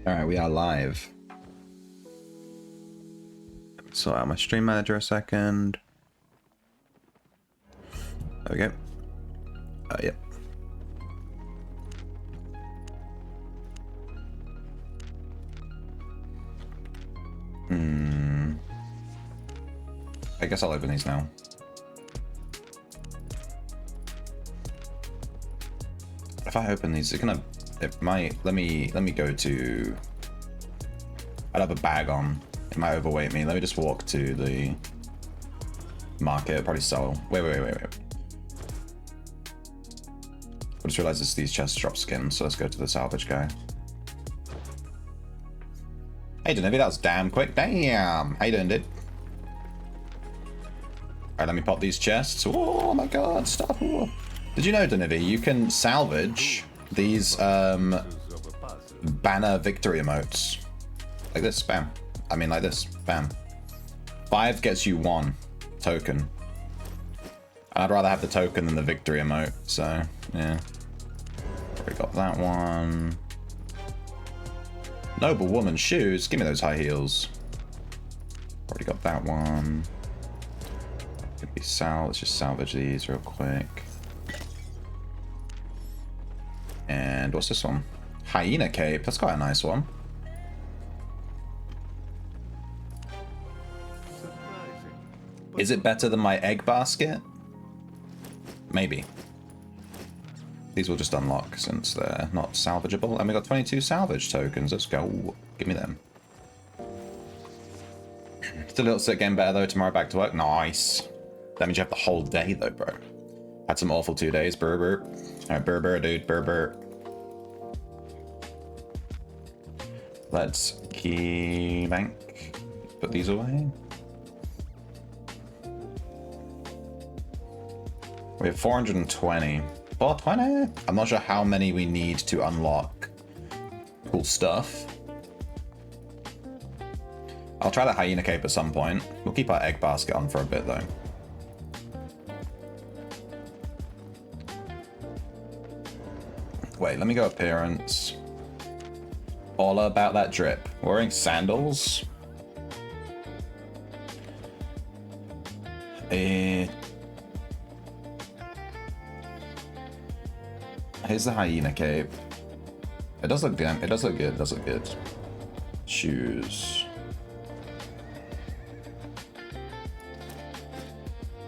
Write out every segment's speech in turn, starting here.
Alright, we are live. Sort out my stream manager a second. There we go. Yep. I guess I'll open these now. If I open these, it might let me go to. I'd have a bag on. It might overweight me. Let me just walk to the market. Probably sell. Wait. I just realized it's these chests drop skins, so let's go to the salvage guy. Hey, Denovi, that was damn quick. Damn. How you doing, dude? Alright, let me pop these chests. Oh my god, stop. Ooh. Did you know, Denovi, you can salvage these banner victory emotes? Like this, bam. I mean like this, bam. 5 gets you 1 token. And I'd rather have the token than the victory emote, so yeah. Already got that one. Noble woman shoes, give me those high heels. Already got that one. Could be let's just salvage these real quick. And what's this one? Hyena cape, that's quite a nice one. Is it better than my egg basket? Maybe. These will just unlock since they're not salvageable. And we got 22 salvage tokens. Let's go. Give me them. Still a little sick, getting better though. Tomorrow back to work. Nice. That means you have the whole day though, bro. Had some awful 2 days. Burr. Alright, burr, dude. Burr. Let's key bank. Put these away. We have 420. 420? I'm not sure how many we need to unlock cool stuff. I'll try the hyena cape at some point. We'll keep our egg basket on for a bit though. Wait, let me go appearance. All about that drip. Wearing sandals. Here's the hyena cape. It does look damn. It does look good. It does look good. Shoes.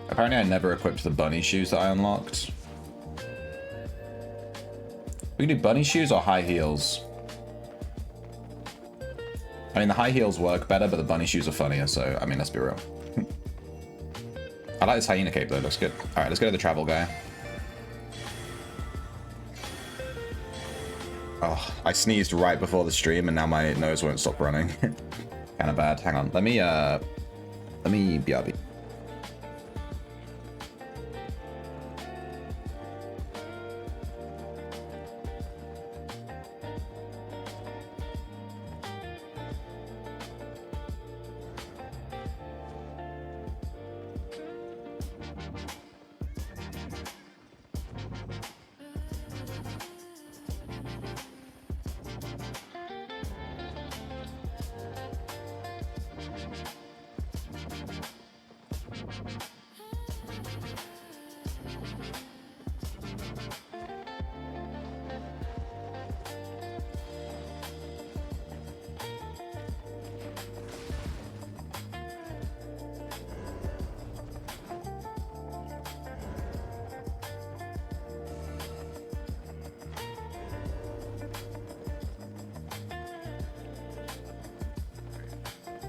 Apparently, I never equipped the bunny shoes that I unlocked. We can do bunny shoes or high heels. I mean, the high heels work better, but the bunny shoes are funnier. So, I mean, let's be real. I like this hyena cape though. It looks good. All right, let's go to the travel guy. Oh, I sneezed right before the stream and now my nose won't stop running. Kind of bad. Hang on. Let me BRB.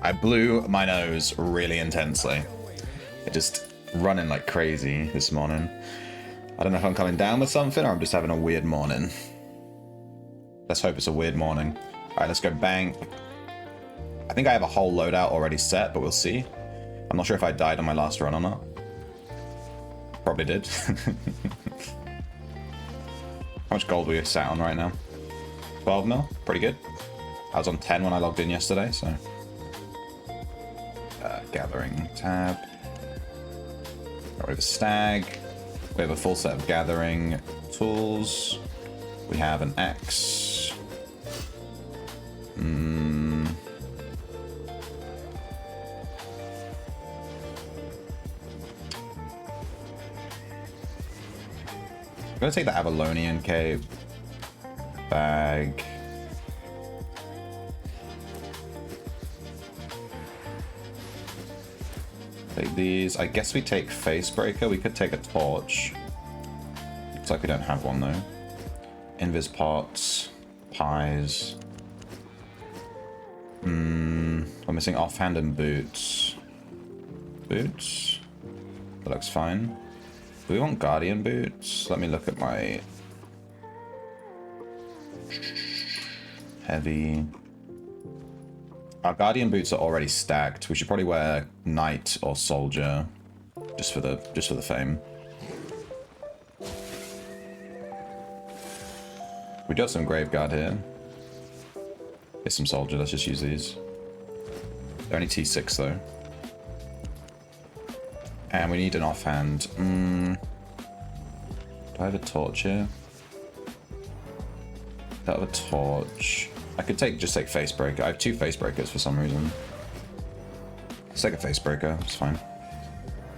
I blew my nose really intensely. It just running like crazy this morning. I don't know if I'm coming down with something or I'm just having a weird morning. Let's hope it's a weird morning. Alright, let's go bank. I think I have a whole loadout already set, but we'll see. I'm not sure if I died on my last run or not. Probably did. How much gold are we sat on right now? 12 mil? Pretty good. I was on 10 when I logged in yesterday, so... gathering tab. We have a stag. We have a full set of gathering tools. We have an axe. Hmm. I'm gonna take the Avalonian cape. Bag. Take these. I guess we take Facebreaker. We could take a torch. Looks like we don't have one though. Invis pots. Pies. We're missing offhand and boots. Boots? That looks fine. Do we want Guardian boots? Let me look at my... Heavy. Our Guardian boots are already stacked. We should probably wear Knight or Soldier. Just for the fame. We got some Graveguard here. Get some Soldier, let's just use these. They're only T6 though. And we need an offhand. Do I have a torch here? I have a torch. I could just take Facebreaker. I have 2 Facebreakers for some reason. Let's take a Facebreaker, it's fine.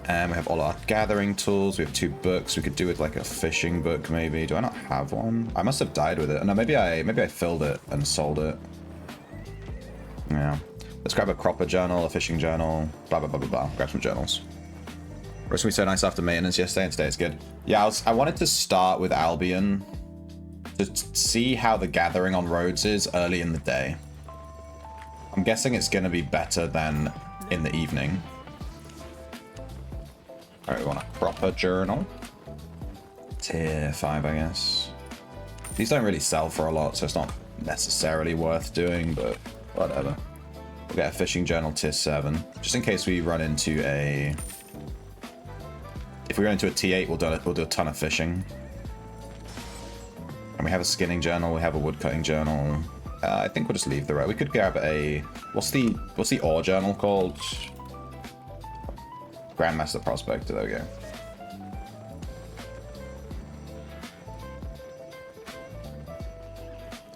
And we have all our gathering tools. We have 2 books. We could do with like a fishing book maybe. Do I not have one? I must have died with it. No, maybe I filled it and sold it. Yeah. Let's grab a cropper journal, a fishing journal, blah blah blah blah blah. Grab some journals. Rest of me so nice after maintenance yesterday, and today it's good. Yeah, I wanted to start with Albion to see how the gathering on roads is early in the day. I'm guessing it's going to be better than in the evening. Alright, we want a proper journal. Tier 5, I guess. These don't really sell for a lot, so it's not necessarily worth doing, but whatever. We'll get a fishing journal tier 7. Just in case we run into a... If we run into a T8, we'll do a ton of fishing. And we have a skinning journal, we have a woodcutting journal. I think we'll just leave the rest. We could grab a... What's the ore journal called? Grandmaster Prospector, there we go.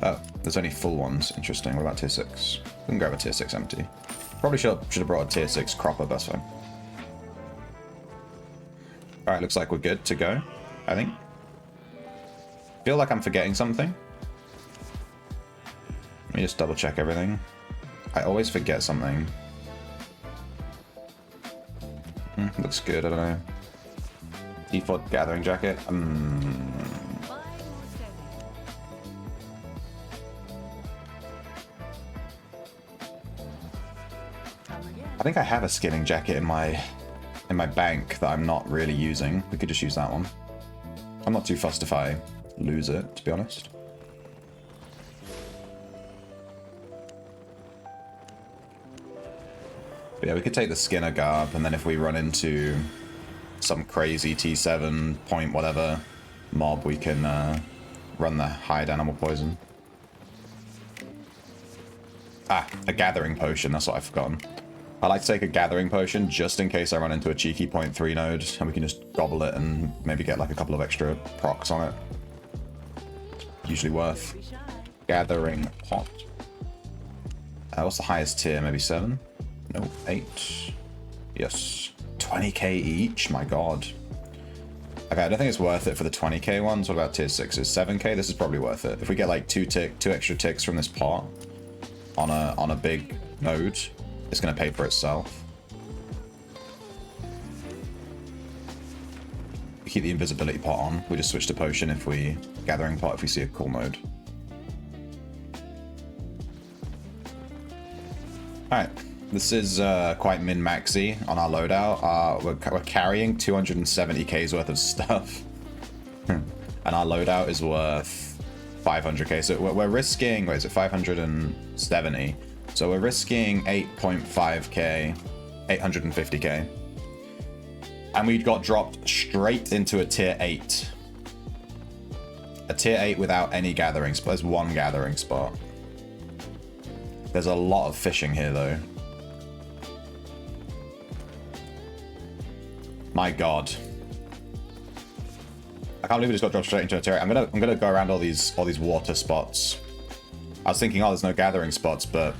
Oh, there's only full ones. Interesting. What about tier 6? We can grab a tier 6 empty. Probably should have brought a tier 6 cropper, that's fine. Alright, looks like we're good to go, I think. Feel like I'm forgetting something. Let me just double check everything. I always forget something. Looks good, I don't know. Default gathering jacket. I think I have a skinning jacket in my bank that I'm not really using. We could just use that one. I'm not too fussed if I lose it, to be honest. But yeah, we could take the Skinner garb, and then if we run into some crazy T7 point whatever mob, we can run the hide animal poison. Ah, a gathering potion, that's what I've forgotten. I like to take a gathering potion just in case I run into a cheeky 0.3 node, and we can just gobble it and maybe get like a couple of extra procs on it. Usually worth. Gathering pot. What's the highest tier? Maybe 7? No, 8. Yes. 20k each? My god. Okay, I don't think it's worth it for the 20k ones. What about tier 6s? 7k? This is probably worth it. If we get like 2 extra ticks from this pot on a big node, it's going to pay for itself. We keep the invisibility pot on. We just switch to potion if we... Gathering pot if we see a cool node. Alright. This is quite min-maxy on our loadout. We're carrying 270k's worth of stuff. And our loadout is worth 500k. So we're risking... Wait, is it 570? So we're risking 8.5k, 850k. And we got dropped straight into a tier 8. A tier 8 without any gathering spot. There's one gathering spot. There's a lot of fishing here though. My god. I can't believe we just got dropped straight into a tier 8. I'm gonna go around all these water spots. I was thinking, oh, there's no gathering spots, but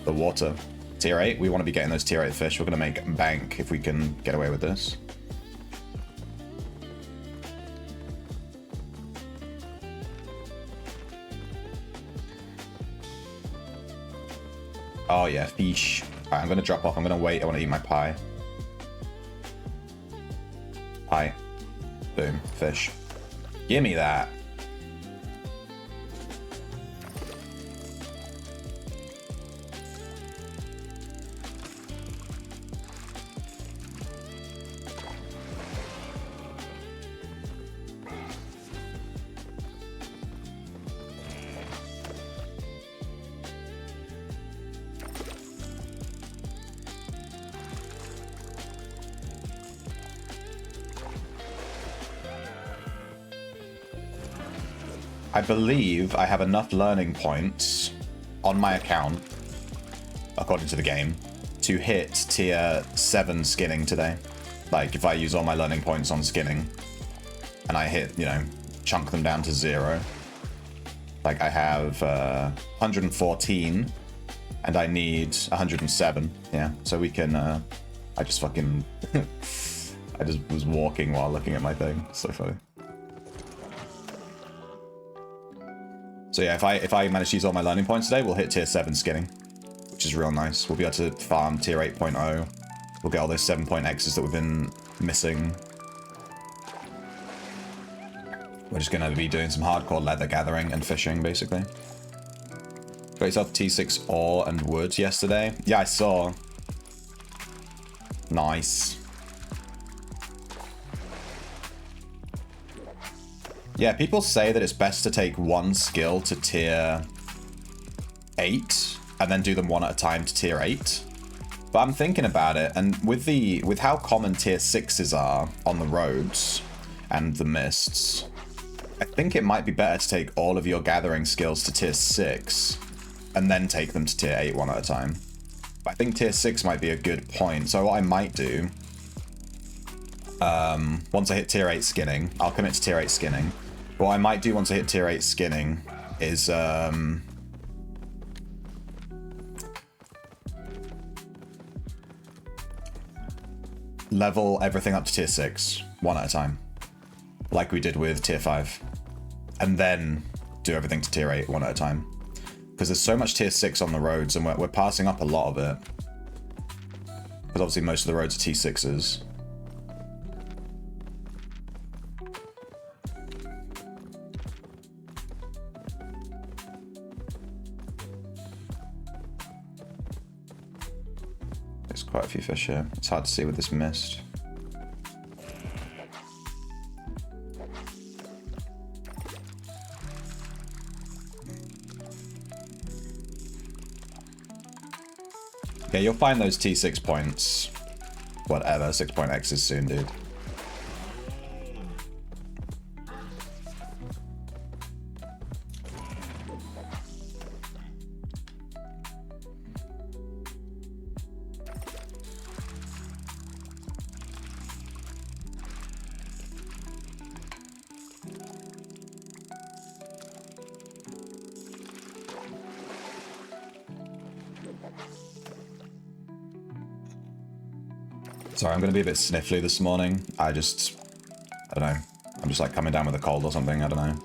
the water. Tier 8, we want to be getting those tier 8 fish. We're going to make bank if we can get away with this. Oh yeah, fish. Alright, I'm going to drop off. I'm going to wait. I want to eat my pie. Pie. Boom. Fish. Give me that. I believe I have enough learning points on my account, according to the game, to hit tier 7 skinning today. Like, if I use all my learning points on skinning, and I hit, you know, chunk them down to 0. Like, I have 114, and I need 107. Yeah, so we can, I just fucking, I just was walking while looking at my thing. So funny. So yeah, if I manage to use all my learning points today, we'll hit tier 7 skinning, which is real nice. We'll be able to farm tier 8.0. We'll get all those 7.x's that we've been missing. We're just going to be doing some hardcore leather gathering and fishing, basically. Got yourself T6 ore and wood yesterday. Yeah, I saw. Nice. Yeah, people say that it's best to take one skill to tier 8 and then do them one at a time to tier 8. But I'm thinking about it, and with how common tier 6s are on the roads and the mists, I think it might be better to take all of your gathering skills to tier 6 and then take them to tier 8 one at a time. But I think tier 6 might be a good point. So what I might do, once I hit tier 8 skinning, I'll commit to tier 8 skinning. What I might do once I hit tier 8 skinning is level everything up to tier 6 one at a time, like we did with tier 5, and then do everything to tier 8 one at a time, because there's so much tier 6 on the roads and we're passing up a lot of it, because obviously most of the roads are T6s. Quite a few fish here. It's hard to see with this mist. Yeah, you'll find those T6 points. Whatever, 6.x's soon, dude. Sorry, I'm going to be a bit sniffly this morning. I don't know. I'm just like coming down with a cold or something. I don't know.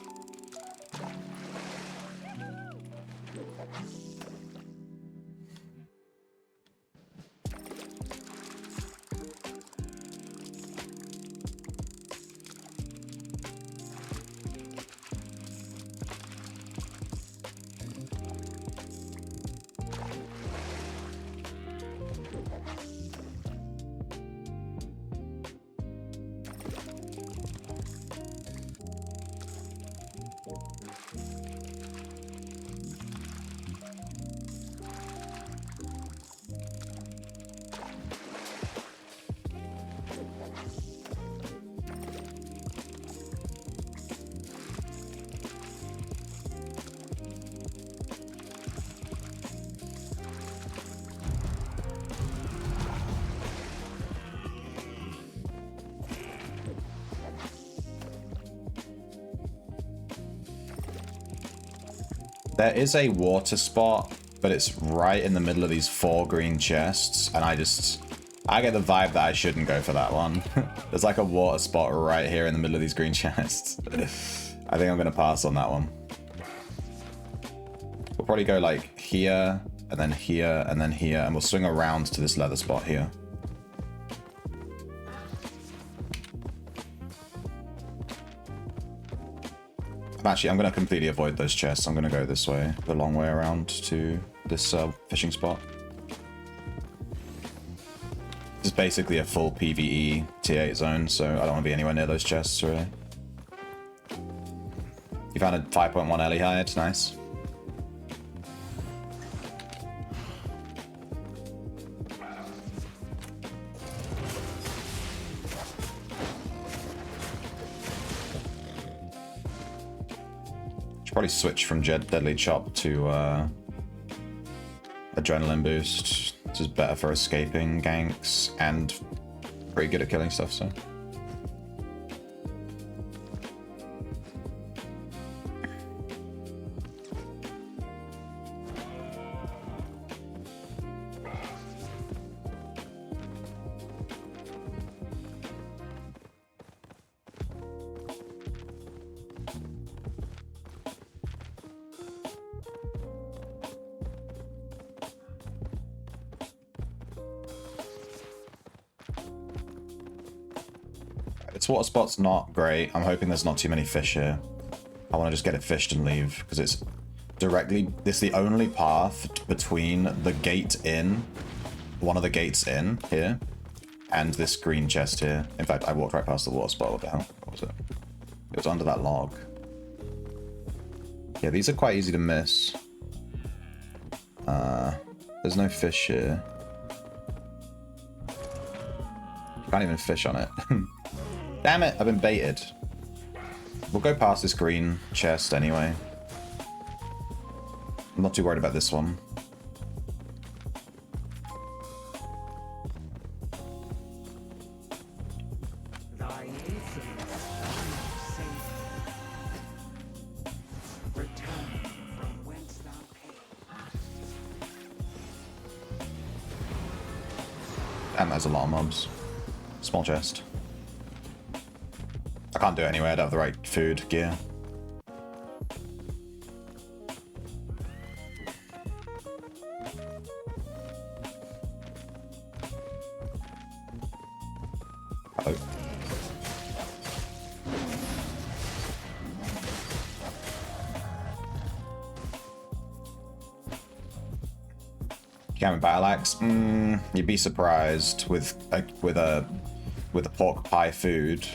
There is a water spot, but it's right in the middle of these 4 green chests, and I get the vibe that I shouldn't go for that one. There's like a water spot right here in the middle of these green chests. I think I'm going to pass on that one. We'll probably go like here, and then here, and then here, and we'll swing around to this leather spot here. Actually, I'm going to completely avoid those chests. I'm going to go this way, the long way around to this fishing spot. This is basically a full PvE T8 zone, so I don't want to be anywhere near those chests, really. You found a 5.1 Ellie hide, nice. Probably switch from Deadly Chop to Adrenaline Boost. This is better for escaping ganks and pretty good at killing stuff, so. This water spot's not great. I'm hoping there's not too many fish here. I want to just get it fished and leave, because it's directly... This is the only path between the gate in, one of the gates in here, and this green chest here. In fact, I walked right past the water spot. What the hell? What was it? It was under that log. Yeah, these are quite easy to miss. There's no fish here. Can't even fish on it. Damn it, I've been baited. We'll go past this green chest anyway. I'm not too worried about this one. Damn, there's a lot of mobs. Small chest. I can't do it anyway, I don't have the right food gear. Oh. Gamma battle axe? You'd be surprised with a pork pie food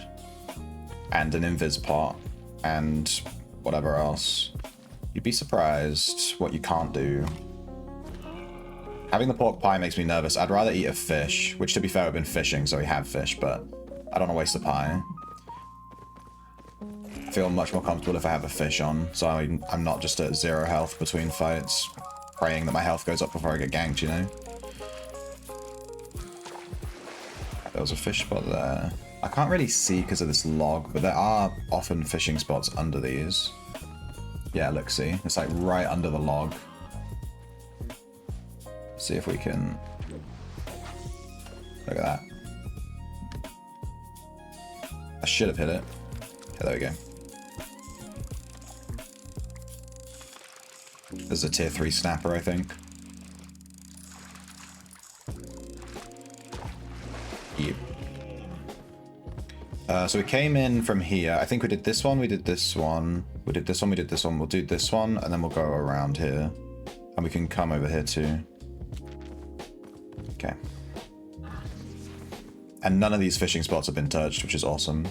and an invis pot and whatever else. You'd be surprised what you can't do. Having the pork pie makes me nervous. I'd rather eat a fish, which to be fair, we've been fishing, so we have fish, but I don't want to waste the pie. I feel much more comfortable if I have a fish on, so I'm not just at 0 health between fights, praying that my health goes up before I get ganked, you know? There was a fish spot there. I can't really see because of this log, but there are often fishing spots under these. Yeah, look, see? It's like right under the log. See if we can... Look at that. I should have hit it. Yeah, there we go. There's a tier 3 snapper, I think. Yep. So we came in from here. I think we did this one, we did this one. We did this one, we did this one. We'll do this one, and then we'll go around here. And we can come over here too. Okay. And none of these fishing spots have been touched, which is awesome.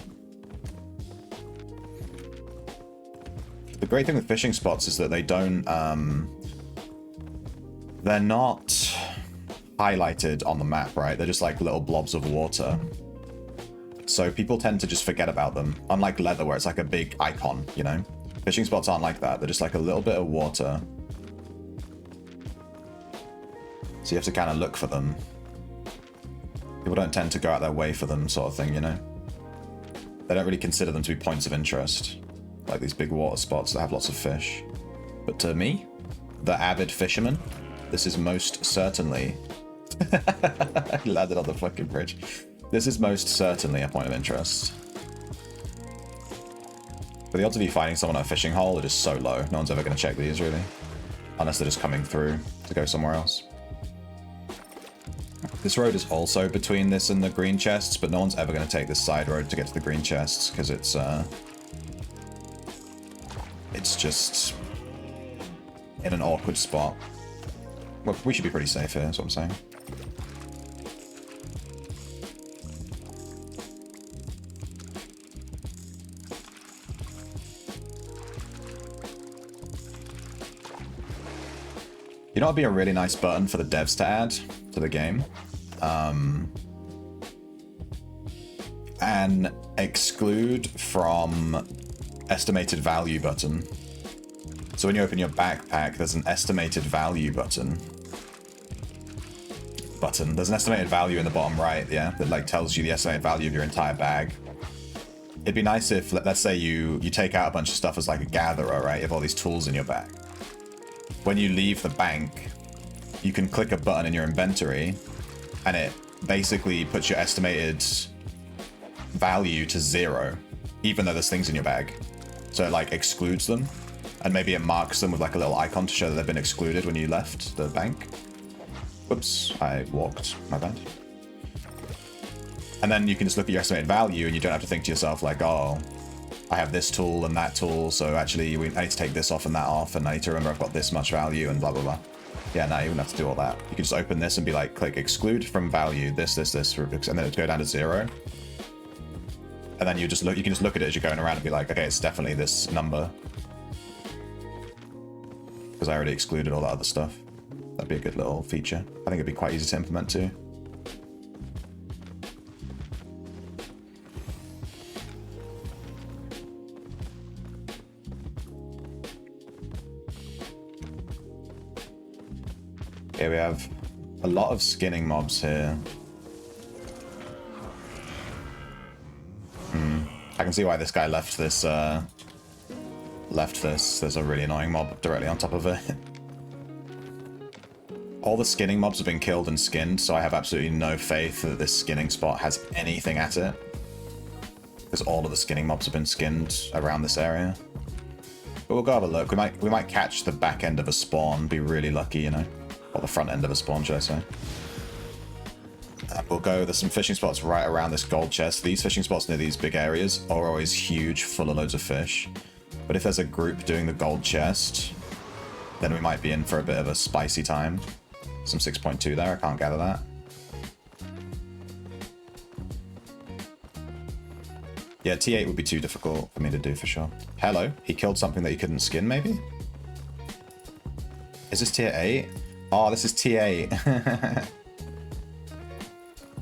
The great thing with fishing spots is that they don't, they're not highlighted on the map, right? They're just like little blobs of water. So people tend to just forget about them. Unlike leather, where it's like a big icon, you know? Fishing spots aren't like that. They're just like a little bit of water. So you have to kind of look for them. People don't tend to go out their way for them, sort of thing, you know? They don't really consider them to be points of interest. Like these big water spots that have lots of fish. But to me, the avid fisherman, this is most certainly... landed on the fucking bridge. This is most certainly a point of interest. But the odds of you finding someone at a fishing hole are just so low. No one's ever going to check these, really. Unless they're just coming through to go somewhere else. This road is also between this and the green chests, but no one's ever going to take this side road to get to the green chests, because it's just in an awkward spot. Well, we should be pretty safe here, that's what I'm saying. You know what would be a really nice button for the devs to add to the game? An exclude from estimated value button. So when you open your backpack, there's an estimated value button. There's an estimated value in the bottom right, yeah, that like tells you the estimated value of your entire bag. It'd be nice if, let's say you take out a bunch of stuff as like a gatherer, right? You have all these tools in your bag. When you leave the bank, you can click a button in your inventory and it basically puts your estimated value to 0, even though there's things in your bag. So it like excludes them, and maybe it marks them with like a little icon to show that they've been excluded when you left the bank. Whoops, I walked, my bad. And then you can just look at your estimated value and you don't have to think to yourself like, oh, I have this tool and that tool, so actually I need to take this off and that off, and I need to remember I've got this much value and blah, blah, blah. Yeah, no, you wouldn't have to do all that. You can just open this and be like, click exclude from value, this, and then it'd go down to 0. And then you can just look at it as you're going around and be like, okay, it's definitely this number. Because I already excluded all that other stuff. That'd be a good little feature. I think it'd be quite easy to implement too. Okay, we have a lot of skinning mobs here. I can see why this guy left this. There's a really annoying mob directly on top of it. All the skinning mobs have been killed and skinned, so I have absolutely no faith that this skinning spot has anything at it. Because all of the skinning mobs have been skinned around this area. But we'll go have a look. We might catch the back end of a spawn, be really lucky, you know. Or the front end of a spawn, should I say. We'll go, there's some fishing spots right around this gold chest. These fishing spots near these big areas are always huge, full of loads of fish. But if there's a group doing the gold chest, then we might be in for a bit of a spicy time. Some 6.2 there, I can't gather that. Yeah, T8 would be too difficult for me to do for sure. Hello, he killed something that he couldn't skin maybe? Is this tier 8? Oh, this is T8.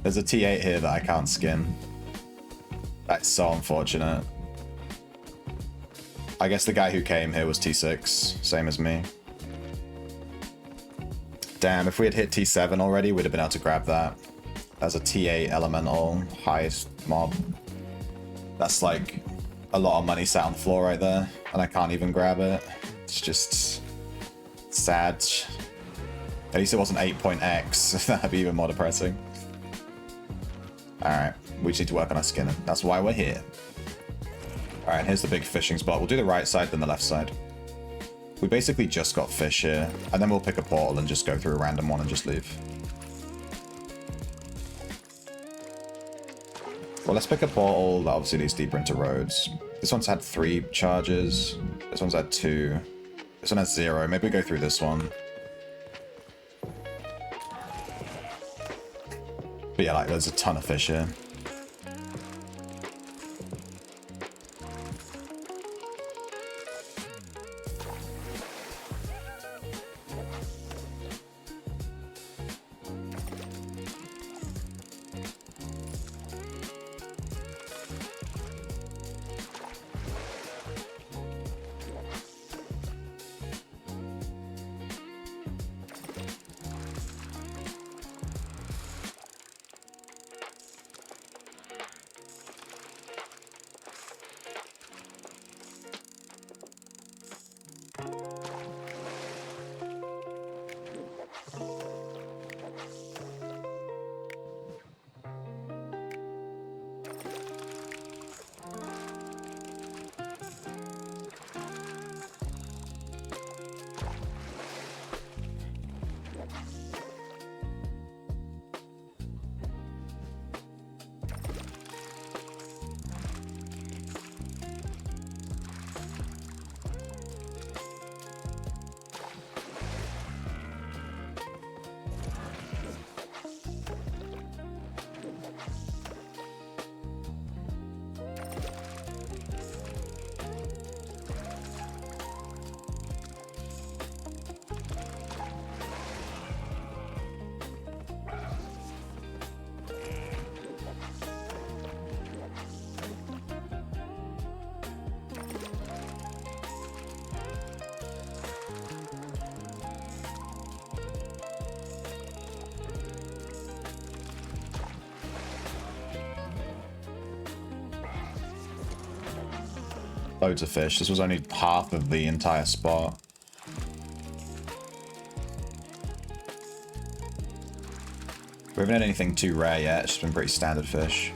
There's a T8 here that I can't skin. That's so unfortunate. I guess the guy who came here was T6, same as me. Damn, if we had hit T7 already, we'd have been able to grab that. As a T8 elemental highest mob. That's like a lot of money sat on the floor right there, and I can't even grab it. It's just sad. At least it wasn't 8.x. That'd be even more depressing. Alright, we just need to work on our skinning. That's why we're here. Alright, here's the big fishing spot. We'll do the right side, then the left side. We basically just got fish here, and then we'll pick a portal and just go through a random one and just leave. Well, let's pick a portal that obviously leads deeper into roads. This one's had 3 charges. This one's had 2. This one has 0. Maybe we go through this one. But yeah, like, there's a ton of fish here. Loads of fish. This was only half of the entire spot. We haven't had anything too rare yet. It's just been pretty standard fish.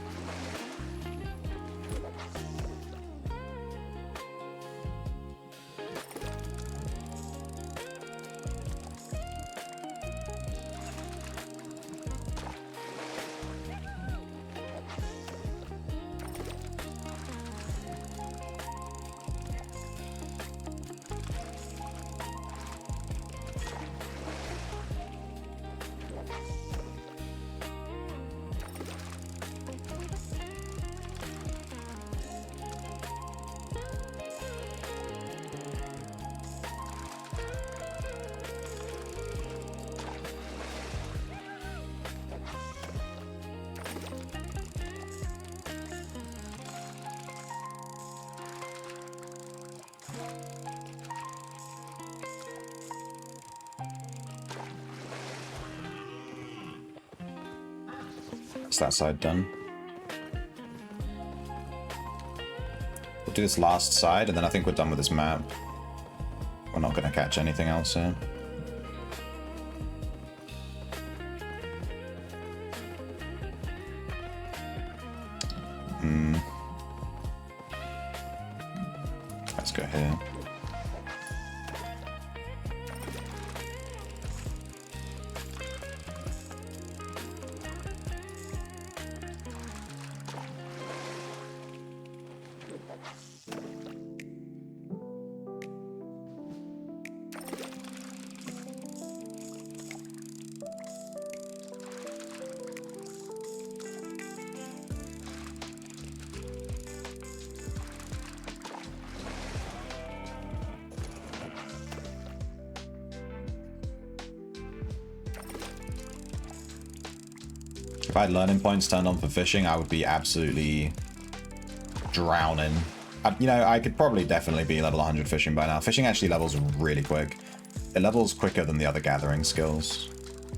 Is that side done? We'll do this last side, and then I think we're done with this map. We're not going to catch anything else here. Let's go here. If I had learning points turned on for fishing, I would be absolutely drowning. You know, I could probably definitely be level 100 fishing by now. Fishing actually levels really quick. It levels quicker than the other gathering skills.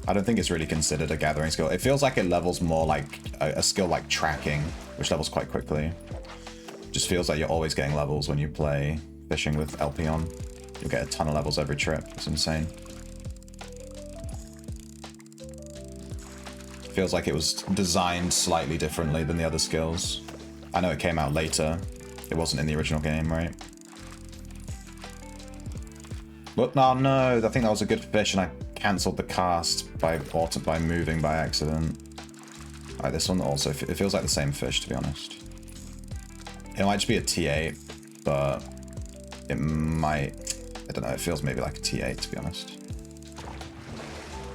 I don't think it's really considered a gathering skill. It feels like it levels more like a skill like tracking, which levels quite quickly. Just feels like you're always getting levels when you play fishing with Albion. You'll get a ton of levels every trip. It's insane. Feels like it was designed slightly differently than the other skills. I know it came out later. It wasn't in the original game, right? But no, I think that was a good fish, and I cancelled the cast by moving by accident. Alright, this one also, it feels like the same fish, to be honest. It might just be a T8, but it might, I don't know, it feels maybe like a T8, to be honest.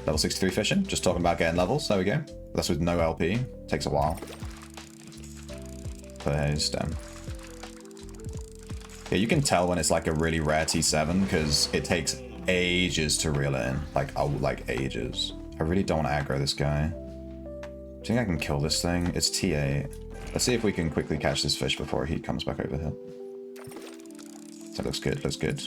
Level 63 fishing, just talking about getting levels, there we go. That's with no LP, takes a while. Play stem. Yeah, you can tell when it's like a really rare T7 because it takes ages to reel it in. Like ages. I really don't want to aggro this guy. Do you think I can kill this thing? It's T8. Let's see if we can quickly catch this fish before he comes back over here. That looks good, looks good.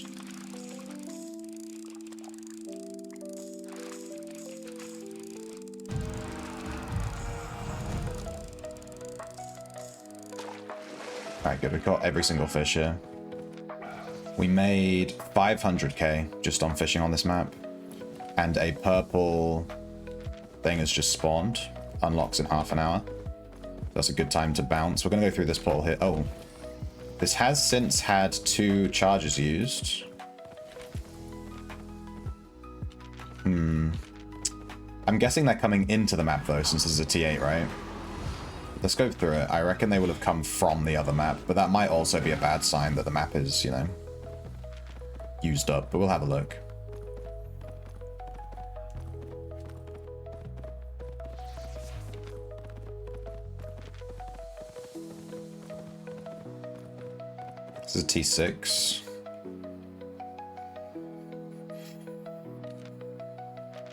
Alright, good. We caught every single fish here. We made 500k just on fishing on this map. And a purple thing has just spawned. Unlocks in half an hour. That's a good time to bounce. We're going to go through this portal here. Oh. This has since had 2 charges used. I'm guessing they're coming into the map though, since this is a T8, right? Let's go through it. I reckon they will have come from the other map, but that might also be a bad sign that the map is, you know, used up, but we'll have a look. This is a T6.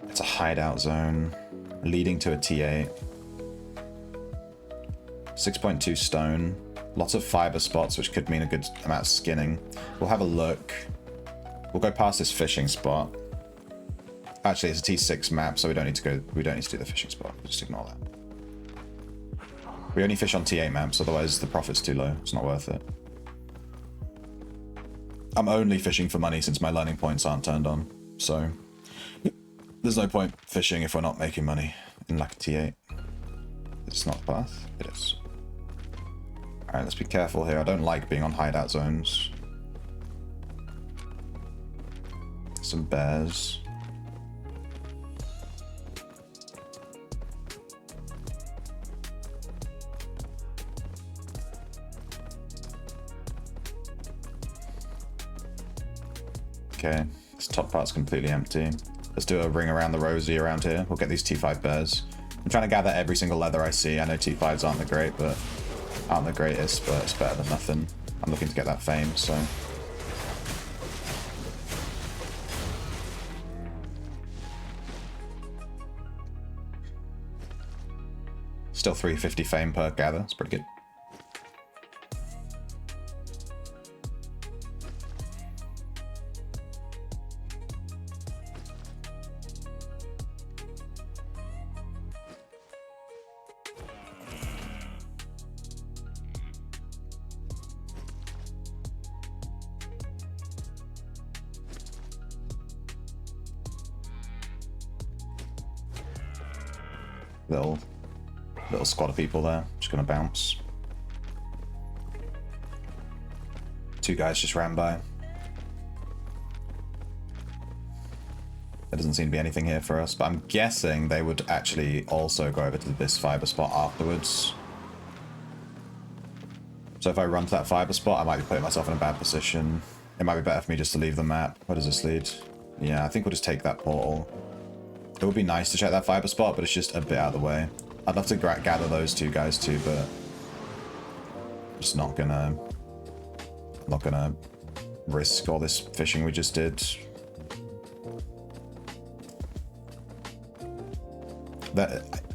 It's a hideout zone leading to a T8. 6.2 stone. Lots of fiber spots, which could mean a good amount of skinning. We'll have a look. We'll go past this fishing spot. Actually, it's a T6 map, so we don't need to do the fishing spot. We'll just ignore that. We only fish on T8 maps, otherwise the profit's too low. It's not worth it. I'm only fishing for money since my learning points aren't turned on. So there's no point fishing if we're not making money in like T8. It's not path. It is. Alright, let's be careful here. I don't like being on hideout zones. Some bears. Okay, this top part's completely empty. Let's do a ring around the rosy around here. We'll get these T5 bears. I'm trying to gather every single leather I see. I know T5s aren't the greatest, but it's better than nothing. I'm looking to get that fame, so. Still 350 fame per gather. It's pretty good. Little squad of people there. Just gonna bounce. Two guys just ran by. There doesn't seem to be anything here for us, but I'm guessing they would actually also go over to this fiber spot afterwards. So if I run to that fiber spot, I might be putting myself in a bad position. It might be better for me just to leave the map. Where does this lead? Yeah, I think we'll just take that portal. It would be nice to check that fiber spot, but it's just a bit out of the way. I'd love to gather those two guys too, but I'm just not gonna risk all this fishing we just did.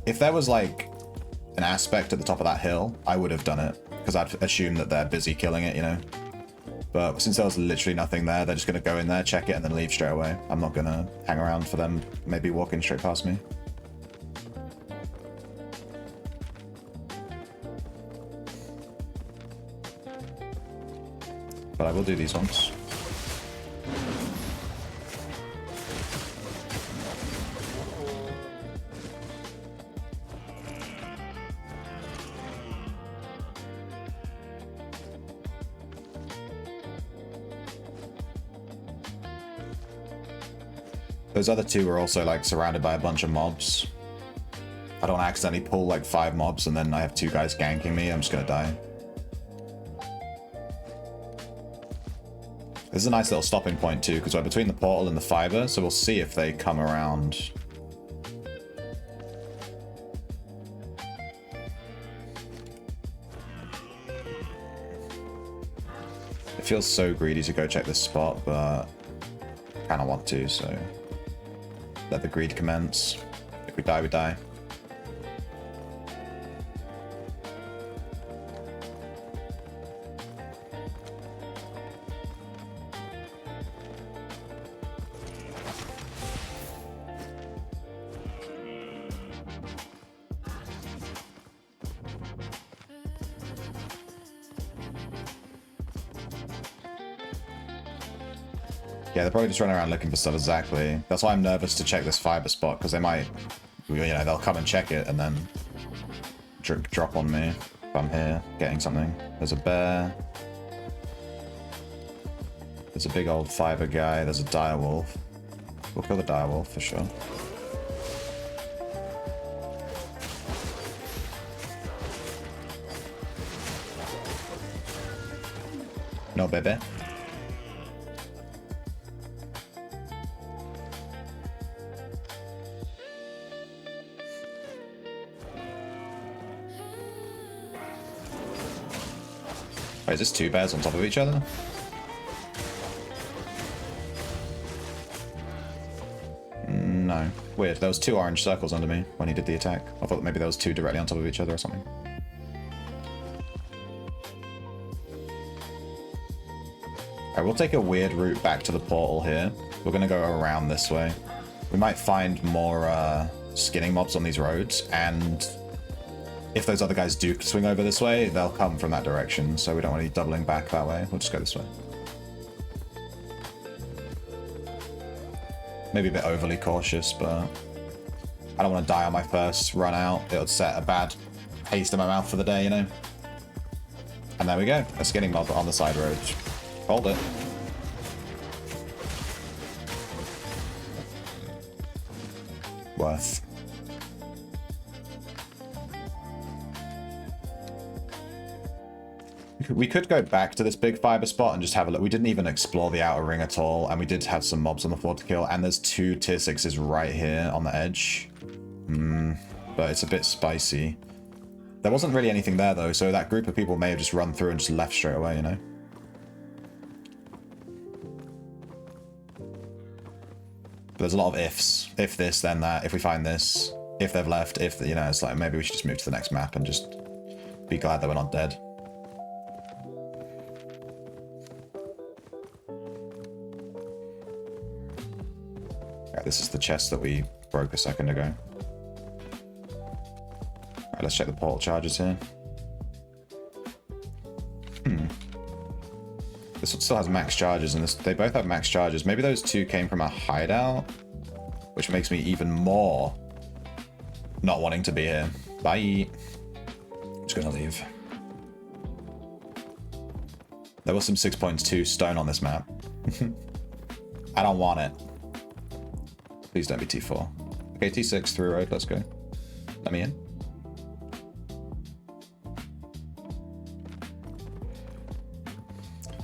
If there was like an aspect at the top of that hill, I would have done it because I'd assume that they're busy killing it, you know. But since there was literally nothing there, they're just gonna go in there, check it, and then leave straight away. I'm not gonna hang around for them, maybe walking straight past me. But I will do these ones. Those other two were also like surrounded by a bunch of mobs. I don't want to accidentally pull like 5 mobs and then I have 2 guys ganking me. I'm just gonna die. This is a nice little stopping point too, because we're between the portal and the fiber, so we'll see if they come around. It feels so greedy to go check this spot, but I kind of want to, so let the greed commence. If we die, we die. Yeah, they're probably just running around looking for stuff, exactly. That's why I'm nervous to check this fiber spot, because they might, you know, they'll come and check it and then drop on me if I'm here getting something. There's a bear. There's a big old fiber guy. There's a direwolf. We'll kill the direwolf for sure. No, baby. Wait, is this 2 bears on top of each other? No. Weird. There was 2 orange circles under me when he did the attack. I thought maybe there was 2 directly on top of each other or something. Alright, we'll take a weird route back to the portal here. We're going to go around this way. We might find more skinning mobs on these roads, and if those other guys do swing over this way, they'll come from that direction, so we don't want to be doubling back that way. We'll just go this way. Maybe a bit overly cautious, but I don't want to die on my first run out. It would set a bad taste in my mouth for the day, you know? And there we go. A skinning mob on the side road. Hold it. Worth. We could go back to this big fiber spot and just have a look. We didn't even explore the outer ring at all, and we did have some mobs on the floor to kill, and there's 2 tier 6s right here on the edge. But it's a bit spicy. There wasn't really anything there, though, so that group of people may have just run through and just left straight away, you know? But there's a lot of ifs. If this, then that. If we find this. If they've left. If, you know, it's like maybe we should just move to the next map and just be glad that we're not dead. Yeah, this is the chest that we broke a second ago. Alright, let's check the portal charges here. This one still has max charges, and they both have max charges. Maybe those 2 came from a hideout, which makes me even more not wanting to be here. Bye. I'm just gonna leave. There was some 6.2 stone on this map. I don't want it. Please don't be T4. Okay, T6 through road, let's go. Let me in.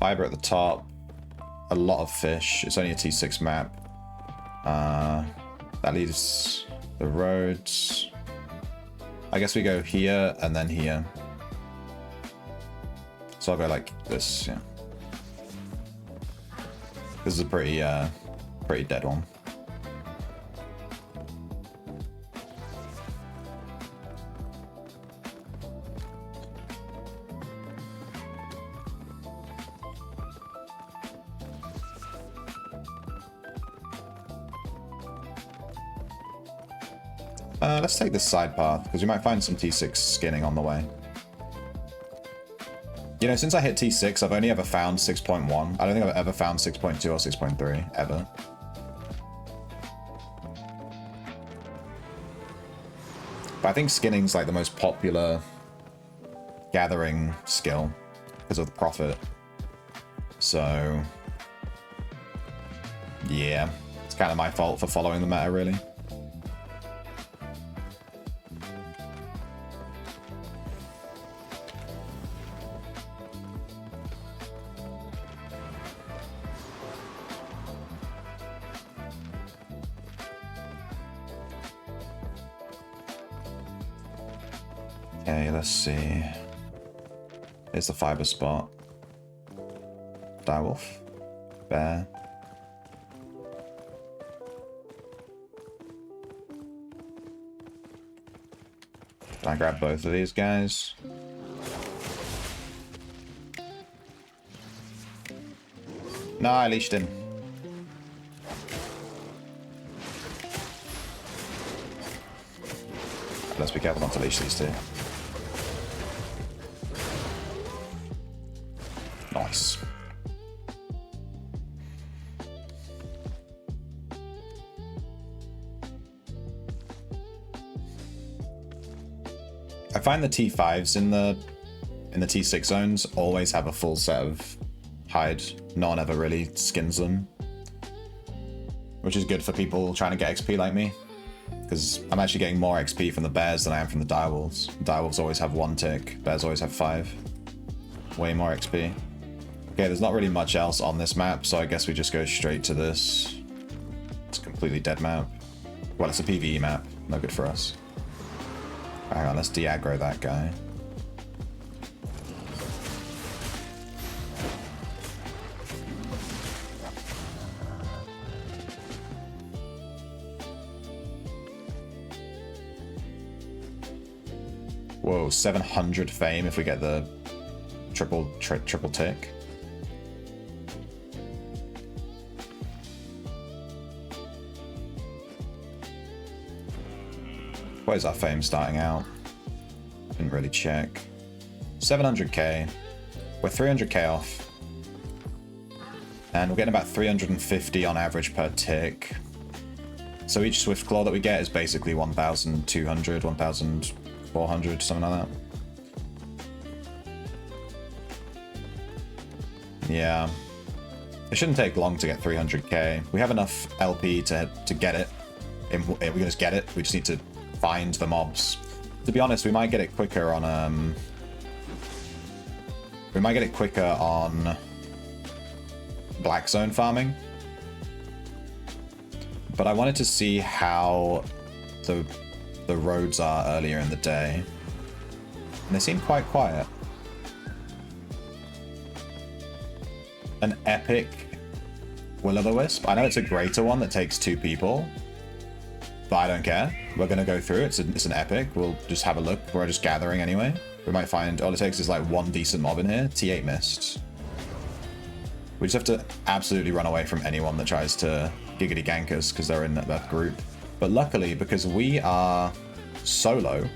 Fiber at the top. A lot of fish. It's only a T6 map. That leaves the roads. I guess we go here and then here. So I'll go like this, yeah. This is a pretty dead one. Let's take this side path, because we might find some T6 skinning on the way. You know, since I hit T6, I've only ever found 6.1. I don't think I've ever found 6.2 or 6.3, ever. But I think skinning's like the most popular gathering skill, because of the profit. So, yeah, it's kind of my fault for following the meta, really. Okay, let's see. Here's the fiber spot. Direwolf. Bear. Can I grab both of these guys? No, I leashed him. Let's be careful not to leash these two. Nice. I find the T5s in the T6 zones always have a full set of hide. No one ever really skins them, which is good for people trying to get XP like me, because I'm actually getting more XP from the bears than I am from the direwolves. Direwolves always have 1 tick, bears always have 5. Way more XP. Okay, there's not really much else on this map, so I guess we just go straight to this. It's a completely dead map. Well, it's a PvE map. No good for us. Hang on, let's de-aggro that guy. Whoa, 700 fame if we get the triple tick. Where's our fame starting out? Didn't really check. 700k. We're 300k off. And we're getting about 350 on average per tick. So each Swift Claw that we get is basically 1,200, 1,400, something like that. Yeah. It shouldn't take long to get 300k. We have enough LP to get it. We can just get it. We just need to find the mobs. To be honest, we might get it quicker on Black Zone farming. But I wanted to see how the roads are earlier in the day. And they seem quite quiet. An epic Will-o'-the-Wisp. I know it's a greater one that takes 2 people, but I don't care. We're gonna go through it. It's an epic. We'll just have a look. We're just gathering anyway. We might find all it takes is like 1 decent mob in here. T8 missed. We just have to absolutely run away from anyone that tries to giggity gank us because they're in that group. But luckily, because we are solo,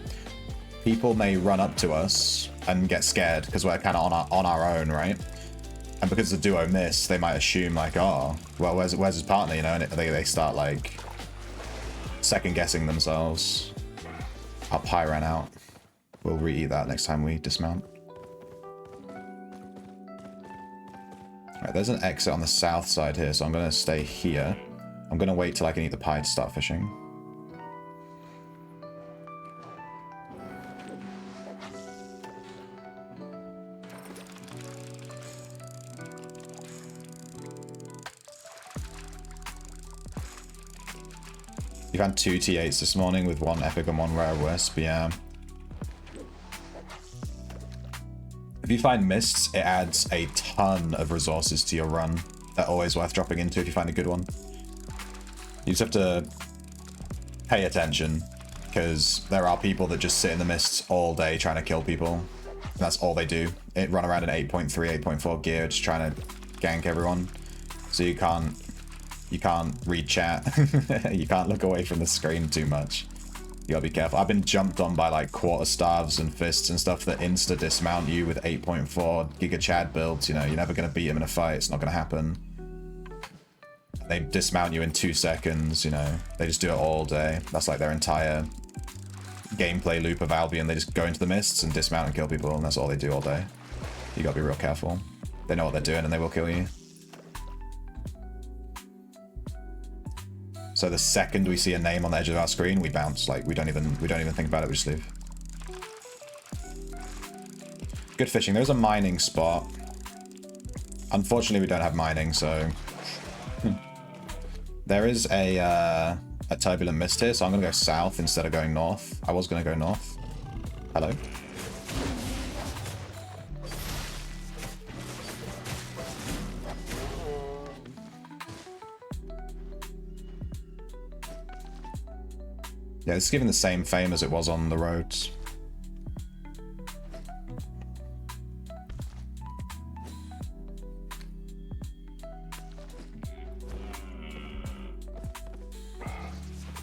people may run up to us and get scared because we're kind of on our own, right? And because the duo missed, they might assume like, oh, well, where's his partner, you know? And they start like second guessing themselves. Our pie ran out. We'll re-eat that next time we dismount. Alright, there's an exit on the south side here, so I'm gonna stay here. I'm gonna wait till I can eat the pie to start fishing. You found 2 T8s this morning with 1 epic and 1 rare wisp, yeah. If you find mists, it adds a ton of resources to your run. They're always worth dropping into if you find a good one. You just have to pay attention, because there are people that just sit in the mists all day trying to kill people. And that's all they do. It run around in 8.3, 8.4 gear, just trying to gank everyone. So you can't read chat. You can't look away from the screen too much. You gotta be careful. I've been jumped on by like quarter starves and fists and stuff that insta dismount you with 8.4 Giga Chad builds. You know, you're never gonna beat them in a fight. It's not gonna happen. They dismount you in 2 seconds, you know. They just do it all day. That's like their entire gameplay loop of Albion. They just go into the mists and dismount and kill people, and that's all they do all day. You gotta be real careful. They know what they're doing and they will kill you. So the second we see a name on the edge of our screen, we bounce. Like we don't even think about it. We just leave. Good fishing. There's a mining spot. Unfortunately, we don't have mining, so there is a turbulent mist here. So I'm gonna go south instead of going north. I was gonna go north. Hello. Yeah, it's given the same fame as it was on the roads.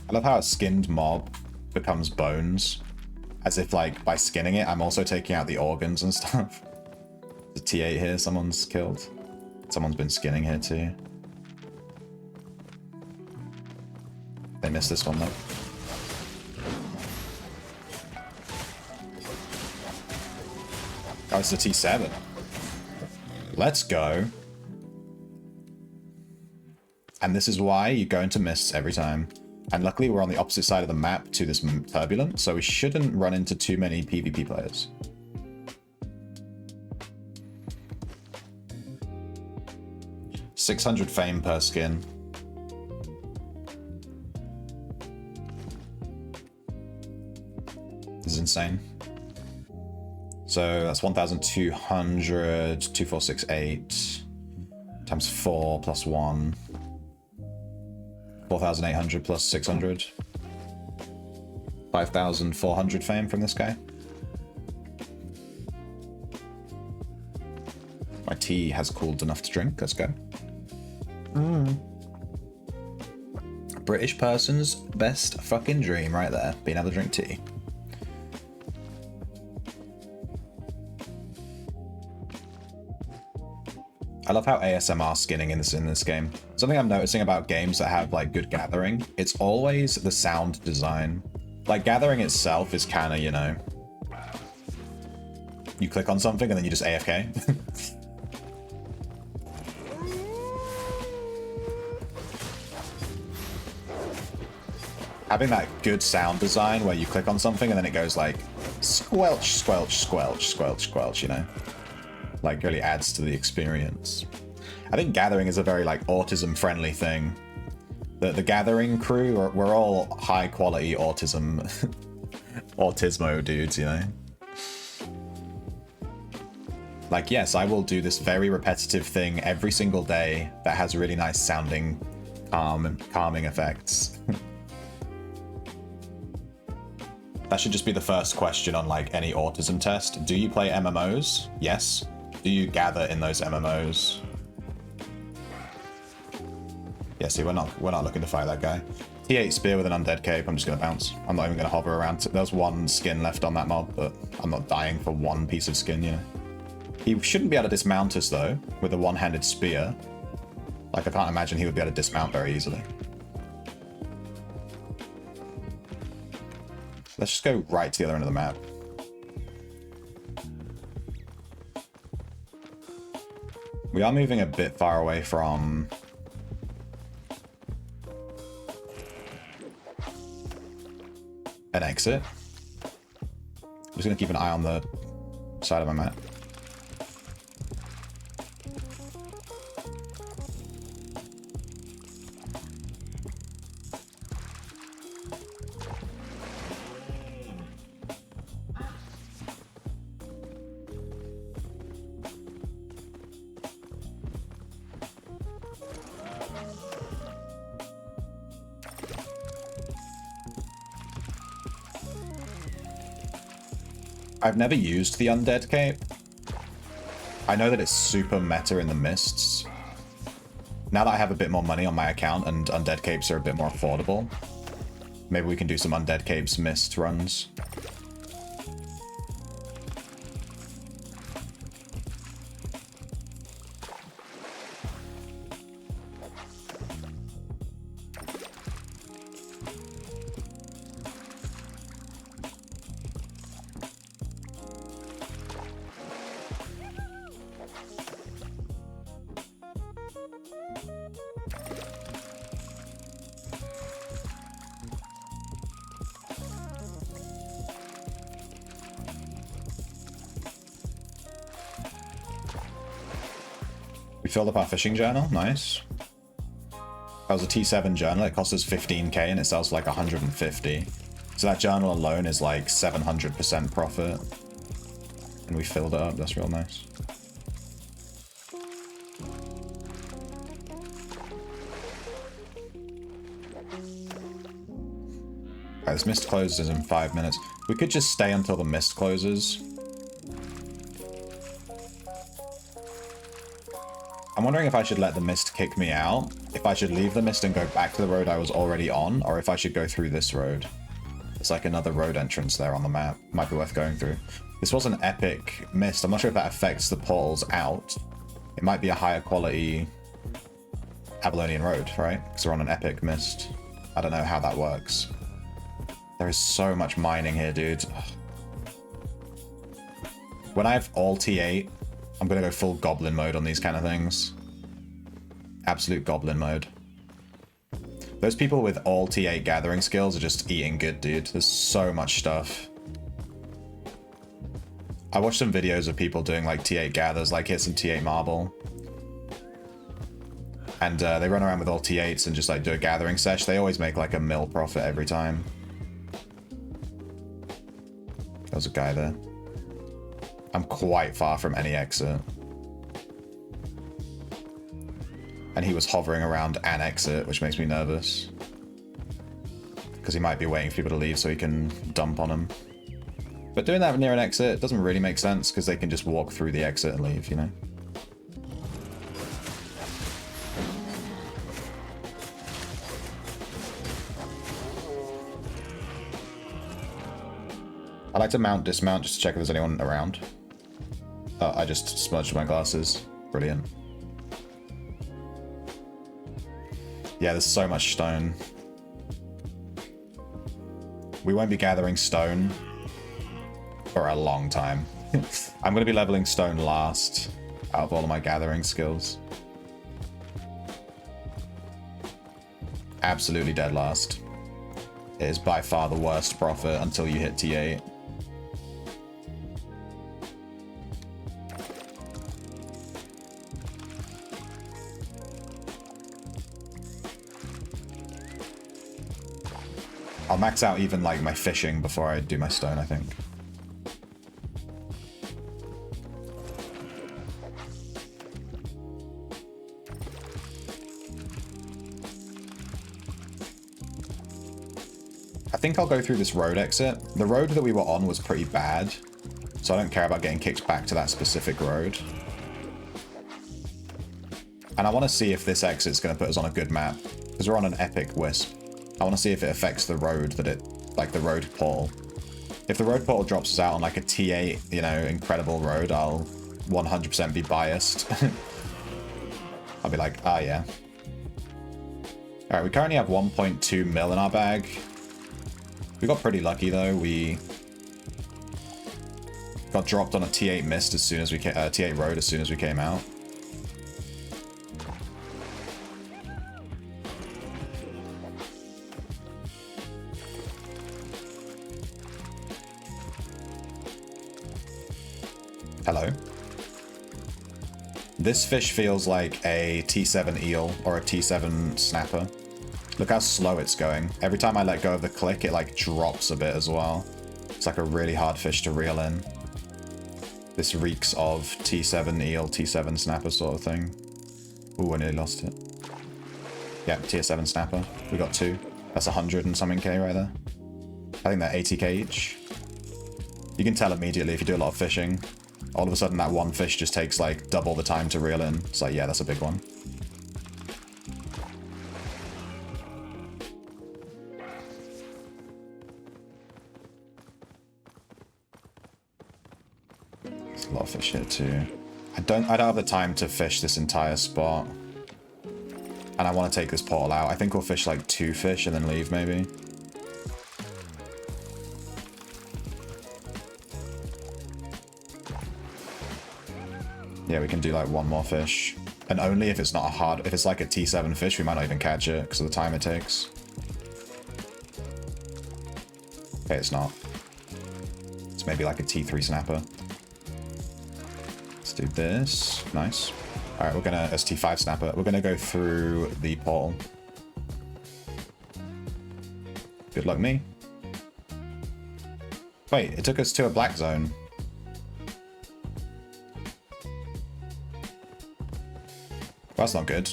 I love how a skinned mob becomes bones. As if, like, by skinning it, I'm also taking out the organs and stuff. The T8 here, someone's killed. Someone's been skinning here too. They missed this one though. Oh, it's the T7. Let's go. And this is why you go into mists every time. And luckily we're on the opposite side of the map to this turbulent, so we shouldn't run into too many PvP players. $600 fame per skin. This is insane. So that's 1,200, 2468 times 4 plus 1. 4,800 plus 600. 5,400 fame from this guy. My tea has cooled enough to drink. Let's go. British person's best fucking dream right there. Being able to drink tea. I love how ASMR skinning in this game. It's Something I'm noticing about games that have like good gathering, it's always the sound design. Like gathering itself is kind of, you know, you click on something and then you just AFK. Having that good sound design where you click on something and then it goes like squelch, squelch, squelch, squelch, squelch, you know, like really adds to the experience. I think gathering is a very like autism friendly thing. The gathering crew, we're all high quality autismo dudes, you know. Like, yes, I will do this very repetitive thing every single day that has really nice sounding calming effects. That should just be the first question on like any autism test. Do you play MMOs? Yes. Do you gather in those MMOs? Yeah, see, we're not looking to fight that guy. T8 spear with an undead cape. I'm just gonna bounce. I'm not even gonna hover around. There's one skin left on that mob, but I'm not dying for one piece of skin, yeah. He shouldn't be able to dismount us though, with a one-handed spear. Like, I can't imagine he would be able to dismount very easily. Let's just go right to the other end of the map. We are moving a bit far away from an exit. I'm just going to keep an eye on the side of my map. I've never used the undead cape. I know that it's super meta in the mists. Now that I have a bit more money on my account and undead capes are a bit more affordable, maybe we can do some undead capes mist runs. We filled up our fishing journal, nice. That was a T7 journal, it cost us 15k and it sells for like 150. So that journal alone is like 700% profit. And we filled it up, that's real nice. Alright, this mist closes in 5 minutes. We could just stay until the mist closes. I'm wondering if I should let the mist kick me out, if I should leave the mist and go back to the road I was already on, or if I should go through this road. It's like another road entrance there on the map. Might be worth going through. This was an epic mist. I'm not sure if that affects the portals out. It might be a higher quality Avalonian road, right? Because we're on an epic mist. I don't know how that works. There is so much mining here, dude. When I have all T8, I'm gonna go full goblin mode on these kind of things. Absolute goblin mode. Those people with all T8 gathering skills are just eating good, dude. There's so much stuff. I watched some videos of people doing like T8 gathers, like hit some T8 marble. And they run around with all T8s and just like do a gathering sesh. They always make like a mil profit every time. There's a guy there. I'm quite far from any exit. And he was hovering around an exit, which makes me nervous. Because he might be waiting for people to leave so he can dump on them. But doing that near an exit doesn't really make sense because they can just walk through the exit and leave, you know? I like to mount, dismount, just to check if there's anyone around. I just smudged my glasses. Brilliant. Yeah, there's so much stone. We won't be gathering stone for a long time. I'm going to be leveling stone last out of all of my gathering skills. Absolutely dead last. It is by far the worst profit until you hit T8. I'll max out even like my fishing before I do my stone, I think. I think I'll go through this road exit. The road that we were on was pretty bad, so I don't care about getting kicked back to that specific road. And I want to see if this exit's going to put us on a good map, because we're on an epic wisp. I want to see if it affects the road that it, like the road portal. If the road portal drops us out on like a T8, you know, incredible road, I'll 100% be biased. I'll be like, ah, yeah. All right, we currently have 1.2 mil in our bag. We got pretty lucky though. We got dropped on a T8 mist as soon as we came, T8 road as soon as we came out. Hello. This fish feels like a T7 eel or a T7 snapper. Look how slow it's going. Every time I let go of the click, it like drops a bit as well. It's like a really hard fish to reel in. This reeks of T7 eel, T7 snapper sort of thing. Ooh, I nearly lost it. Yeah, tier 7 snapper. We got 2. That's 100 and something K right there. I think they're 80k each. You can tell immediately if you do a lot of fishing. All of a sudden that one fish just takes like double the time to reel in. It's like, yeah, that's a big one. There's a lot of fish here too. I don't have the time to fish this entire spot. And I want to take this portal out. I think we'll fish like 2 fish and then leave maybe. Yeah, we can do like 1 more fish. And only if it's not a hard... If it's like a T7 fish, we might not even catch it because of the time it takes. Okay, it's not. It's maybe like a T3 snapper. Let's do this. Nice. Alright, we're gonna... It's T5 snapper. We're gonna go through the portal. Good luck me. Wait, it took us to a black zone. Well, that's not good.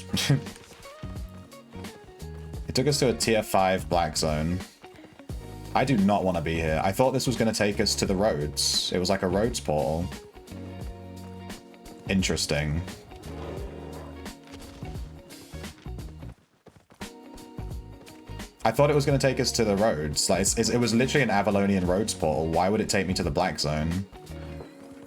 It took us to a tier 5 black zone. I do not want to be here. I thought this was going to take us to the roads. It was like a roads portal. Interesting. I thought it was going to take us to the roads. Like it was literally an Avalonian roads portal. Why would it take me to the black zone?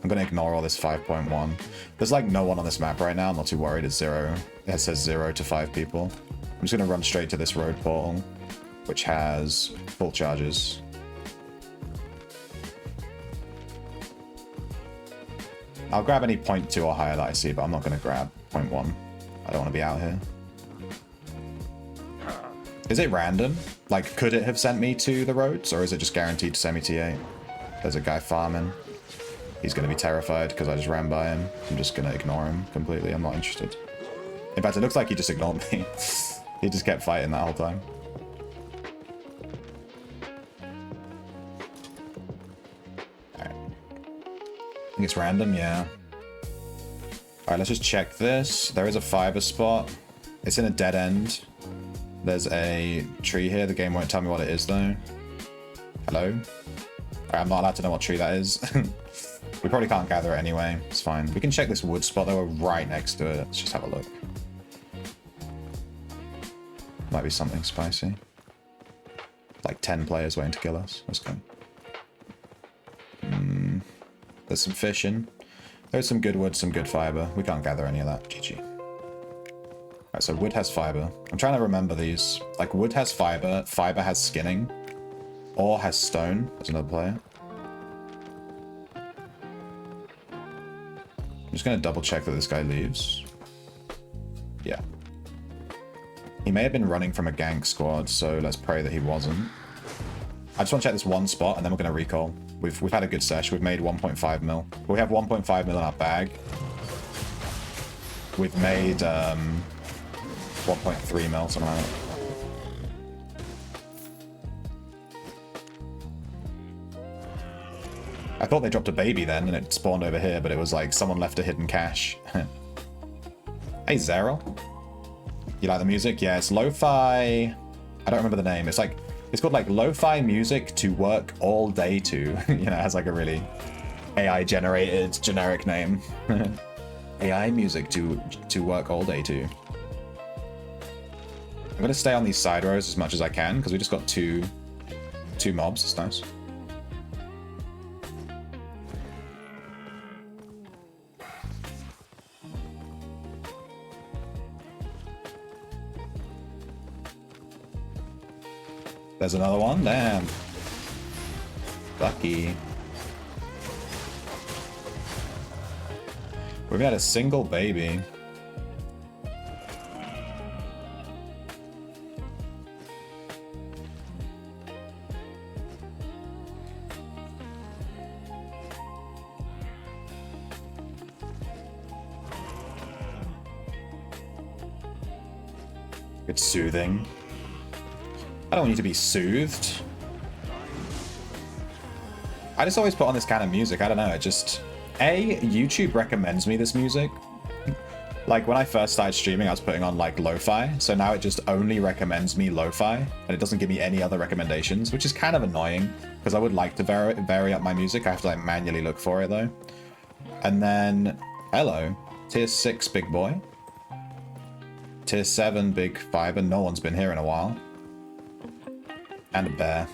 I'm going to ignore all this 5.1. There's like no one on this map right now. I'm not too worried. It's 0. It says 0 to 5 people. I'm just going to run straight to this road portal, which has full charges. I'll grab any 0.2 or higher that I see, but I'm not going to grab 0.1. I don't want to be out here. Is it random? Like, could it have sent me to the roads, or is it just guaranteed to send me T8? There's a guy farming. He's going to be terrified because I just ran by him. I'm just going to ignore him completely. I'm not interested. In fact, it looks like he just ignored me. He just kept fighting that whole time. Alright. I think it's random, yeah. Alright, let's just check this. There is a fiber spot. It's in a dead end. There's a tree here. The game won't tell me what it is, though. Hello? Alright, I'm not allowed to know what tree that is. We probably can't gather it anyway. It's fine. We can check this wood spot, though. We're right next to it. Let's just have a look. Might be something spicy. Like 10 players waiting to kill us. Let's go. There's some fishing. There's some good wood, some good fiber. We can't gather any of that. GG. Alright, so wood has fiber. I'm trying to remember these. Like, wood has fiber, fiber has skinning, ore has stone. That's another player. I'm just gonna double check that this guy leaves. Yeah. He may have been running from a gank squad, so let's pray that he wasn't. I just want to check this one spot, and then we're going to recall. We've had a good sesh. We've made 1.5 mil. We have 1.5 mil in our bag. We've made 1.3 mil, something like that. I thought they dropped a baby then, and it spawned over here, but it was like someone left a hidden cache. Hey, Zero. You like the music? Yeah, it's lo-fi. I don't remember the name. It's called like lo-fi music to work all day to. You know, it has like a really AI generated generic name. AI music to work all day to. I'm gonna stay on these side rows as much as I can because we just got two mobs. It's nice. There's another one. Damn. Lucky. We've had a single baby. It's soothing. I don't need to be soothed. I just always put on this kind of music. I don't know. It just... YouTube recommends me this music. Like, when I first started streaming, I was putting on, like, lo-fi. So now it just only recommends me lo-fi. And it doesn't give me any other recommendations, which is kind of annoying. Because I would like to vary up my music. I have to, like, manually look for it, though. And then... Hello. Tier 6, big boy. Tier 7, big fiber. No one's been here in a while. And a bear.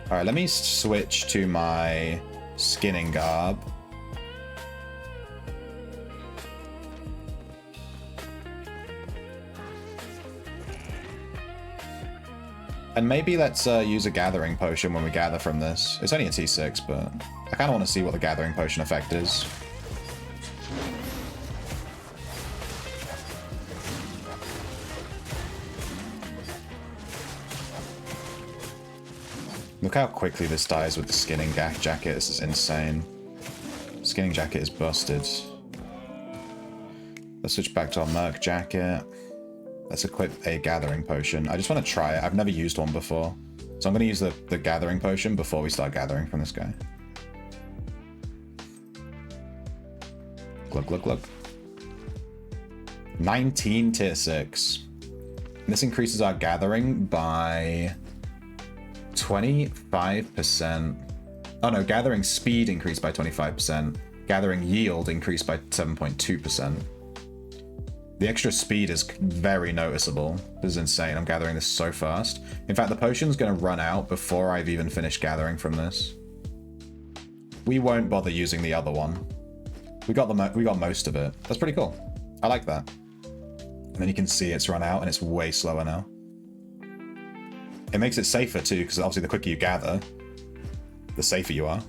Alright, let me switch to my skinning garb. And maybe let's use a gathering potion when we gather from this. It's only a T6, but I kind of want to see what the gathering potion effect is. Look how quickly this dies with the skinning jacket. This is insane. Skinning jacket is busted. Let's switch back to our merc jacket. Let's equip a gathering potion. I just want to try it. I've never used one before. So I'm going to use the gathering potion before we start gathering from this guy. Glug, glug, glug. 19 tier 6. This increases our gathering by... 25%. Oh no, gathering speed increased by 25%. Gathering yield increased by 7.2%. The extra speed is very noticeable. This is insane. I'm gathering this so fast. In fact, the potion's going to run out before I've even finished gathering from this. We won't bother using the other one. We got most of it. That's pretty cool. I like that. And then you can see it's run out and it's way slower now. It makes it safer too, because obviously the quicker you gather, the safer you are.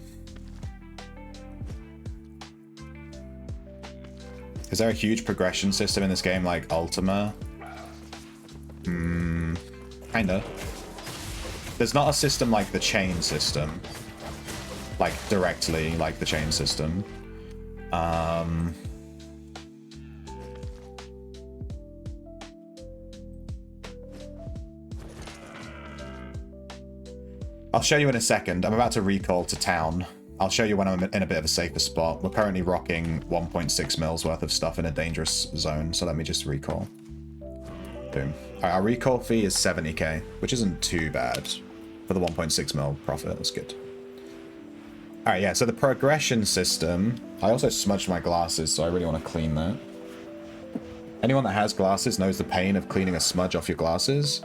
Is there a huge progression system in this game like Ultima? Kinda. There's not a system like the chain system. Like, directly like the chain system. I'll show you in a second. I'm about to recall to town. I'll show you when I'm in a bit of a safer spot. We're currently rocking 1.6 mils worth of stuff in a dangerous zone, so let me just recall. Boom. Alright, our recall fee is 70k, which isn't too bad for the 1.6 mil profit. That's good. Alright, yeah, so the progression system... I also smudged my glasses, so I really want to clean that. Anyone that has glasses knows the pain of cleaning a smudge off your glasses.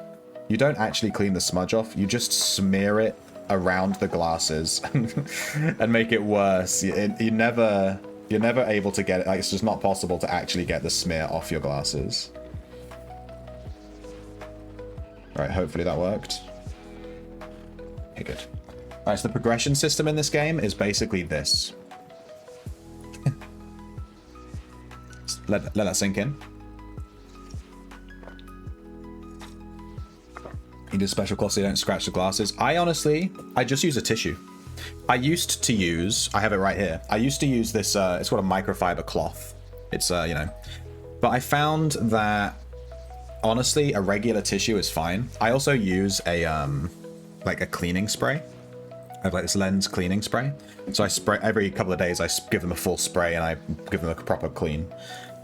You don't actually clean the smudge off, you just smear it around the glasses and make it worse. You're You're never able to get it. Like, it's just not possible to actually get the smear off your glasses. Right, hopefully that worked. Okay, good. Alright, so the progression system in this game is basically this. let that sink in. You do special cloth so you don't scratch the glasses. I just use a tissue. I used to use, I have it right here. I used to use this, it's called a microfiber cloth. It's, you know, but I found that, honestly, a regular tissue is fine. I also use a, like a cleaning spray. I have like this lens cleaning spray. So I spray, every couple of days I give them a full spray and I give them a proper clean.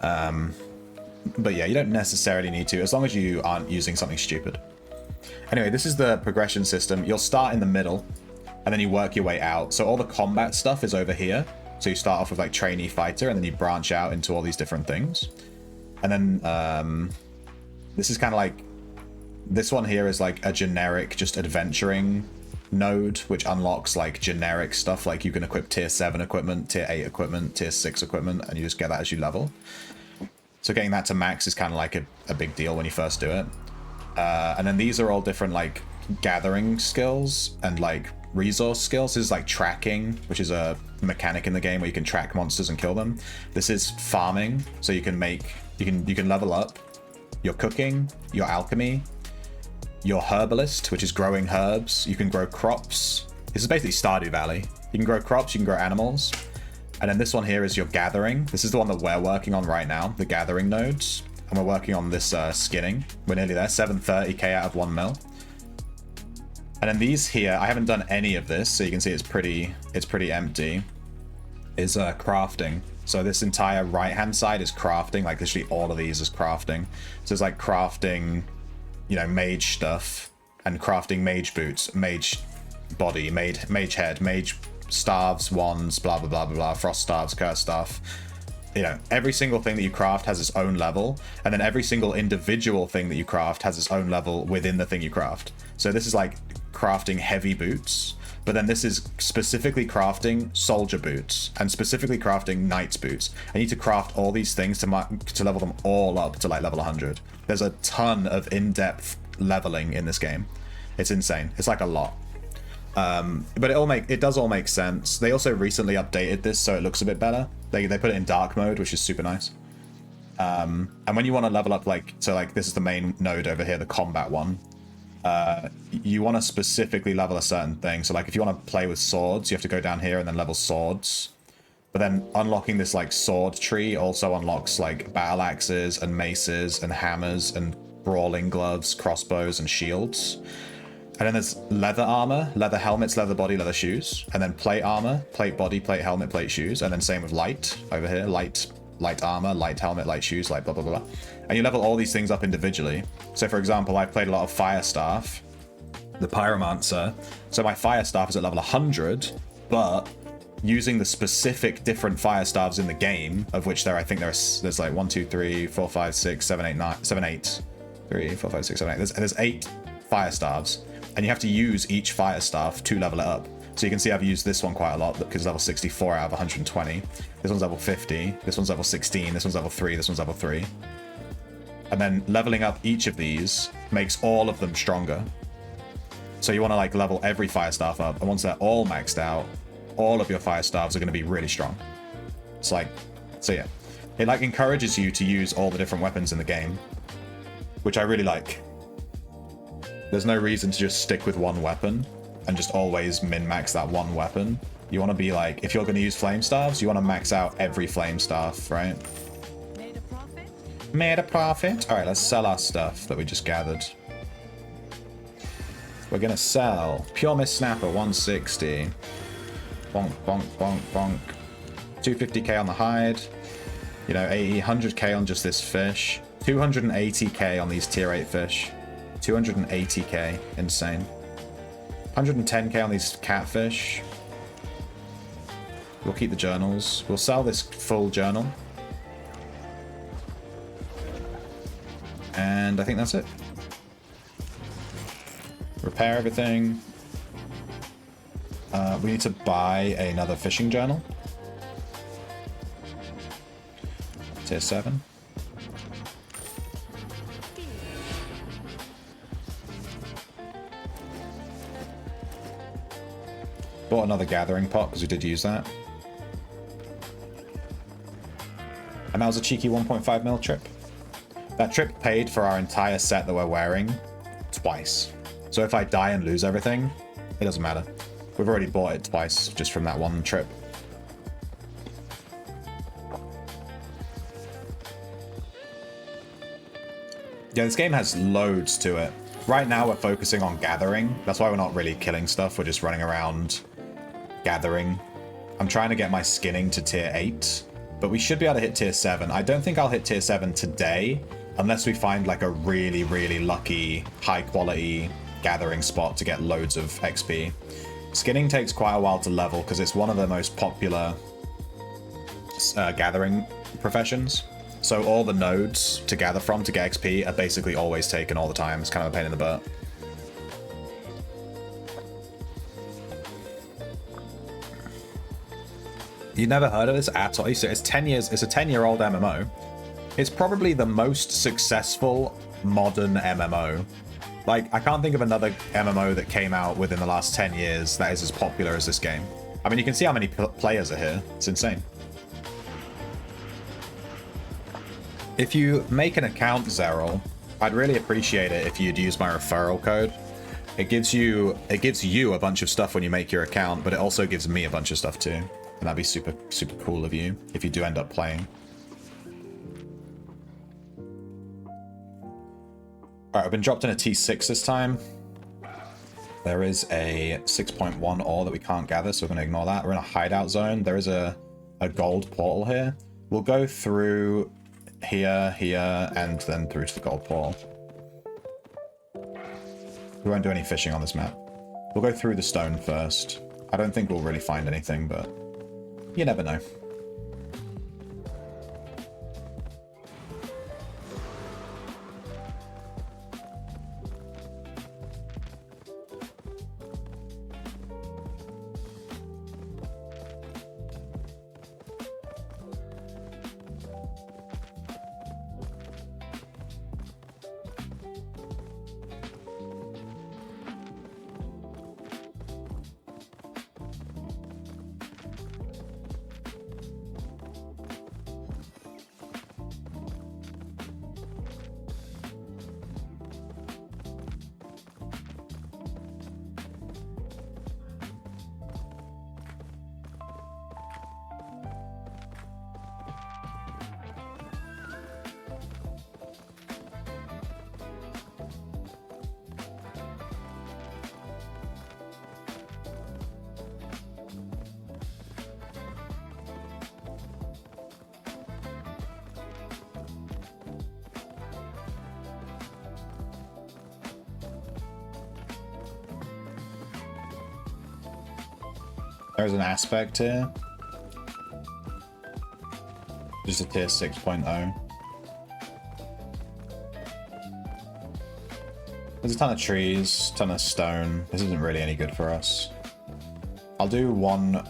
But yeah, you don't necessarily need to, as long as you aren't using something stupid. Anyway, this is the progression system. You'll start in the middle, and then you work your way out. So all the combat stuff is over here. So you start off with like trainee fighter, and then you branch out into all these different things. And then this is kind of like, this one here is like a generic just adventuring node, which unlocks like generic stuff. Like you can equip tier 7 equipment, tier 8 equipment, tier 6 equipment, and you just get that as you level. So getting that to max is kind of like a big deal when you first do it. And then these are all different like gathering skills and like resource skills. This is like tracking, which is a mechanic in the game where you can track monsters and kill them. This is farming, so you can level up your cooking, your alchemy, your herbalist, which is growing herbs. You can grow crops. This is basically Stardew Valley. You can grow crops, you can grow animals. And then this one here is your gathering. This is the one that we're working on right now, the gathering nodes. And we're working on this skinning. We're nearly there, 730k out of 1 mil. And then these here, I haven't done any of this, so you can see it's pretty empty, is crafting. So this entire right-hand side is crafting, like literally all of these is crafting. So it's like crafting, you know, mage stuff, and crafting mage boots, mage body, mage head, mage staves, wands, blah, blah, blah, blah, blah, frost staves, curse staff. You know, every single thing that you craft has its own level, and then every single individual thing that you craft has its own level within the thing you craft. So this is like crafting heavy boots, but then this is specifically crafting soldier boots and specifically crafting knight's boots. I need to craft all these things to level them all up to like level 100. There's a ton of in-depth leveling in this game. It's insane. It's like a lot. But it does all make sense. They also recently updated this so it looks a bit better. They put it in dark mode, which is super nice. And when you want to level up, like, so like this is the main node over here, the combat one. You want to specifically level a certain thing. So like if you want to play with swords, you have to go down here and then level swords. But then unlocking this like sword tree also unlocks like battle axes and maces and hammers and brawling gloves, crossbows and shields. And then there's leather armor, leather helmets, leather body, leather shoes. And then plate armor, plate body, plate helmet, plate shoes. And then same with light over here, light armor, light helmet, light shoes, light blah, blah, blah. And you level all these things up individually. So for example, I've played a lot of fire staff, the pyromancer. So my fire staff is at level 100, but using the specific different fire staves in the game, of which there's like 1, 2, 3, 4, 5, 6, 7, 8, 9, 7, 8, 3, 4, 5, 6, 7, 8. There's 8 fire staves. And you have to use each fire staff to level it up. So you can see I've used this one quite a lot because it's level 64 out of 120. This one's level 50. This one's level 16. This one's level 3. This one's level 3. And then leveling up each of these makes all of them stronger. So you want to like level every fire staff up. And once they're all maxed out, all of your fire staffs are going to be really strong. It's like, so yeah. It like encourages you to use all the different weapons in the game, which I really like. There's no reason to just stick with one weapon and just always min-max that one weapon. You want to be like, if you're going to use flame staffs, you want to max out every flame staff, right? Made a profit? Made a profit. All right, let's sell our stuff that we just gathered. We're going to sell Pure Mist Snapper, 160. Bonk, bonk, bonk, bonk. 250k on the hide. You know, 100k on just this fish. 280k on these tier 8 fish. 280k, insane. 110k on these catfish. We'll keep the journals. We'll sell this full journal. And I think that's it. Repair everything. We need to buy another fishing journal. tier 7. Bought another gathering pot because we did use that. And that was a cheeky 1.5 mil trip. That trip paid for our entire set that we're wearing twice. So if I die and lose everything, it doesn't matter. We've already bought it twice just from that one trip. Yeah, this game has loads to it. Right now we're focusing on gathering. That's why we're not really killing stuff. We're just running around gathering. I'm trying to get my skinning to tier 8, but we should be able to hit tier 7. I don't think I'll hit tier 7 today unless we find like a really, really lucky, high quality gathering spot to get loads of XP. Skinning takes quite a while to level because it's one of the most popular gathering professions. So all the nodes to gather from to get XP are basically always taken all the time. It's kind of a pain in the butt. You never heard of this at all? It's 10 years. It's a 10-year-old MMO. It's probably the most successful modern MMO. Like, I can't think of another MMO that came out within the last 10 years that is as popular as this game. I mean, you can see how many players are here. It's insane. If you make an account, Zeril, I'd really appreciate it if you'd use my referral code. It gives you a bunch of stuff when you make your account, but it also gives me a bunch of stuff too. And that'd be super, super cool of you if you do end up playing. Alright, I've been dropped in a T6 this time. There is a 6.1 ore that we can't gather, so we're going to ignore that. We're in a hideout zone. There is a gold portal here. We'll go through here, and then through to the gold portal. We won't do any fishing on this map. We'll go through the stone first. I don't think we'll really find anything, but you never know. There's an aspect here. Just a tier 6.0. There's a ton of trees, ton of stone. This isn't really any good for us. I'll do one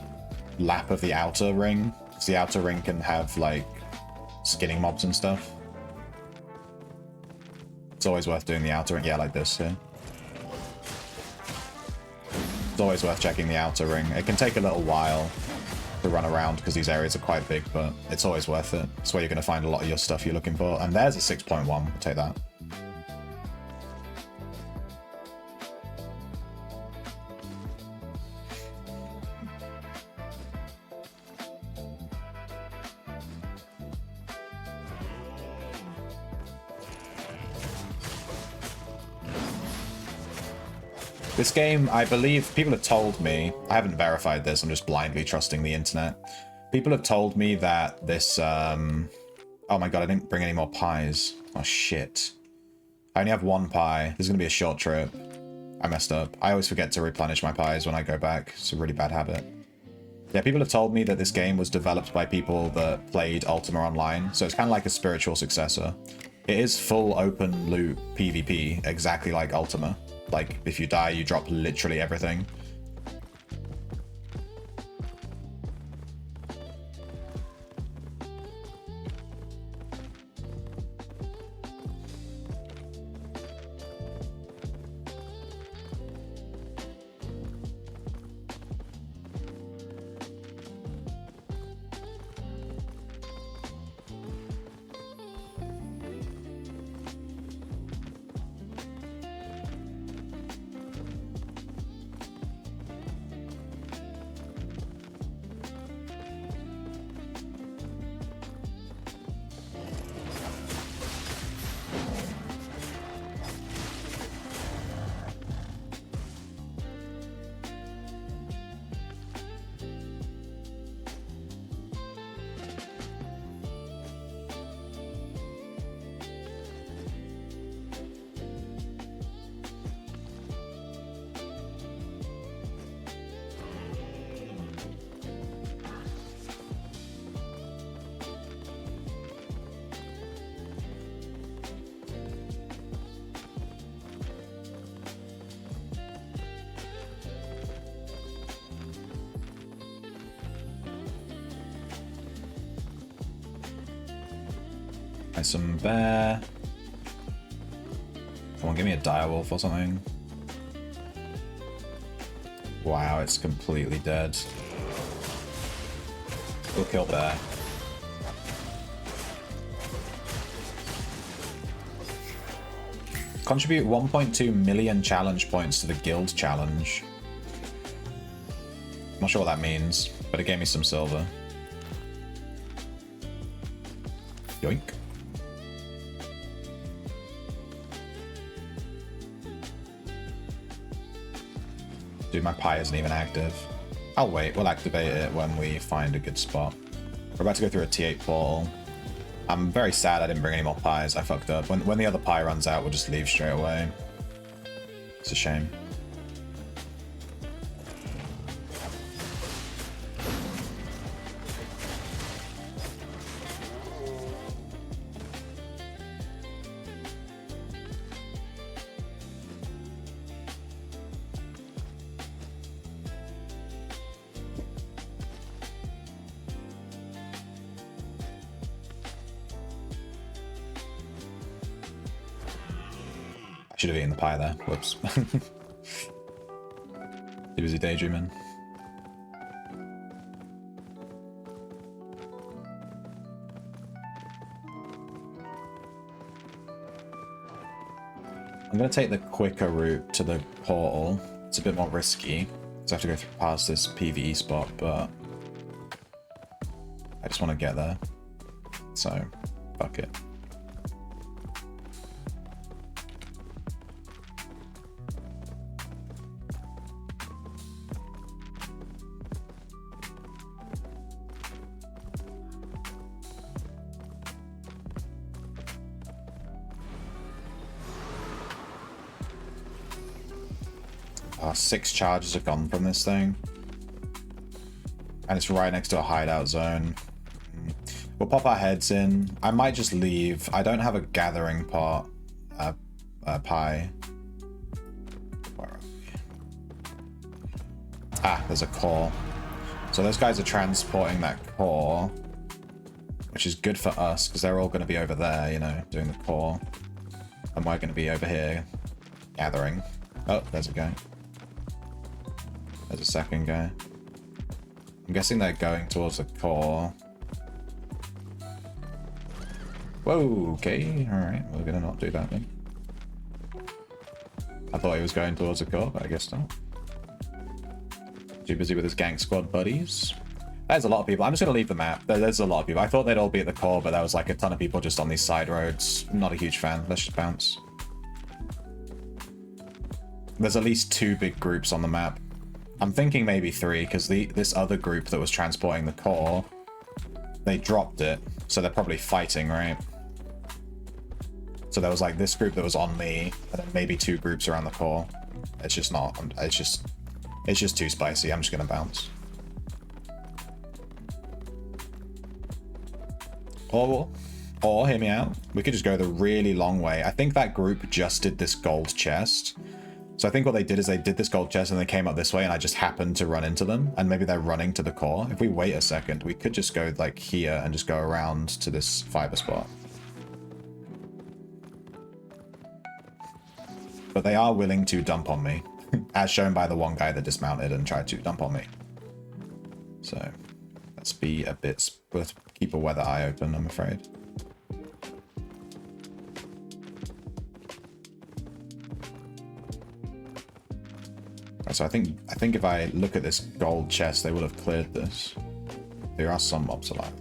lap of the outer ring, because the outer ring can have, like, skinning mobs and stuff. It's always worth doing the outer ring. Yeah, like this here. It's always worth checking the outer ring. It can take a little while to run around because these areas are quite big, but it's always worth it. It's where you're going to find a lot of your stuff you're looking for. And there's a 6.1. I'll take that. This game, I believe, people have told me, I haven't verified this, I'm just blindly trusting the internet. People have told me that this, oh my god, I didn't bring any more pies. Oh shit. I only have one pie. This is going to be a short trip. I messed up. I always forget to replenish my pies when I go back. It's a really bad habit. Yeah, people have told me that this game was developed by people that played Ultima Online, so it's kind of like a spiritual successor. It is full open loot PvP, exactly like Ultima. Like, if you die, you drop literally everything. Nice, some bear. Come on, give me a direwolf or something. Wow, it's completely dead. We'll kill bear. Contribute 1.2 million challenge points to the guild challenge. Not sure what that means, but it gave me some silver. Yoink. Dude, my pie isn't even active. I'll wait, we'll activate it when we find a good spot. We're about to go through a T8 portal. I'm very sad I didn't bring any more pies, I fucked up. When the other pie runs out, we'll just leave straight away. It's a shame. Should have eaten the pie there. Whoops. He was daydreaming. I'm going to take the quicker route to the portal. It's a bit more risky, so I have to go past this PvE spot, but I just want to get there. So, fuck it. Oh, 6 charges have gone from this thing. And it's right next to a hideout zone. We'll pop our heads in. I might just leave. I don't have a gathering pot. Pie. Where are we? Ah, there's a core. So those guys are transporting that core. Which is good for us, because they're all going to be over there, you know, doing the core. And we're going to be over here gathering. Oh, there's a guy. There's a second guy. I'm guessing they're going towards the core. Whoa, okay. Alright, we're gonna not do that then. I thought he was going towards the core, but I guess not. Too busy with his gank squad buddies. There's a lot of people. I'm just gonna leave the map. There's a lot of people. I thought they'd all be at the core, but there was like a ton of people just on these side roads. Not a huge fan. Let's just bounce. There's at least 2 big groups on the map. I'm thinking maybe 3, because this other group that was transporting the core, they dropped it, so they're probably fighting, right? So there was like this group that was on me, and then maybe 2 groups around the core. It's just not, it's just too spicy. I'm just gonna bounce. Or hear me out, we could just go the really long way. I think that group just did this gold chest. So I think what they did is they did this gold chest and they came up this way and I just happened to run into them. And maybe they're running to the core. If we wait a second, we could just go like here and just go around to this fiber spot. But they are willing to dump on me, as shown by the one guy that dismounted and tried to dump on me. So let's be a bit, let's keep a weather eye open, I'm afraid. So I think if I look at this gold chest, they will have cleared this. There are some mobs alive.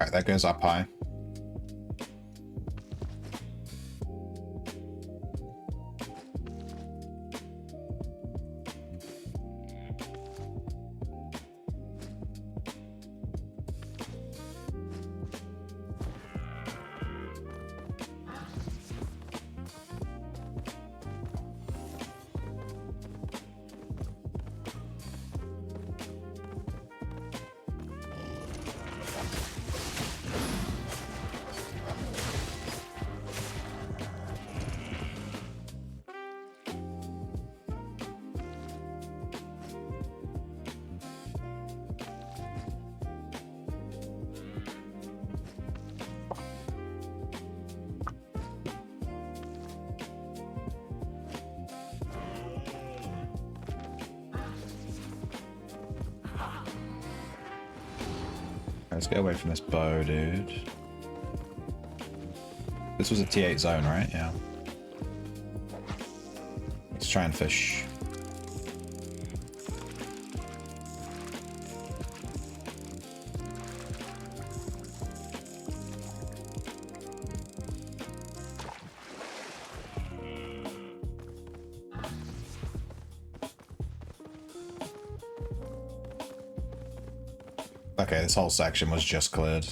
Alright, there goes our pie. let's get away from this bow, dude. This was a T8 zone, right? Yeah. Let's try and fish. Okay, this whole section was just cleared.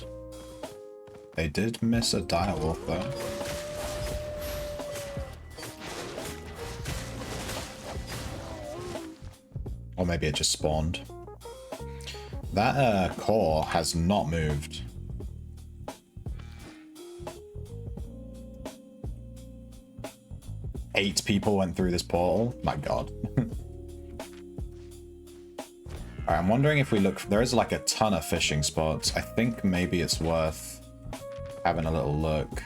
They did miss a direwolf though. Or maybe it just spawned. That core has not moved. Eight people went through this portal. My god. Alright, I'm wondering if we look... There is like a ton of fishing spots. I think maybe it's worth having a little look.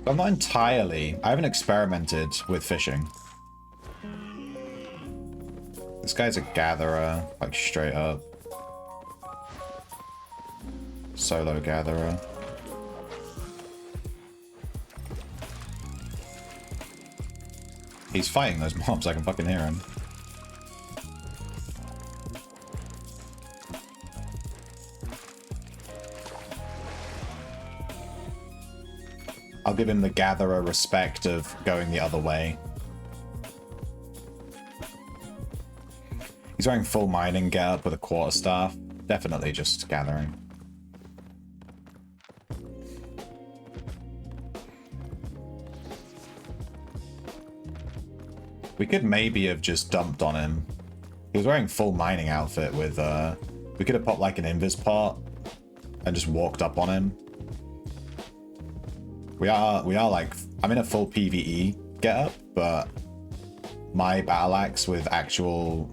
I'm not entirely... I haven't experimented with fishing. This guy's a gatherer, like straight up. Solo gatherer. He's fighting those mobs, I can fucking hear him. I'll give him the gatherer respect of going the other way. He's wearing full mining getup with a quarterstaff. Definitely just gathering. We could maybe have just dumped on him. He was wearing full mining outfit with, we could have popped like an invis pot and just walked up on him. We are like, I'm in a full PvE getup, but my battle axe with actual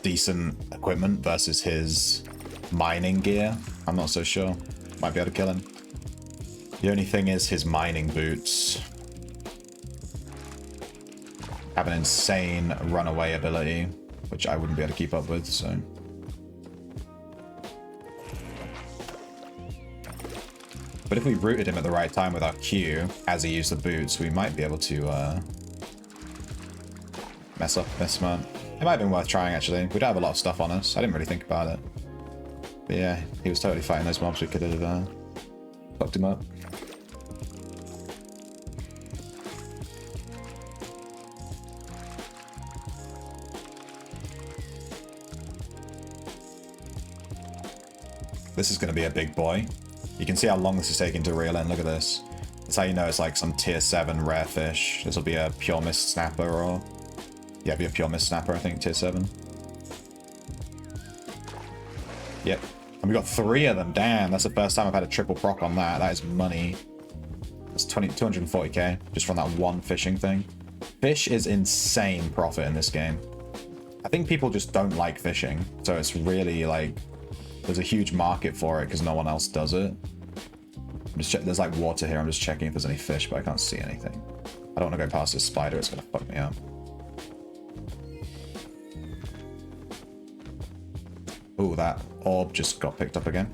decent equipment versus his mining gear, I'm not so sure. Might be able to kill him. The only thing is his mining boots have an insane runaway ability, which I wouldn't be able to keep up with, so. But if we rooted him at the right time with our Q, as he used the boots, we might be able to mess up this man. It might have been worth trying, actually. We don't have a lot of stuff on us. I didn't really think about it. But yeah, he was totally fighting those mobs. We could have fucked him up. This is going to be a big boy. You can see how long this is taking to reel in. Look at this. That's how you know it's like some tier 7 rare fish. This will be a pure mist snapper or... Yeah, it'll be a pure mist snapper, I think, tier 7. Yep. And we got 3 of them. Damn, that's the first time I've had a triple proc on that. That is money. That's 240k just from that one fishing thing. Fish is insane profit in this game. I think people just don't like fishing. So it's really like... There's a huge market for it because no one else does it. There's like water here. I'm just checking if there's any fish, but I can't see anything. I don't want to go past this spider. It's going to fuck me up. Oh, that orb just got picked up again.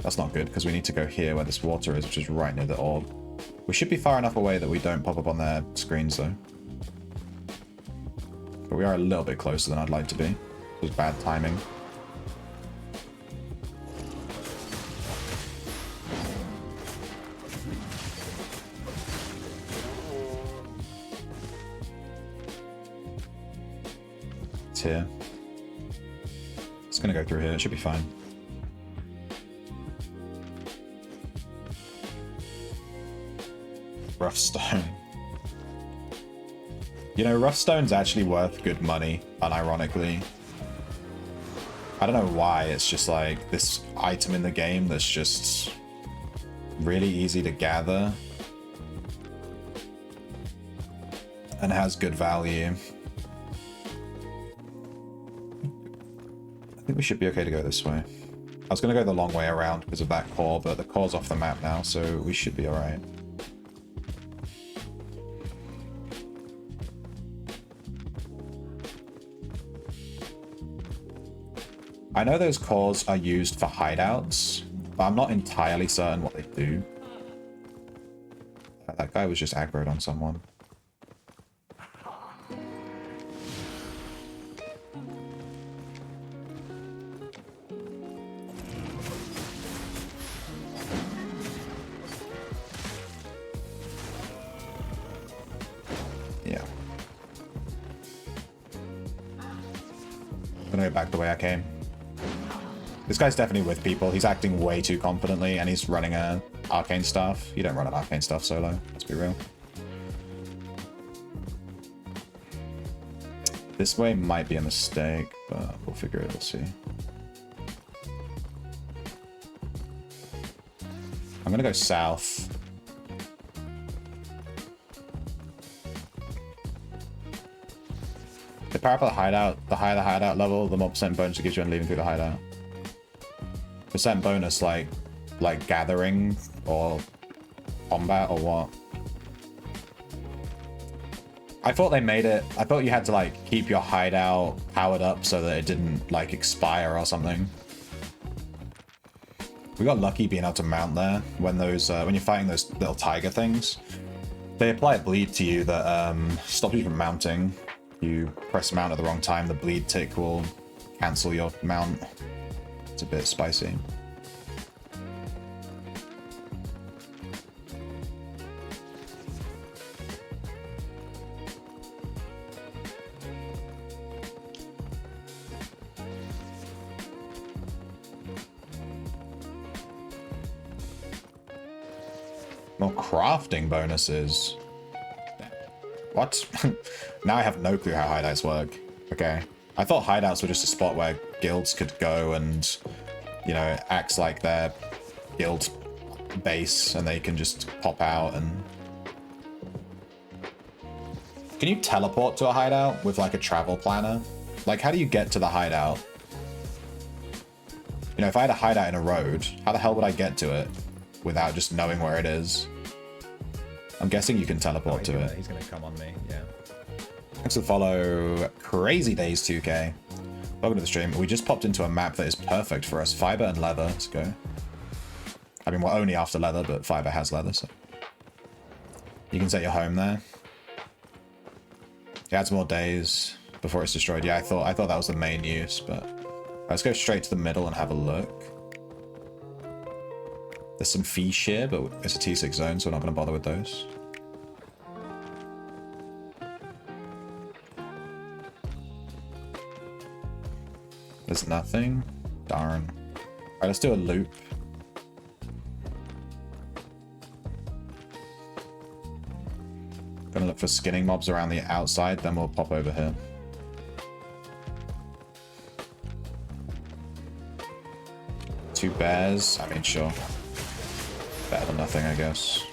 That's not good, because we need to go here where this water is, which is right near the orb. We should be far enough away that we don't pop up on their screens, though. But we are a little bit closer than I'd like to be. It was bad timing. It's here. It's gonna go through here. It should be fine. Rough stone. You know, rough stone's actually worth good money, unironically. I don't know why, it's just like this item in the game that's just really easy to gather and has good value. I think we should be okay to go this way. I was going to go the long way around because of that core, but the core's off the map now, so we should be alright. I know those cores are used for hideouts, but I'm not entirely certain what they do. That guy was just aggroed on someone. Yeah. I'm gonna go back the way I came. This guy's definitely with people. He's acting way too confidently, and he's running a arcane staff. You don't run an arcane staff solo, let's be real. This way might be a mistake, but we'll figure it, we'll see. I'm gonna go south. The power up of the hideout, the higher the hideout level, the more percent bonus it gives you on leaving through the hideout. Percent bonus like gathering or combat or what? I thought they made it, I thought you had to like keep your hideout powered up so that it didn't like expire or something. We got lucky being able to mount there when those when you're fighting those little tiger things. They apply a bleed to you that stops you from mounting. You press mount at the wrong time, the bleed tick will cancel your mount. It's a bit spicy. More crafting bonuses. What? Now I have no clue how hideouts work. Okay. I thought hideouts were just a spot where guilds could go and, you know, it acts like their guild base and they can just pop out and... Can you teleport to a hideout with like a travel planner? Like, how do you get to the hideout? You know, if I had a hideout in a road, how the hell would I get to it without just knowing where it is? I'm guessing you can teleport to it. He's gonna come on me, yeah. Thanks for the follow, Crazy Days 2K. Welcome to the stream. We just popped into a map that is perfect for us. Fiber and leather. Let's go. I mean, we're only after leather, but fiber has leather, so you can set your home there. It adds more days before it's destroyed. Yeah, I thought that was the main use, but let's go straight to the middle and have a look. There's some fish here, but it's a T6 zone, so we're not going to bother with those. There's nothing? Darn. Alright, let's do a loop. Gonna look for skinning mobs around the outside, then we'll pop over here. Two bears? I mean, sure. Better than nothing, I guess.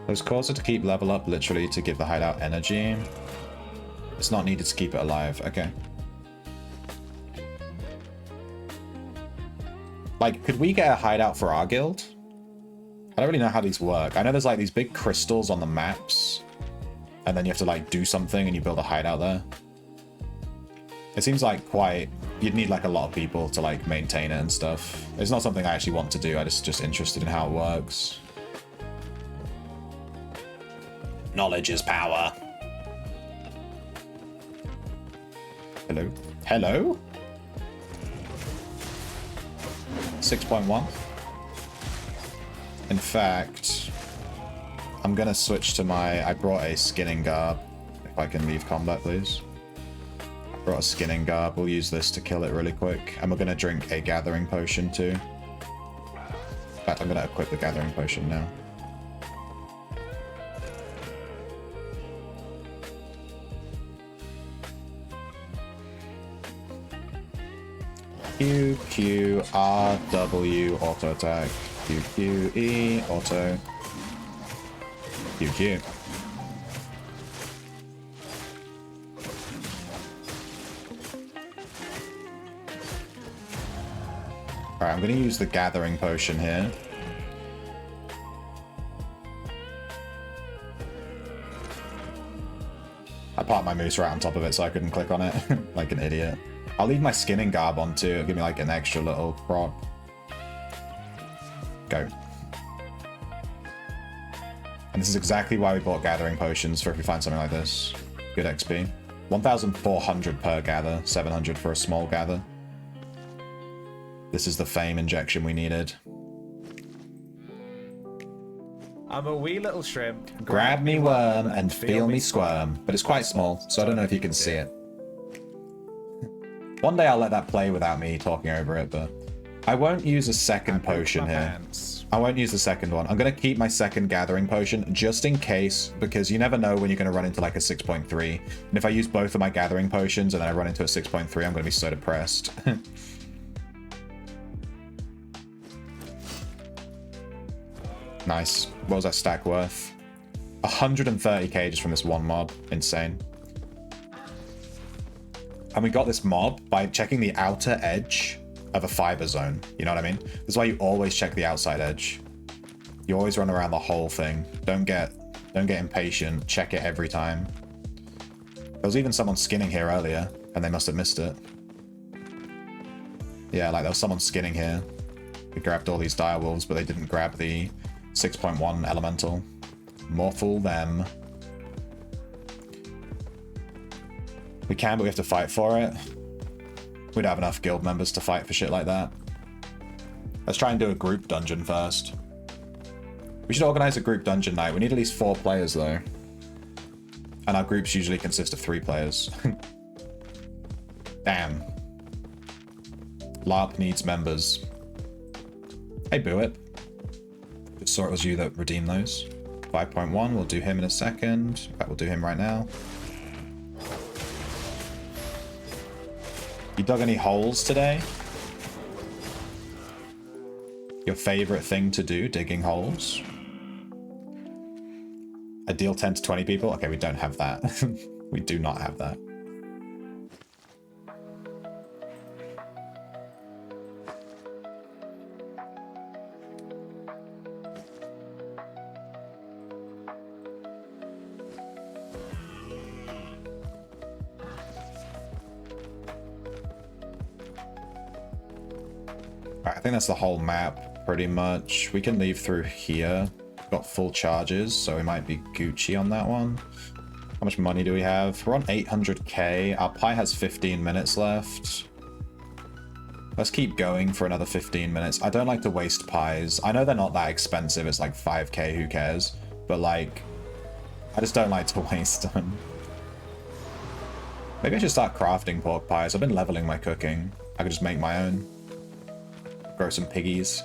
Those cores are to keep level up, literally, to give the hideout energy. It's not needed to keep it alive. Okay. Like, could we get a hideout for our guild? I don't really know how these work. I know there's like these big crystals on the maps, and then you have to like do something and you build a hideout there. It seems like you'd need like a lot of people to like maintain it and stuff. It's not something I actually want to do. I'm just interested in how it works. Knowledge is power. Hello? Hello? 6.1. In fact, I'm gonna switch to I brought a skinning garb. If I can leave combat, please. I brought a skinning garb. We'll use this to kill it really quick. And we're gonna drink a gathering potion too. In fact, I'm gonna equip the gathering potion now. Q, Q, R, W, auto attack. Q, Q, E, auto. Q, Q. Alright, I'm going to use the gathering potion here. I parked my moose right on top of it so I couldn't click on it like an idiot. I'll leave my skinning garb on too. It'll give me like an extra little proc. Go. And this is exactly why we bought gathering potions, for if we find something like this. Good XP. 1,400 per gather, 700 for a small gather. This is the fame injection we needed. I'm a wee little shrimp. Grab me worm and feel me squirm. But it's quite small, so I don't know if you can see it. One day I'll let that play without me talking over it, but I won't use a second potion here. I won't use the second one. I'm going to keep my second gathering potion just in case, because you never know when you're going to run into like a 6.3. And if I use both of my gathering potions and then I run into a 6.3, I'm going to be so depressed. Nice. What was that stack worth? 130k just from this one mob. Insane. And we got this mob by checking the outer edge of a fiber zone. You know what I mean? This is why you always check the outside edge. You always run around the whole thing. Don't get impatient. Check it every time. There was even someone skinning here earlier, and they must have missed it. Yeah, like there was someone skinning here. We grabbed all these direwolves, but they didn't grab the 6.1 elemental. More fool them. We can, but we have to fight for it. We don't have enough guild members to fight for shit like that. Let's try and do a group dungeon first. We should organize a group dungeon night. We need at least 4 players though. And our groups usually consist of 3 players. Damn. LARP needs members. Hey, Boo It. Just saw it was you that redeemed those. 5.1, we'll do him in a second. In fact, we'll do him right now. You dug any holes today? Your favorite thing to do, digging holes? I deal 10 to 20 people? Okay, we don't have that. We do not have that. I think that's the whole map, pretty much. We can leave through here. Got full charges, so we might be Gucci on that one. How much money do we have? We're on 800k. Our pie has 15 minutes left. Let's keep going for another 15 minutes. I don't like to waste pies. I know they're not that expensive. It's like 5k, who cares? But like, I just don't like to waste them. Maybe I should start crafting pork pies. I've been leveling my cooking. I could just make my own. Grow some piggies.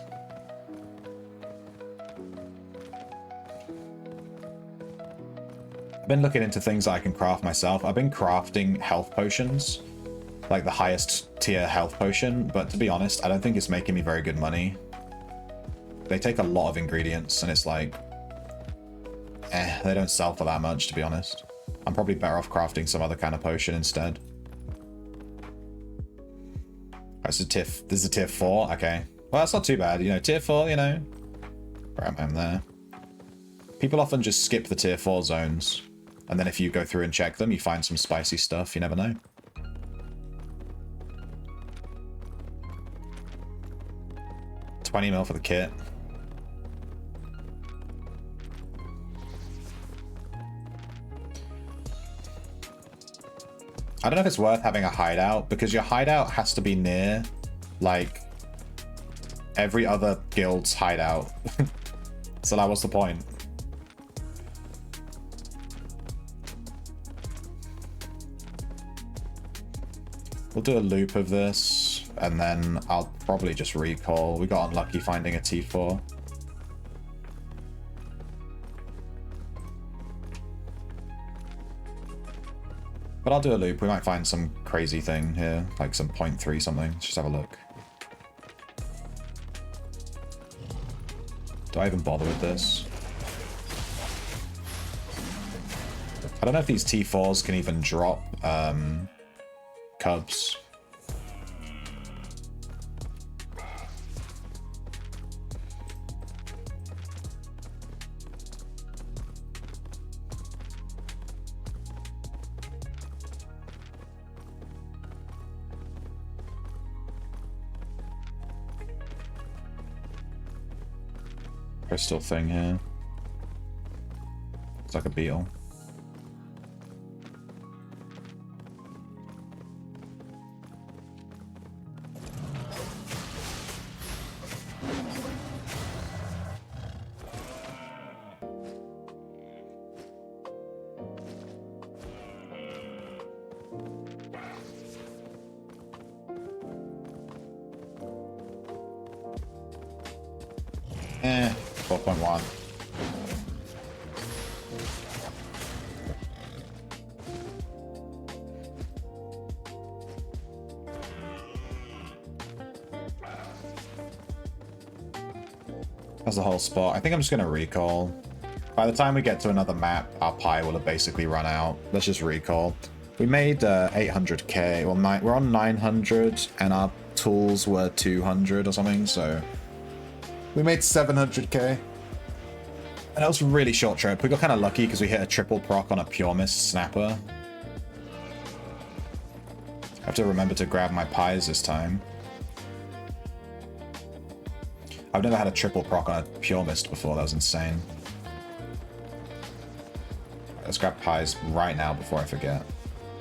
I've been looking into things that I can craft myself. I've been crafting health potions, like the highest tier health potion, but to be honest, I don't think it's making me very good money. They take a lot of ingredients and it's like, they don't sell for that much, to be honest. I'm probably better off crafting some other kind of potion instead. This is a tier 4? Okay. Well, that's not too bad. You know, tier 4, you know. Where am I? I'm there. People often just skip the tier 4 zones. And then if you go through and check them, you find some spicy stuff. You never know. $20 mil for the kit. I don't know if it's worth having a hideout, because your hideout has to be near, like, every other guild's hideout. So that was the point. We'll do a loop of this, and then I'll probably just recall. We got unlucky finding a T4. But I'll do a loop. We might find some crazy thing here, like some 0.3 something. Let's just have a look. Do I even bother with this? I don't know if these T4s can even drop cubs. Crystal thing here. It's like a beetle. Eh, 4.1. That's the whole spot. I think I'm just gonna recall. By the time we get to another map, our pie will have basically run out. Let's just recall. We made 800k. Well, we're on 900, and our tools were 200 or something, so we made 700k. And that was a really short trip. We got kind of lucky because we hit a triple proc on a Pure Mist Snapper. I have to remember to grab my pies this time. I've never had a triple proc on a Pure Mist before. That was insane. Let's grab pies right now before I forget.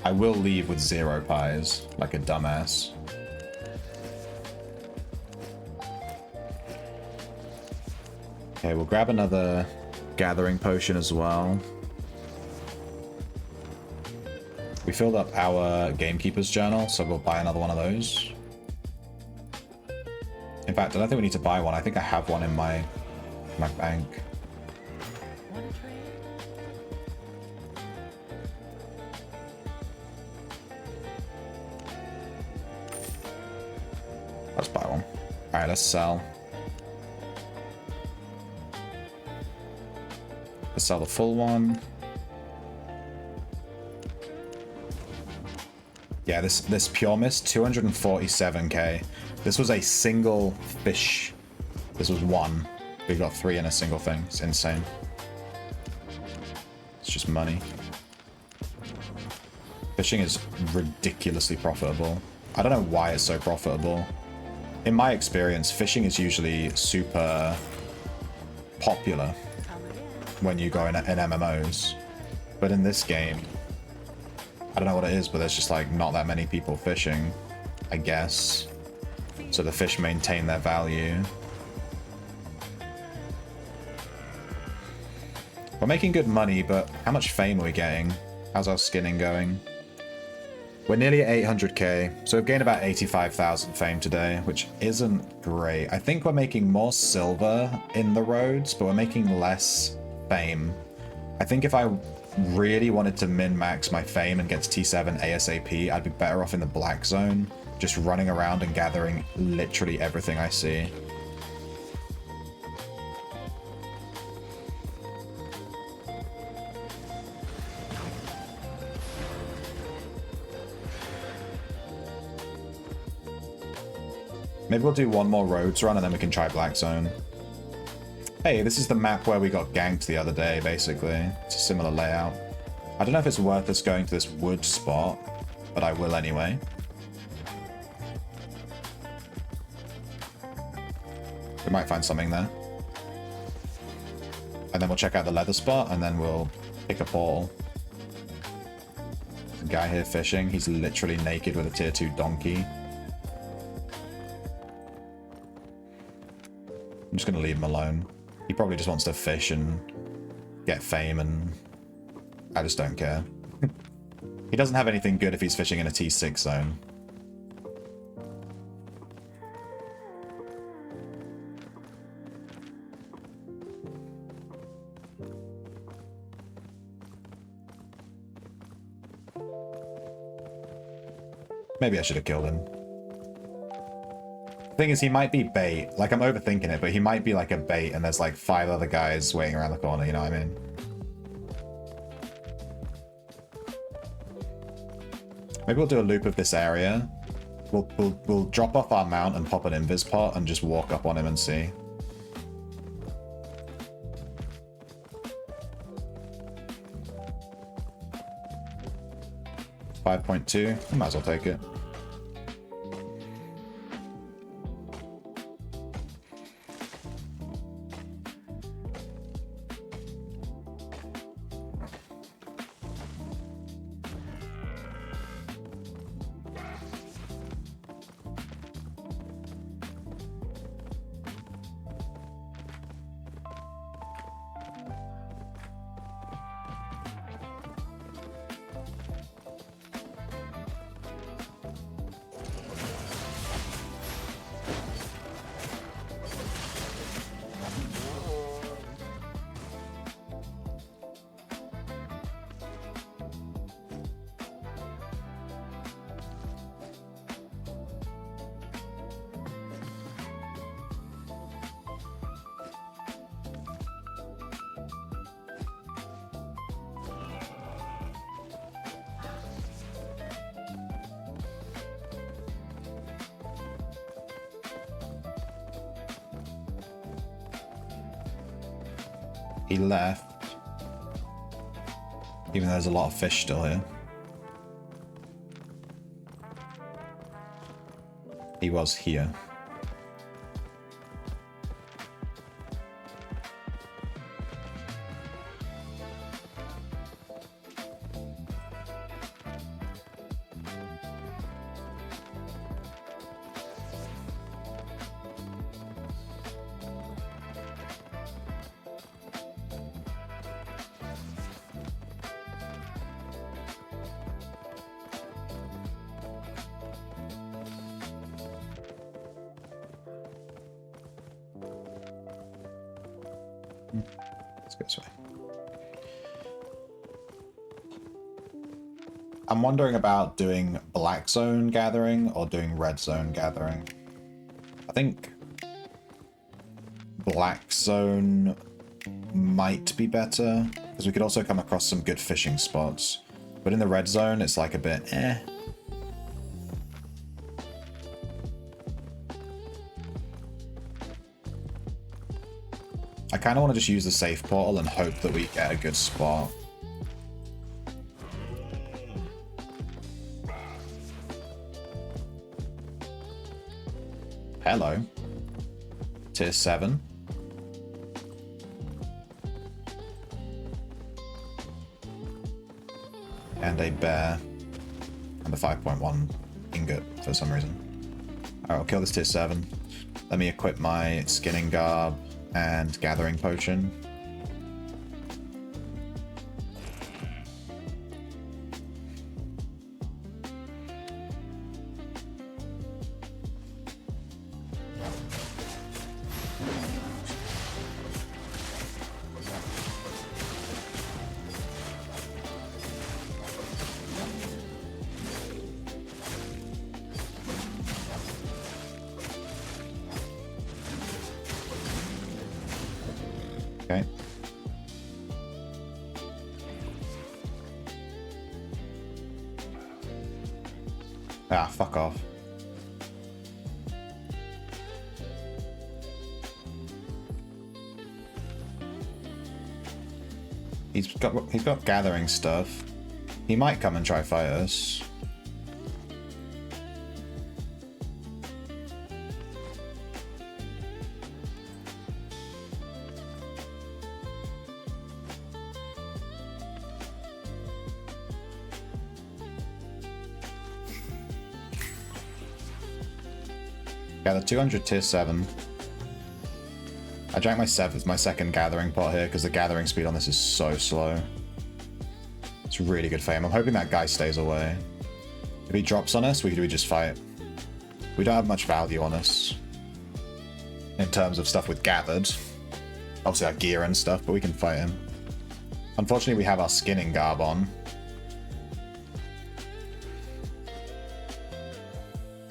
I will leave with 0 pies, like a dumbass. Okay, we'll grab another gathering potion as well. We filled up our Gamekeeper's journal, so we'll buy another one of those. In fact, I don't think we need to buy one. I think I have one in my bank. Let's buy one. Alright, let's sell. Let's sell the full one. Yeah, this Pure Mist, 247k. This was a single fish. This was one. We got 3 in a single thing. It's insane. It's just money. Fishing is ridiculously profitable. I don't know why it's so profitable. In my experience, fishing is usually super popular when you go in MMOs. But in this game, I don't know what it is, but there's just like not that many people fishing, I guess. So the fish maintain their value. We're making good money, but how much fame are we getting? How's our skinning going? We're nearly at 800k, so we've gained about 85,000 fame today, which isn't great. I think we're making more silver in the roads, but we're making less fame. I think if I really wanted to min-max my fame and get to T7 ASAP, I'd be better off in the black zone, just running around and gathering literally everything I see. Maybe we'll do one more roads run and then we can try Black Zone. Hey, this is the map where we got ganked the other day, basically. It's a similar layout. I don't know if it's worth us going to this wood spot, but I will anyway. We might find something there. And then we'll check out the leather spot, and then we'll pick a portal. There's a guy here fishing. He's literally naked with a tier 2 donkey. I'm just going to leave him alone. He probably just wants to fish and get fame, and I just don't care. He doesn't have anything good if he's fishing in a T6 zone. Maybe I should have killed him. The thing is, he might be bait. Like, I'm overthinking it, but he might be like a bait and there's like 5 other guys waiting around the corner, you know what I mean? Maybe we'll do a loop of this area. We'll drop off our mount and pop an invis pot and just walk up on him and see. $5.2. I might as well take it. He left. Even though there's a lot of fish still here. He was here. Let's go this way. I'm wondering about doing black zone gathering or doing red zone gathering. I think black zone might be better, because we could also come across some good fishing spots. But in the red zone, it's like a bit eh. I kind of want to just use the safe portal and hope that we get a good spot. Hello. Tier 7. And a bear. And a 5.1 ingot for some reason. Alright, I'll kill this tier 7. Let me equip my skinning garb and gathering potion. Okay. Ah, fuck off. He's got gathering stuff. He might come and try fight us. Gather 200 tier 7. I drank my second gathering pot here because the gathering speed on this is so slow. It's really good fame. I'm hoping that guy stays away. If he drops on us, we just fight. We don't have much value on us in terms of stuff with gathered. Obviously our gear and stuff, but we can fight him. Unfortunately, we have our skinning garb on.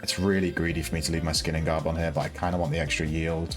It's really greedy for me to leave my skinning garb on here, but I kind of want the extra yield.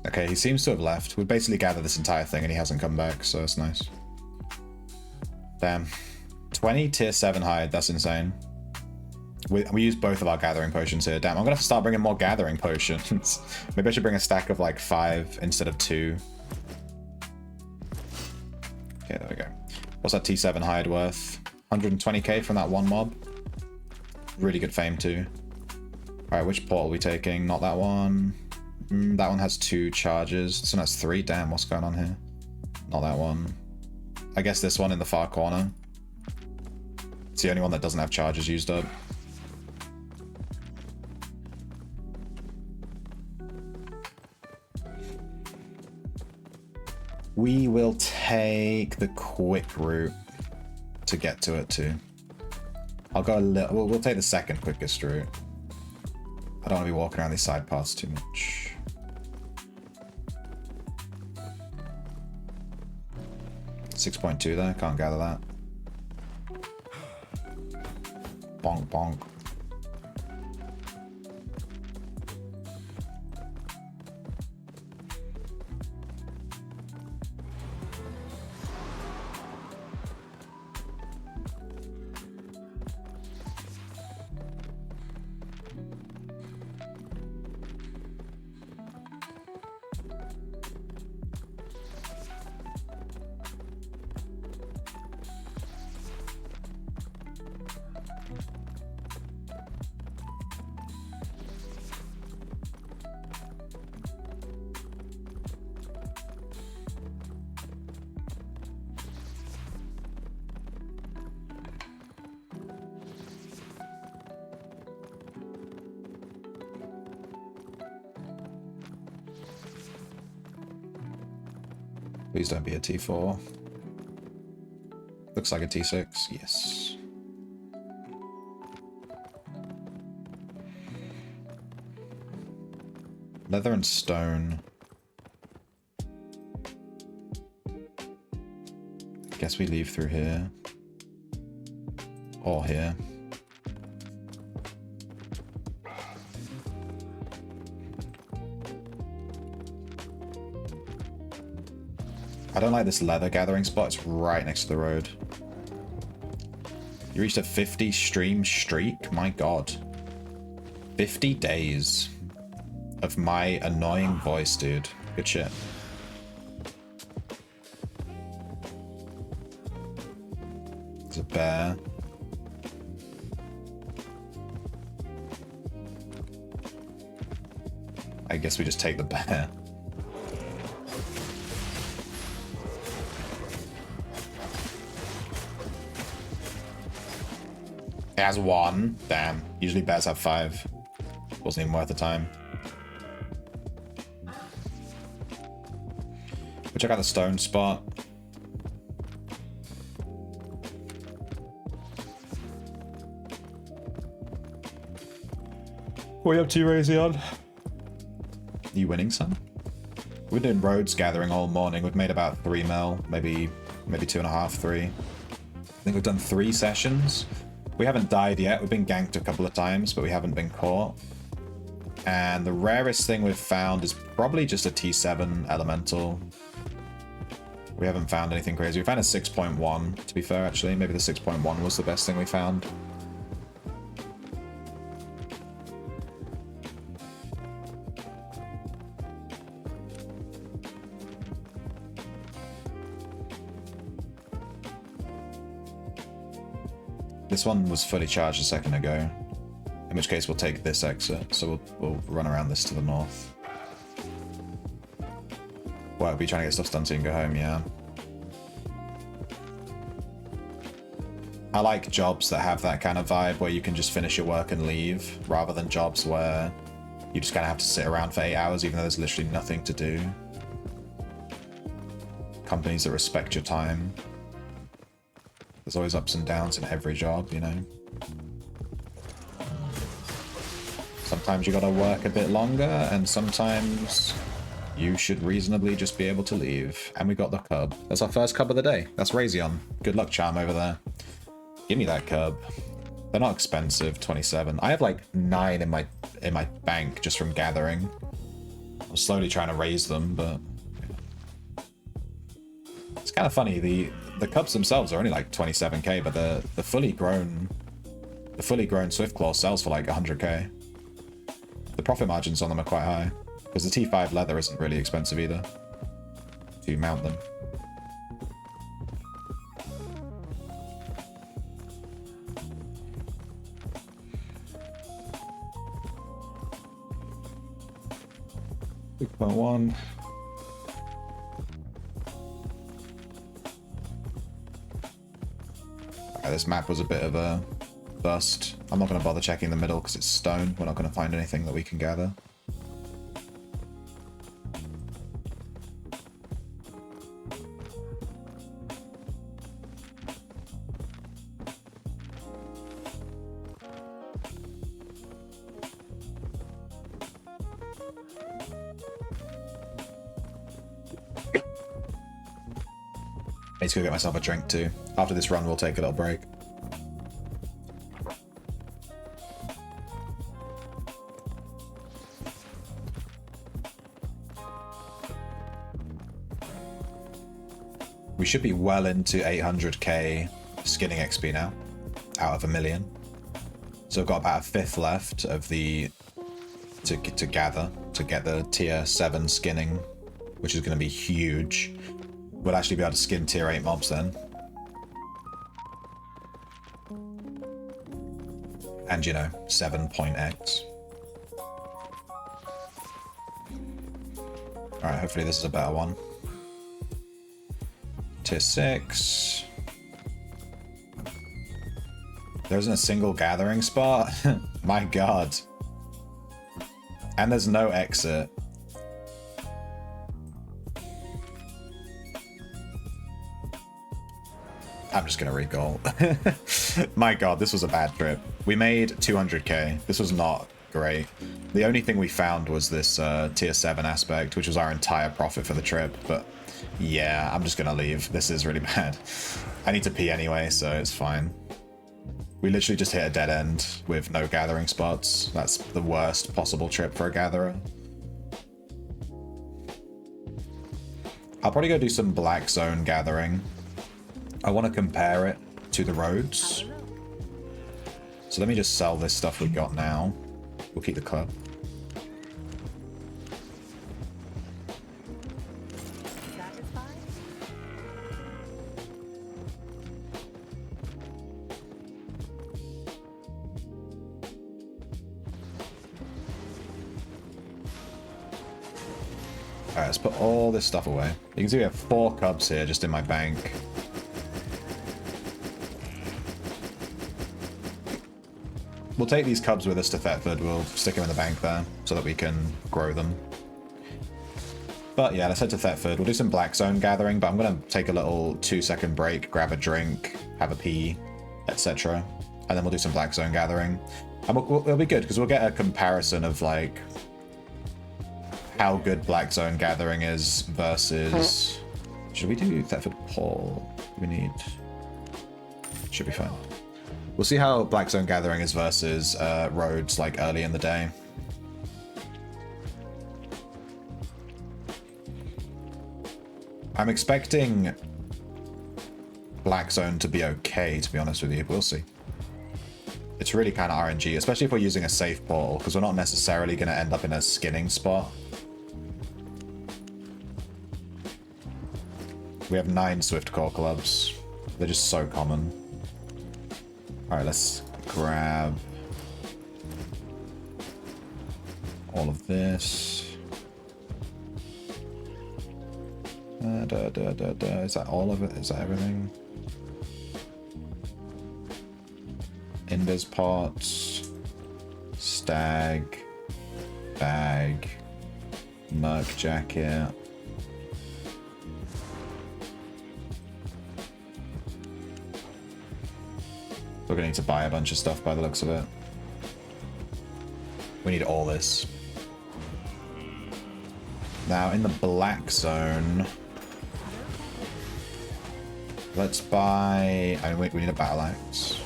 Okay, he seems to have left. We've basically gathered this entire thing and he hasn't come back, so that's nice. Damn. 20 tier 7 hide, that's insane. We used both of our gathering potions here. Damn, I'm gonna have to start bringing more gathering potions. Maybe I should bring a stack of like 5 instead of 2. Okay, there we go. What's that T7 hide worth? 120k from that one mob. Really good fame too. Alright, which portal are we taking? Not that one. That one has 2 charges. This one has 3. Damn, what's going on here? Not that one. I guess this one in the far corner. It's the only one that doesn't have charges used up. We will take the quick route to get to it too. I'll go a little. We'll take the second quickest route. I don't want to be walking around these side paths too much. $6.2 there, can't gather that. Bonk bonk. Please don't be a T4. Looks like a T6, yes. Leather and stone. Guess we leave through here. Or here. I don't like this leather gathering spot. It's right next to the road. You reached a 50 stream streak? My god. 50 days of my annoying voice, dude. Good shit. There's a bear. I guess we just take the bear. It has 1. Damn. Usually bears have 5. Wasn't even worth the time. We'll check out the stone spot. What are you up to, Razion? You winning, son? We're doing roads gathering all morning. We've made about 3 mil, maybe 2.5, 3. I think we've done 3 sessions. We haven't died yet. We've been ganked a couple of times, but we haven't been caught. And the rarest thing we've found is probably just a T7 elemental. We haven't found anything crazy. We found a 6.1, to be fair, actually. Maybe the 6.1 was the best thing we found. This one was fully charged a second ago, in which case we'll take this exit, so we'll run around this to the north. Well, we'll be trying to get stuff done so you can go home, yeah. I like jobs that have that kind of vibe where you can just finish your work and leave, rather than jobs where you just kind of have to sit around for 8 hours even though there's literally nothing to do. Companies that respect your time. There's always ups and downs in every job, you know. Sometimes you gotta work a bit longer, and sometimes you should reasonably just be able to leave. And we got the cub. That's our first cub of the day. That's Razion. Good luck charm over there. Give me that cub. They're not expensive, 27. I have like 9 in my bank just from gathering. I'm slowly trying to raise them, but it's kind of funny. The cubs themselves are only like 27k, but the fully grown Swiftclaw sells for like 100k. The profit margins on them are quite high because the T5 leather isn't really expensive either to mount them. .1. This map was a bit of a bust. I'm not going to bother checking the middle because it's stone. We're not going to find anything that we can gather. I need to go get myself a drink too. After this run, we'll take a little break. We should be well into 800k skinning XP now, out of 1 million. So we've got about 1/5 left of the to gather to get the tier 7 skinning, which is going to be huge. We'll actually be able to skin tier 8 mobs then. And, you know, 7.x. Alright, hopefully this is a better one. Tier 6. There isn't a single gathering spot? My god. And there's no exit. I'm just gonna re-goal. My god, this was a bad trip. We made 200k. This was not great. The only thing we found was this tier 7 aspect, which was our entire profit for the trip. But yeah, I'm just gonna leave. This is really bad. I need to pee anyway, so it's fine. We literally just hit a dead end with no gathering spots. That's the worst possible trip for a gatherer. I'll probably go do some black zone gathering. I want to compare it to the roads. So let me just sell this stuff we got now. We'll keep the club. Alright, let's put all this stuff away. You can see we have 4 cubs here just in my bank. We'll take these cubs with us to Thetford. We'll stick them in the bank there so that we can grow them. But yeah, let's head to Thetford. We'll do some Black Zone gathering, but I'm going to take a little 2-second break, grab a drink, have a pee, etc. And then we'll do some Black Zone gathering. And it'll be good, because we'll get a comparison of, like, how good Black Zone gathering is versus... Should we do Thetford Paul? We need... Should be fine. We'll see how Black Zone gathering is versus roads, like, early in the day. I'm expecting Black Zone to be okay, to be honest with you. We'll see. It's really kind of RNG, especially if we're using a safe portal, because we're not necessarily going to end up in a skinning spot. We have 9 Swift Core Clubs. They're just so common. Alright, let's grab all of this. Is that all of it? Is that everything? Invis pots, stag, bag, merc jacket. We're gonna need to buy a bunch of stuff by the looks of it. We need all this. Now in the Black Zone, let's buy... I mean, we need a battle axe.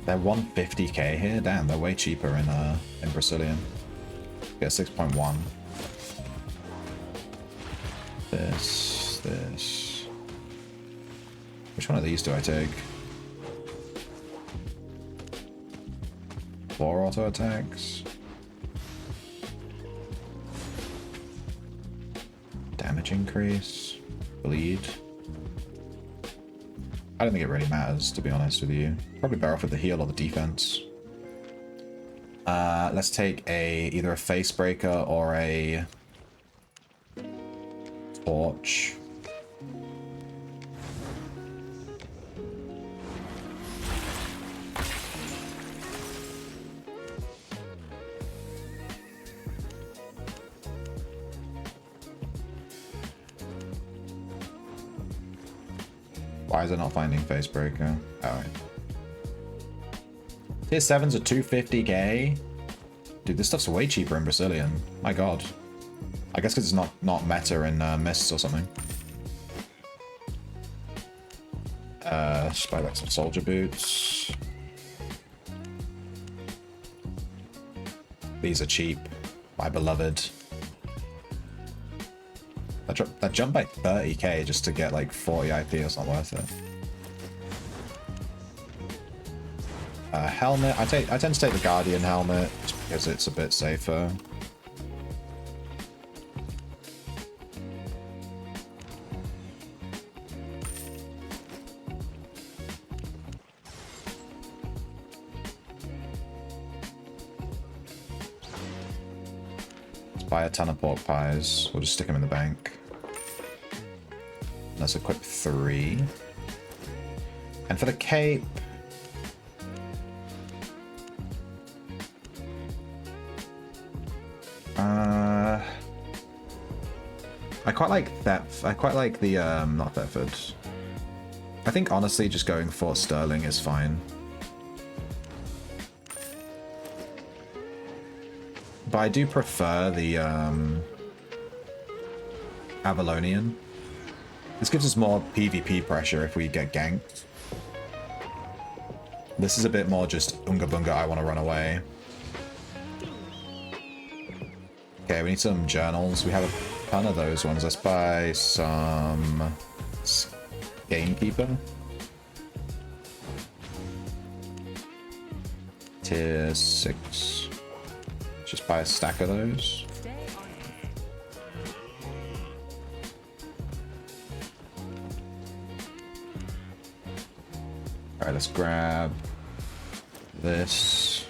They're 150k here? Damn, they're way cheaper in Brazilian. Get 6.1. This. Which one of these do I take? 4 auto attacks. Damage increase. Bleed. I don't think it really matters, to be honest with you. Probably better off with the heal or the defense. Let's take either a face breaker or a torch. Why is it not finding face breaker? Alright. Tier 7's a 250k? Dude, this stuff's way cheaper in Brazilian. My god. I guess because it's not meta in Mists or something. Just buy like some soldier boots. These are cheap. My beloved. That jumped by 30k just to get like 40 IP. It's not worth it. Helmet. I tend to take the Guardian helmet just because it's a bit safer. Let's buy a ton of pork pies. We'll just stick them in the bank. Let's equip 3. And for the cape... I quite like that. I quite like the, not Thetford. I think honestly just going for Sterling is fine. But I do prefer the, Avalonian. This gives us more PvP pressure if we get ganked. This is a bit more just Unga Bunga, I want to run away. Okay, we need some journals. We have a ton of those ones. Let's buy some Gamekeeper. Tier 6. Just buy a stack of those. Alright, let's grab this.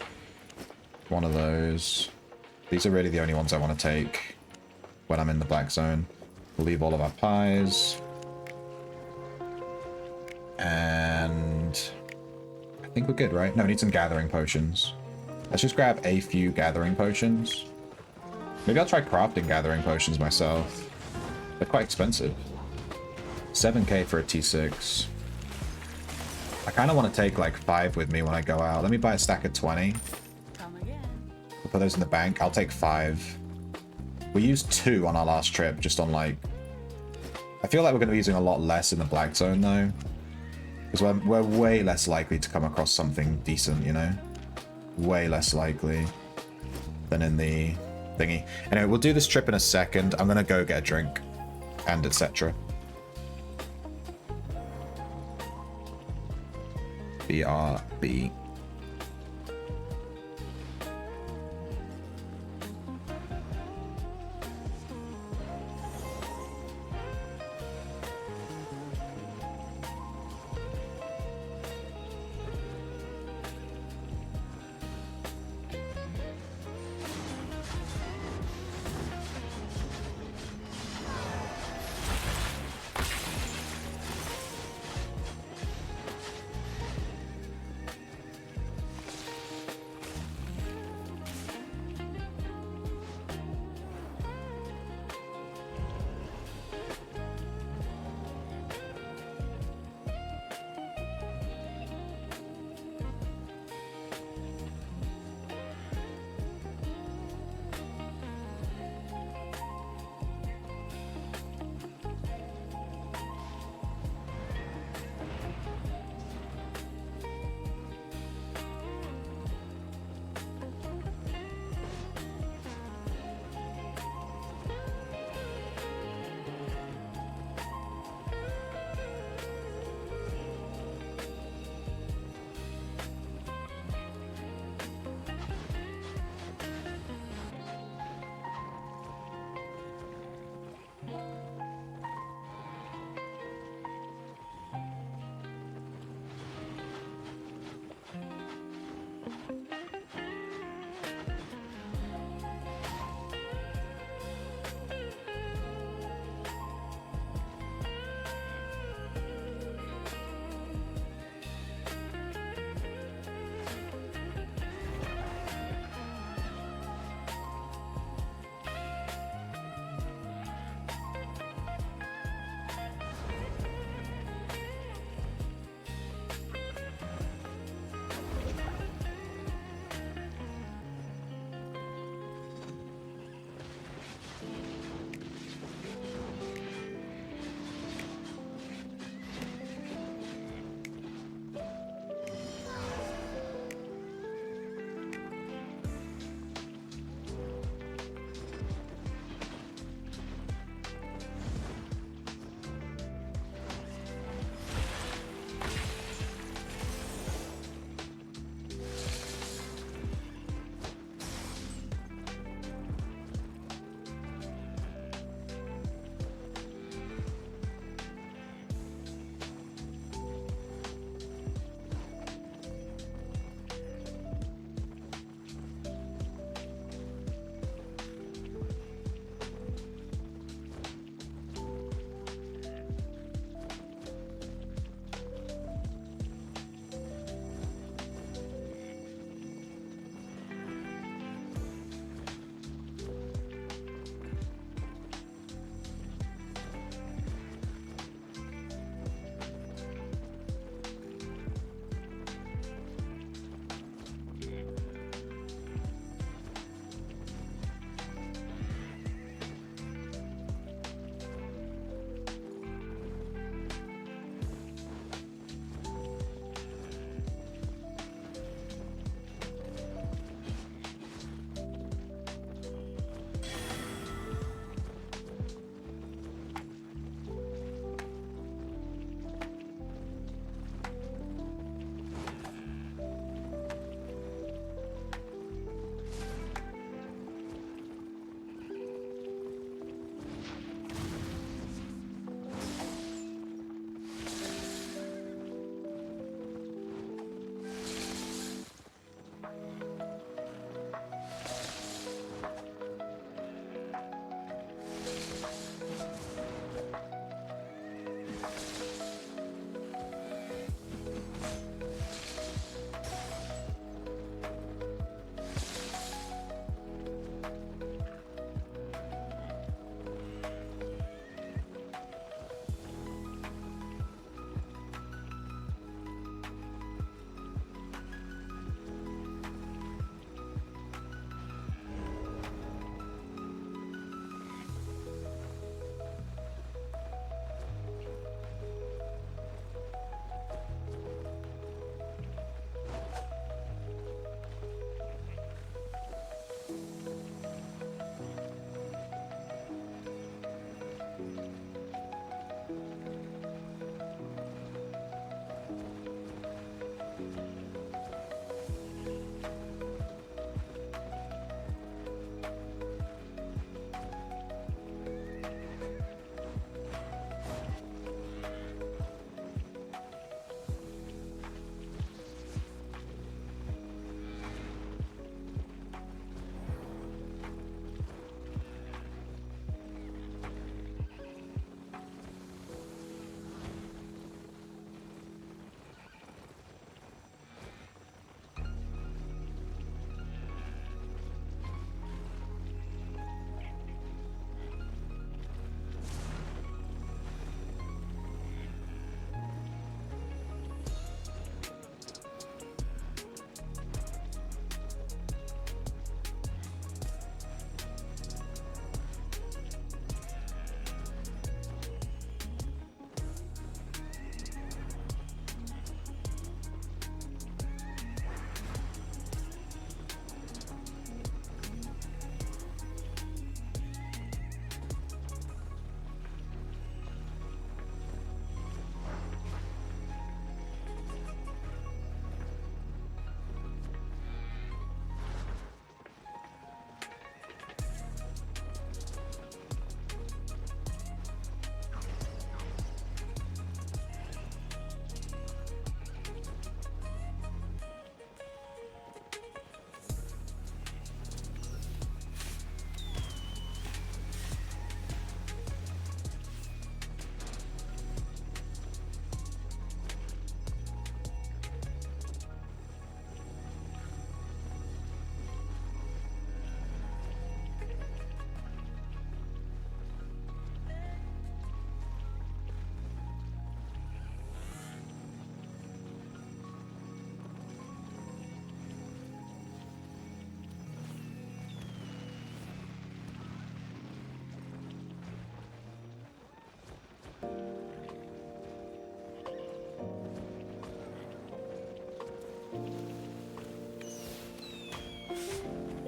One of those. These are really the only ones I want to take when I'm in the Black Zone. We'll leave all of our pies. And I I think we're good, right? No, we need some gathering potions. Let's just grab a few gathering potions. Maybe I'll try crafting gathering potions myself. They're quite expensive. 7k for a T6. I kind of want to take like 5 with me when I go out. Let me buy a stack of 20. Come again. We'll put those in the bank. I'll take 5. We used 2 on our last trip, just on like... I feel like we're going to be using a lot less in the black zone though. Because we're way less likely to come across something decent, you know? Way less likely than in the thingy. Anyway, we'll do this trip in a second. I'm going to go get a drink and etc. BRB.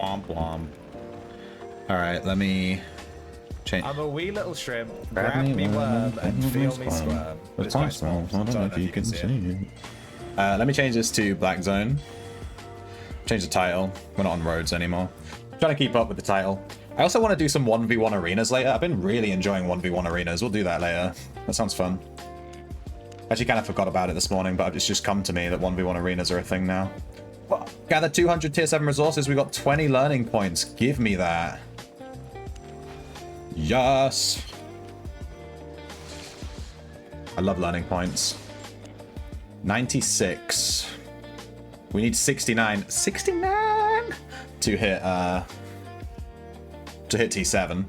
Womp womp. Alright, let me change. I'm a wee little shrimp. Grab Grab me me worm and feel me squirm. squirm. But It's quite small, so I don't know if you can see it. Let me change this to Black Zone. Change the title. We're not on roads anymore. I'm trying to keep up with the title. I also want to do some 1v1 arenas later. I've been really enjoying 1v1 arenas. We'll do that later. That sounds fun. Actually kind of forgot about it this morning, but it's just come to me that 1v1 arenas are a thing now. Well, gather 200 tier 7 resources. We got 20 learning points. Give me that. Yes. I love learning points. 96. We need 69. 69 to hit T7.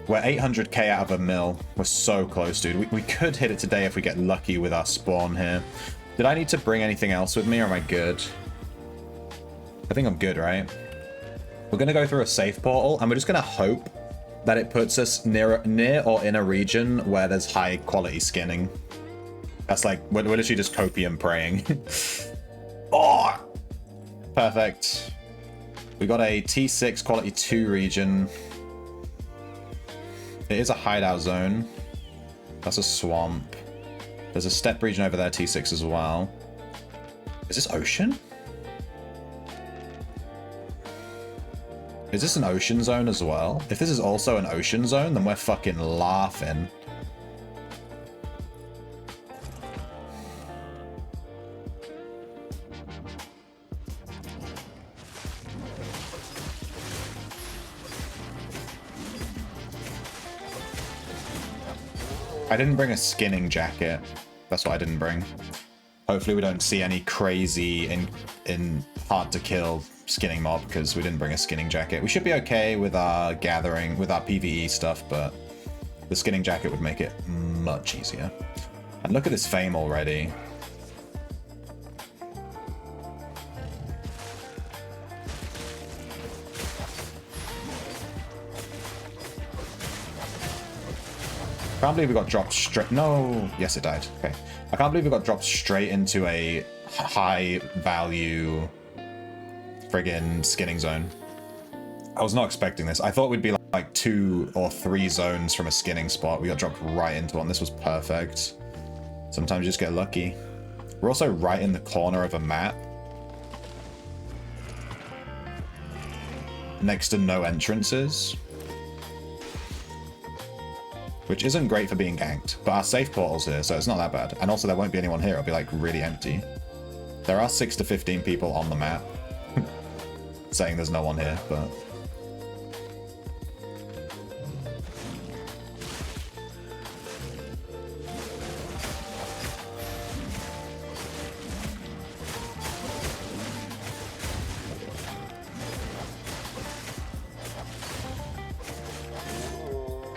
We're 800k out of a mil. We're so close, dude. We could hit it today if we get lucky with our spawn here. Did I need to bring anything else with me, or am I good? I think I'm good, right? We're gonna go through a safe portal, and we're just gonna hope that it puts us near or in a region where there's high quality skinning. That's like, we're literally just copium praying. Oh! Perfect. We got a T6 quality 2 region. It is a hideout zone. That's a swamp. There's a steppe region over there, T6 as well. Is this ocean? Is this an ocean zone as well? If this is also an ocean zone, then we're fucking laughing. I didn't bring a skinning jacket. That's what I didn't bring. Hopefully we don't see any crazy in hard to kill skinning mob, because we didn't bring a skinning jacket. We should be okay with our gathering, with our PvE stuff, but the skinning jacket would make it much easier. And look at this fame already. I can't believe we got dropped straight. No, yes, it died. Okay. I can't believe we got dropped straight into a high value friggin' skinning zone. I was not expecting this. I thought we'd be like 2 or 3 zones from a skinning spot. We got dropped right into one. This was perfect. Sometimes you just get lucky. We're also right in the corner of a map. Next to no entrances. Which isn't great for being ganked, but our safe portal's here, so it's not that bad. And also there won't be anyone here, it'll be like really empty. There are 6 to 15 people on the map. Saying there's no one here, but...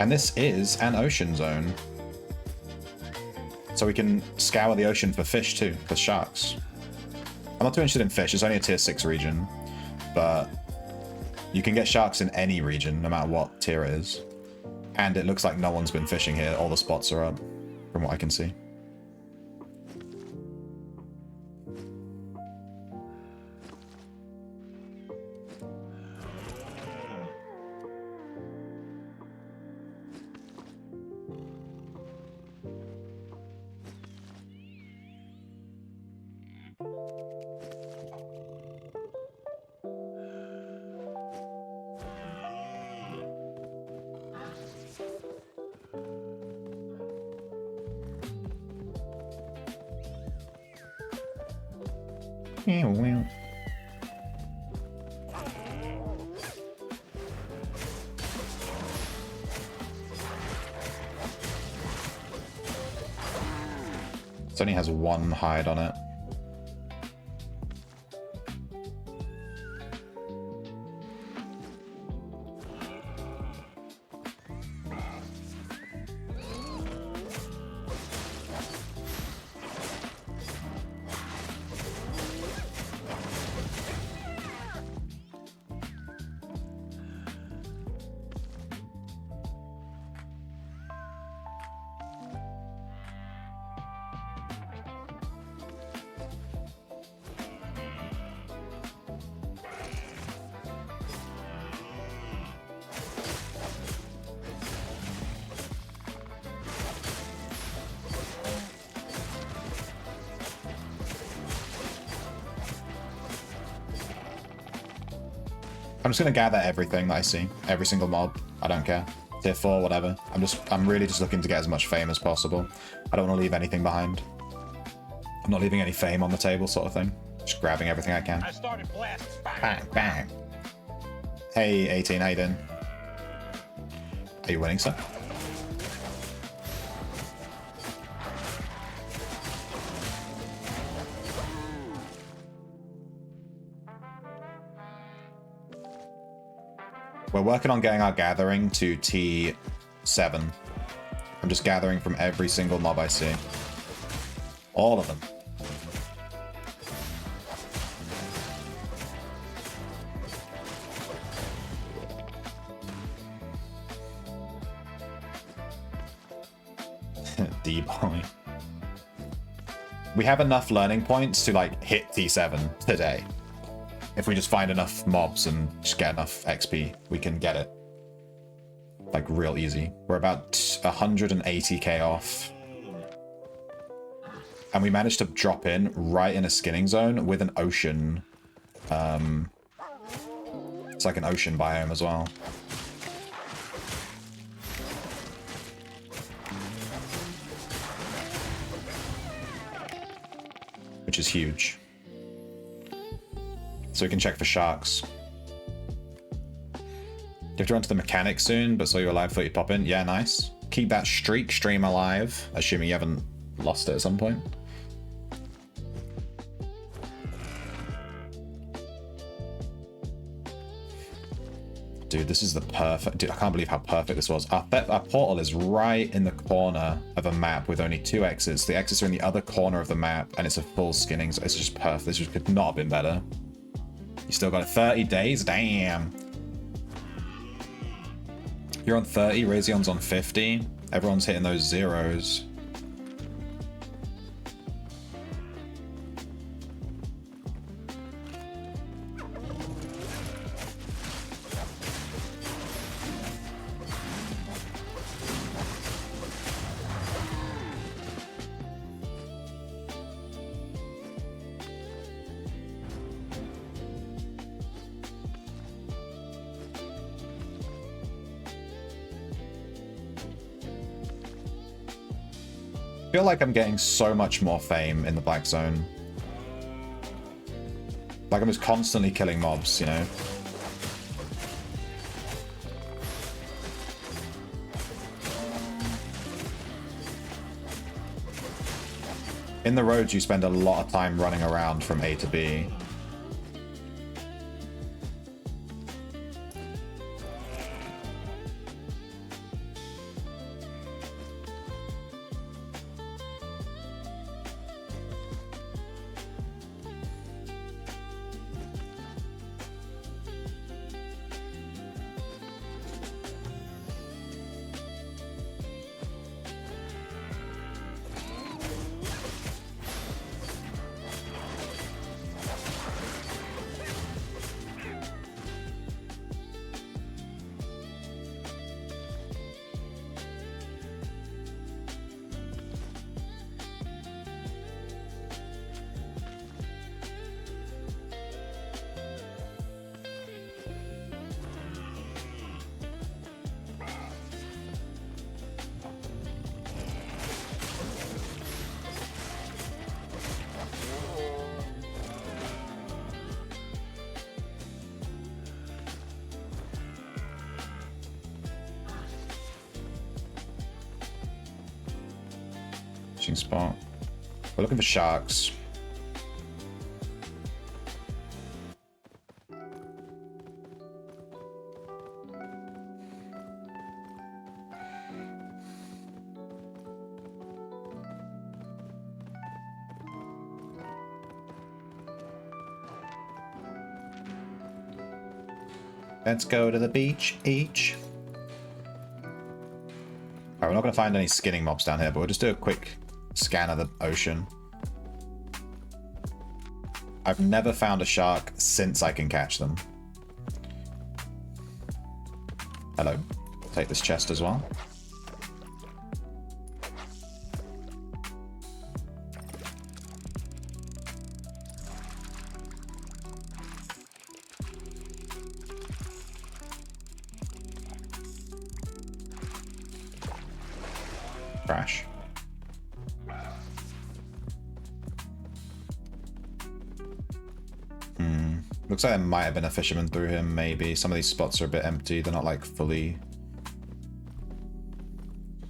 And this is an ocean zone. So we can scour the ocean for fish too, for sharks. I'm not too interested in fish, it's only a tier 6 region. But you can get sharks in any region, no matter what tier it is. And it looks like no one's been fishing here, all the spots are up, from what I can see. It only has 1 hide on it. I'm just gonna gather everything that I see. Every single mob. I don't care. Tier 4, whatever. I'm really just looking to get as much fame as possible. I don't want to leave anything behind. I'm not leaving any fame on the table, sort of thing. Just grabbing everything I can. I started blasting. Bang, bang. Hey, 18, how you doing? Are you winning, sir? We're working on getting our gathering to T7. I'm just gathering from every single mob I see. All of them. D-boy. We have enough learning points to like hit T7 today. If we just find enough mobs and just get enough XP, we can get it. Like real easy. We're about 180k off. And we managed to drop in right in a skinning zone with an ocean. It's like an ocean biome as well. Which is huge. So we can check for sharks. You have to run to the mechanic soon, but saw you alive, thought you'd pop in. Yeah, nice. Keep that stream alive, assuming you haven't lost it at some point. Dude, this is the perfect... Dude, I can't believe how perfect this was. Our portal is right in the corner of a map with only 2 exits. The exits are in the other corner of the map, and it's a full skinning. So it's just perfect. This just could not have been better. You still got 30 days? Damn. You're on 30, Razion's on 50. Everyone's hitting those zeros. I feel like I'm getting so much more fame in the Black Zone. Like I'm just constantly killing mobs, you know? In the roads, you spend a lot of time running around from A to B. Spot. We're looking for sharks. Let's go to the beach each. Alright, we're not going to find any skinning mobs down here, but we'll just do a quick scan of the ocean. I've never found a shark since I can catch them. Hello. Take this chest as well. Crash. Looks like there might have been a fisherman through him, maybe. Some of these spots are a bit empty. They're not, like, fully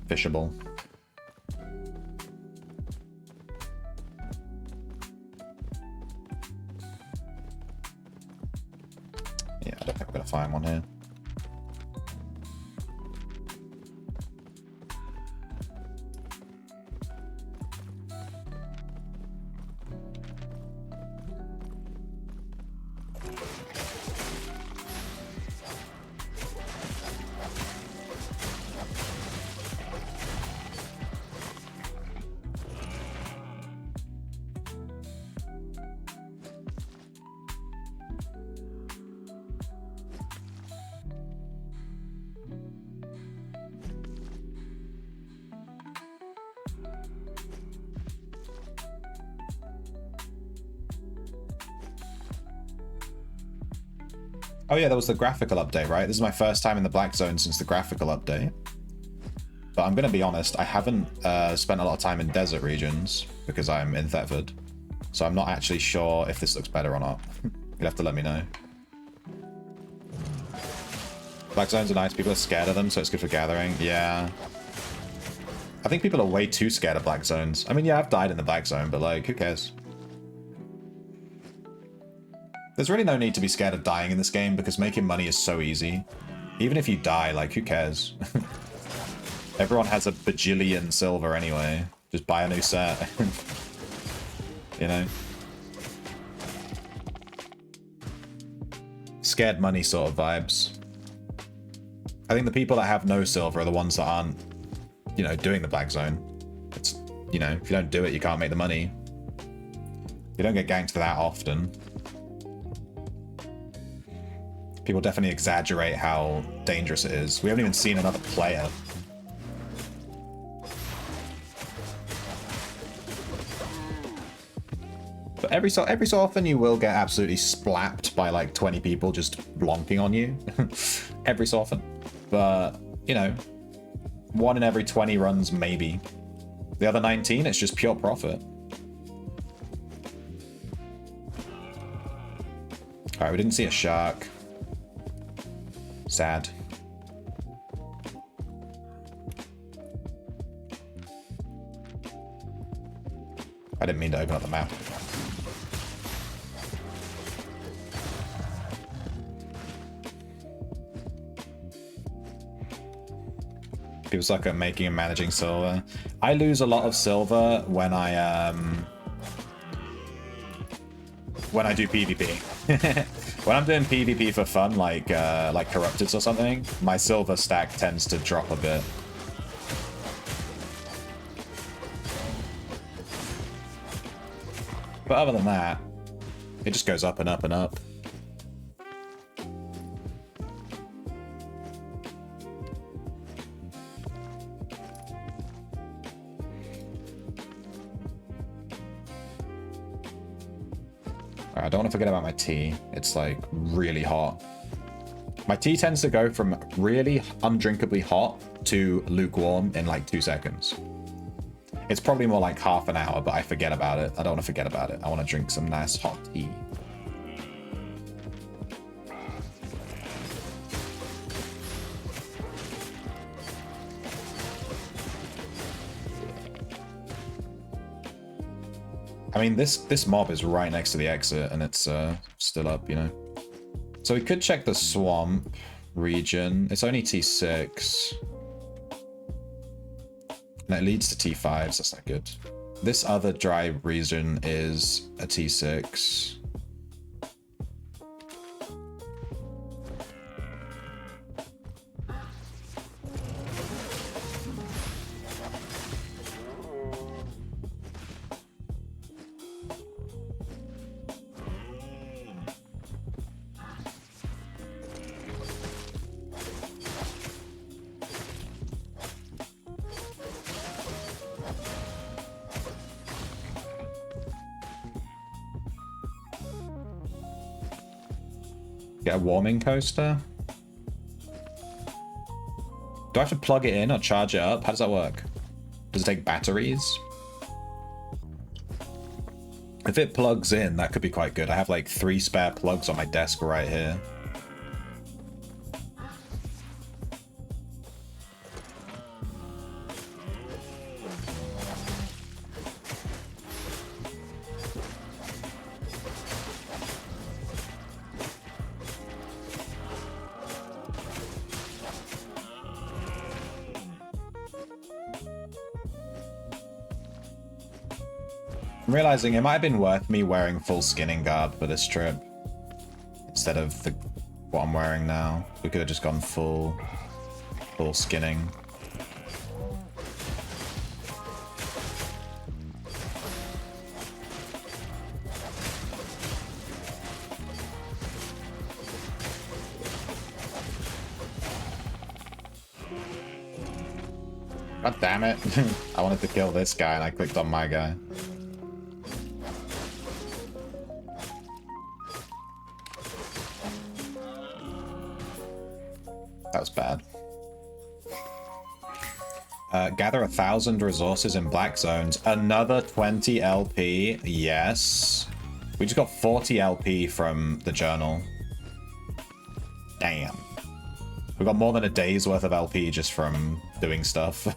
fishable. Yeah, I don't think we're going to find one here. Oh yeah, there was the graphical update, right? This is my first time in the Black Zone since the graphical update. But I'm going to be honest, I haven't spent a lot of time in desert regions because I'm in Thetford. So I'm not actually sure if this looks better or not. You'll have to let me know. Black Zones are nice, people are scared of them, so it's good for gathering. Yeah. I think people are way too scared of Black Zones. I mean, yeah, I've died in the Black Zone, but like, who cares? There's really no need to be scared of dying in this game because making money is so easy. Even if you die, like, who cares? Everyone has a bajillion silver anyway. Just buy a new set. You know? Scared money sort of vibes. I think the people that have no silver are the ones that aren't, you know, doing the Black Zone. It's, you know, if you don't do it, you can't make the money. You don't get ganked that often. People definitely exaggerate how dangerous it is. We haven't even seen another player. But every so often you will get absolutely splapped by like 20 people just blonking on you. Every so often. But, you know, 1 in every 20 runs maybe. The other 19, it's just pure profit. Alright, we didn't see a shark. Sad. I didn't mean to open up the map. People suck at making and managing silver. I lose a lot of silver when I do PvP. When I'm doing PvP for fun, like Corrupteds or something, my silver stack tends to drop a bit. But other than that, it just goes up and up and up. I don't want to forget about my tea. It's like really hot. My tea tends to go from really undrinkably hot to lukewarm in like 2 seconds. It's probably more like half an hour, but I forget about it. I don't want to forget about it. I want to drink some nice hot tea. I mean, this mob is right next to the exit, and it's still up, you know. So we could check the swamp region. It's only T6. And it leads to T5s, so that's not good. This other dry region is a T6. Get a warming coaster. Do I have to plug it in or charge it up? How does that work? Does it take batteries? If it plugs in, that could be quite good. I have like 3 spare plugs on my desk right here. I'm realizing it might have been worth me wearing full skinning garb for this trip instead of what I'm wearing now. We could have just gone full skinning. God damn it. I wanted to kill this guy and I clicked on my guy. That was bad. Gather 1,000 resources in black zones. Another 20 LP. Yes. We just got 40 LP from the journal. Damn. We got more than a day's worth of LP just from doing stuff.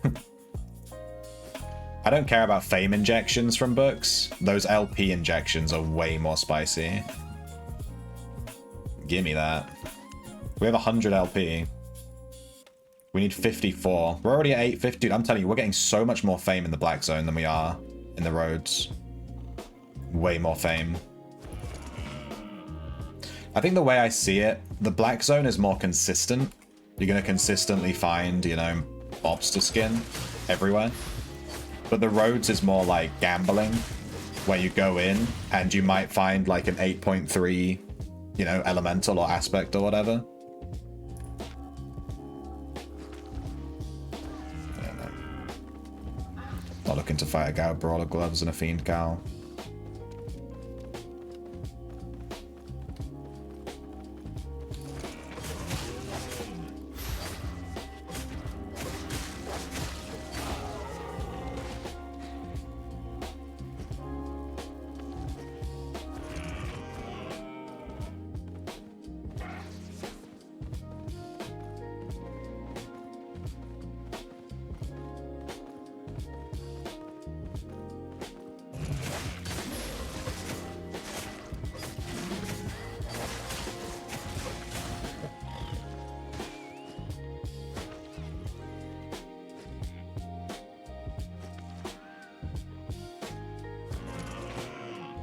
I don't care about fame injections from books. Those LP injections are way more spicy. Give me that. We have 100 LP. We need 54. We're already at 850. Dude, I'm telling you, we're getting so much more fame in the black zone than we are in the roads. Way more fame. I think the way I see it, the black zone is more consistent. You're going to consistently find, you know, mobs to skin everywhere. But the roads is more like gambling, where you go in and you might find like an 8.3, you know, elemental or aspect or whatever. Not looking to fight a guy with brawler gloves and a fiend cowl.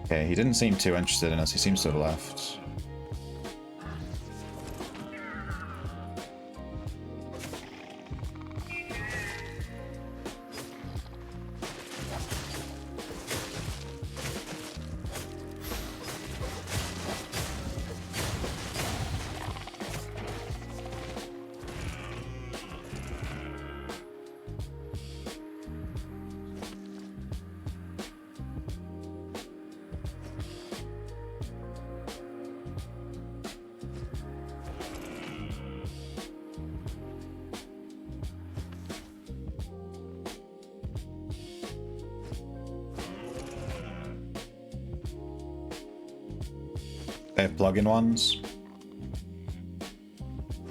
Okay, he didn't seem too interested in us. He seems to have left. They have plug-in ones.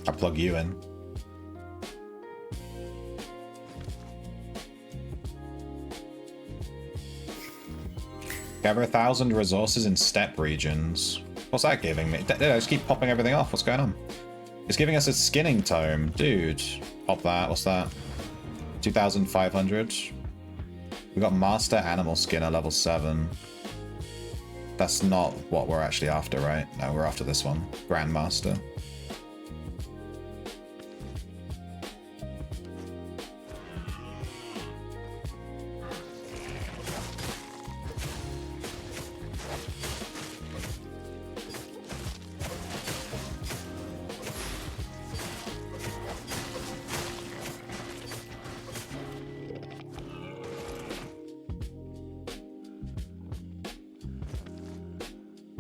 I plug you in. Gather 1,000 resources in steppe regions. What's that giving me? I just keep popping everything off. What's going on? It's giving us a skinning tome. Dude. Pop that. What's that? 2,500. We got Master Animal Skinner level 7. That's not what we're actually after, right? No, we're after this one. Grandmaster.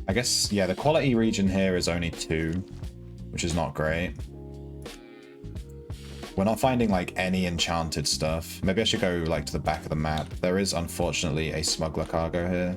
I guess, yeah, the quality region here is only 2, which is not great. We're not finding like any enchanted stuff. Maybe I should go like to the back of the map. There is unfortunately a smuggler cargo here.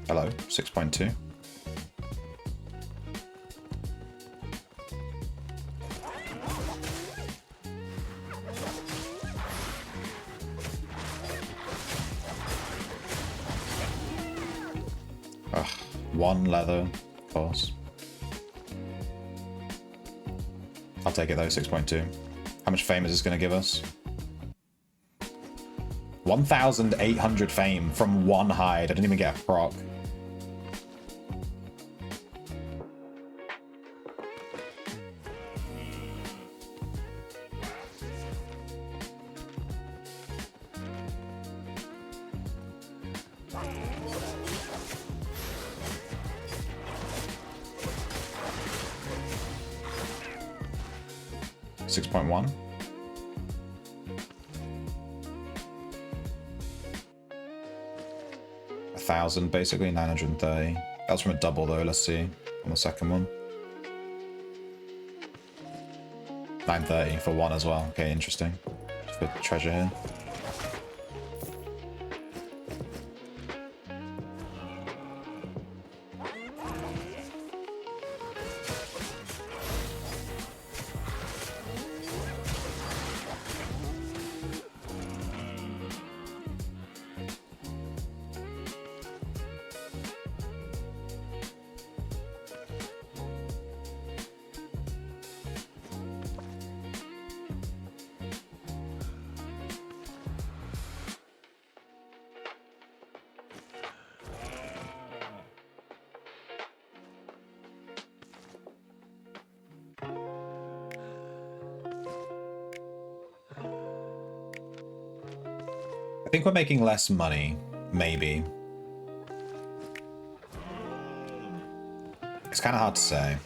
Hello, 6.2. Ugh, 1 leather, of course. I'll take it though, 6.2. How much fame is this going to give us? 1,800 fame from 1 hide. I didn't even get a proc. $6.1. $1,000 basically, 930. That was from a double though, let's see on the second one. 930 for 1 as well. Okay, interesting. Good treasure here. I think we're making less money, maybe. It's kind of hard to say.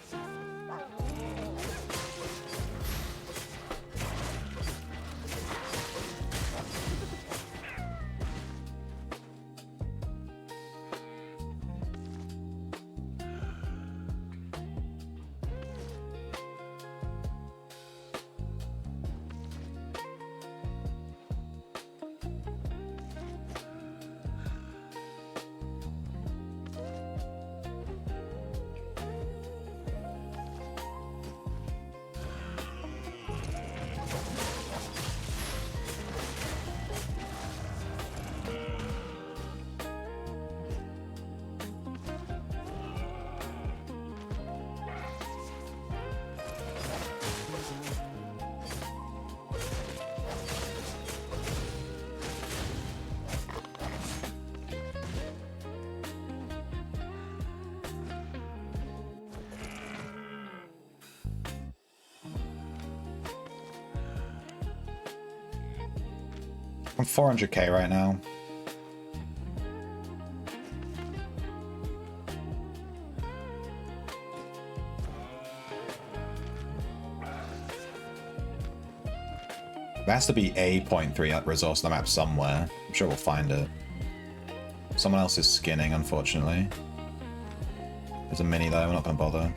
I'm 400k right now. There has to be a 0.3 resource on the map somewhere. I'm sure we'll find it. Someone else is skinning, unfortunately. There's a mini though, we're not going to bother.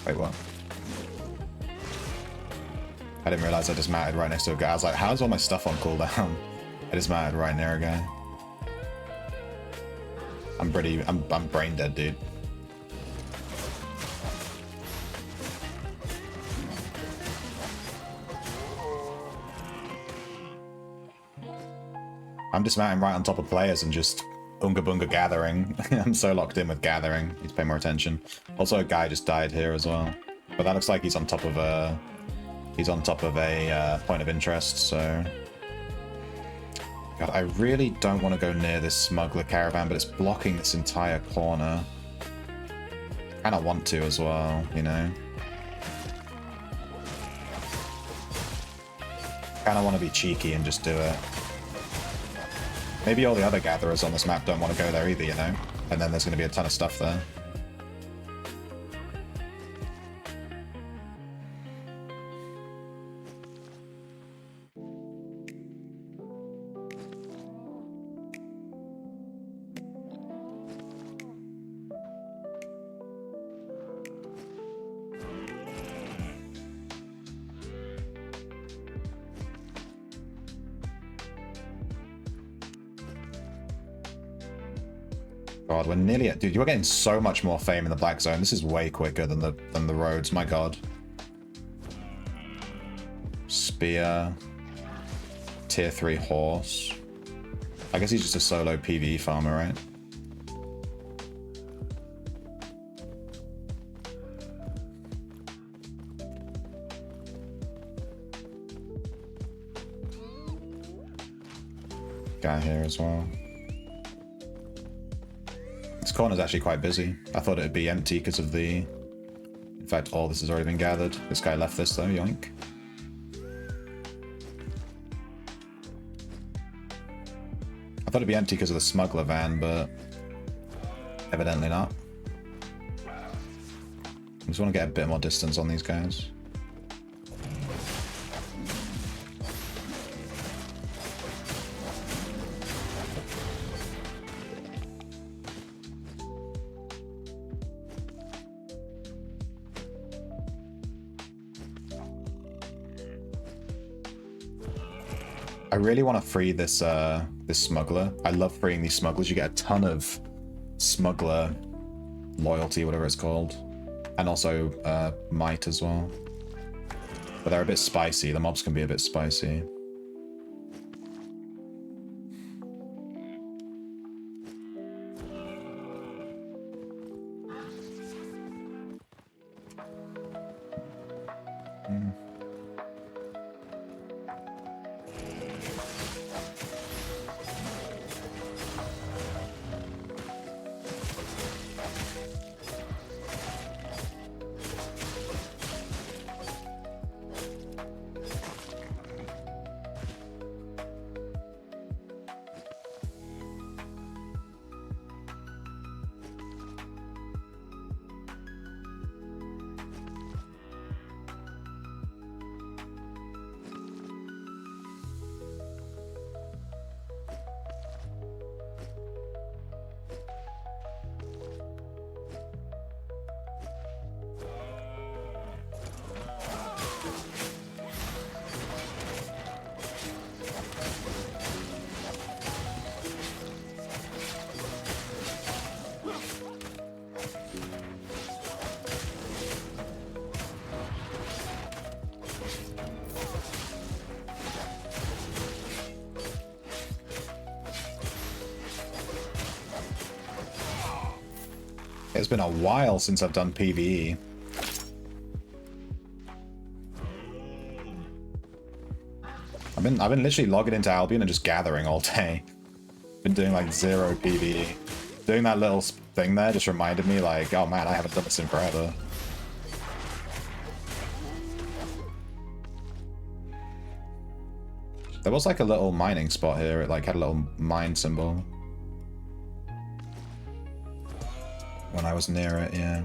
Wait, what? I didn't realize I just mounted right next to a guy. I was like, how's all my stuff on cooldown? I just mounted right near a guy. I'm brain dead, dude. I'm dismounting right on top of players and just Unga Bunga gathering. I'm so locked in with gathering. Need to pay more attention. Also, a guy just died here as well. But that looks like he's on top of a... He's on top of a point of interest, so... God, I really don't want to go near this smuggler caravan, but it's blocking this entire corner. Kind of want to as well, you know? Kind of want to be cheeky and just do it. Maybe all the other gatherers on this map don't want to go there either, you know? And then there's going to be a ton of stuff there. God, we're nearly at... Dude, you're getting so much more fame in the Black Zone. This is way quicker than the roads. My God. Spear. Tier 3 horse. I guess he's just a solo PvE farmer, right? Guy here as well. This corner's actually quite busy. I thought it'd be empty because of the... In fact, all this has already been gathered. This guy left this though, yoink. I thought it'd be empty because of the smuggler van, but... evidently not. I just want to get a bit more distance on these guys. I really want to free this this smuggler. I love freeing these smugglers. You get a ton of smuggler loyalty, whatever it's called, and also might as well. But they're a bit spicy. The mobs can be a bit spicy. It's been a while since I've done PvE. I've been literally logging into Albion and just gathering all day. Been doing like 0 PvE. Doing that little thing there just reminded me like, oh man, I haven't done this in forever. There was like a little mining spot here. It like had a little mine symbol. When I was near it, yeah.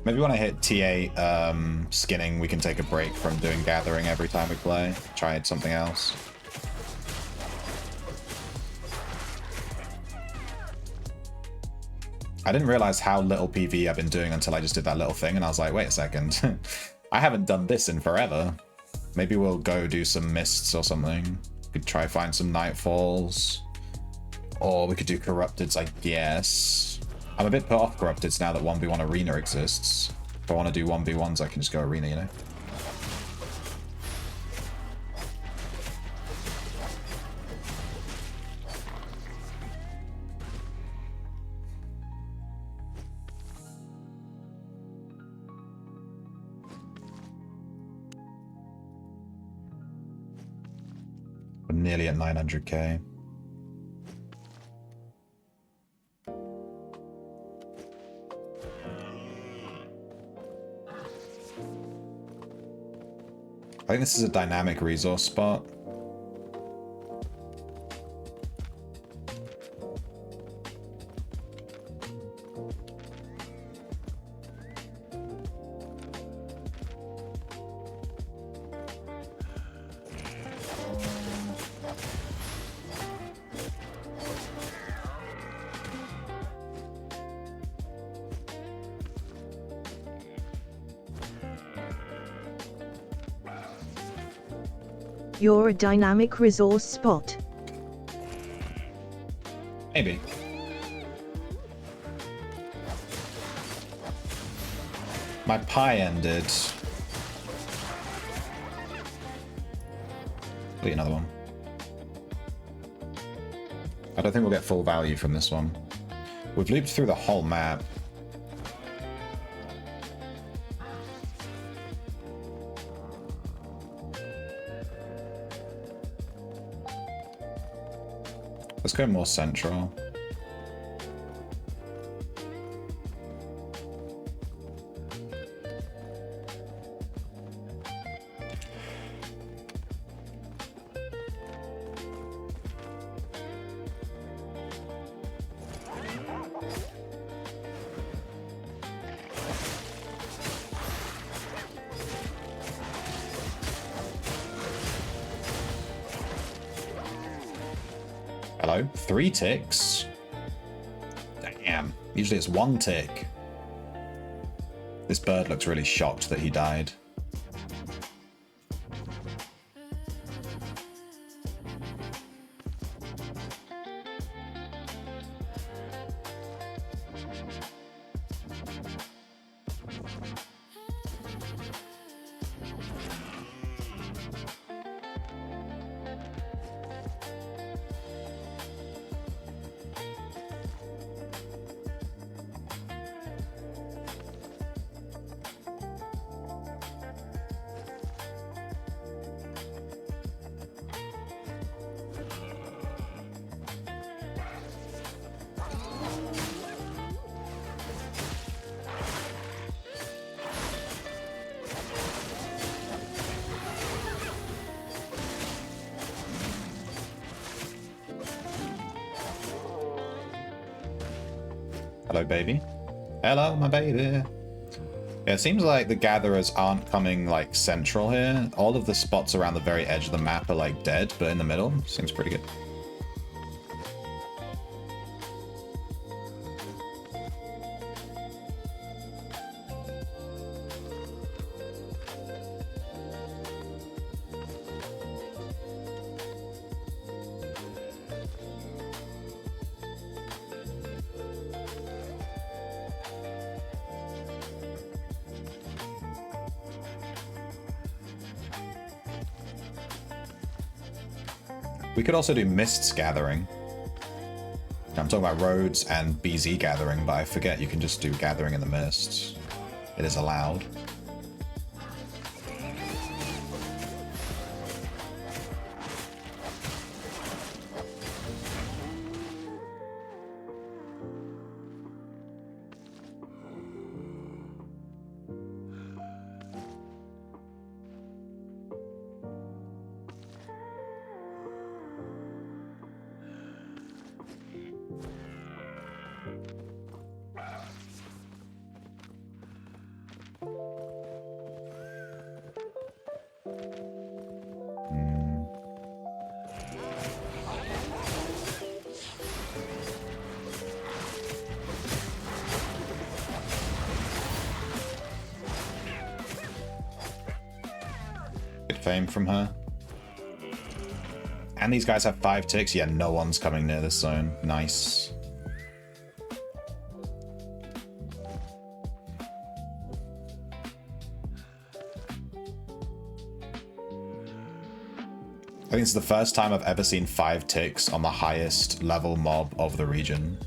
Maybe when I hit TA skinning, we can take a break from doing gathering every time we play. Try something else. I didn't realize how little PvE I've been doing until I just did that little thing, and I was like, wait a second. I haven't done this in forever. Maybe we'll go do some mists or something. Could try find some nightfalls. Or we could do corrupteds, I guess. I'm a bit put off corrupteds now that 1v1 arena exists. If I want to do 1v1s, I can just go arena, you know? We're nearly at 900k. I think this is a dynamic resource spot. You're a dynamic resource spot. Maybe. My pie ended. Wait, another one. I don't think we'll get full value from this one. We've looped through the whole map. Let's go more central. Hello? 3 ticks? Damn. Usually it's 1 tick. This bird looks really shocked that he died. Hello, baby. Hello, my baby. Yeah, it seems like the gatherers aren't coming, like, central here. All of the spots around the very edge of the map are, like, dead, but in the middle, seems pretty good. We could also do Mists Gathering. I'm talking about Roads and BZ Gathering, but I forget you can just do Gathering in the Mists. It is allowed. Good fame from her. And these guys have 5 ticks. Yeah, no one's coming near this zone. Nice. I think it's the first time I've ever seen 5 ticks on the highest level mob of the region.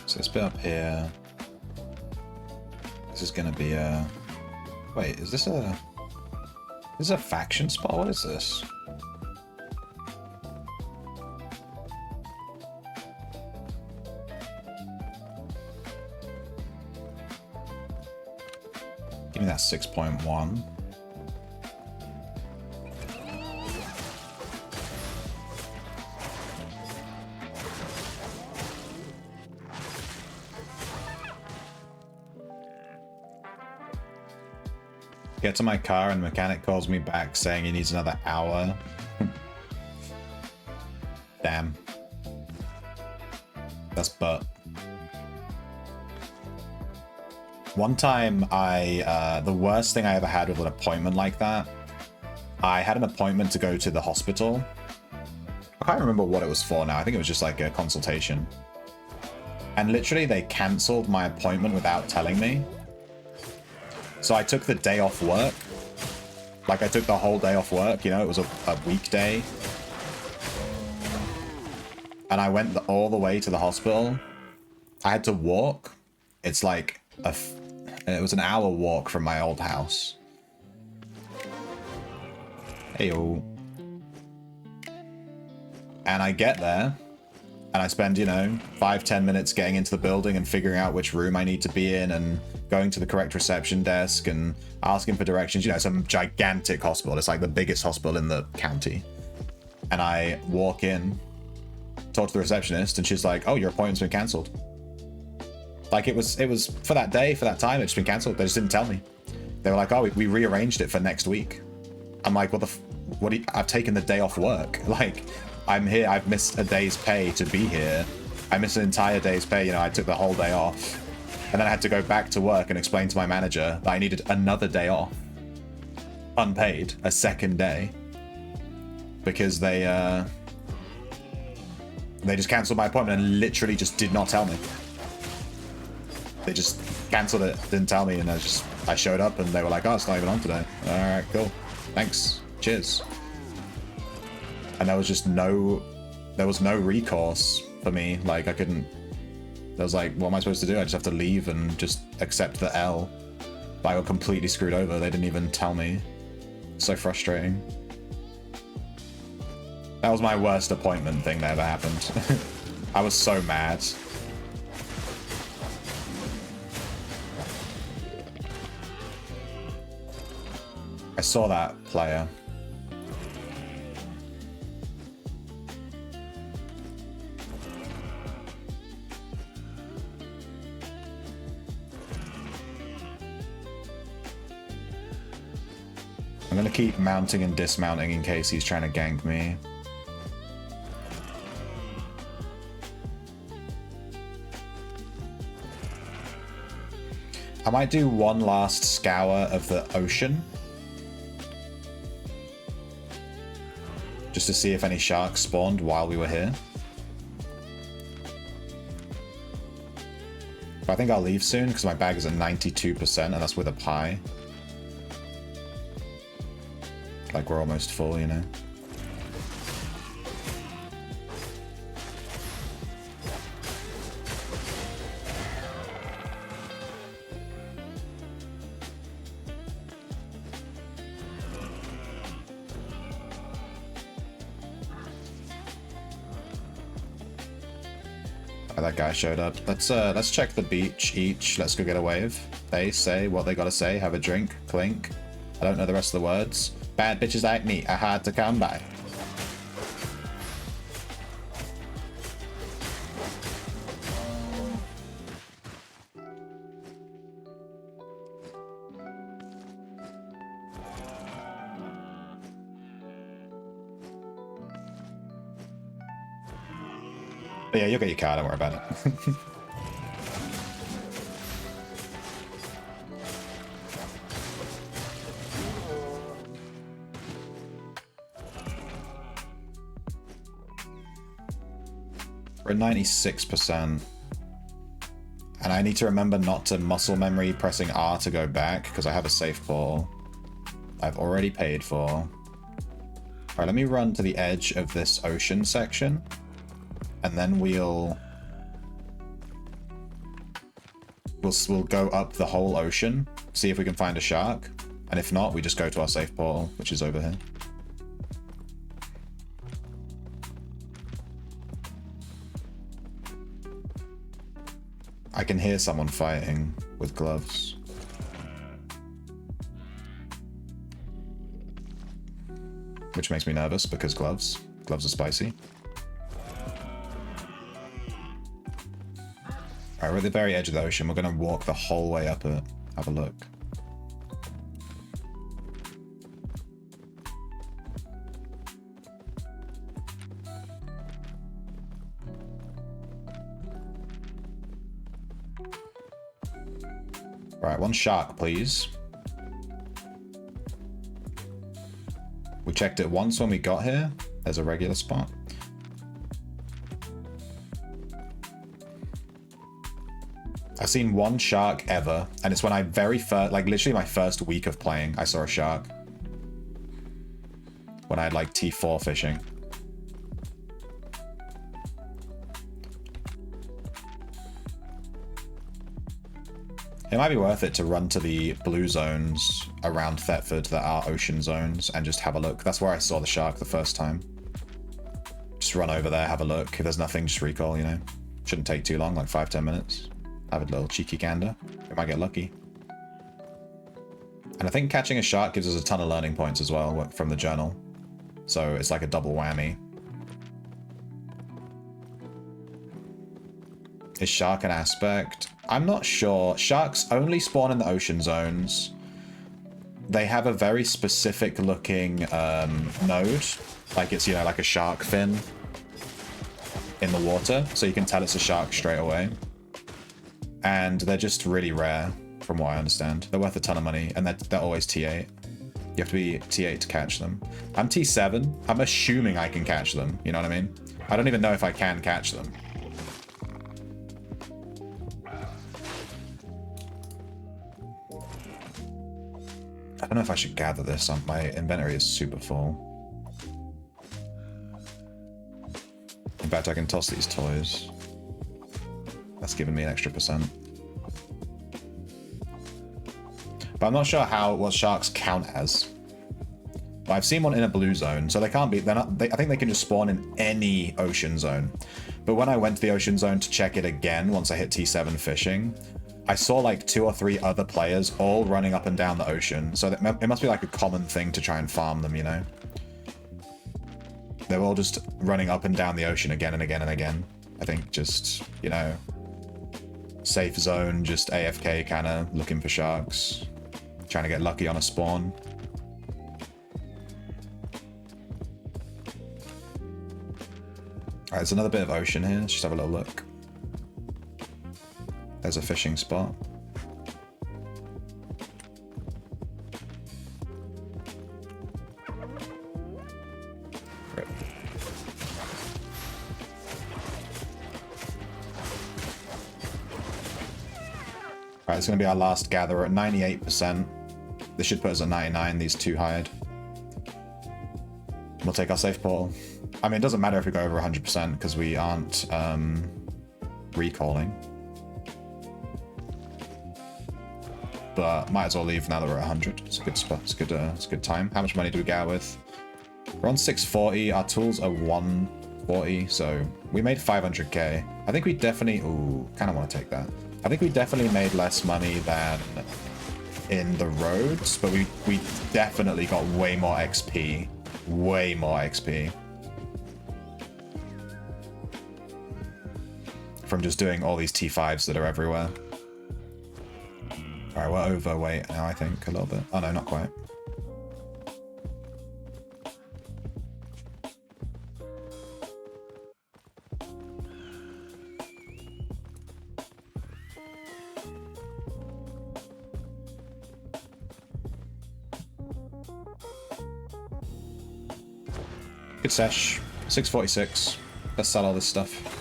So this bit up here. This is gonna be a... Wait, is this a... This is a faction spot? What is this? Give me that 6.1. Get to my car and the mechanic calls me back saying he needs another hour. Damn. That's butt. One time the worst thing I ever had with an appointment like that, I had an appointment to go to the hospital. I can't remember what it was for now. I think it was just like a consultation. And literally they cancelled my appointment without telling me. So I took the day off work. Like I took the whole day off work, you know, it was a weekday. And I went all the way to the hospital. I had to walk. It's like it was an hour walk from my old house. Heyo. And I get there and I spend, you know, 5-10 minutes getting into the building and figuring out which room I need to be in and going to the correct reception desk and asking for directions. You know, it's a gigantic hospital. It's like the biggest hospital in the county. And I walk in, talk to the receptionist, and she's like, "Oh, your appointment's been cancelled." Like it was for that day, for that time, it's been cancelled. They just didn't tell me. They were like, "Oh, we rearranged it for next week." I'm like, what I've taken the day off work. Like, I'm here, I've missed a day's pay to be here. I missed an entire day's pay, you know, I took the whole day off. And then I had to go back to work and explain to my manager that I needed another day off. Unpaid, a second day. Because they just cancelled my appointment and literally just did not tell me. They just cancelled it, didn't tell me, and I showed up and they were like, "Oh, it's not even on today." Alright, cool. Thanks. Cheers. And there was no recourse for me. Like I was like, what am I supposed to do? I just have to leave and just accept the L. But I got completely screwed over. They didn't even tell me. So frustrating. That was my worst appointment thing that ever happened. I was so mad. I saw that player. I'm gonna keep mounting and dismounting in case he's trying to gank me. I might do one last scour of the ocean. Just to see if any sharks spawned while we were here. But I think I'll leave soon because my bag is at 92% and that's with a pie. Like we're almost full, you know. Oh, that guy showed up. Let's check the beach each. Let's go get a wave. They say what they gotta say. Have a drink. Clink. I don't know the rest of the words. Bad bitches like me are hard to come by. But yeah, you'll get your car, don't worry about it. We're at 96%. And I need to remember not to muscle memory pressing R to go back, because I have a safe portal I've already paid for. Alright, let me run to the edge of this ocean section. And then we'll go up the whole ocean, see if we can find a shark. And if not, we just go to our safe portal, which is over here. I can hear someone fighting with gloves. Which makes me nervous because gloves are spicy. Alright, we're at the very edge of the ocean. We're going to walk the whole way up it. Have a look. Right, one shark, please. We checked it once when we got here. There's a regular spot. I've seen one shark ever, and it's when I literally my first week of playing, I saw a shark. When I had like T4 fishing. It might be worth it to run to the blue zones around Thetford that are ocean zones and just have a look. That's where I saw the shark the first time. Just run over there, have a look. If there's nothing, just recall, you know. Shouldn't take too long, like 5-10 minutes. Have a little cheeky gander. We might get lucky. And I think catching a shark gives us a ton of learning points as well from the journal. So it's like a double whammy. Is shark an aspect? I'm not sure. Sharks only spawn in the ocean zones. They have a very specific looking node. Like it's, you know, like a shark fin in the water. So you can tell it's a shark straight away. And they're just really rare, from what I understand. They're worth a ton of money, and they're always T8. You have to be T8 to catch them. I'm T7. I'm assuming I can catch them, you know what I mean? I don't even know if I can catch them. I don't know if I should gather this. My inventory is super full. In fact, I can toss these toys. That's given me an extra %. But I'm not sure what sharks count as. But I've seen one in a blue zone, so they can't be. I think they can just spawn in any ocean zone. But when I went to the ocean zone to check it again, once I hit T7 fishing, I saw like 2 or 3 other players all running up and down the ocean. So it must be like a common thing to try and farm them, you know? They're all just running up and down the ocean again and again and again. I think just, you know, safe zone, just AFK kind of looking for sharks. Trying to get lucky on a spawn. Alright, there's another bit of ocean here. Let's just have a little look. There's a fishing spot. Great. Alright, it's going to be our last gather at 98%. This should put us at 99, these 2 hide. We'll take our safe portal. I mean, it doesn't matter if we go over 100% because we aren't recalling. But might as well leave now that we're at 100. It's a good spot. It's a good time. How much money do we get out with? We're on 640. Our tools are 1 40, so we made 500k. I think we definitely, ooh, kind of want to take that. I think we definitely made less money than in the roads, but we definitely got way more XP. Way more XP. From just doing all these T5s that are everywhere. Alright, we're overweight now, I think, a little bit. Oh no, not quite. Good sesh. 646. Let's sell all this stuff.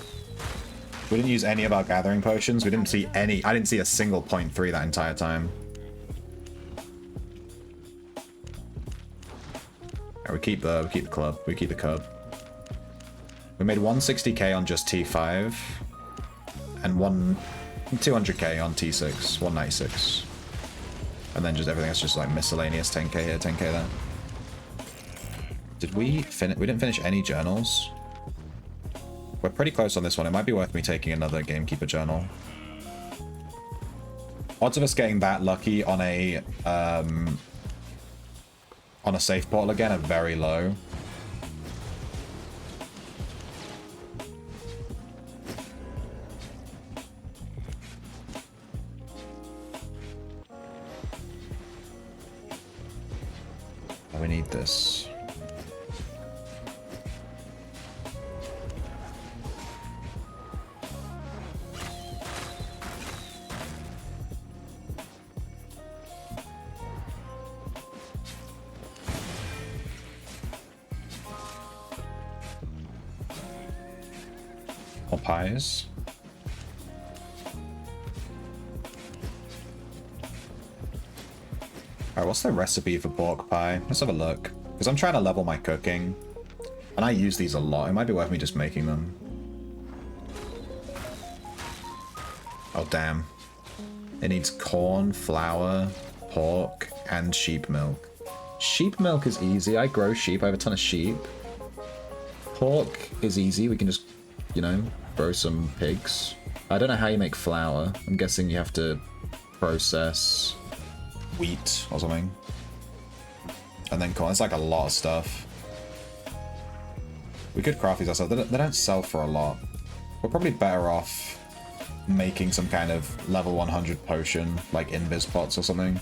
We didn't use any of our gathering potions. We didn't see any. I didn't see a single 0.3 that entire time. Right, we keep the club. We keep the cub. We made 160k on just T5 and 200k on T6, 196. And then just everything else just like miscellaneous 10k here, 10k there. Did we finish? We didn't finish any journals. We're pretty close on this one. It might be worth me taking another Gamekeeper journal. Odds of us getting that lucky on a safe portal again are very low. Oh, we need this. More pies. Alright, what's the recipe for pork pie? Let's have a look. Because I'm trying to level my cooking. And I use these a lot. It might be worth me just making them. Oh, damn. It needs corn, flour, pork, and sheep milk. Sheep milk is easy. I grow sheep. I have a ton of sheep. Pork is easy. We can just, you know, grow some pigs. I don't know how you make flour. I'm guessing you have to process wheat or something. And then corn. It's like a lot of stuff. We could craft these ourselves. They don't sell for a lot. We're probably better off making some kind of level 100 potion, like invis pots or something.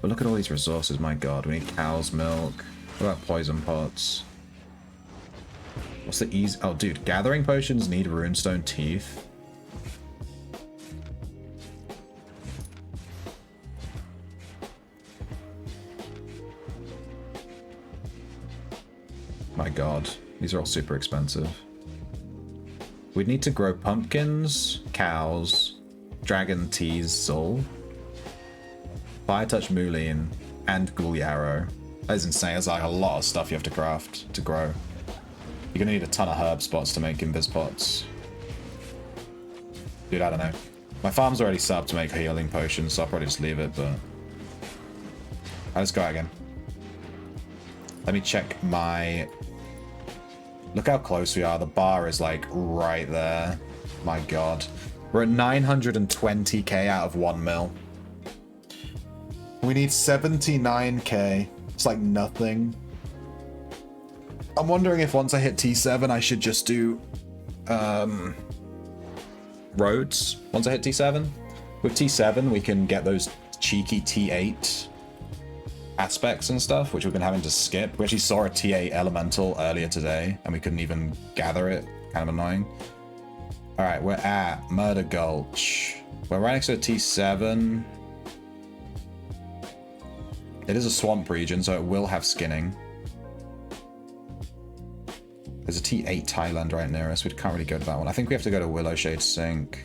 But look at all these resources, my god. We need cow's milk. What about poison pots? What's the easy... Oh, dude, gathering potions need runestone teeth. My god, these are all super expensive. We'd need to grow pumpkins, cows, dragon teasel, fire touch mullein, and ghoul yarrow. That is insane. There's like a lot of stuff you have to craft to grow. You're gonna need a ton of herb spots to make invis pots. Dude, I don't know. My farm's already set up to make healing potions, so I'll probably just leave it, but... Let's go out again. Let me check my... Look how close we are. The bar is like right there. My god. We're at 920k out of 1 mil. We need 79k. It's like nothing. I'm wondering if once I hit T7 I should just do roads. Once I hit T7. With T7 we can get those cheeky T8 aspects and stuff, which we've been having to skip. We actually saw a T8 elemental earlier today, and we couldn't even gather it. Kind of annoying. Alright, we're at Murder Gulch. We're right next to a T7. It is a swamp region, so it will have skinning. There's a T8 Thailand right near us. We can't really go to that one. I think we have to go to Willowshade Sink.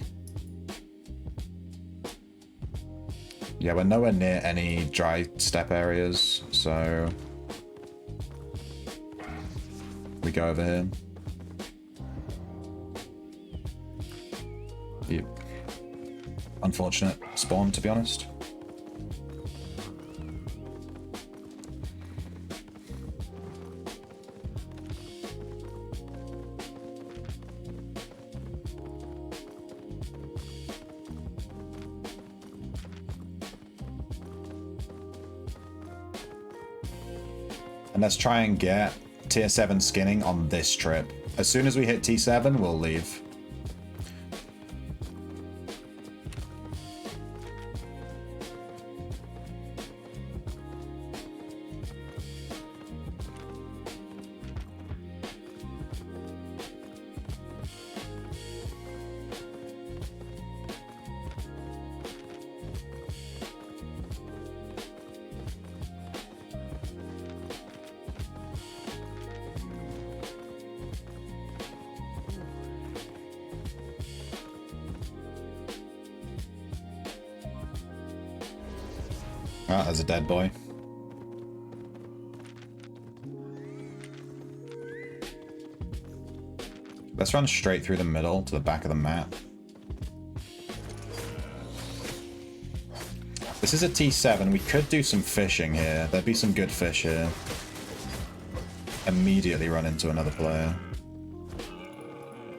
Yeah, we're nowhere near any dry steppe areas, so we go over here. Yep. Unfortunate spawn, to be honest. And let's try and get tier 7 skinning on this trip. As soon as we hit T7, we'll leave. Ah, there's a dead boy. Let's run straight through the middle to the back of the map. This is a T7. We could do some fishing here. There'd be some good fish here. Immediately run into another player.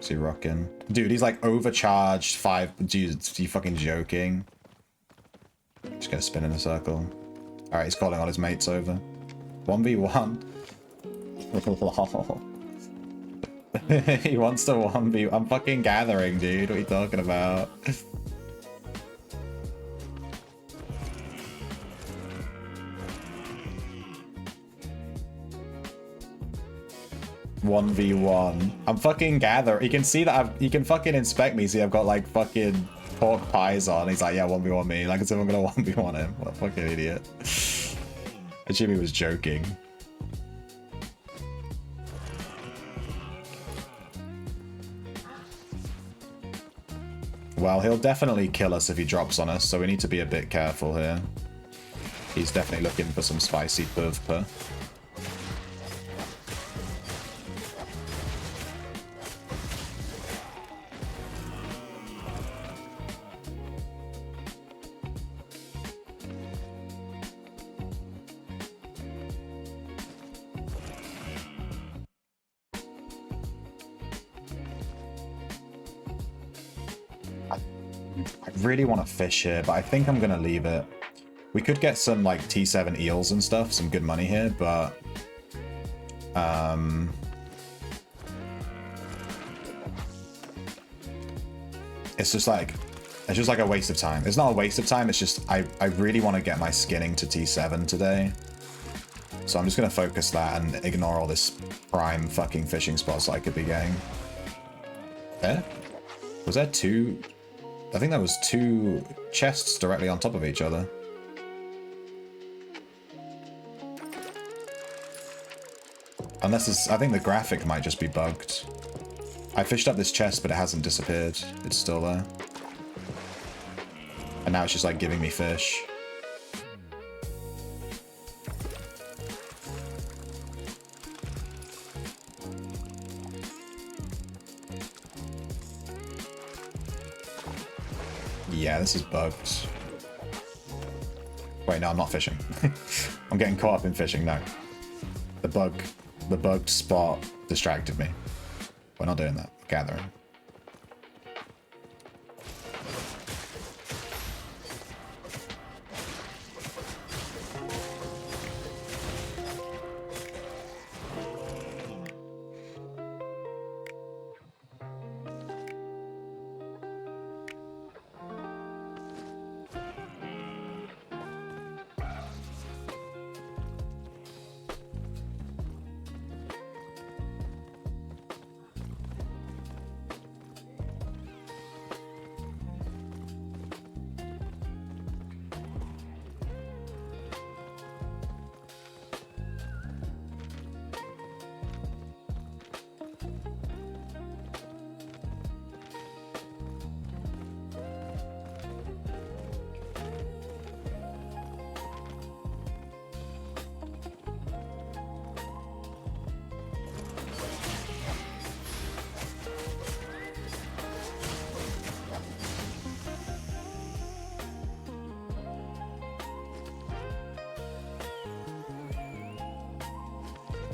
Is he rocking? Dude, he's like overcharged 5. Dude, are you fucking joking? Just gonna spin in a circle. Alright, he's calling all his mates over. 1v1. He wants to 1v. I'm fucking gathering, dude. What are you talking about? 1v1. I'm fucking gathering. You can see that you can fucking inspect me. See, I've got like fucking pork pies on. He's like, yeah, 1v1 me. Like, as if I'm gonna 1v1 him. What a fucking idiot. I assume he was joking. Well, he'll definitely kill us if he drops on us, so we need to be a bit careful here. He's definitely looking for some spicy purf. I really want to fish here, but I think I'm going to leave it. We could get some like T7 eels and stuff, some good money here, but it's just like a waste of time. It's not a waste of time, it's just I really want to get my skinning to T7 today. So I'm just going to focus that and ignore all this prime fucking fishing spots I could be getting. There? Was there two? I think there was 2 chests directly on top of each other. Unless it's, I think the graphic might just be bugged. I fished up this chest, but it hasn't disappeared. It's still there. And now it's just like giving me fish. Yeah, this is bugged. Wait, no, I'm not fishing. I'm getting caught up in fishing. No. The bugged spot distracted me. We're not doing that. We're gathering.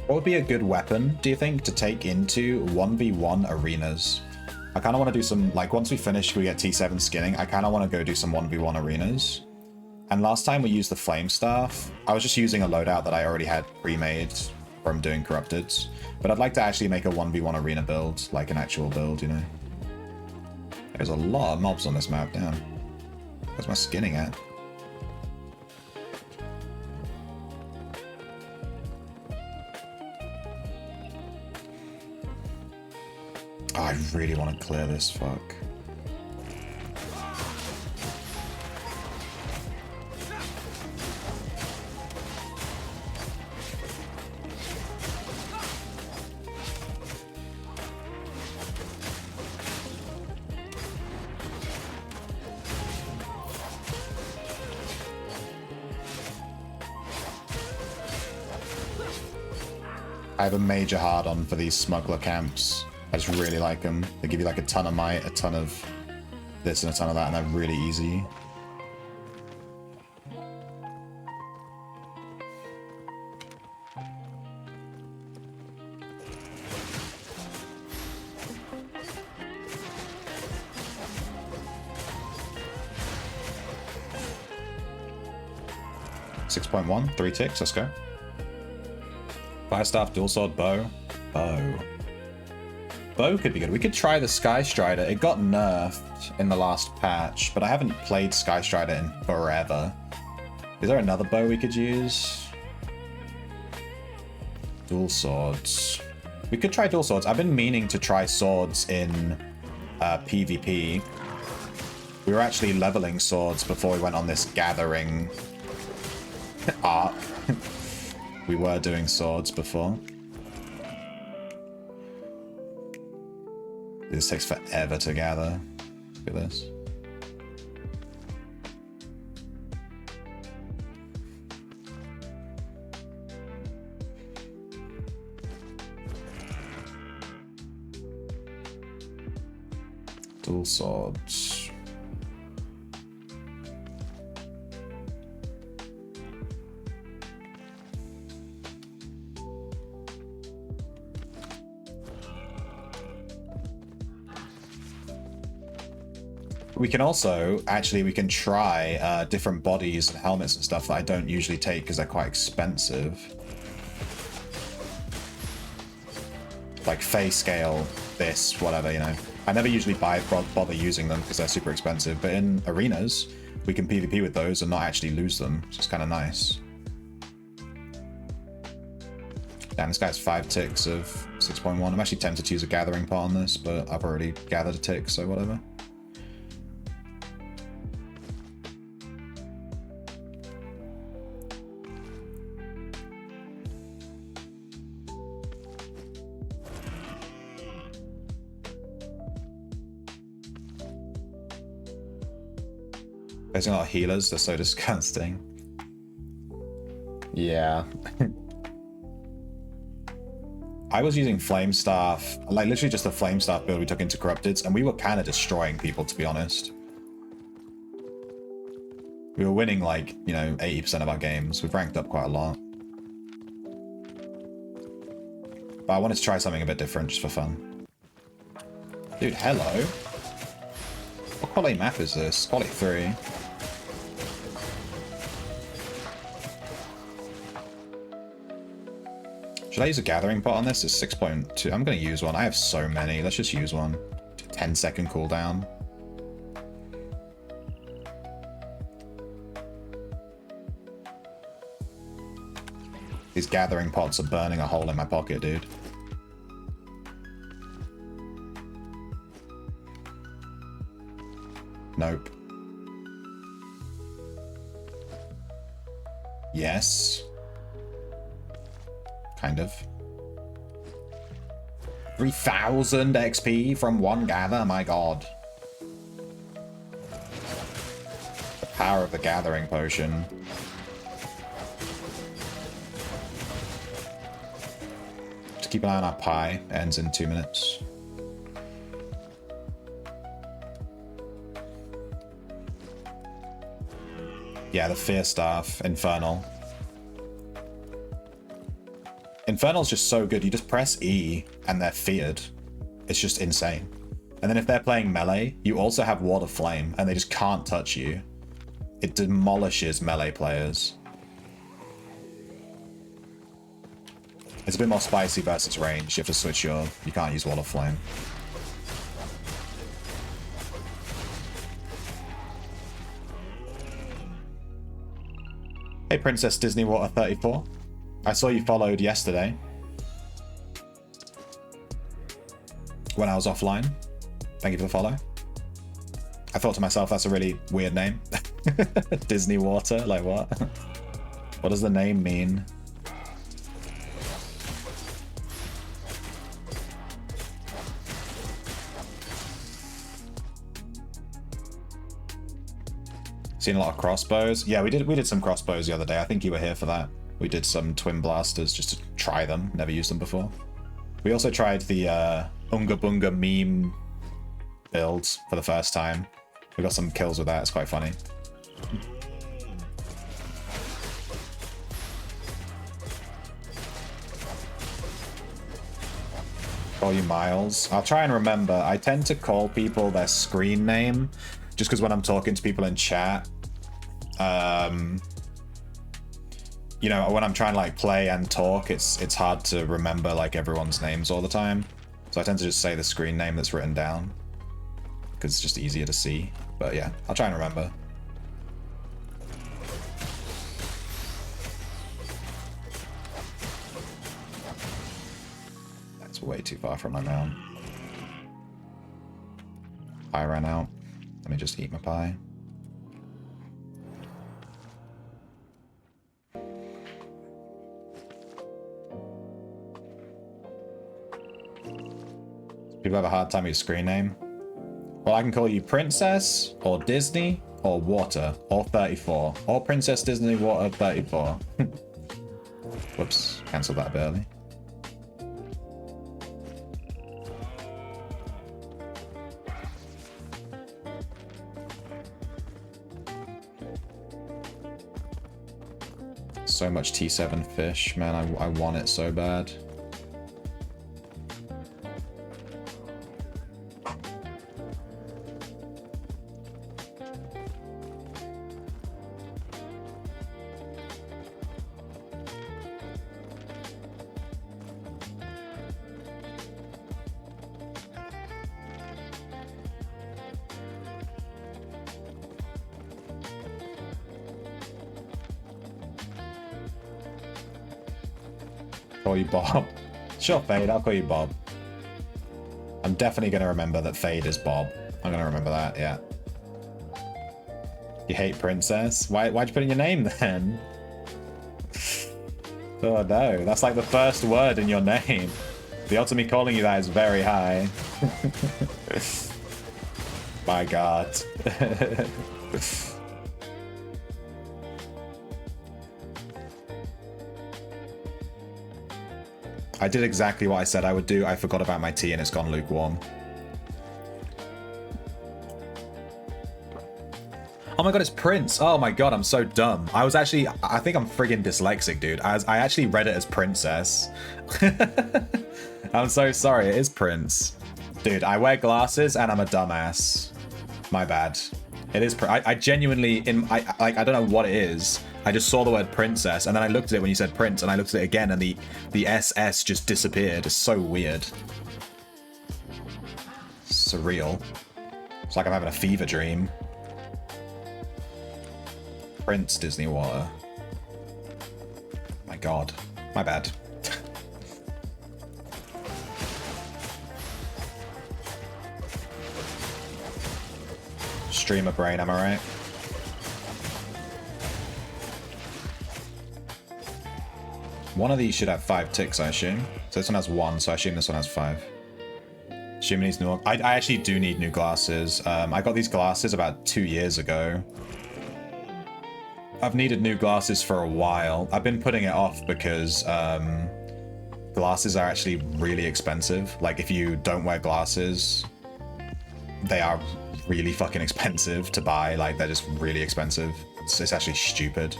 What would be a good weapon, do you think, to take into 1v1 arenas? I kind of want to do some, like, once we finish, we get T7 skinning, I kind of want to go do some 1v1 arenas. And last time we used the Flame Staff, I was just using a loadout that I already had pre-made from doing Corrupteds. But I'd like to actually make a 1v1 arena build, like an actual build, you know? There's a lot of mobs on this map, damn. Where's my skinning at? Oh, I really want to clear this, fuck. I have a major hard-on for these smuggler camps. I just really like them. They give you like a ton of might, a ton of this and a ton of that, and they're really easy. .1, 3 ticks, let's go. Fire staff, dual sword, bow. Bow could be good. We could try the Sky Strider. It got nerfed in the last patch, but I haven't played Sky Strider in forever. Is there another bow we could use? Dual swords. We could try dual swords. I've been meaning to try swords in PvP. We were actually leveling swords before we went on this gathering arc. We were doing swords before. This takes forever to gather. Look at this. Dual swords. We can also, actually, we can try different bodies and helmets and stuff that I don't usually take because they're quite expensive. Like face scale, this, whatever, you know. I never usually bother using them because they're super expensive, but in arenas, we can PvP with those and not actually lose them, which is kind of nice. Damn, this guy has 5 ticks of 6.1. I'm actually tempted to use a gathering pot on this, but I've already gathered a tick, so whatever. There's a lot of healers, they're so disgusting. Yeah. I was using Flame Staff, like literally just the Flame Staff build we took into Corrupteds, and we were kind of destroying people, to be honest. We were winning like, you know, 80% of our games. We've ranked up quite a lot. But I wanted to try something a bit different just for fun. Dude, hello. What quality map is this? Quality 3. Should I use a gathering pot on this? It's 6.2. I'm going to use one. I have so many. Let's just use one. 10-second cooldown. These gathering pots are burning a hole in my pocket, dude. Nope. Yes. Kind of. 3,000 XP from one gather? My god. The power of the gathering potion. Just keep an eye on our pie. It ends in 2 minutes. Yeah, the Fear Staff, Infernal. Infernal's just so good. You just press E and they're feared. It's just insane. And then if they're playing melee, you also have Ward of Flame and they just can't touch you. it demolishes melee players. It's a bit more spicy versus range. You have to switch your... You can't use Wall of Flame. Hey, Princess Disney Water 34. I saw you followed yesterday. When I was offline. Thank you for the follow. I thought to myself, that's a really weird name. Disney Water? Like what? What does the name mean? Seen a lot of crossbows. Yeah, we did some crossbows the other day. I think you were here for that. We did some twin blasters just to try them. Never used them before. We also tried the Unga Bunga meme builds for the first time. We got some kills with that. It's quite funny. Call you Miles. I'll try and remember. I tend to call people their screen name just because when I'm talking to people in chat, you know, when I'm trying to like play and talk, it's hard to remember like everyone's names all the time. So I tend to just say the screen name that's written down because it's just easier to see. But yeah, I'll try and remember. That's way too far from my mount. Pie ran out. Let me just eat my pie. People have a hard time with your screen name. Well, I can call you Princess, or Disney, or Water, or 34. Or Princess Disney Water 34. Whoops, cancelled that a bit early. So much T7 fish, man, I want it so bad. Call you Bob. Sure, Fade, I'll call you Bob. I'm definitely going to remember that Fade is Bob. I'm going to remember that, yeah. You hate Princess? Why'd you put in your name then? Oh no, that's like the first word in your name. The odds of me calling you that is very high. My god. I did exactly what I said I would do. I forgot about my tea and it's gone lukewarm. Oh my god, it's Prince. Oh my god, I'm so dumb. I think I'm friggin' dyslexic, dude. I actually read it as Princess. I'm so sorry, it is Prince. Dude, I wear glasses and I'm a dumbass. My bad. It is, I genuinely, I don't know what it is. I just saw the word Princess and then I looked at it when you said Prince and I looked at it again and the SS just disappeared. It's so weird. Surreal. It's like I'm having a fever dream. Prince Disney Water. My god. My bad. Streamer brain, am I right? One of these should have 5 ticks, I assume. So this one has 1, so I assume this one has 5. Assume it needs new... I actually do need new glasses. I got these glasses about 2 years ago. I've needed new glasses for a while. I've been putting it off because glasses are actually really expensive. Like, if you don't wear glasses, they are really fucking expensive to buy. Like, they're just really expensive. It's actually stupid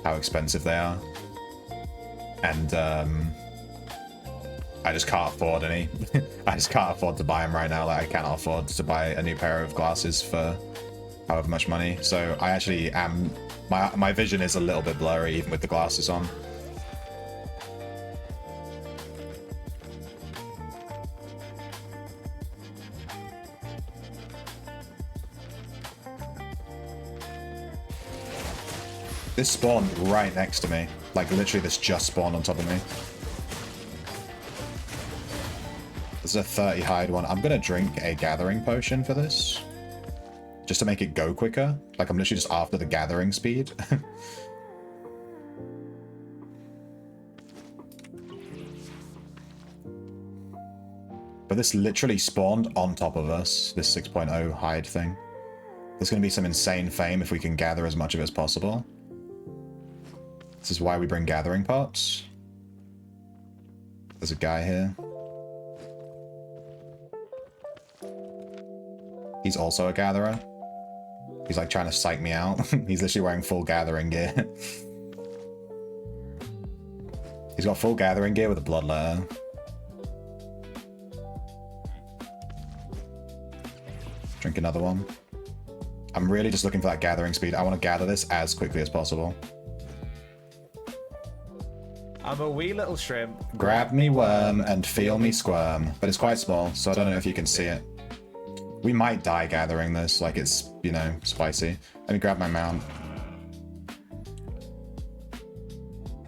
how expensive they are. And I just can't afford any. I just can't afford to buy them right now. Like, I cannot afford to buy a new pair of glasses for however much money. So I actually am... My vision is a little bit blurry even with the glasses on. This spawned right next to me. Like, literally, this just spawned on top of me. This is a 30 hide one. I'm gonna drink a gathering potion for this. Just to make it go quicker. Like, I'm literally just after the gathering speed. But this literally spawned on top of us. This 6.0 hide thing. There's gonna be some insane fame if we can gather as much of it as possible. This is why we bring gathering pots. There's a guy here. He's also a gatherer. He's like trying to psych me out. He's literally wearing full gathering gear. He's got full gathering gear with a blood letter. Drink another one. I'm really just looking for that gathering speed. I want to gather this as quickly as possible. I'm a wee little shrimp. Grab me worm and feel me squirm. But it's quite small, so I don't know if you can see it. We might die gathering this, like it's, you know, spicy. Let me grab my mount.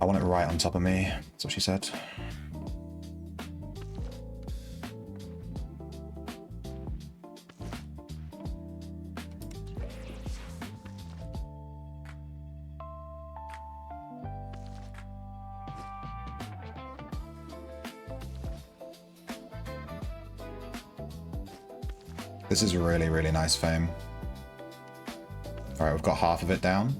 I want it right on top of me. That's what she said. This is really, really nice fame. Alright, we've got half of it down.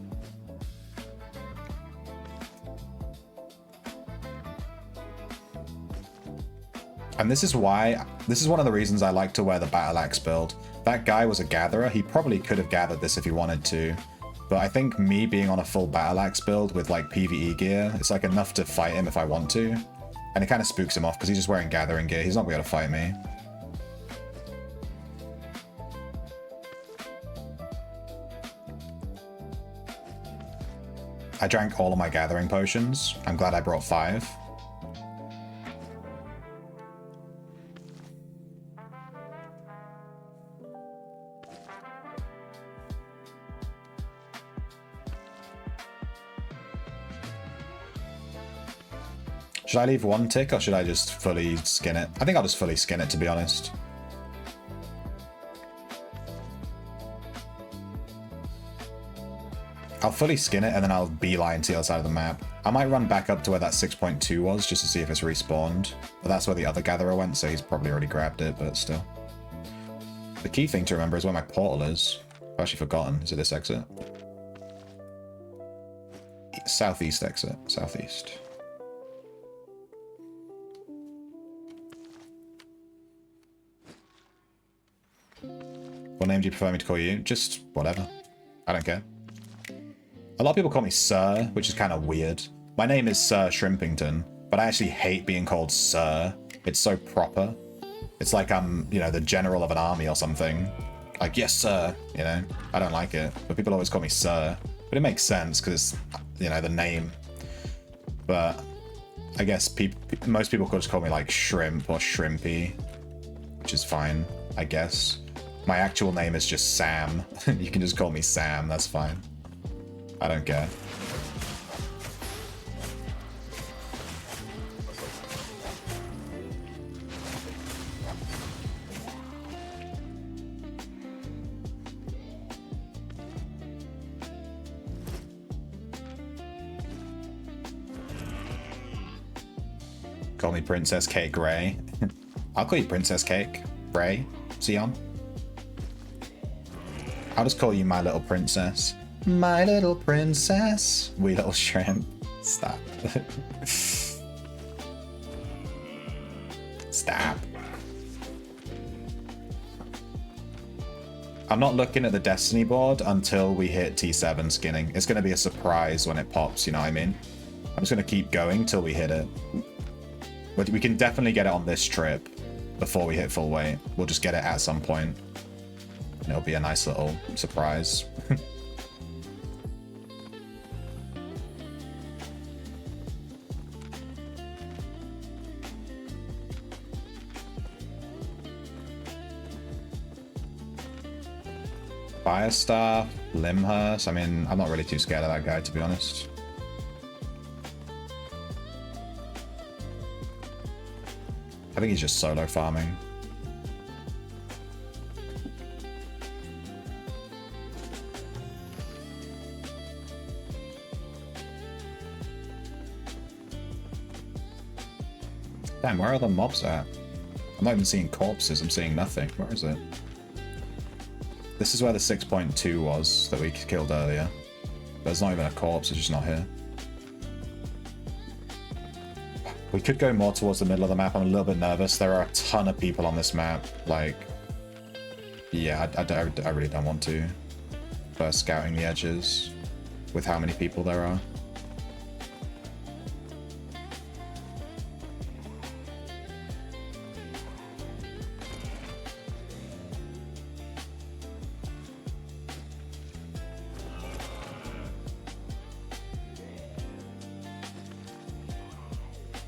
And this is one of the reasons I like to wear the battle axe build. That guy was a gatherer. He probably could have gathered this if he wanted to. But I think me being on a full battle axe build with like PvE gear, it's like enough to fight him if I want to. And it kind of spooks him off because he's just wearing gathering gear. He's not going to be able to fight me. I drank all of my gathering potions. I'm glad I brought 5. Should I leave 1 tick or should I just fully skin it? I think I'll just fully skin it, to be honest. I'll fully skin it and then I'll beeline to the other side of the map. I might run back up to where that 6.2 was just to see if it's respawned. But that's where the other gatherer went, so he's probably already grabbed it, but still. The key thing to remember is where my portal is. I've actually forgotten. Is it this exit? Southeast exit. Southeast. What name do you prefer me to call you? Just whatever. I don't care. A lot of people call me Sir, which is kind of weird. My name is Sir Shrimpington, but I actually hate being called Sir. It's so proper. It's like I'm, you know, the general of an army or something. Like, yes, sir, you know? I don't like it, but people always call me Sir. But it makes sense because, you know, the name. But I guess most people could just call me like Shrimp or Shrimpy, which is fine, I guess. My actual name is just Sam. You can just call me Sam, that's fine. I don't care. Call me Princess Cake Ray. I'll call you Princess Cake Ray. Sion. I'll just call you my little princess. My little princess. Wee little shrimp. Stop. Stop. I'm not looking at the Destiny board until we hit T7 skinning. It's going to be a surprise when it pops, you know what I mean? I'm just going to keep going till we hit it. But we can definitely get it on this trip before we hit full weight. We'll just get it at some point. It'll be a nice little surprise. Firestar, Limhurst. I mean, I'm not really too scared of that guy, to be honest. I think he's just solo farming. Damn, where are the mobs at? I'm not even seeing corpses, I'm seeing nothing. Where is it? This is where the 6.2 was that we killed earlier. There's not even a corpse, it's just not here. We could go more towards the middle of the map. I'm a little bit nervous. There are a ton of people on this map. Like, yeah, I really don't want to. First scouting the edges with how many people there are.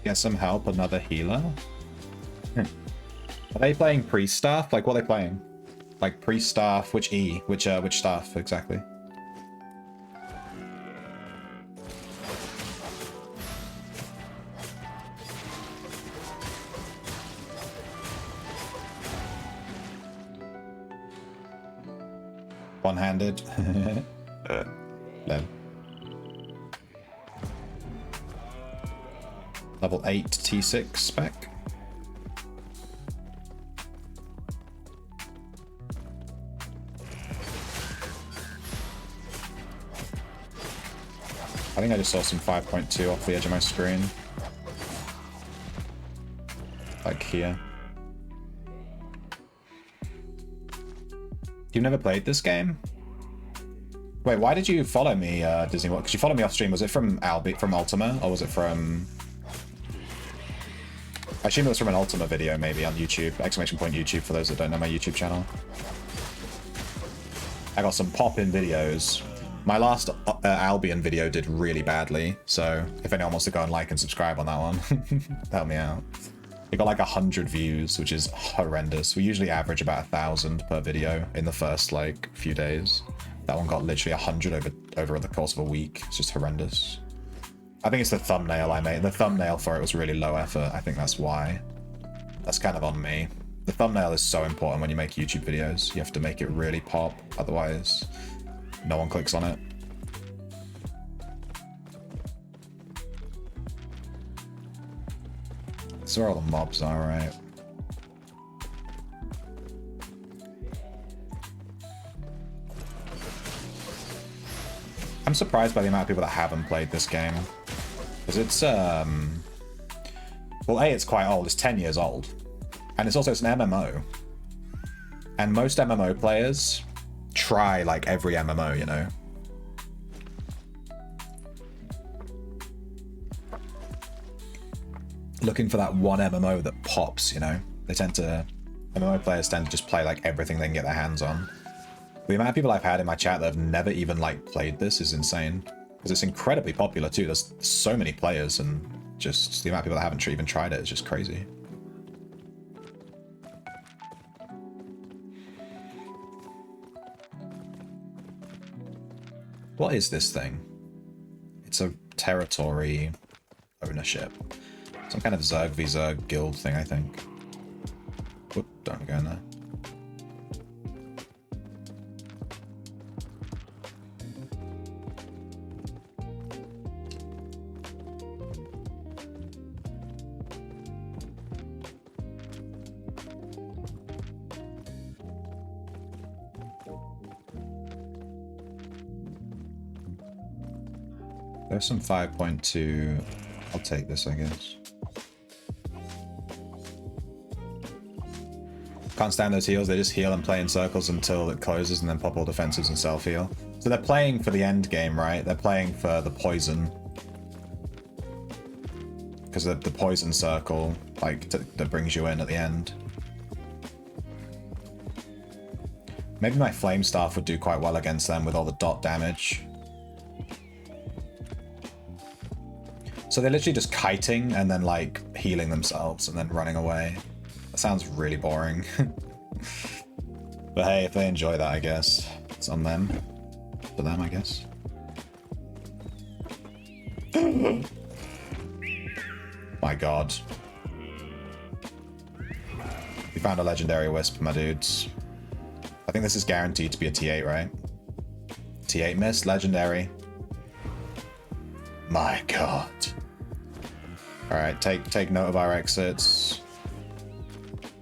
Get some help, another healer? Are they playing priest staff? Like, what are they playing? Like priest staff, which E? Which staff exactly? One-handed. Lem. Level 8 T6 spec. I think I just saw some 5.2 off the edge of my screen. Like here. You've never played this game? Wait, why did you follow me, Disney? Because you followed me off stream. Was it from Albion, from Ultima, or was it from... I assume it was from an Ultima video, maybe, on YouTube. Exclamation point YouTube, for those that don't know my YouTube channel. I got some pop-in videos. My last Albion video did really badly, so if anyone wants to go and like and subscribe on that one, help me out. It got like 100 views, which is horrendous. We usually average about 1,000 per video in the first, like, few days. That one got literally 100 over the course of a week. It's just horrendous. I think it's the thumbnail I made. The thumbnail for it was really low effort. I think that's why. That's kind of on me. The thumbnail is so important when you make YouTube videos. You have to make it really pop, otherwise no one clicks on it. That's where all the mobs are, right? I'm surprised by the amount of people that haven't played this game. Because it's, well, A, it's quite old. It's 10 years old. And it's an MMO. And most MMO players try, like, every MMO, you know? Looking for that one MMO that pops, you know? MMO players tend to just play, like, everything they can get their hands on. The amount of people I've had in my chat that have never even, like, played this is insane. Because it's incredibly popular, too. There's so many players, and just the amount of people that haven't even tried it is just crazy. What is this thing? It's a territory ownership. Some kind of Zerg v Zerg guild thing, I think. Whoop, don't go in there. There's some 5.2. I'll take this, I guess. Can't stand those heals. They just heal and play in circles until it closes and then pop all defensives and self-heal. So they're playing for the end game, right? They're playing for the poison. Because the poison circle, like, that brings you in at the end. Maybe my flame staff would do quite well against them with all the dot damage. So they're literally just kiting and then like healing themselves and then running away. That sounds really boring. But hey, if they enjoy that, I guess it's on them. For them, I guess. My god. We found a legendary wisp, my dudes. I think this is guaranteed to be a T8, right? T8 miss, legendary. My god. Alright, take note of our exits.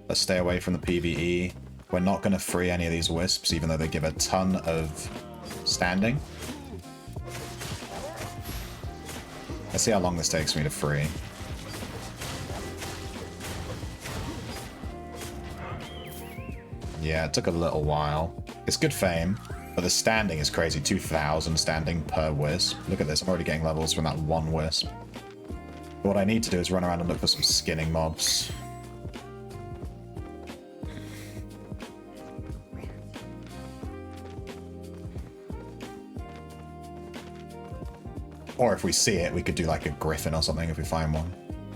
Let's stay away from the PvE. We're not going to free any of these wisps, even though they give a ton of standing. Let's see how long this takes me to free. Yeah, it took a little while. It's good fame, but the standing is crazy. 2,000 standing per wisp. Look at this, I'm already getting levels from that one wisp. But what I need to do is run around and look for some skinning mobs. Or if we see it, we could do like a griffin or something if we find one.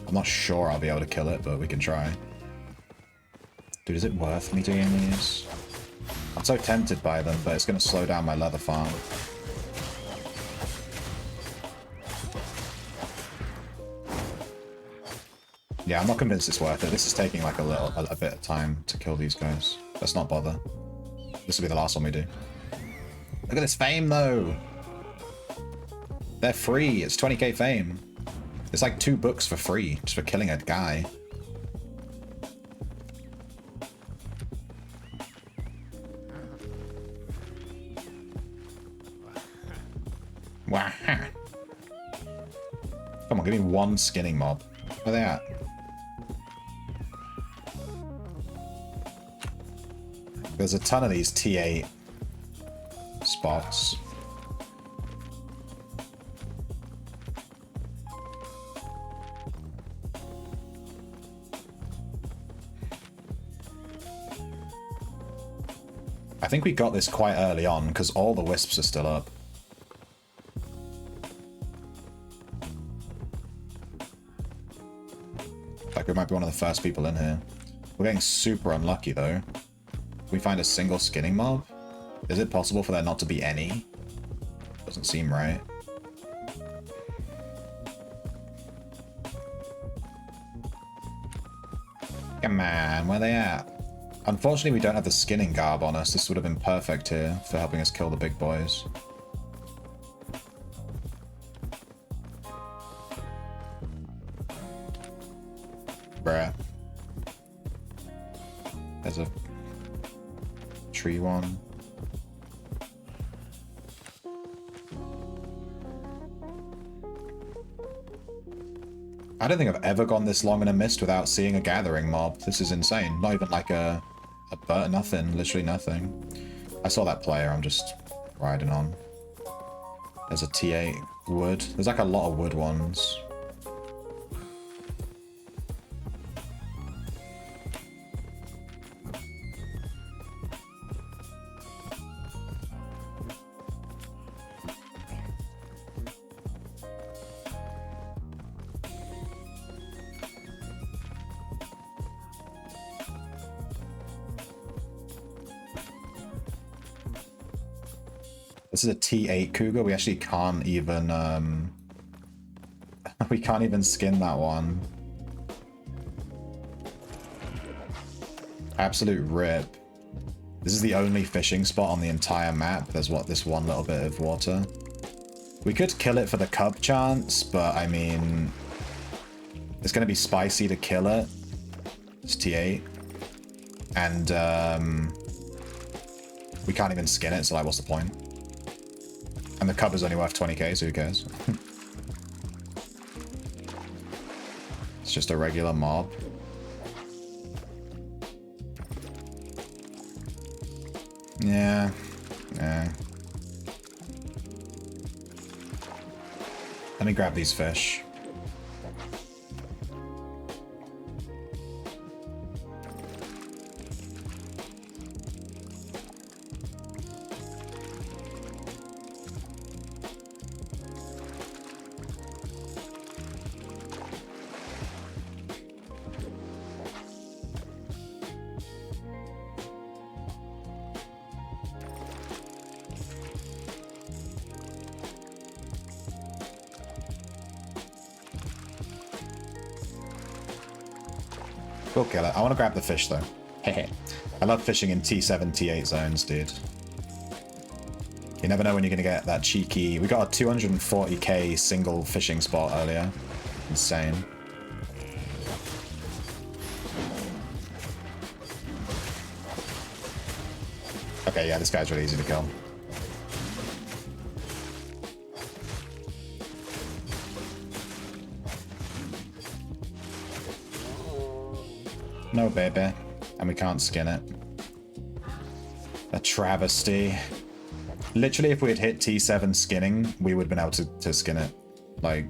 I'm not sure I'll be able to kill it, but we can try. Dude, is it worth me doing these? I'm so tempted by them, but it's going to slow down my leather farm. Yeah, I'm not convinced it's worth it. This is taking like a bit of time to kill these guys. Let's not bother. This will be the last one we do. Look at this fame, though! They're free. It's 20k fame. It's like 2 books for free, just for killing a guy. Wow. Come on, give me one skinning mob. Where are they at? There's a ton of these T8 spots. I think we got this quite early on because all the wisps are still up. Like we might be one of the first people in here. We're getting super unlucky though. Can we find a single skinning mob? Is it possible for there not to be any? Doesn't seem right. Come on, where are they at? Unfortunately, we don't have the skinning garb on us. This would have been perfect here for helping us kill the big boys. Bruh. There's a tree one. I don't think I've ever gone this long in a mist without seeing a gathering mob. This is insane. Not even like a bird, nothing. Literally nothing. I saw that player. I'm just riding on. There's a T8 wood. There's like a lot of wood ones. This is a T8 cougar. We actually can't even we can't even skin that one. Absolute rip. This is the only fishing spot on the entire map. There's this one little bit of water. We could kill it for the cub chance, but I mean it's gonna be spicy to kill it. It's T8. And we can't even skin it, so like what's the point? And the cub is only worth 20k, so who cares? It's just a regular mob. Yeah. Yeah. Let me grab these fish. We'll kill it. I want to grab the fish, though. Hehe. I love fishing in T7, T8 zones, dude. You never know when you're going to get that cheeky... We got a 240k single fishing spot earlier. Insane. Okay, yeah, this guy's really easy to kill. No, baby. And we can't skin it. A travesty. Literally, if we had hit T7 skinning, we would have been able to skin it. Like,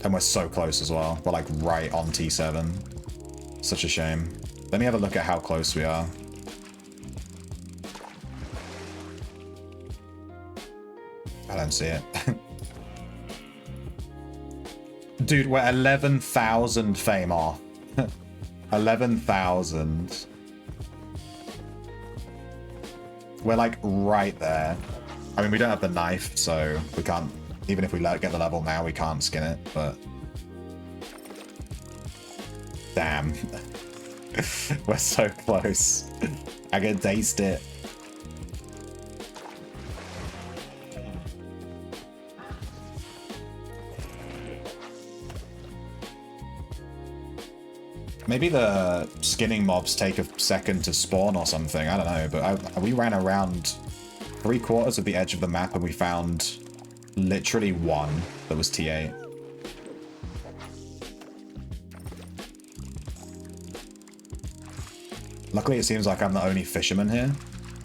and we're so close as well. We're like right on T7. Such a shame. Let me have a look at how close we are. I don't see it. Dude, we're 11,000 fame off. 11,000. We're like right there. I mean, we don't have the knife, so we can't, even if we get the level now, we can't skin it, but... Damn. We're so close. I can taste it. Maybe the skinning mobs take a second to spawn or something. I don't know, but we ran around 3/4 of the edge of the map and we found literally one that was T8. Luckily, it seems like I'm the only fisherman here.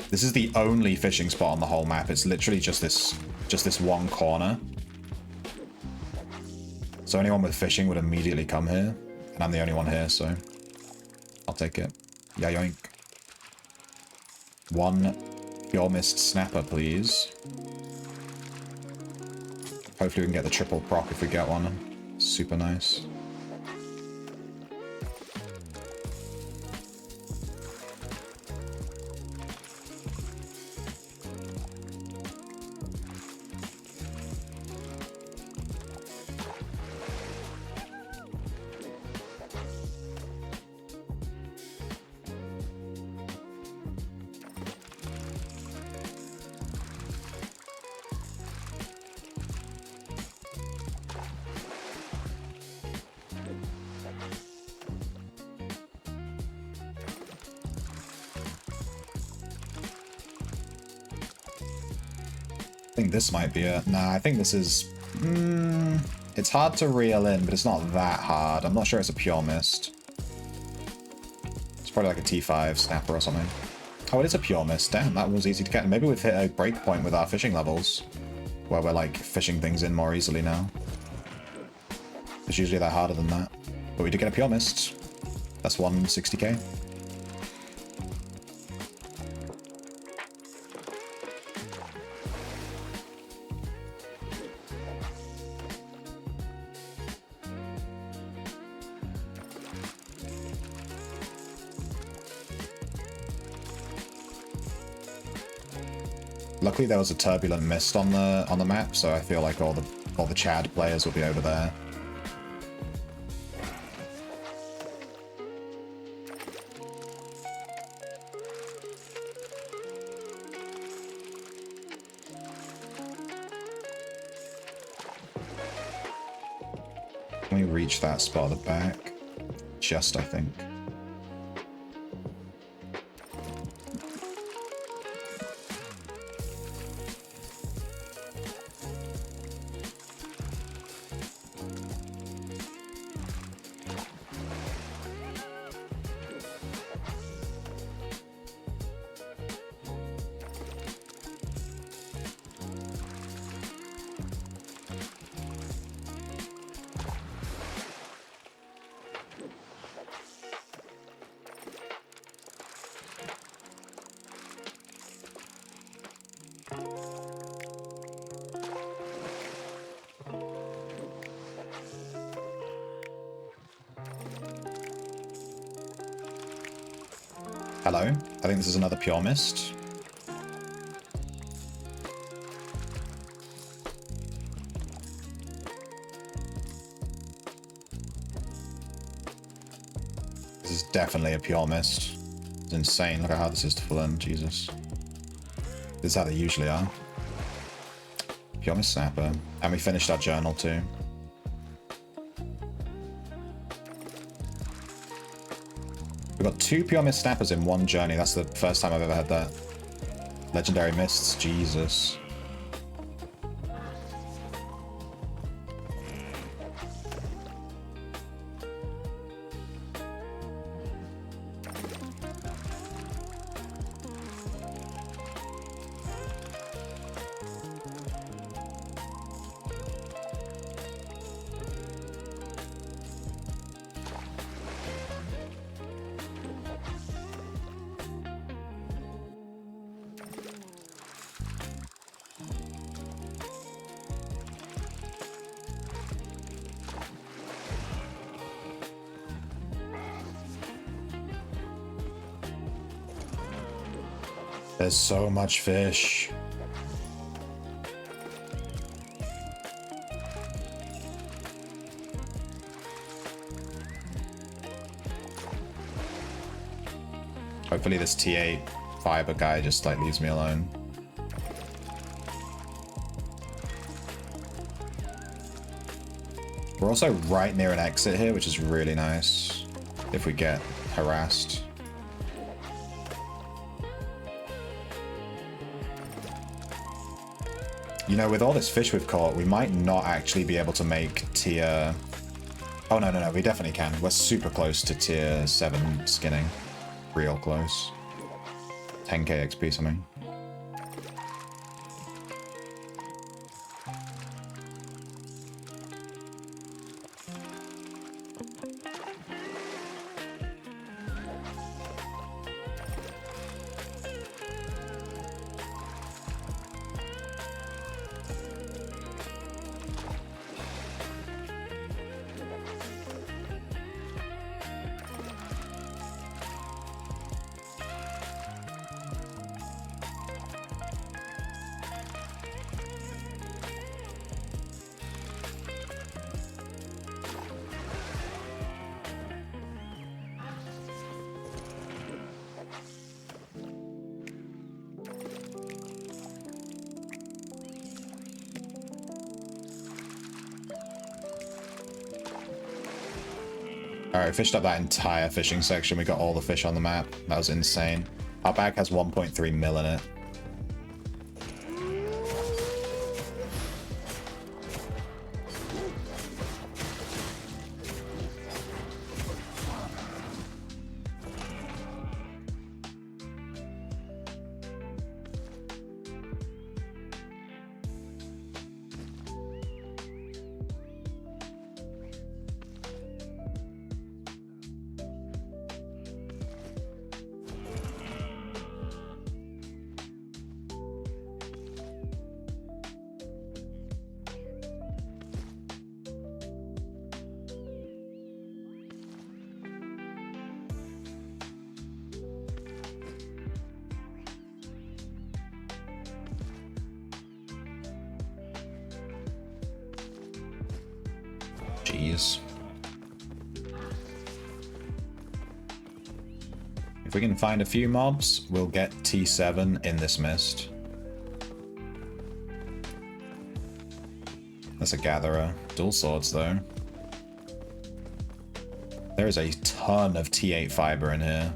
This is the only fishing spot on the whole map. It's literally just this one corner. So anyone with fishing would immediately come here. And I'm the only one here, so I'll take it. Yeah, yoink. One pure mist snapper, please. Hopefully we can get the triple proc if we get one. Super nice. I think this might be it. Nah, I think this is... it's hard to reel in, but it's not that hard. I'm not sure it's a pure mist. It's probably like a T5 snapper or something. Oh, it is a pure mist. Damn, that was easy to get. Maybe we've hit a breakpoint with our fishing levels, where we're like fishing things in more easily now. It's usually they're harder than that. But we did get a pure mist. That's 160k. Luckily there was a turbulent mist on the map, so I feel like all the Chad players will be over there. Let me reach that spot at the back. Just, I think. Hello. I think this is another pure mist. This is definitely a pure mist. It's insane. Look at how this is to full end. Jesus. This is how they usually are. Pure mist snapper. And we finished our journal too. We've got 2 pure mist snappers in one journey. That's the first time I've ever had that. Legendary mists. Jesus. There's so much fish. Hopefully this T8 fiber guy just like leaves me alone. We're also right near an exit here, which is really nice if we get harassed. You know, with all this fish we've caught, we might not actually be able to make tier... Oh, no, we definitely can. We're super close to tier 7 skinning. Real close. 10k XP something. Alright, fished up that entire fishing section. We got all the fish on the map. That was insane. Our bag has 1.3 mil in it. Jeez. If we can find a few mobs, we'll get T7 in this mist. That's a gatherer. Dual swords, though. There is a ton of T8 fiber in here.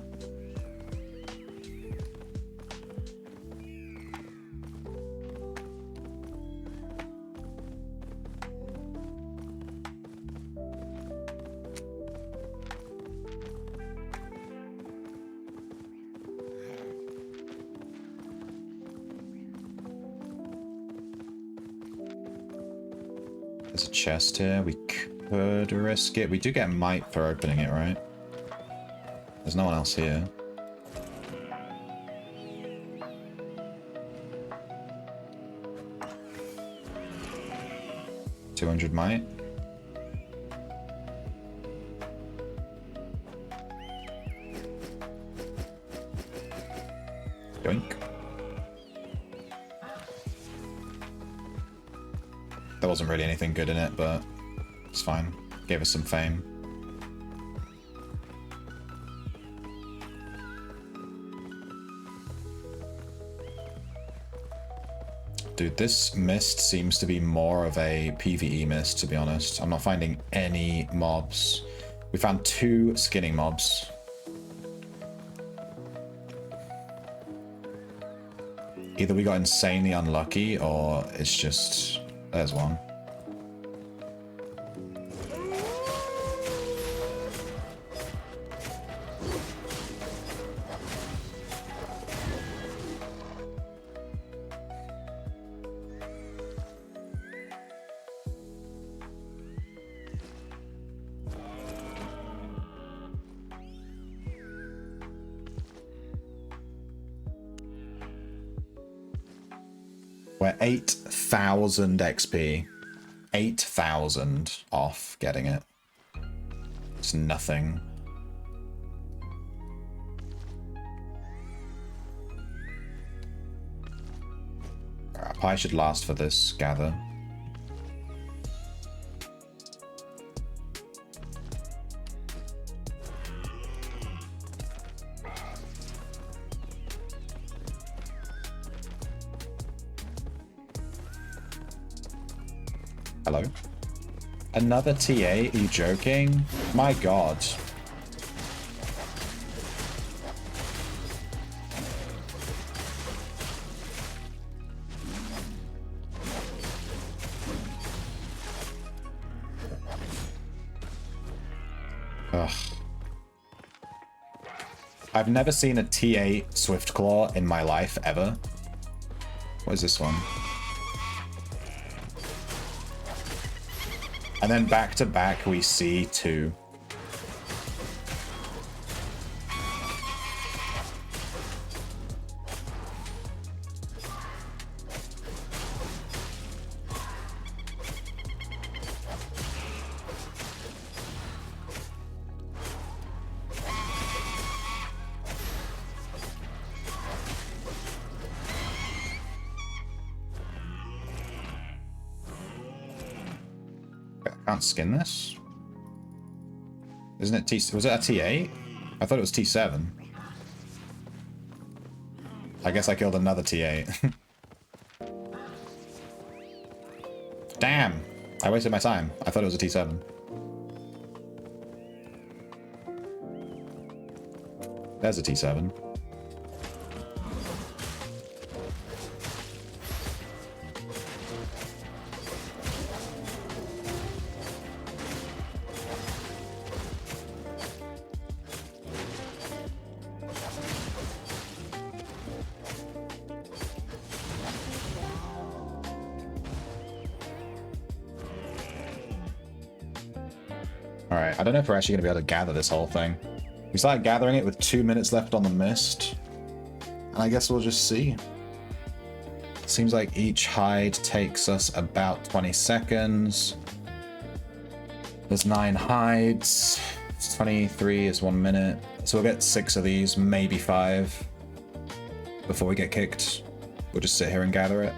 There's a chest here. We could risk it. We do get might for opening it, right? There's no one else here. $200 might. Yoink. There wasn't really anything good in it, but it's fine. Gave us some fame. Dude, this mist seems to be more of a PvE mist, to be honest. I'm not finding any mobs. We found 2 skinning mobs. Either we got insanely unlucky, or it's just... There's one. We're 8,000 XP. 8,000 off getting it. It's nothing. Our pie should last for this gather. Hello? Another TA? Are you joking? My god. Ugh. I've never seen a TA Swiftclaw in my life, ever. What is this one? And then back to back we see 2. Can't skin this? Isn't it T... Was it a T8? I thought it was T7. I guess I killed another T8. Damn! I wasted my time. I thought it was a T7. There's a T7. Alright, I don't know if we're actually going to be able to gather this whole thing. We started gathering it with 2 minutes left on the mist. And I guess we'll just see. Seems like each hide takes us about 20 seconds. There's 9 hides. 23 is 1 minute. So we'll get 6 of these, maybe 5. Before we get kicked. We'll just sit here and gather it.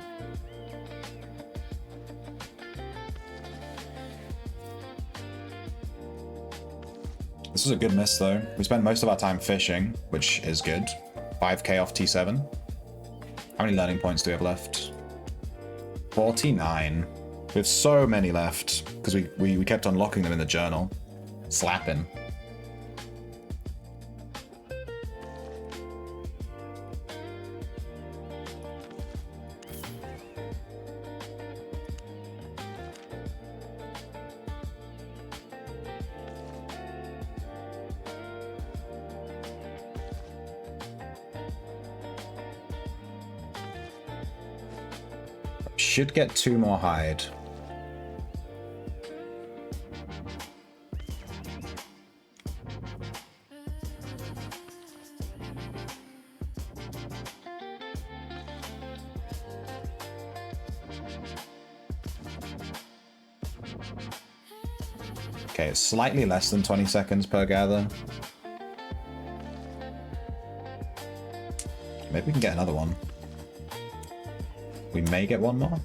This was a good miss though. We spent most of our time fishing, which is good. 5k off T7. How many learning points do we have left? 49. We have so many left, because we kept unlocking them in the journal. Slapping. Should get 2 more hide. Okay, it's slightly less than 20 seconds per gather. Maybe we can get another one. We may get one more.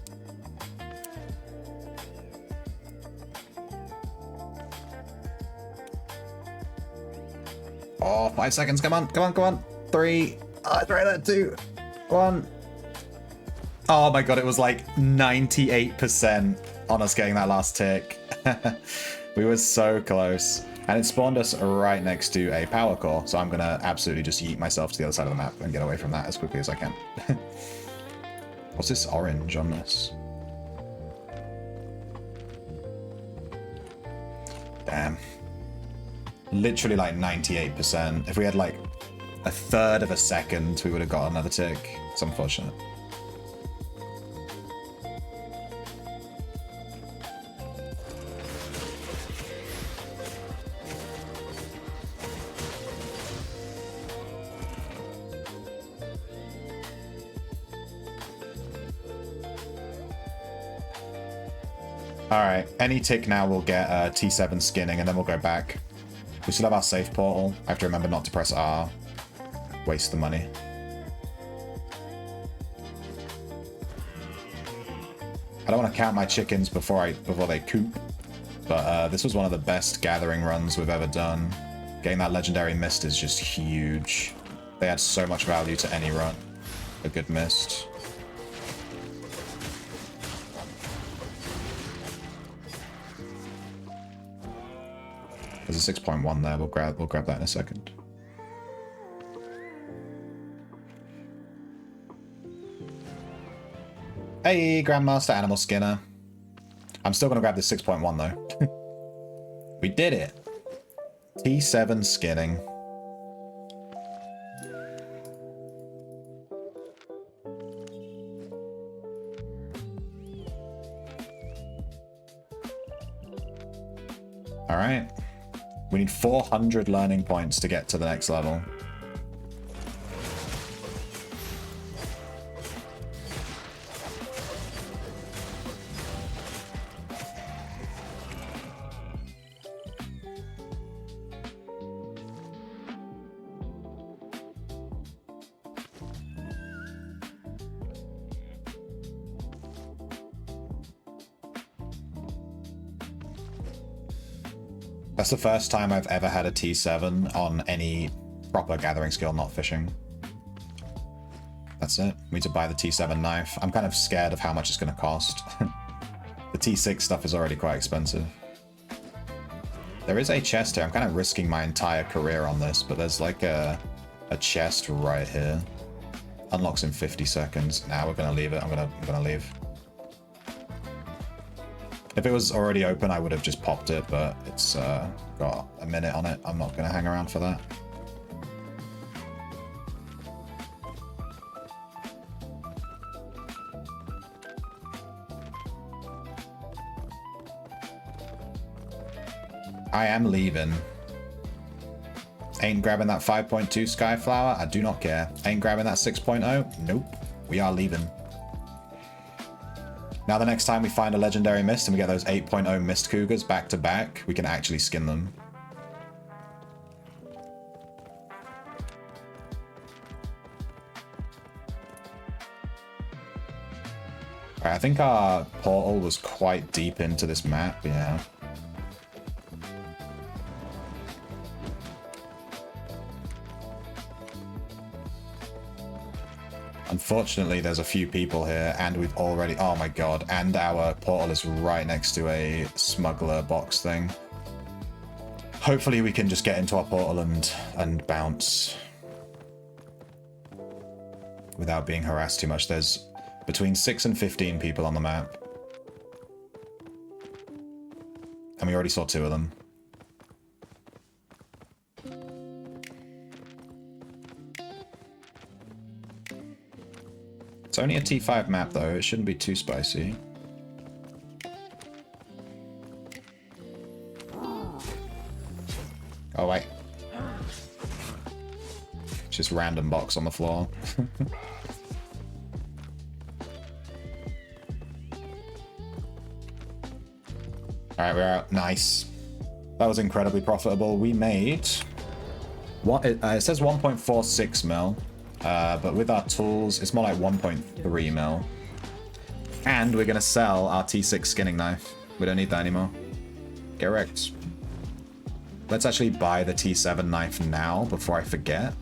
Oh, 5 seconds. Come on, come on, come on. 3. Oh, try that 2. 1. Oh my god, it was like 98% on us getting that last tick. We were so close. And it spawned us right next to a power core, so I'm going to absolutely just yeet myself to the other side of the map and get away from that as quickly as I can. What's this orange on this? Damn. Literally like 98%. If we had like a third of a second, we would have got another tick. It's unfortunate. Alright, any tick now will get T7 skinning and then we'll go back. We still have our safe portal. I have to remember not to press R. Waste the money. I don't want to count my chickens before they coop. But this was one of the best gathering runs we've ever done. Getting that legendary mist is just huge. They add so much value to any run. A good mist. There's a 6.1 there. We'll grab that in a second. Hey, Grandmaster Animal Skinner. I'm still gonna grab this 6.1 though. We did it. T7 skinning. All right. We need 400 learning points to get to the next level. That's the first time I've ever had a T7 on any proper gathering skill, not fishing. That's it. We need to buy the T7 knife. I'm kind of scared of how much it's going to cost. The T6 stuff is already quite expensive. There is a chest here. I'm kind of risking my entire career on this, but there's like a chest right here. Unlocks in 50 seconds. Now we're going to leave it. I'm gonna leave. If it was already open, I would have just popped it, but it's got a minute on it. I'm not going to hang around for that. I am leaving. Ain't grabbing that 5.2 Skyflower. I do not care. Ain't grabbing that 6.0. Nope. We are leaving. Now the next time we find a legendary mist and we get those 8.0 mist cougars back to back, we can actually skin them. Alright, I think our portal was quite deep into this map, yeah. Unfortunately, there's a few people here, and we've already... Oh my god, and our portal is right next to a smuggler box thing. Hopefully we can just get into our portal and bounce without being harassed too much. There's between 6 and 15 people on the map. And we already saw 2 of them. It's only a T5 map, though. It shouldn't be too spicy. Oh, wait. Just random box on the floor. Alright, we're out. Nice. That was incredibly profitable. We made... What? It says 1.46 mil. But with our tools, it's more like 1.3 mil. And we're going to sell our T6 skinning knife. We don't need that anymore. Correct. Let's actually buy the T7 knife now before I forget.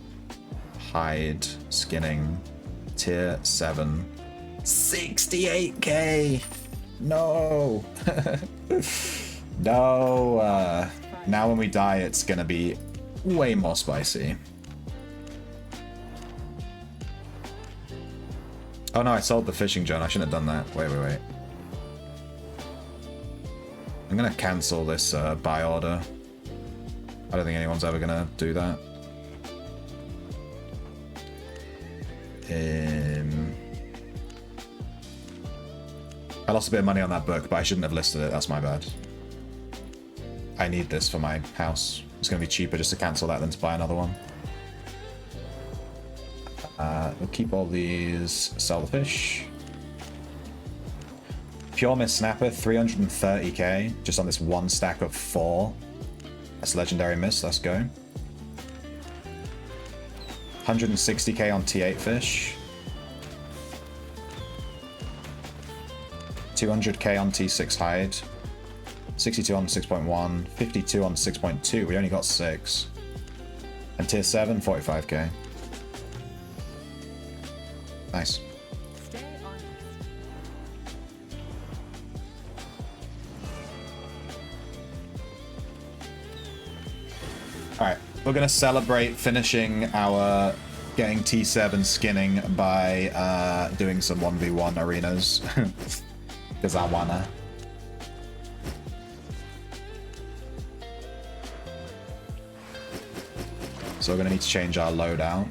Hide, skinning, tier 7. 68k! No! No! Now when we die, it's gonna be way more spicy. Oh no, I sold the fishing John. I shouldn't have done that. Wait. I'm gonna cancel this buy order. I don't think anyone's ever gonna do that. I lost a bit of money on that book, but I shouldn't have listed it. That's my bad. I need this for my house. It's gonna be cheaper just to cancel that than to buy another one. We'll keep all these, sell the fish. Pure Miss Snapper, 330k, just on this one stack of 4. That's legendary miss, let's go. 160k on T8 fish. 200k on T6 hide. 62 on 6.1, 52 on 6.2, we only got 6. And tier 7, 45k. Nice. Alright, we're gonna celebrate finishing our getting T7 skinning by doing some 1v1 arenas. Because I wanna. So we're gonna need to change our loadout.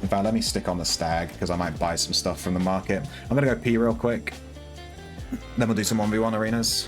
In fact, let me stick on the stag, because I might buy some stuff from the market. I'm gonna go pee real quick. Then we'll do some 1v1 arenas.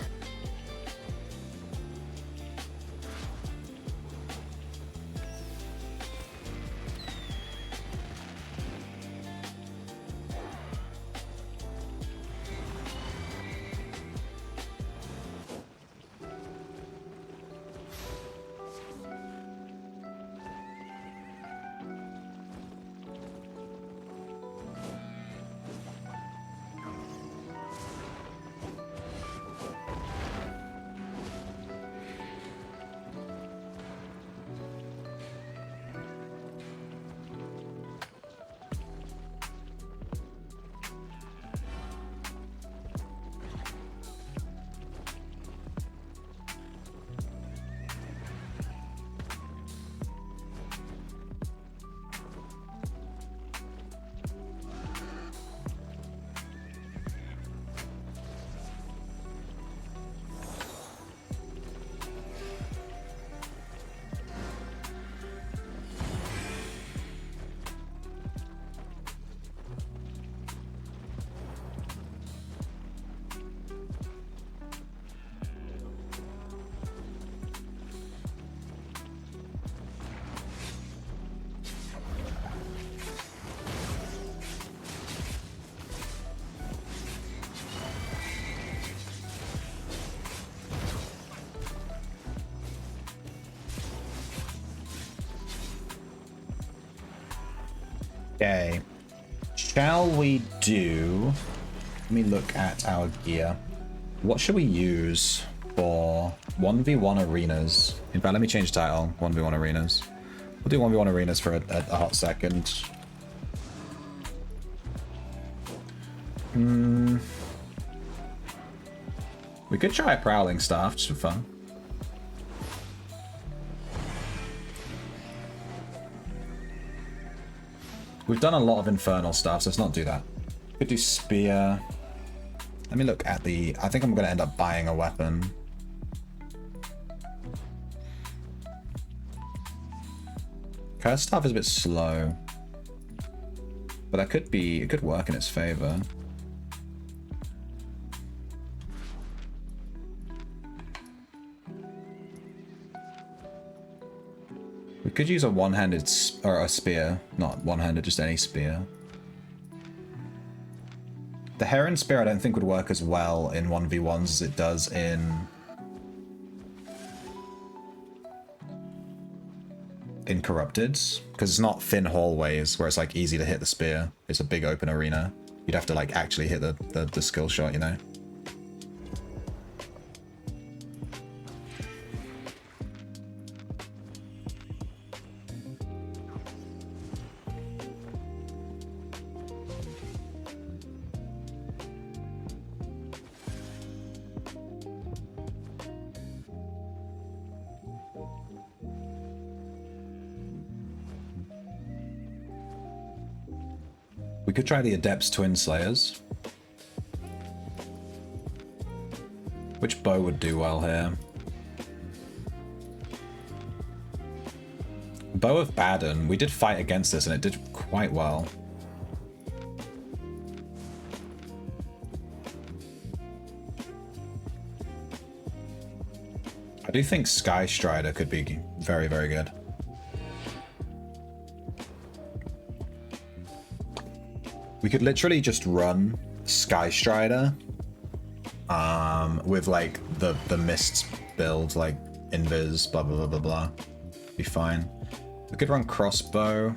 Okay. Shall we do... Let me look at our gear. What should we use for 1v1 arenas? In fact, let me change title. 1v1 arenas. We'll do 1v1 arenas for a hot second. We could try a prowling staff just for fun. We've done a lot of infernal stuff, so let's not do that. Could do spear. Let me look at the... I think I'm going to end up buying a weapon. Curse staff is a bit slow. But that could be... It could work in its favor. We could use a one-handed or a spear, not one-handed, just any spear. The Heron Spear I don't think would work as well in 1v1s as it does in Corrupted, because it's not thin hallways where it's like easy to hit the spear. It's a big open arena. You'd have to like actually hit the skill shot, you know? We could try the Adept's Twin Slayers. Which bow would do well here? Bow of Baden. We did fight against this and it did quite well. I do think Sky Strider could be very, very good. We could literally just run Sky Strider with like the mists build, like invis, blah blah blah blah blah. Be fine. We could run crossbow.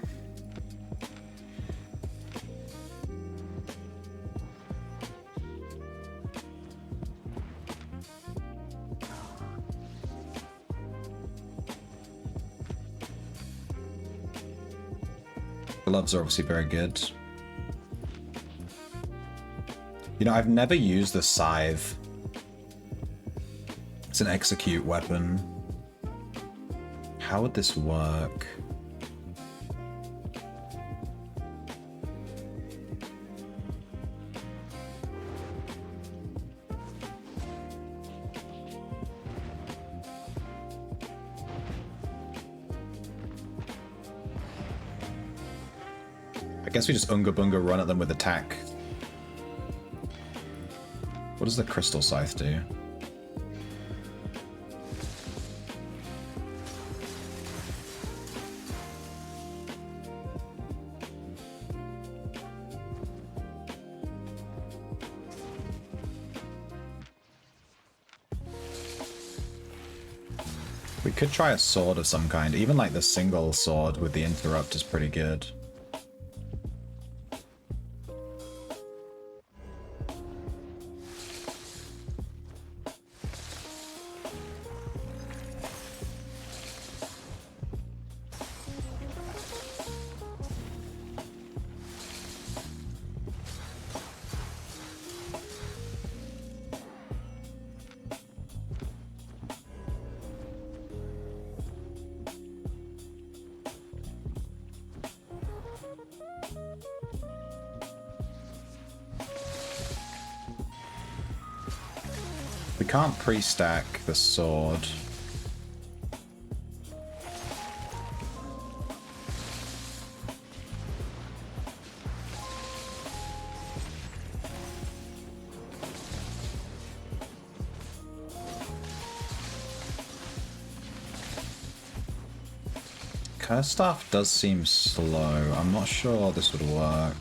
Gloves are obviously very good. You know, I've never used the scythe. It's an execute weapon. How would this work? I guess we just Unga Bunga run at them with attack. What does the Crystal Scythe do? We could try a sword of some kind. Even like the single sword with the interrupt is pretty good. We can't pre-stack the sword. Curse Staff does seem slow. I'm not sure this would work.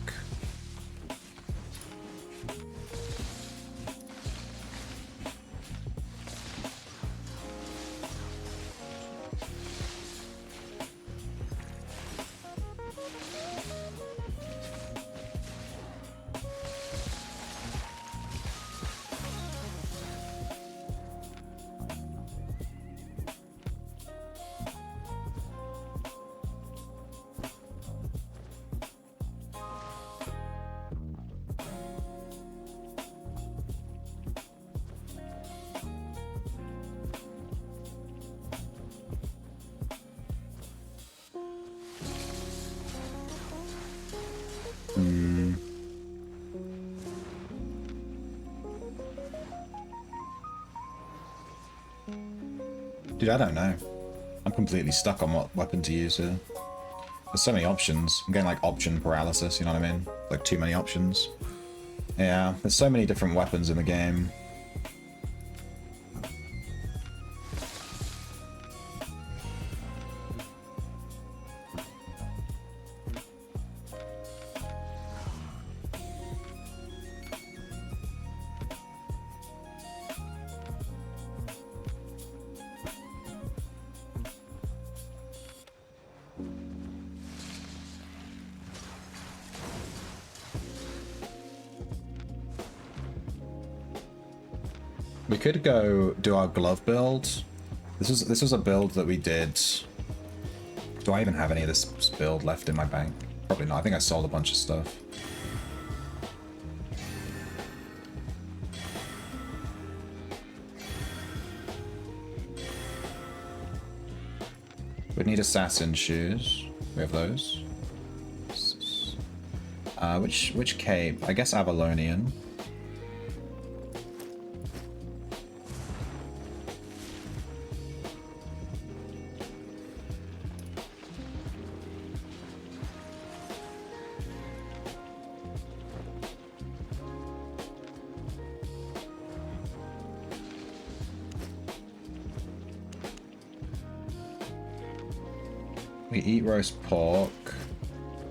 Dude, I don't know. I'm completely stuck on what weapon to use here. There's so many options. I'm getting like option paralysis, you know what I mean? Like too many options. Yeah, there's so many different weapons in the game. We could go do our glove build. This was a build that we did. Do I even have any of this build left in my bank? Probably not. I think I sold a bunch of stuff. We'd need assassin shoes. We have those. Which cape? I guess Avalonian. We eat roast pork.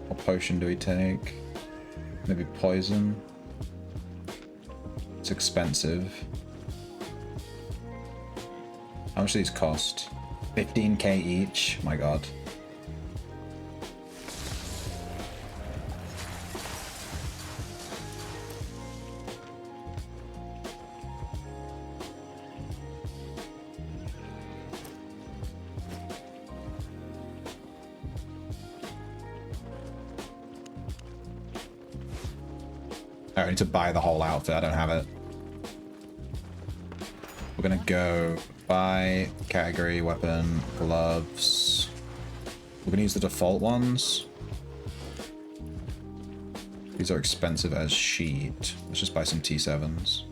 What potion do we take? Maybe poison. It's expensive. How much do these cost? 15k each? My god. I need to buy the whole outfit. I don't have it. We're gonna go buy category, weapon, gloves. We're gonna use the default ones. These are expensive as shit. Let's just buy some T7s.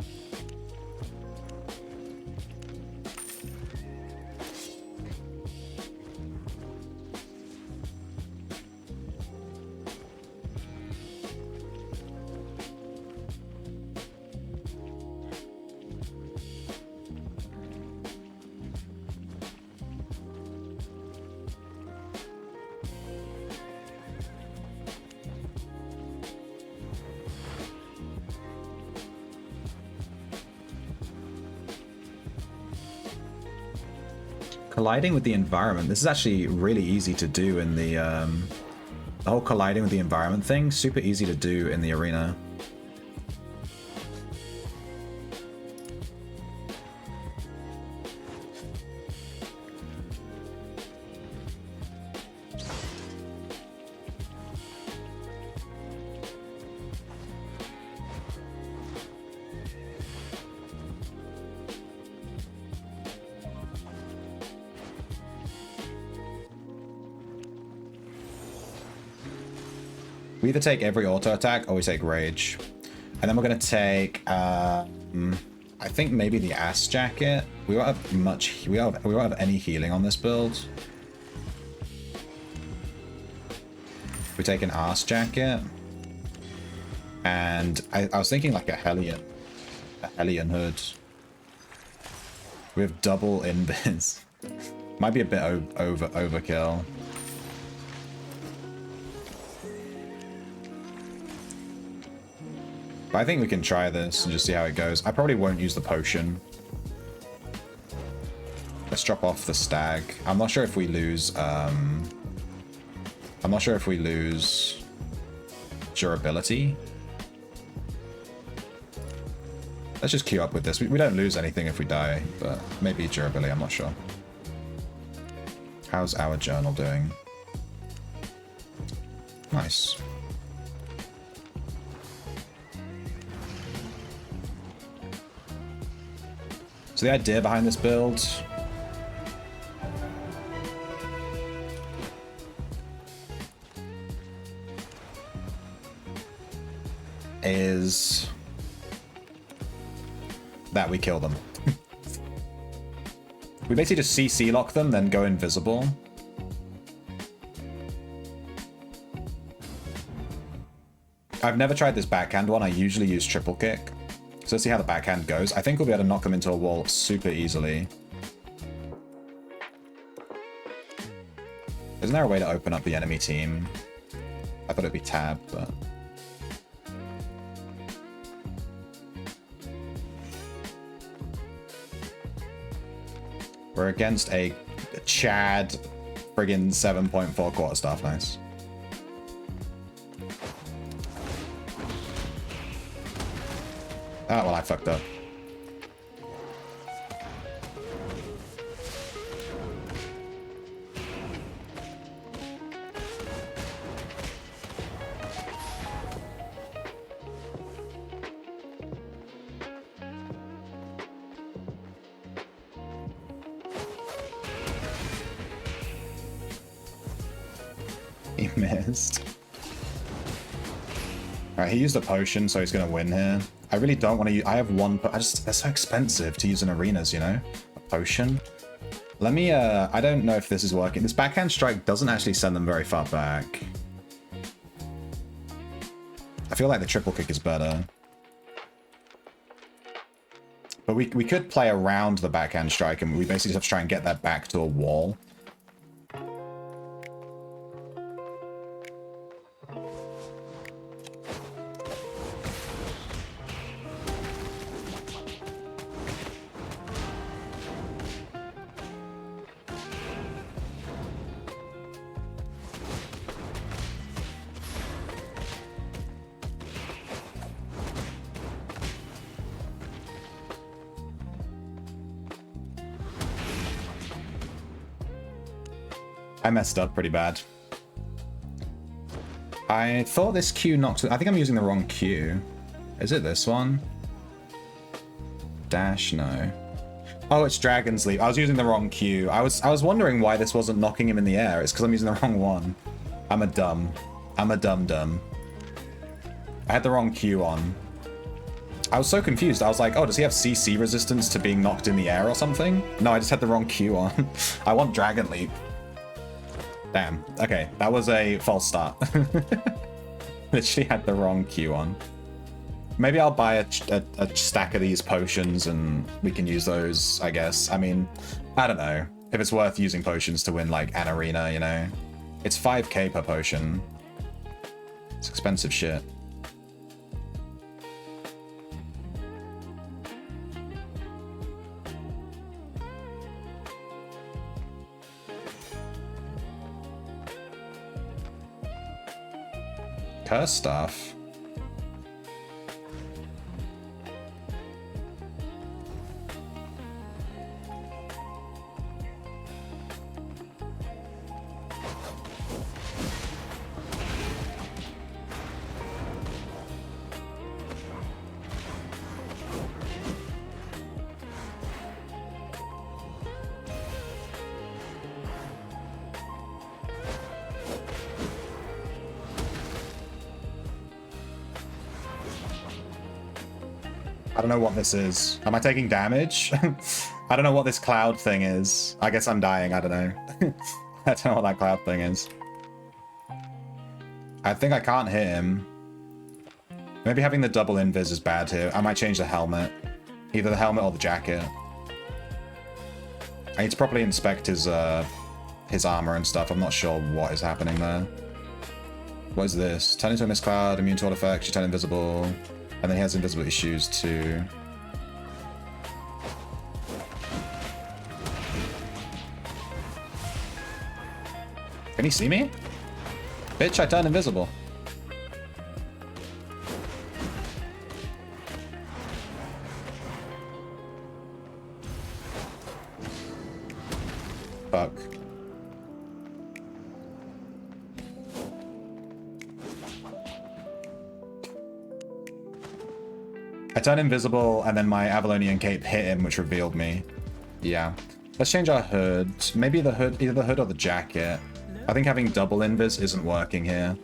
Colliding with the environment. This is actually really easy to do in the whole colliding with the environment thing. Super easy to do in the arena. We either take every auto attack or we take rage. And then we're going to take, I think maybe the ass jacket. We won't have much, we won't have any healing on this build. We take an ass jacket. And I was thinking like a Hellion hood. We have double invis. Might be a bit overkill. But I think we can try this and just see how it goes. I probably won't use the potion. Let's drop off the stag. I'm not sure if we lose, I'm not sure if we lose durability. Let's just queue up with this. We don't lose anything if we die, but maybe durability, I'm not sure. How's our journal doing? Nice. So the idea behind this build is that we kill them. We basically just CC lock them, then go invisible. I've never tried this backhand one. I usually use triple kick. So let's see how the backhand goes. I think we'll be able to knock them into a wall super easily. Isn't there a way to open up the enemy team? I thought it'd be tab, but... We're against a Chad friggin' 7.4 quarterstaff. Nice. Ah, well, I fucked up. He missed. Alright, he used a potion, so he's gonna win here. I really don't want to use... I have one... they're so expensive to use in arenas, you know? A potion. Let me... I don't know if this is working. This backhand strike doesn't actually send them very far back. I feel like the triple kick is better. But we could play around the backhand strike, and we basically just have to try and get that back to a wall. I messed up pretty bad. I thought this Q knocked... I think I'm using the wrong Q. Is it this one? Dash, no. Oh, it's Dragon's Leap. I was using the wrong Q. I was wondering why this wasn't knocking him in the air. It's because I'm using the wrong one. I'm a dumb. I'm a dum-dum. I had the wrong Q on. I was so confused. I was like, oh, does he have CC resistance to being knocked in the air or something? No, I just had the wrong Q on. I want Dragon Leap. Damn. Okay, that was a false start. Literally had the wrong Q on. Maybe I'll buy a stack of these potions and we can use those, I guess. I mean, I don't know if it's worth using potions to win, like, an arena, you know? It's 5k per potion. It's expensive shit. Curse stuff. I don't know what this is. Am I taking damage? I don't know what this cloud thing is. I guess I'm dying. I don't know. I don't know what that cloud thing is. I think I can't hit him. Maybe having the double invis is bad here. I might change the helmet. Either the helmet or the jacket. I need to properly inspect his armor and stuff. I'm not sure what is happening there. What is this? Turn into a mist cloud, immune to all effects, you turn invisible. And then he has invisible issues too. Can he see me? Bitch, I turned invisible. Fuck. I turned invisible, and then my Avalonian cape hit him, which revealed me. Yeah. Let's change our hood. Maybe the hood, either the hood or the jacket. I think having double invis isn't working here.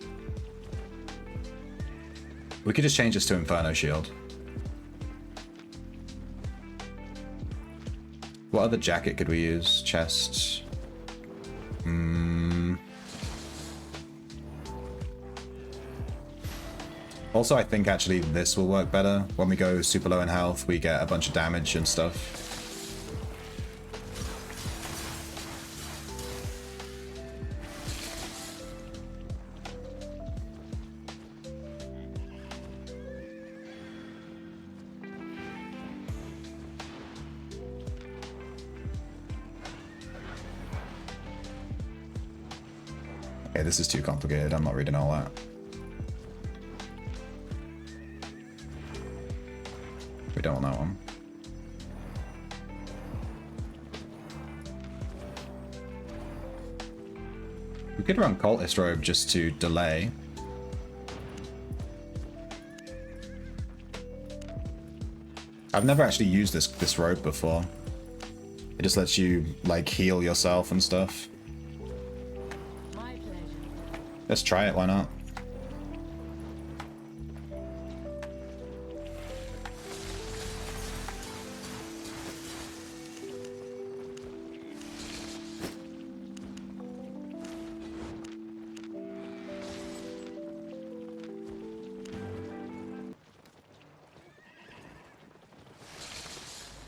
We could just change this to Inferno Shield. What other jacket could we use? Chest. Also, I think actually this will work better. When we go super low in health, we get a bunch of damage and stuff. Okay, this is too complicated. I'm not reading all that. We don't want that one. We could run Cultist Robe just to delay. I've never actually used this robe before. It just lets you, like, heal yourself and stuff. Let's try it, why not?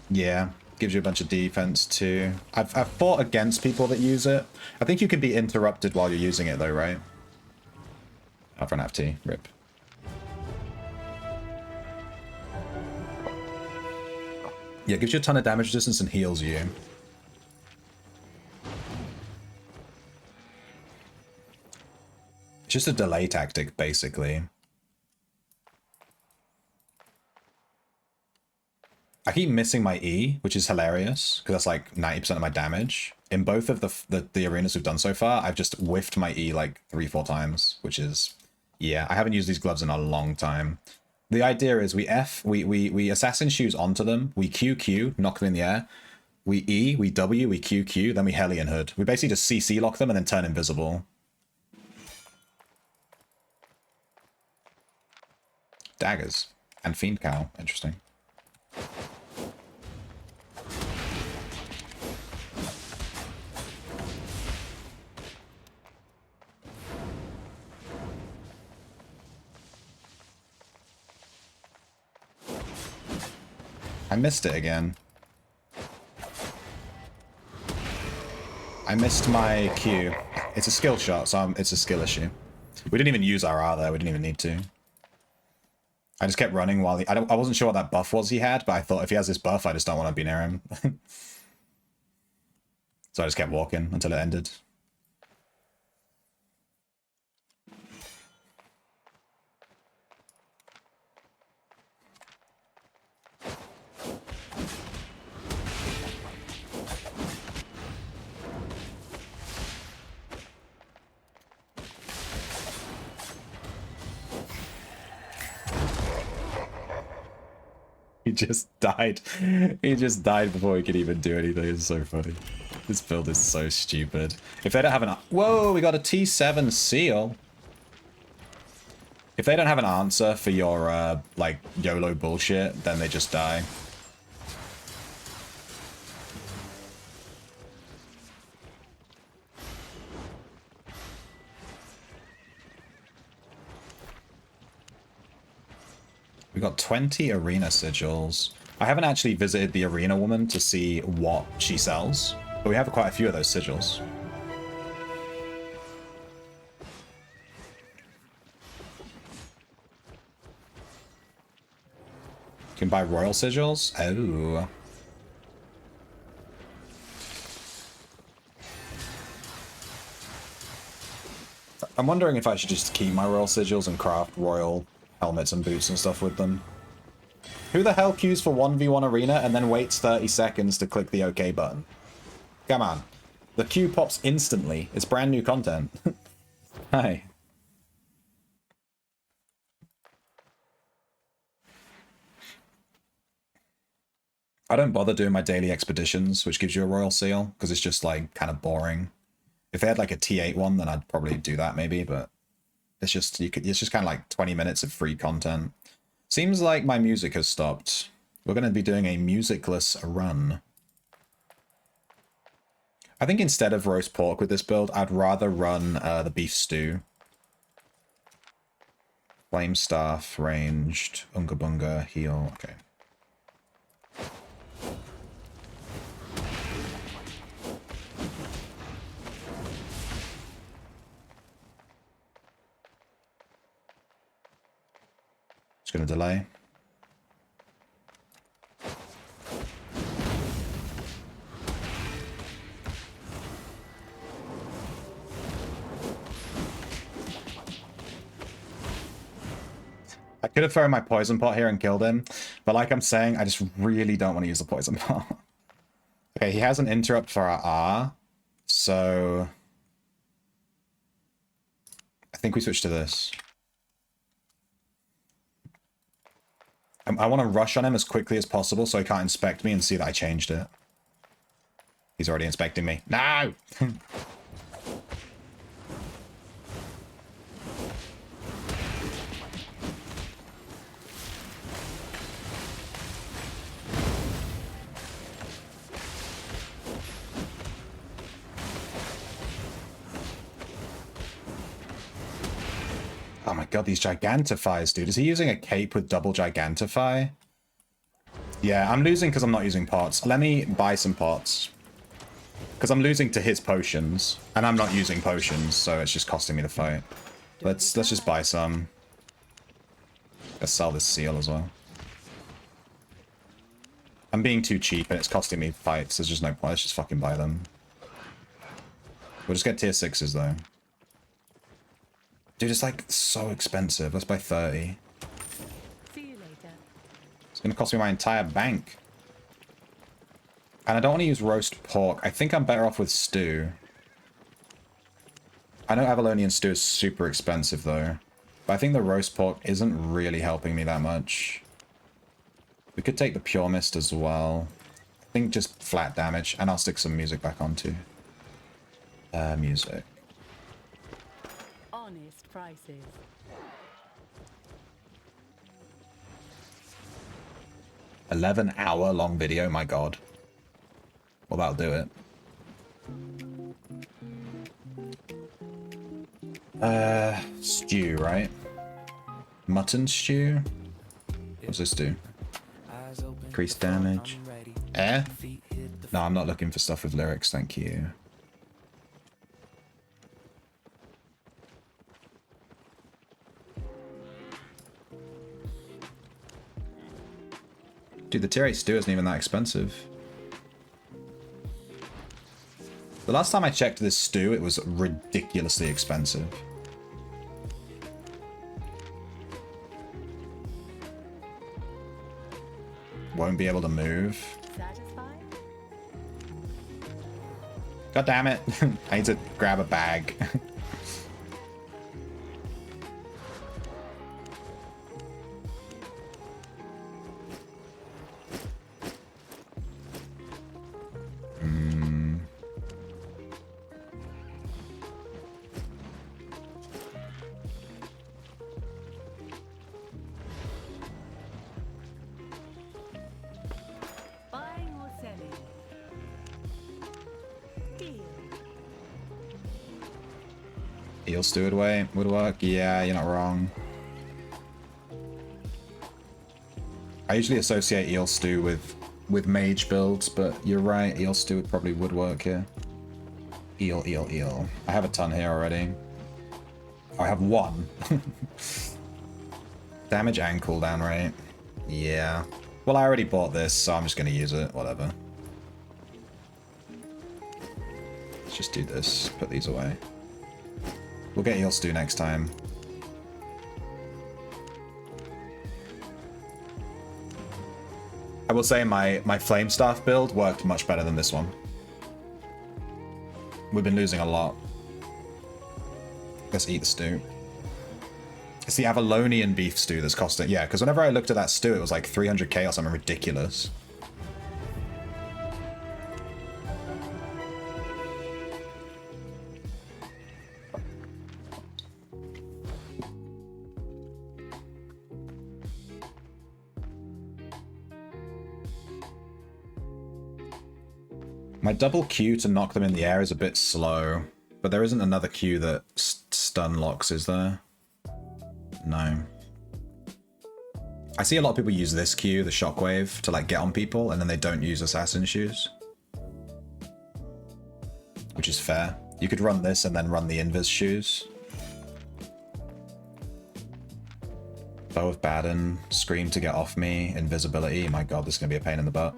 Yeah, gives you a bunch of defense too. I've fought against people that use it. I think you can be interrupted while you're using it though, right? I've run out of tea. Rip. Yeah, it gives you a ton of damage resistance and heals you. It's just a delay tactic, basically. I keep missing my E, which is hilarious, because that's like 90% of my damage. In both of the arenas we've done so far, I've just whiffed my E like 3-4 times, which is... Yeah, I haven't used these gloves in a long time. The idea is we assassin shoes onto them, we QQ, knock them in the air, we E, we W, we QQ, then we Hellion Hood. We basically just CC lock them and then turn invisible. Daggers. And Fiend Cow. Interesting. I missed it again. I missed my Q. It's a skill shot, so it's a skill issue. We didn't even use our R there. We didn't even need to. I just kept running while he... I wasn't sure what that buff was he had, but I thought if he has this buff, I just don't want to be near him. So I just kept walking until it ended. He just died. He just died before he could even do anything. It's so funny. This build is so stupid. If they don't have an... Whoa, we got a T7 seal. If they don't have an answer for your, like, YOLO bullshit, then they just die. We got 20 arena sigils. I haven't actually visited the arena woman to see what she sells, but we have quite a few of those sigils. You can buy royal sigils? Oh. I'm wondering if I should just keep my royal sigils and craft royal helmets and boots and stuff with them. Who the hell queues for 1v1 arena and then waits 30 seconds to click the OK button? Come on. The queue pops instantly. It's brand new content. Hi. I don't bother doing my daily expeditions, which gives you a royal seal, because it's just like kind of boring. If they had like a T8 one, then I'd probably do that maybe, but it's just it's just kind of like 20 minutes of free content. Seems like my music has stopped. We're going to be doing a musicless run. I think instead of roast pork with this build, I'd rather run the beef stew. Flame staff, ranged, unga bunga, heal. Okay. Just gonna delay. I could have thrown my poison pot here and killed him, but like I'm saying, I just really don't want to use the poison pot. Okay, he has an interrupt for our R, so I think we switch to this. I want to rush on him as quickly as possible so he can't inspect me and see that I changed it. He's already inspecting me. No! Oh my god, these Gigantifies, dude. Is he using a cape with double Gigantify? Yeah, I'm losing because I'm not using pots. Let me buy some pots. Because I'm losing to his potions. And I'm not using potions, so it's just costing me the fight. Let's just buy some. Let's sell this seal as well. I'm being too cheap and it's costing me fights. There's just no point. Let's just fucking buy them. We'll just get tier 6s though. Dude, it's like so expensive. Let's buy 30. See you later. It's going to cost me my entire bank. And I don't want to use roast pork. I think I'm better off with stew. I know Avalonian stew is super expensive though. But I think the roast pork isn't really helping me that much. We could take the pure mist as well. I think just flat damage. And I'll stick some music back on too. Music. Honest prices. $11-hour long video, my god. Well, that'll do it. Stew, right? Mutton stew? What's this do? Increase damage. Air? No, I'm not looking for stuff with lyrics, thank you. Dude, the tier 8 stew isn't even that expensive. The last time I checked this stew, it was ridiculously expensive. Won't be able to move. Satisfied? God damn it. I need to grab a bag. Buying or selling? Deal. Eel stew would work. Yeah, you're not wrong. I usually associate eel stew with mage builds, but you're right, eel stew probably would work here. Eel. I have a ton here already. I have one. Damage and cooldown rate. Yeah. Well, I already bought this, so I'm just going to use it. Whatever. Let's just do this. Put these away. We'll get eel stew next time. I will say my flame staff build worked much better than this one. We've been losing a lot. Let's eat the stew. It's the Avalonian beef stew that's costing... Yeah, because whenever I looked at that stew, it was like 300k or something ridiculous. My double Q to knock them in the air is a bit slow, but there isn't another Q that stun locks, is there? No. I see a lot of people use this Q, the shockwave, to like get on people, and then they don't use assassin shoes. Which is fair. You could run this and then run the invis shoes. Bow of Baden, scream to get off me, invisibility. My god, this is gonna be a pain in the butt.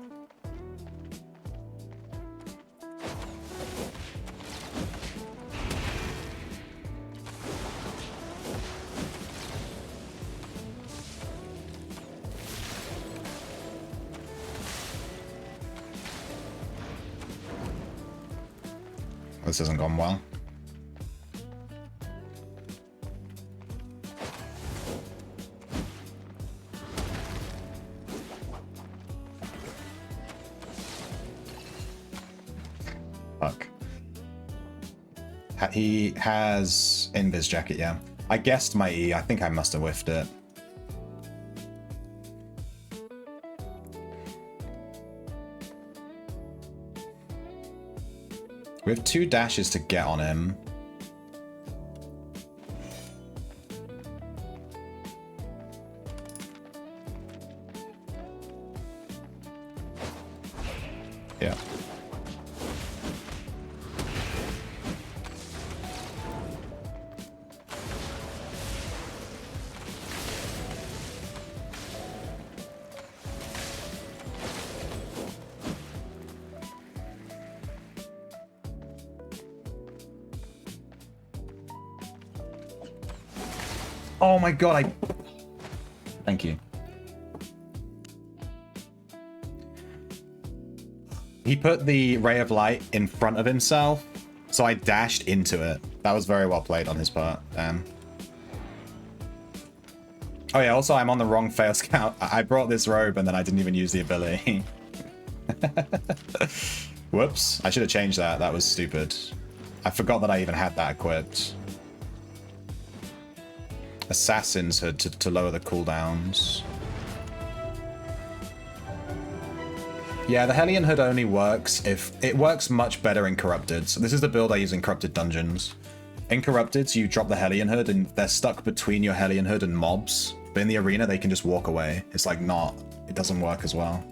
This hasn't gone well. Fuck. He has Invis Jacket, yeah. I guessed my E. I think I must have whiffed it. We have 2 dashes to get on him. Yeah. Oh my god, Thank you. He put the ray of light in front of himself, so I dashed into it. That was very well played on his part. Damn. Oh yeah, also I'm on the wrong fail scout. I brought this robe and then I didn't even use the ability. Whoops. I should have changed that. That was stupid. I forgot that I even had that equipped. Assassin's Hood to lower the cooldowns. Yeah, the Hellion Hood only works if... It works much better in Corrupted. So this is the build I use in Corrupted Dungeons. In Corrupted, you drop the Hellion Hood and they're stuck between your Hellion Hood and mobs. But in the arena, they can just walk away. It's like not... It doesn't work as well.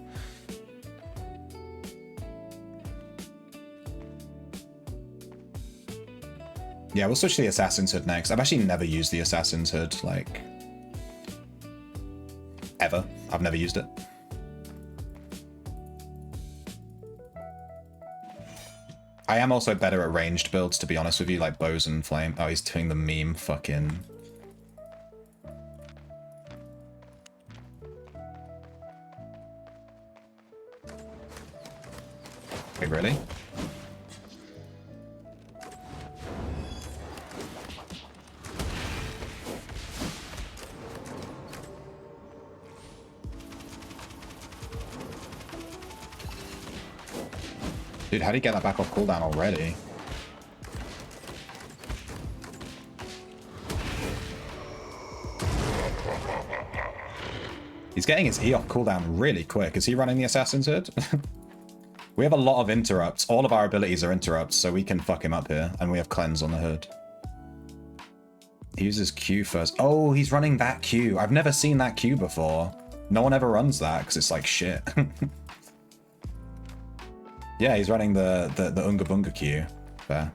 Yeah, we'll switch to the Assassin's Hood next. I've actually never used the Assassin's Hood, like... Ever. I've never used it. I am also better at ranged builds, to be honest with you, like bows and flame. Oh, he's doing the meme fucking... Wait, really? Dude, how do you get that back off cooldown already? He's getting his E off cooldown really quick. Is he running the Assassin's Hood? We have a lot of interrupts. All of our abilities are interrupts, so we can fuck him up here. And we have cleanse on the hood. He uses Q first. Oh, he's running that Q. I've never seen that Q before. No one ever runs that because it's like shit. Yeah, he's running the Unga Bunga Q. Fair.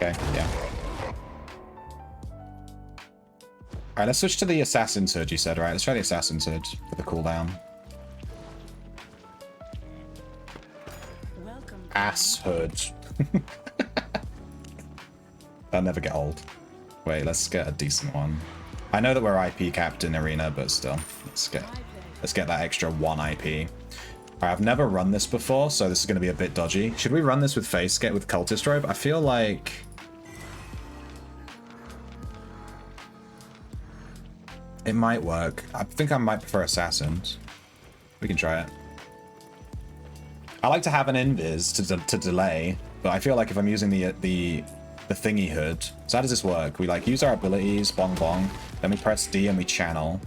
Okay, yeah. Alright, let's switch to the Assassin's Hood, you said, right? Let's try the Assassin's Hood for the cooldown. Ass Hood. That'll never get old. Wait, let's get a decent one. I know that we're IP capped in Arena, but still. Let's get that extra 1 IP. Alright, I've never run this before, so this is going to be a bit dodgy. Should we run this with Face Get with Cultist Robe? I feel like... it might work. I think I might prefer Assassins. We can try it. I like to have an invis to delay, but I feel like if I'm using the thingy hood... So how does this work? We like use our abilities, bong bong, then we press D and we channel,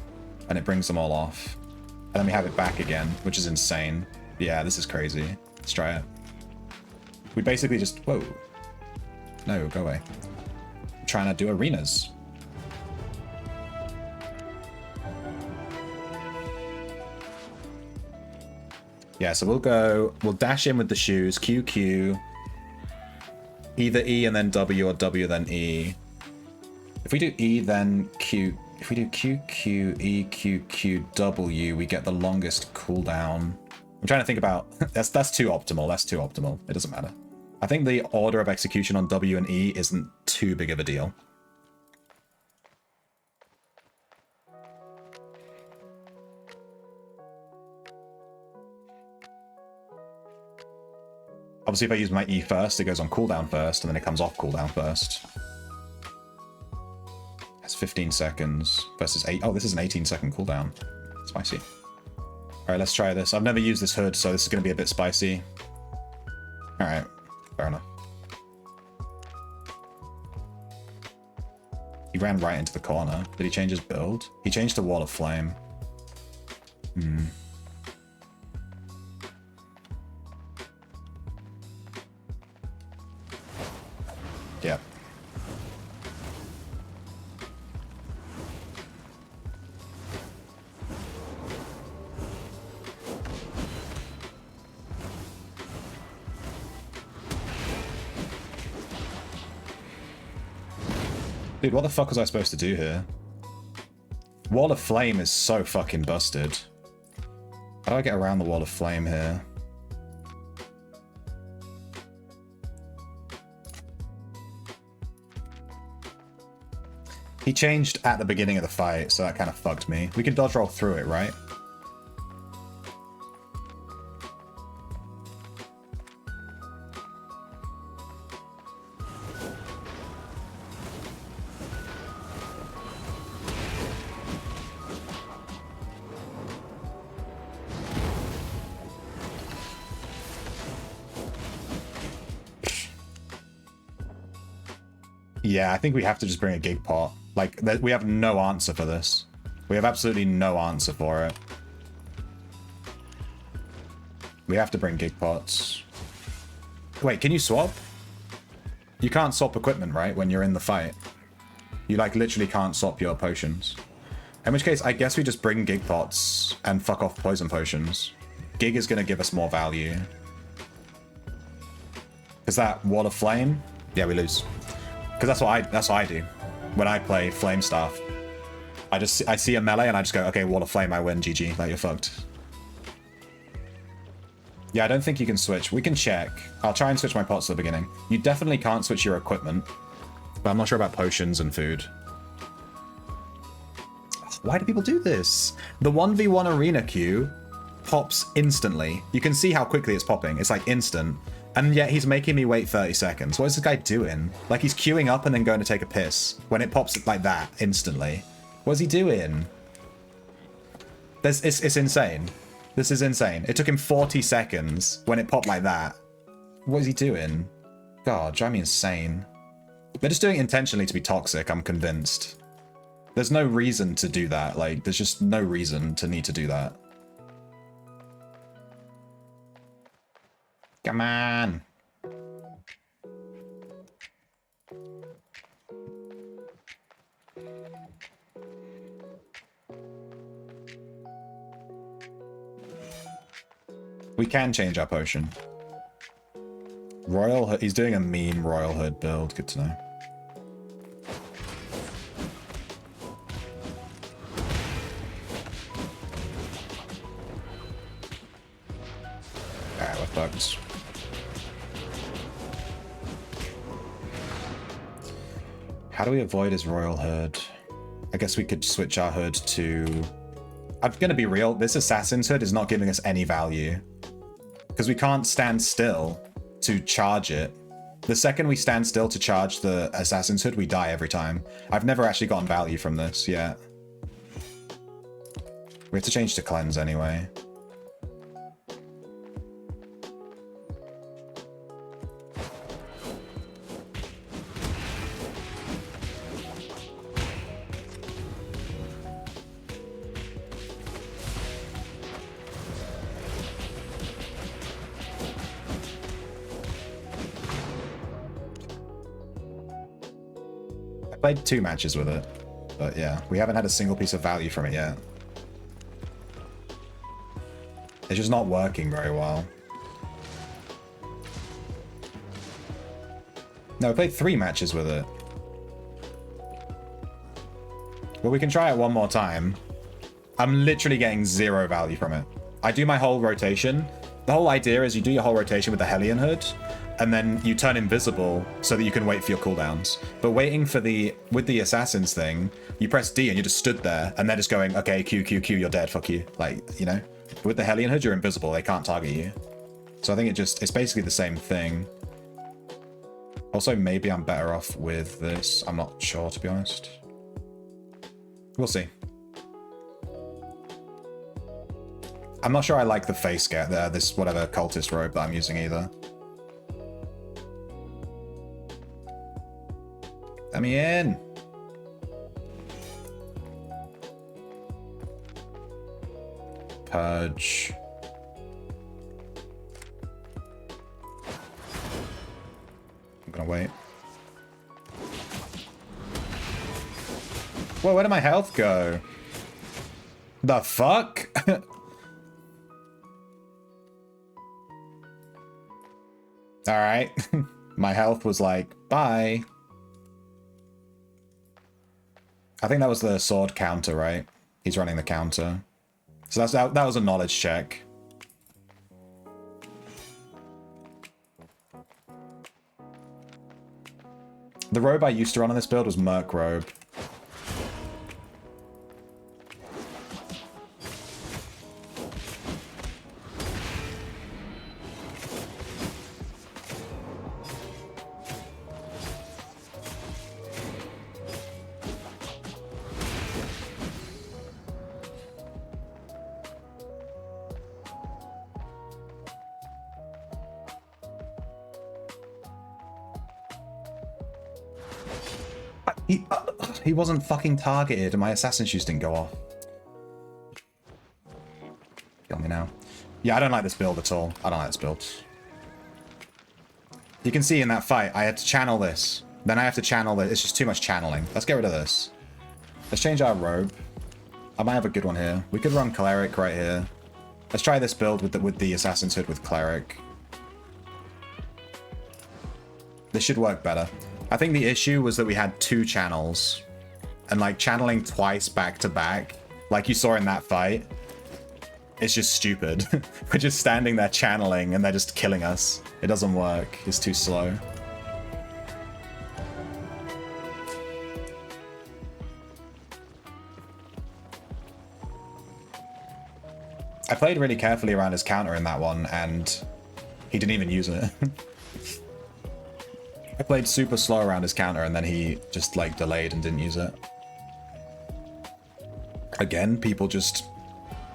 and it brings them all off. And then we have it back again, which is insane. Yeah, this is crazy. Let's try it. We basically just... Whoa. No, go away. I'm trying to do arenas. Yeah, so we'll dash in with the shoes, QQ, either E and then W or W then E. If we do E then Q, if we do QQ, E, QQ, W, we get the longest cooldown. I'm trying to think about, that's too optimal, that's too optimal, it doesn't matter. I think the order of execution on W and E isn't too big of a deal. Obviously, if I use my E first, it goes on cooldown first, and then it comes off cooldown first. That's 15 seconds versus 8. Oh, this is an 18-second cooldown. Spicy. Alright, let's try this. I've never used this hood, so this is going to be a bit spicy. Alright, fair enough. He ran right into the corner. Did he change his build? He changed to Wall of Flame. Yeah. Dude, what the fuck was I supposed to do here? Wall of Flame is so fucking busted. How do I get around the Wall of Flame here? He changed at the beginning of the fight, so that kind of fucked me. We can dodge roll through it, right? Yeah, I think we have to just bring a gig pot. Like, we have no answer for this. We have absolutely no answer for it. We have to bring gig pots. Wait, can you swap? You can't swap equipment, right, when you're in the fight? You, like, literally can't swap your potions. In which case, I guess we just bring gig pots and fuck off poison potions. Gig is going to give us more value. Is that Wall of Flame? Yeah, we lose. Because that's what I do when I play Flame Staff. I see a melee and I just go, okay, Wall of Flame, I win, GG. Like, you're fucked. Yeah, I don't think you can switch. We can check. I'll try and switch my pots at the beginning. You definitely can't switch your equipment, but I'm not sure about potions and food. Why do people do this? The 1v1 arena queue pops instantly. You can see how quickly it's popping. It's like instant. And yet he's making me wait 30 seconds. What is this guy doing? Like, he's queuing up and then going to take a piss when it pops like that instantly. What is he doing? It's insane. This is insane. It took him 40 seconds when it popped like that. What is he doing? God, drive me insane. They're just doing it intentionally to be toxic, I'm convinced. There's no reason to do that. Like, there's just no reason to need to do that. Come on. We can change our potion. Royal Hood. He's doing a mean Royal Hood build. Good to know. Alright, we're fucked. How do we avoid his Royal Hood? I guess we could switch our hood to... I'm gonna be real, this Assassin's Hood is not giving us any value. Because we can't stand still to charge it. The second we stand still to charge the Assassin's Hood, we die every time. I've never actually gotten value from this yet. We have to change to Cleanse anyway. Played 2 matches with it, but yeah, we haven't had a single piece of value from it yet. It's just not working very well. No, we played 3 matches with it. Well, we can try it one more time. I'm literally getting 0 value from it. I do my whole rotation. The whole idea is you do your whole rotation with the Hellion Hood, and then you turn invisible so that you can wait for your cooldowns. But waiting for with the Assassins thing, you press D and you just stood there, and they're just going, okay, Q, Q, Q, you're dead, fuck you. Like, you know? With the Hellion Hood, you're invisible, they can't target you. So I think it's basically the same thing. Also, maybe I'm better off with this. I'm not sure, to be honest. We'll see. I'm not sure I like the face get there, this whatever cultist robe that I'm using either. Let me in. purge. I'm gonna wait. Whoa, where did my health go? The fuck? Alright. My health was like, bye. I think that was the sword counter, right? He's running the counter. So that was a knowledge check. The robe I used to run on this build was Merc Robe. He wasn't fucking targeted and my assassin shoes didn't go off. Kill me now. Yeah, I don't like this build at all. I don't like this build. You can see in that fight, I had to channel this. Then I have to channel this. It's just too much channeling. Let's get rid of this. Let's change our robe. I might have a good one here. We could run Cleric right here. Let's try this build with the Assassin's Hood with Cleric. This should work better. I think the issue was that we had 2 channels. And like channeling twice back to back, like you saw in that fight, it's just stupid. We're just standing there channeling and they're just killing us. It doesn't work. It's too slow. I played really carefully around his counter in that one and he didn't even use it. I played super slow around his counter and then he just like delayed and didn't use it. Again, people just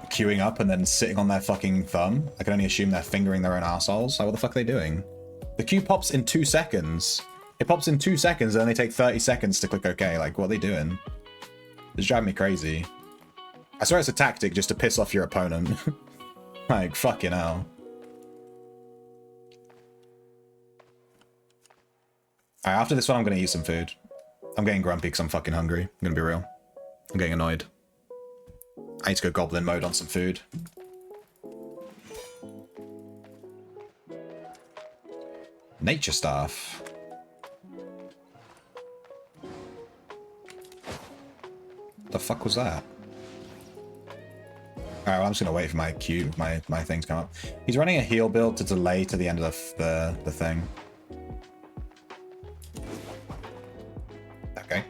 queuing up and then sitting on their fucking thumb. I can only assume they're fingering their own assholes. Like, what the fuck are they doing? The queue pops in 2 seconds. It pops in 2 seconds and then they take 30 seconds to click OK. Like, what are they doing? It's driving me crazy. I swear it's a tactic just to piss off your opponent. Like, fucking hell. Alright, after this one, I'm going to eat some food. I'm getting grumpy because I'm fucking hungry. I'm going to be real. I'm getting annoyed. I need to go goblin mode on some food. Nature staff. The fuck was that? Alright, well, I'm just gonna wait for my cube, my thing to come up. He's running a heal build to delay to the end of the thing. Okay.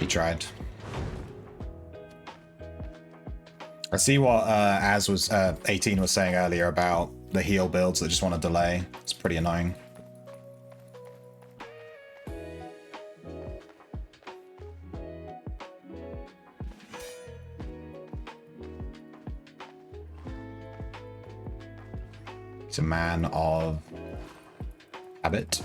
Tried. I see what Az was 18 was saying earlier about the heal builds that just want to delay. It's pretty annoying. He's a man of habit.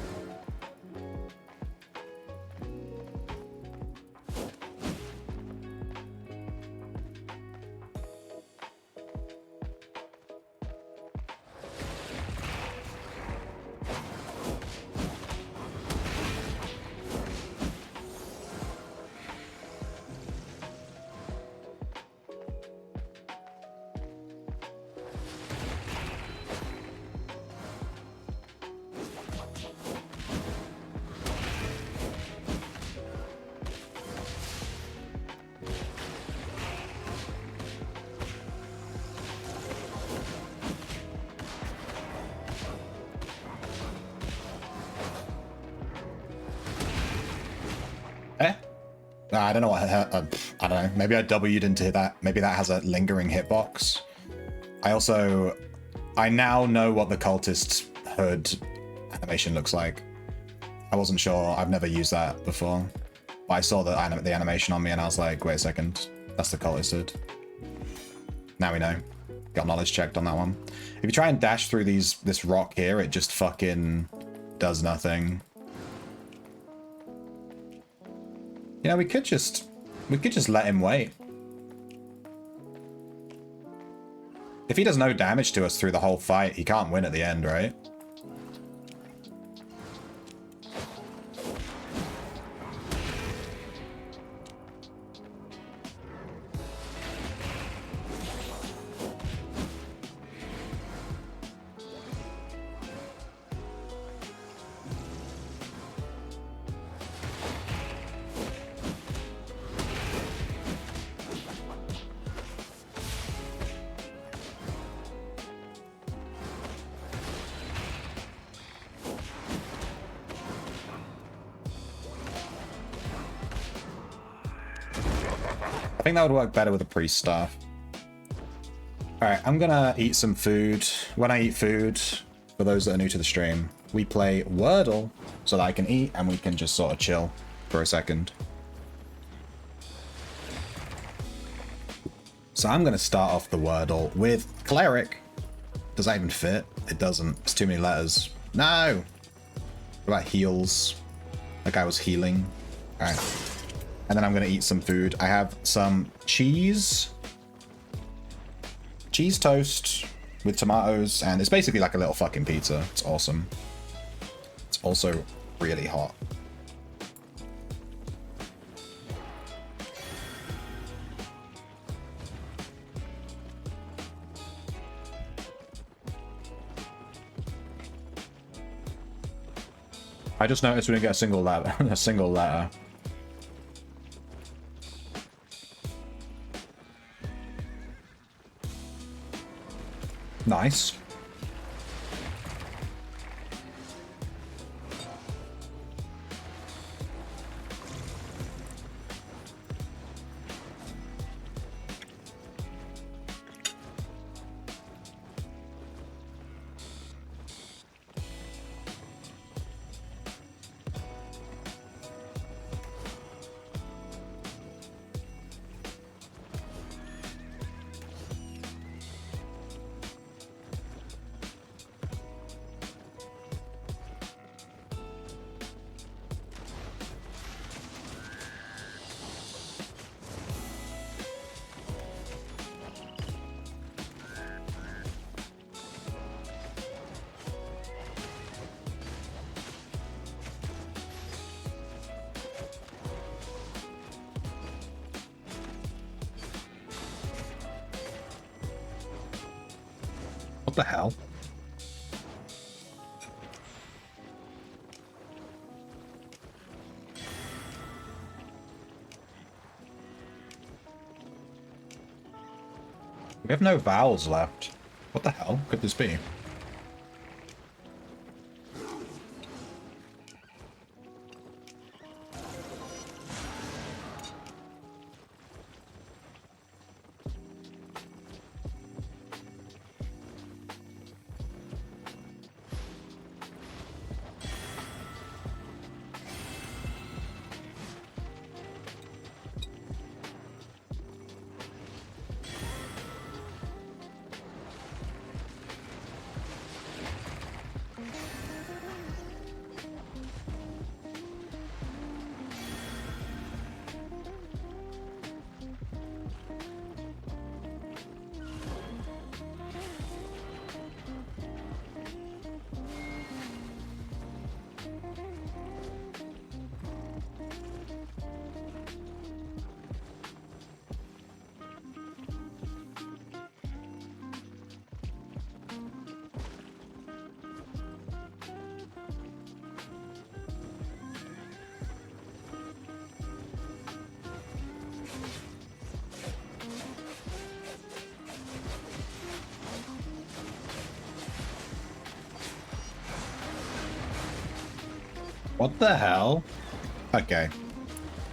I don't know what. I don't know. Maybe I W'd into that. Maybe that has a lingering hitbox. I now know what the cultist's hood animation looks like. I wasn't sure. I've never used that before. But I saw the animation on me and I was like, wait a second. That's the cultist hood. Now we know. Got knowledge checked on that one. If you try and dash through this rock here, it just fucking does nothing. You know, we could just let him wait. If he does no damage to us through the whole fight, he can't win at the end, right? I think that would work better with a priest staff. Alright, I'm gonna eat some food. When I eat food, for those that are new to the stream, we play Wordle so that I can eat and we can just sort of chill for a second. So I'm gonna start off the Wordle with Cleric. Does that even fit? It doesn't. It's too many letters. No! What about heals? That guy was healing. Alright. And then I'm going to eat some food. I have some cheese. Cheese toast with tomatoes. And it's basically like a little fucking pizza. It's awesome. It's also really hot. I just noticed we didn't get a single letter. A single letter. Nice. What the hell? We have no vowels left. What the hell could this be? What the hell? Okay.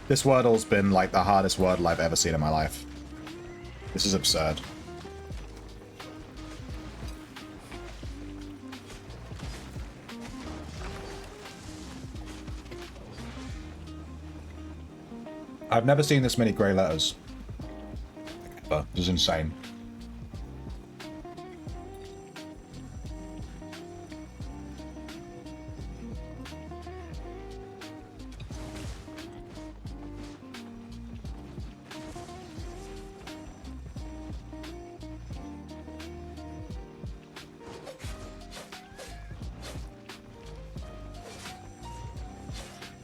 This Wordle's been like the hardest Wordle I've ever seen in my life. This is absurd. I've never seen this many grey letters. This is insane.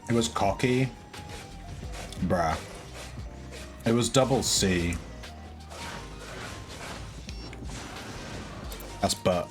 It was cocky. Bruh. It was double C. That's butt.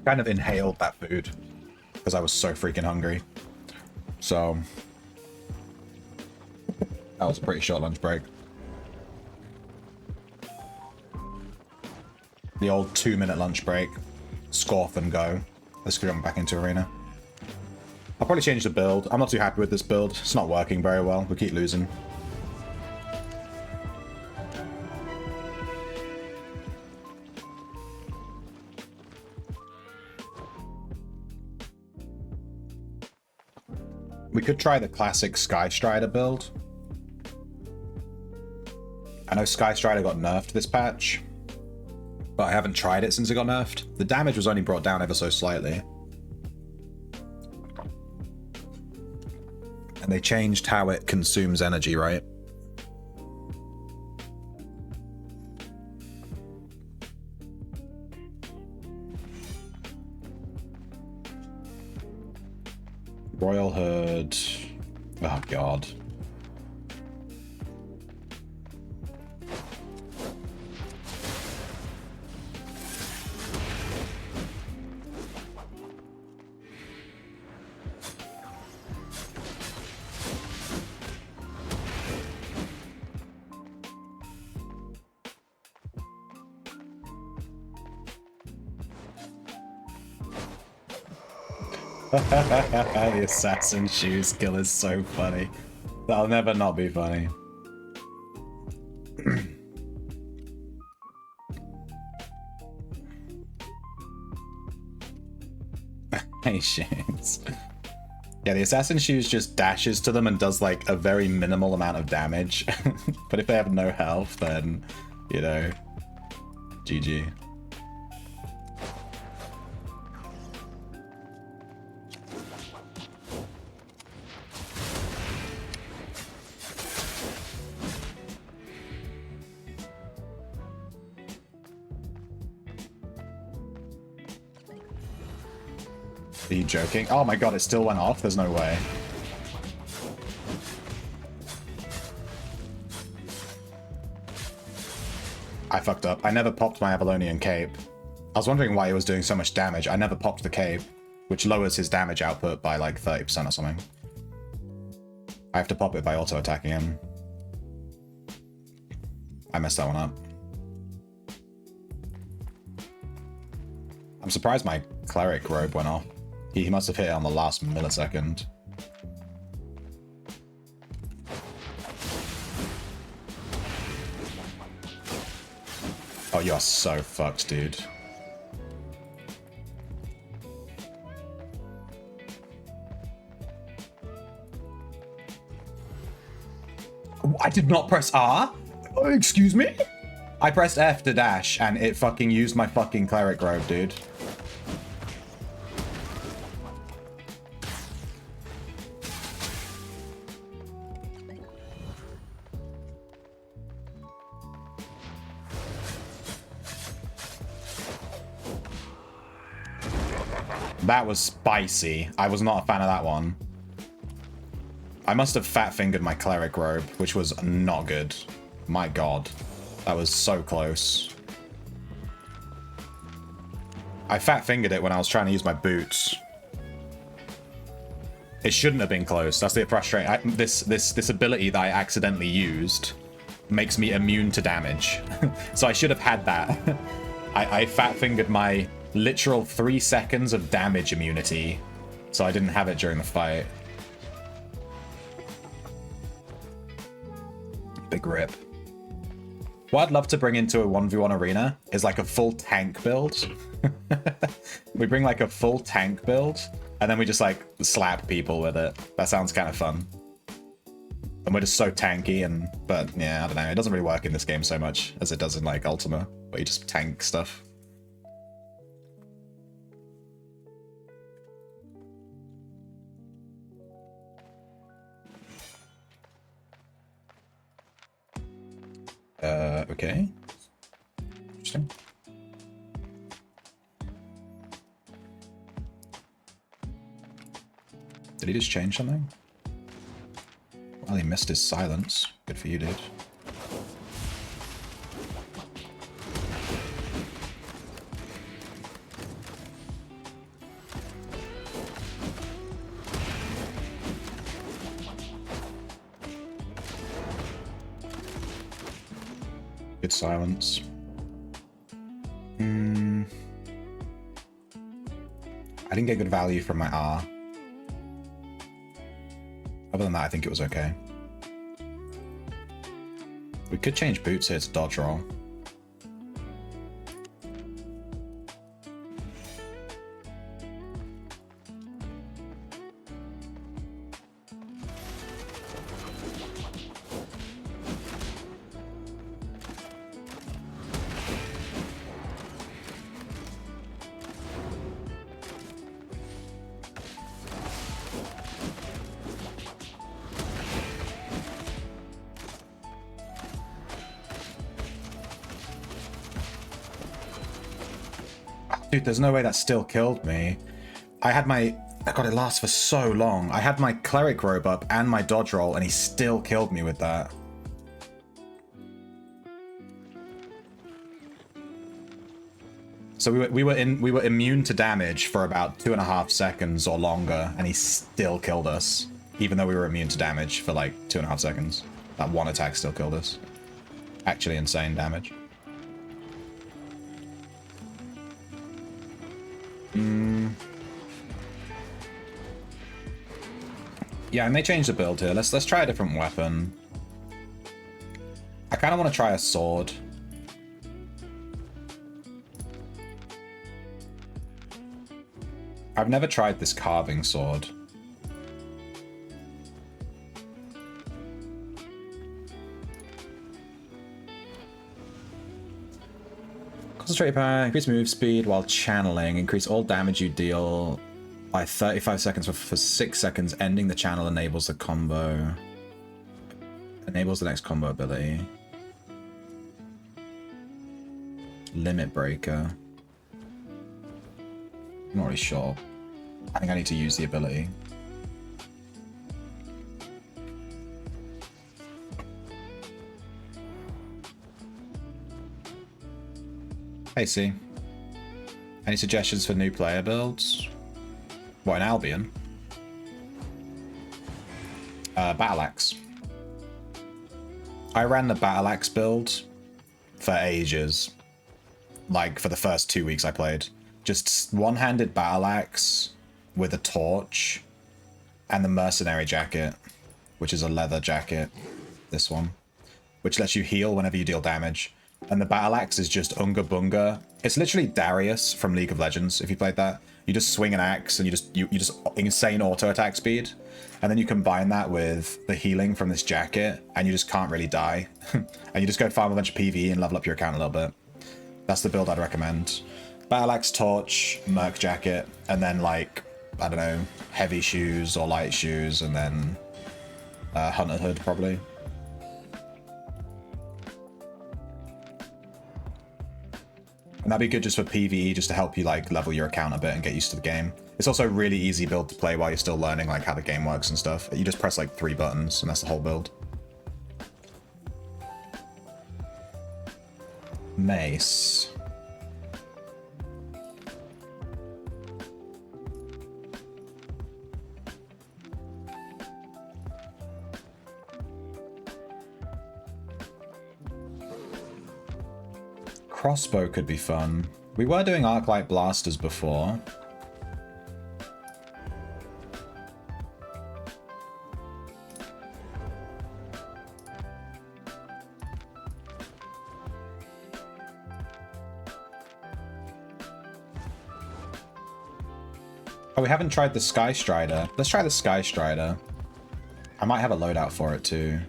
Kind of inhaled that food because I was so freaking hungry. So that was a pretty short lunch break. The old 2-minute lunch break. Scorf and go. Let's go back into arena. I'll probably change the build. I'm not too happy with this build. It's not working very well. We keep losing. We could try the classic Sky Strider build. I know Sky Strider got nerfed this patch, but I haven't tried it since it got nerfed. The damage was only brought down ever so slightly. And they changed how it consumes energy, right? Royal Hood. Oh god. The assassin shoe skill is so funny. That'll never not be funny. Patience. Yeah, the assassin shoes just dashes to them and does like a very minimal amount of damage. But if they have no health, then, you know, GG. Are you joking? Oh my god, it still went off? There's no way. I fucked up. I never popped my Avalonian cape. I was wondering why he was doing so much damage. I never popped the cape, which lowers his damage output by like 30% or something. I have to pop it by auto-attacking him. I messed that one up. I'm surprised my cleric robe went off. He must have hit it on the last millisecond. Oh, you are so fucked, dude. I did not press R? Oh, excuse me? I pressed F to dash and it fucking used my fucking cleric robe, dude. That was spicy. I was not a fan of that one. I must have fat-fingered my cleric robe, which was not good. My god. That was so close. I fat-fingered it when I was trying to use my boots. It shouldn't have been close. That's the frustrating. This ability that I accidentally used makes me immune to damage. So I should have had that. I fat-fingered my literal 3 seconds of damage immunity, so I didn't have it during the fight. Big rip. What I'd love to bring into a 1v1 arena is like a full tank build. We bring like a full tank build, and then we just like slap people with it. That sounds kind of fun. And we're just so tanky, but yeah, I don't know. It doesn't really work in this game so much as it does in like Ultima, where you just tank stuff. Okay. Interesting. Did he just change something? Well, he missed his silence. Good for you, dude. Good silence. I didn't get good value from my R. Other than that, I think it was okay. We could change boots here to dodge roll. Dude, there's no way that still killed me. I had my... God, it lasts for so long. I had my cleric robe up and my dodge roll, and he still killed me with that. So we were immune to damage for about 2.5 seconds or longer, and he still killed us, even though we were immune to damage for like 2.5 seconds. That one attack still killed us. Actually insane damage. Yeah, I may change the build here. Let's try a different weapon. I kind of want to try a sword. I've never tried this carving sword. Concentrate power, increase move speed while channeling, increase all damage you deal by 35 seconds for 6 seconds, ending the channel enables the combo. Enables the next combo ability. Limit breaker. I'm not really sure. I think I need to use the ability. Hey, C. Any suggestions for new player builds? What, in Albion? Battle Axe. I ran the Battle Axe build for ages. Like, for the first 2 weeks I played. Just one-handed Battle Axe with a torch and the Mercenary Jacket, which is a leather jacket. This one. Which lets you heal whenever you deal damage. And the Battle Axe is just Unga Bunga. It's literally Darius from League of Legends, if you played that. You just swing an axe and you just insane auto attack speed. And then you combine that with the healing from this jacket and you just can't really die. And you just go farm a bunch of PV and level up your account a little bit. That's the build I'd recommend. Battle Axe, torch, Merc jacket, and then like, I don't know, heavy shoes or light shoes, and then Hunter hood probably. And that'd be good just for PvE, just to help you like level your account a bit and get used to the game. It's also a really easy build to play while you're still learning like how the game works and stuff. You just press like 3 buttons and that's the whole build. Mace. Crossbow could be fun. We were doing arc-light blasters before. Oh, we haven't tried the Sky Strider. Let's try the Sky Strider. I might have a loadout for it too.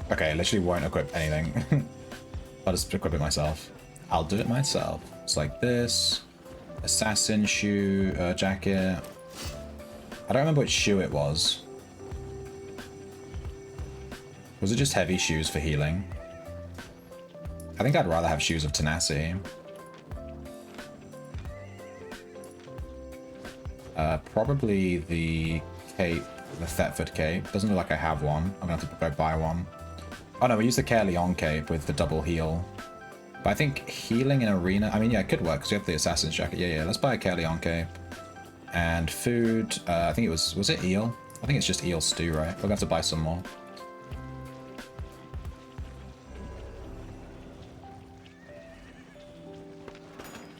Okay, I literally won't equip anything. I'll just equip it myself. I'll do it myself. It's like this. Assassin shoe, jacket. I don't remember which shoe it was. Was it just heavy shoes for healing? I think I'd rather have shoes of tenacity. Probably the cape, the Thetford cape. Doesn't look like I have one. I'm gonna have to go buy one. Oh no, we use the Caerleon cape with the double heal. But I think healing in arena, I mean, yeah, it could work because you have the assassin's jacket. Yeah, let's buy a Caerleon cape. And food, I think it was it eel? I think it's just eel stew, right? We're gonna have to buy some more.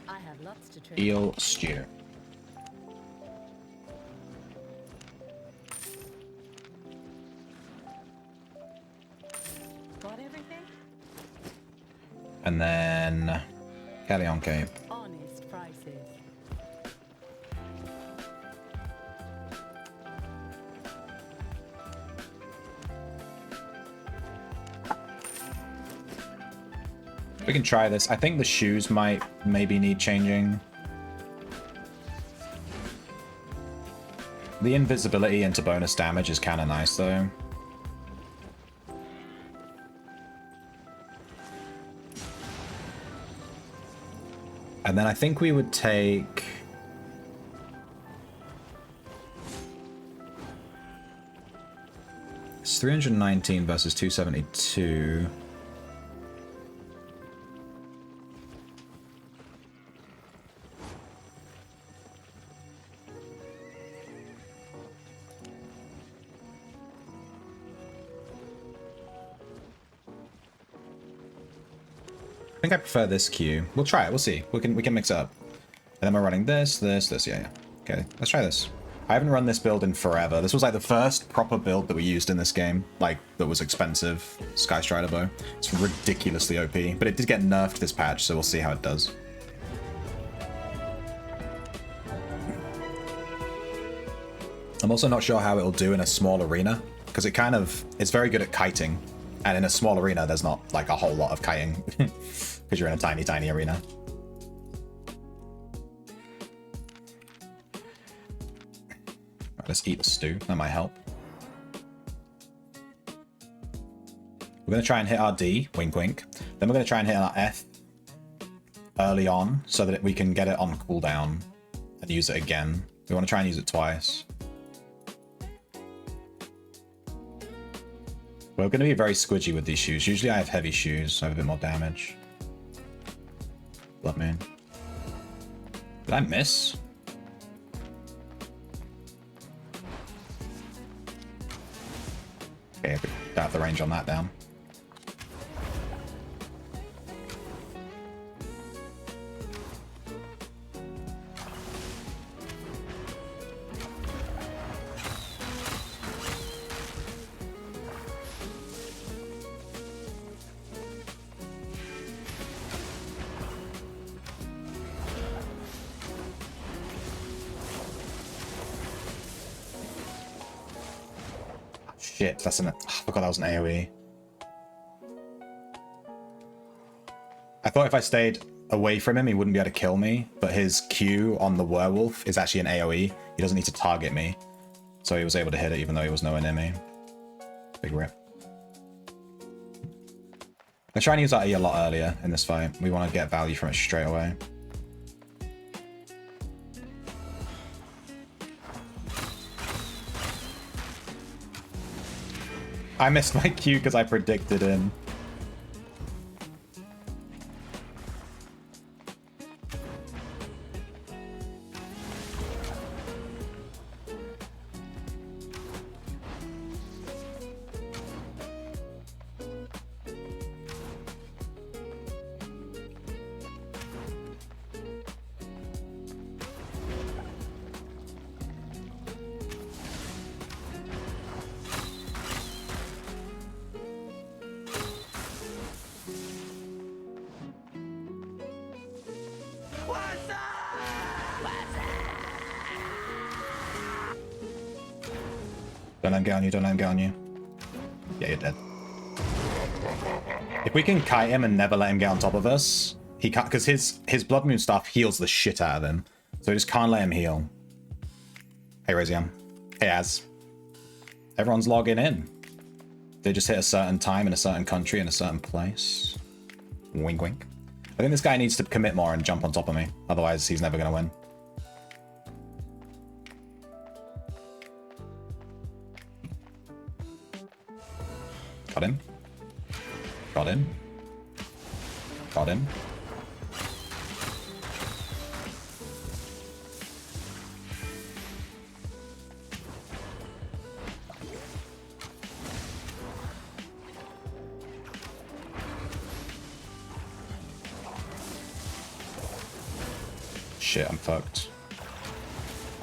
I have lots to trade. Eel stew. Got everything? And then Caerleon cape. Honest prices. We can try this. I think the shoes might maybe need changing. The invisibility into bonus damage is kind of nice though. And then I think we would take... It's 319 versus 272. I think I prefer this queue. We'll try it. We'll see. We can mix it up. And then we're running this. Yeah. Okay, let's try this. I haven't run this build in forever. This was like the first proper build that we used in this game, like that was expensive. Sky Strider bow. It's ridiculously OP, but it did get nerfed this patch, so we'll see how it does. I'm also not sure how it'll do in a small arena, because it's very good at kiting. And in a small arena, there's not like a whole lot of kiting because you're in a tiny, tiny arena. Right, let's eat the stew. That might help. We're going to try and hit our D, wink wink. Then we're going to try and hit our F early on so that we can get it on cooldown and use it again. We want to try and use it twice. We're going to be very squidgy with these shoes. Usually I have heavy shoes, so I have a bit more damage. Blood Moon. Did I miss? Okay, we don't have the range on that down. Shit, that's an... I forgot that was an AoE. I thought if I stayed away from him, he wouldn't be able to kill me, but his Q on the werewolf is actually an AoE. He doesn't need to target me. So he was able to hit it even though he was nowhere near me. Big rip. Let's try and use that E a lot earlier in this fight. We want to get value from it straight away. I missed my Q because I predicted him. Don't let him get on you, don't let him get on you. Yeah, you're dead. If we can kite him and never let him get on top of us, he can't, because his blood moon stuff heals the shit out of him. So we just can't let him heal. Hey, Raziam. Hey, Az. Everyone's logging in. They just hit a certain time in a certain country in a certain place. Wink, wink. I think this guy needs to commit more and jump on top of me. Otherwise, he's never going to win. Got him. Got him. Got him. Shit, I'm fucked.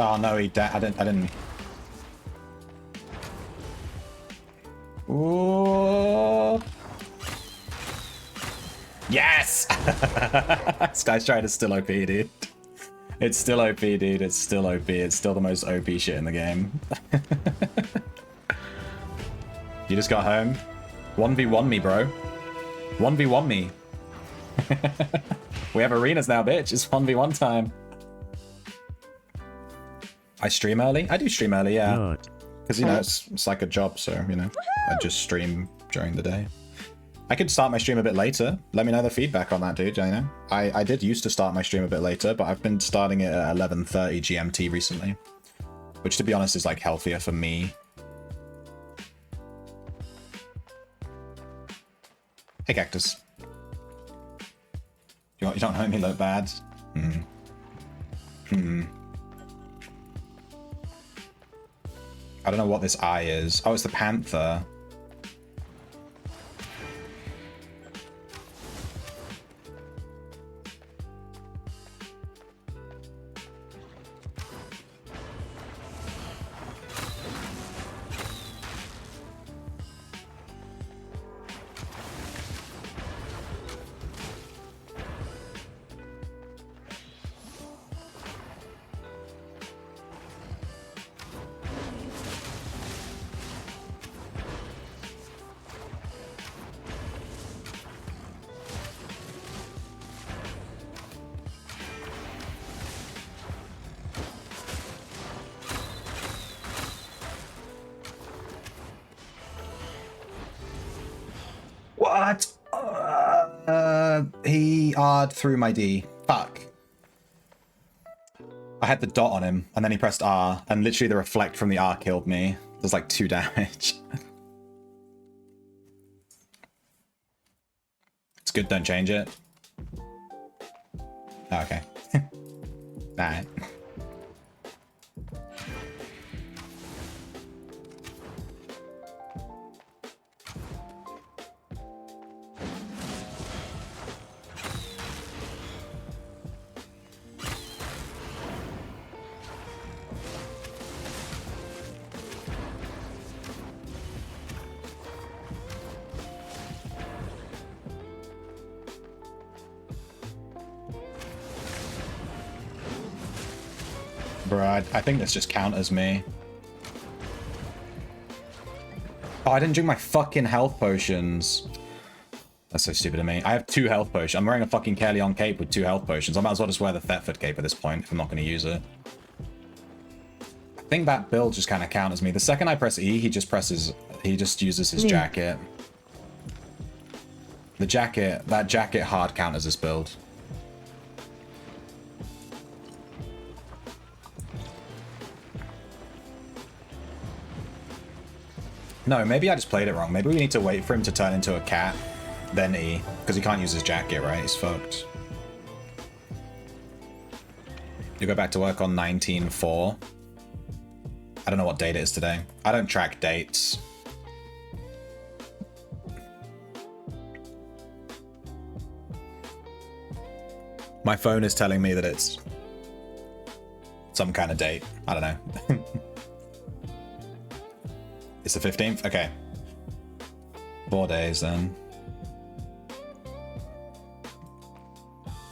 Oh no, he I didn't. Ooh. Yes! This guy's trying to still OP, dude. It's still OP, dude. It's still OP. It's still the most OP shit in the game. You just got home. 1v1 me, bro. 1v1 me. We have arenas now, bitch. It's 1v1 time. I stream early? I do stream early, yeah. Because, you know, it's like a job, so, you know, I just stream during the day. I could start my stream a bit later. Let me know the feedback on that, dude, you know? I did used to start my stream a bit later, but I've been starting it at 11:30 GMT recently. Which, to be honest, is, like, healthier for me. Hey, Cactus. You don't make me look bad? I don't know what this eye is. Oh, it's the panther. What? He R'd through my D. Fuck. I had the dot on him, and then he pressed R, and literally the reflect from the R killed me. There's like 2 damage. It's good, don't change it. Oh, okay. Alright. Bruh, I think this just counters me. Oh, I didn't drink my fucking health potions. That's so stupid of me. I have 2 health potions. I'm wearing a fucking Caerleon cape with 2 health potions. I might as well just wear the Thetford cape at this point if I'm not going to use it. I think that build just kind of counters me. The second I press E, he just uses his jacket. The jacket, that jacket hard counters this build. No, maybe I just played it wrong. Maybe we need to wait for him to turn into a cat, then E, because he can't use his jacket, right? He's fucked. You go back to work on 19/4. I don't know what date it is today. I don't track dates. My phone is telling me that it's some kind of date. I don't know. It's the 15th? Okay. 4 days then.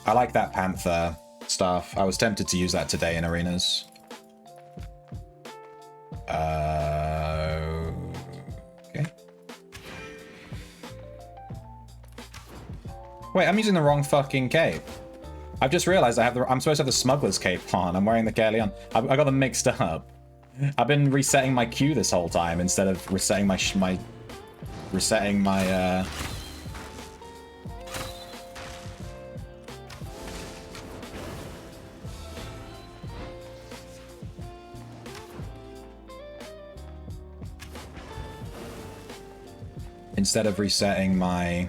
I like that Panther stuff. I was tempted to use that today in arenas. Okay. Wait, I'm using the wrong fucking cape. I've just realized I'm supposed to have the smuggler's cape on. I'm wearing the Caerleon. I got them mixed up. I've been resetting my Q this whole time instead of resetting my instead of resetting my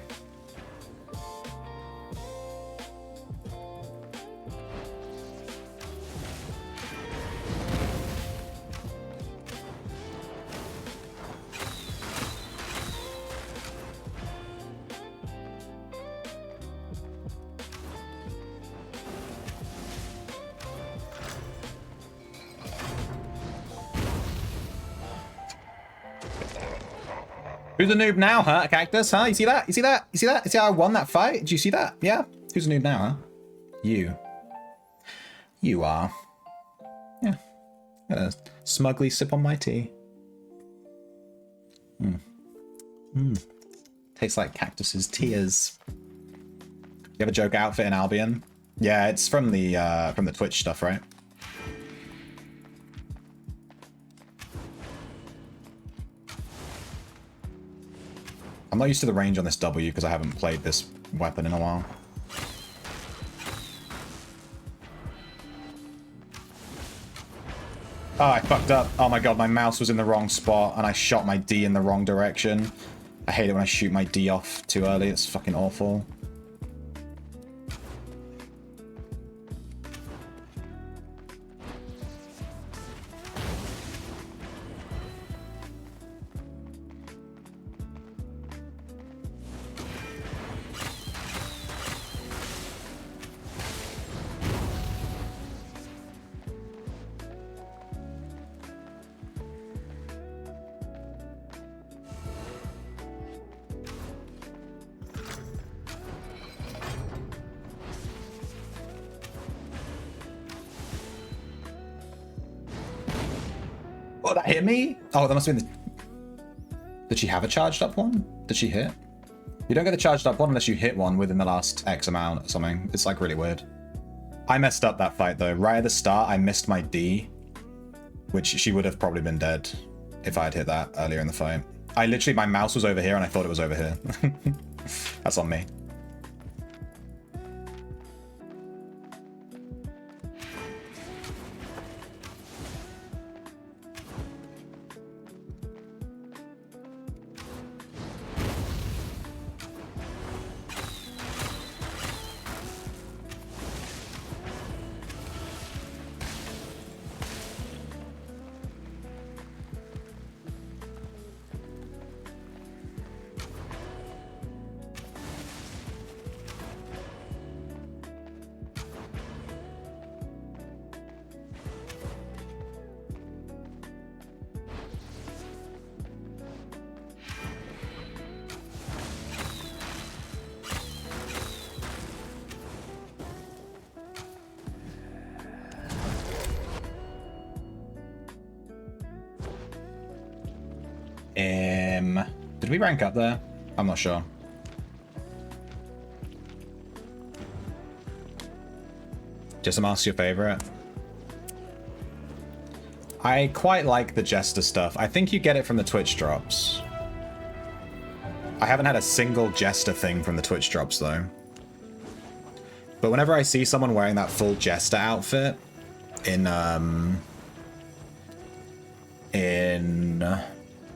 Who's a noob now, huh? Cactus, huh? You see that? You see that? You see that? You see how I won that fight? Did you see that? Yeah? Who's a noob now, huh? You. You are. Yeah. Gonna smugly sip on my tea. Tastes like Cactus's tears. You have a joke outfit in Albion? Yeah, it's from the Twitch stuff, right? I'm not used to the range on this W because I haven't played this weapon in a while. Oh, I fucked up. Oh my god, my mouse was in the wrong spot and I shot my D in the wrong direction. I hate it when I shoot my D off too early. It's fucking awful. Oh, that hit me? Oh, that must have been the... Did she have a charged up one? Did she hit? You don't get the charged up one unless you hit one within the last X amount or something. It's like really weird. I messed up that fight though. Right at the start, I missed my D, which she would have probably been dead if I had hit that earlier in the fight. I literally, my mouse was over here and I thought it was over here. That's on me. Did we rank up there? I'm not sure. Jester Mask's your favorite? I quite like the Jester stuff. I think you get it from the Twitch drops. I haven't had a single Jester thing from the Twitch drops, though. But whenever I see someone wearing that full Jester outfit in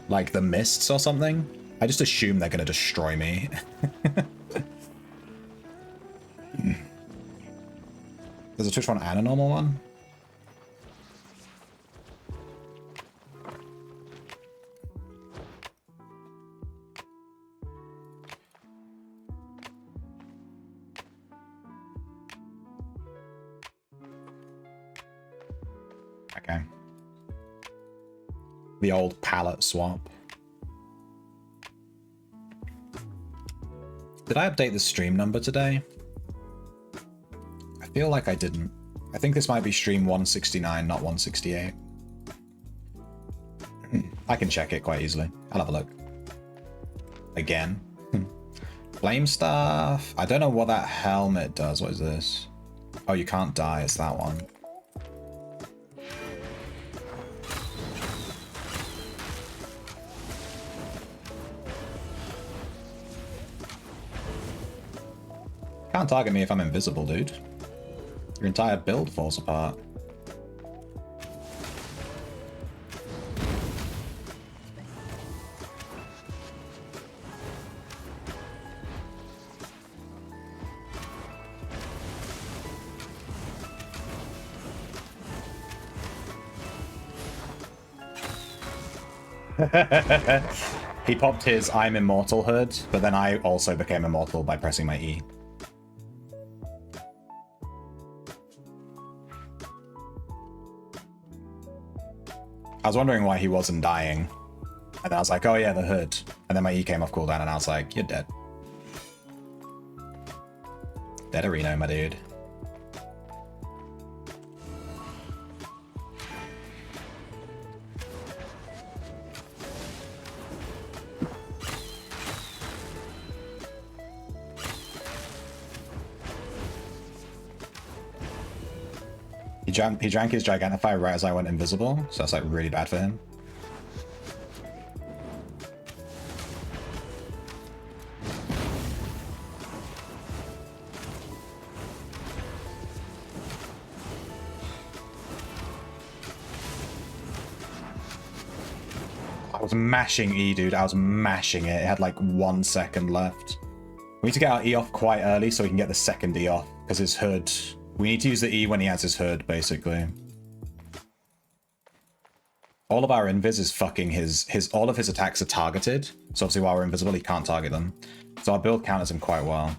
like the Mists or something, I just assume they're gonna destroy me. There's a Twitch one and a normal one? Okay. The old palette swap. Did I update the stream number today? I feel like I didn't. I think this might be stream 169, not 168. I can check it quite easily. I'll have a look. Again. Flame Staff. I don't know what that helmet does. What is this? Oh, you can't die. It's that one. Can't target me if I'm invisible, dude. Your entire build falls apart. He popped his I'm immortal hood, but then I also became immortal by pressing my E. I was wondering why he wasn't dying. And then I was like, oh yeah, the hood. And then my E came off cooldown and I was like, you're dead. Dead Areno, my dude. He drank his Gigantify right as I went invisible, so that's like really bad for him. I was mashing E, dude. I was mashing it. It had like 1 second left. We need to get our E off quite early so we can get the second E off, because his hood... We need to use the E when he has his hood, basically. All of our invis is fucking all of his attacks are targeted. So obviously while we're invisible, he can't target them. So our build counters him quite well.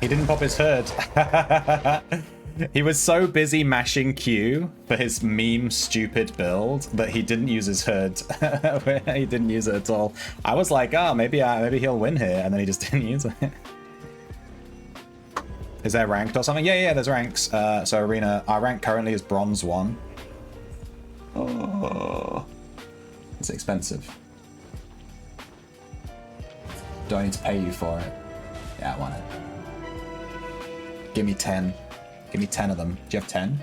He didn't pop his hood. He was so busy mashing Q for his meme stupid build that he didn't use his hood. He didn't use it at all. I was like, oh, maybe he'll win here, and then he just didn't use it. Is there ranked or something? Yeah, there's ranks. So Arena, our rank currently is Bronze 1. Oh, it's expensive. Do I need to pay you for it? Yeah, I want it. Give me 10. Give me 10 of them. Do you have 10?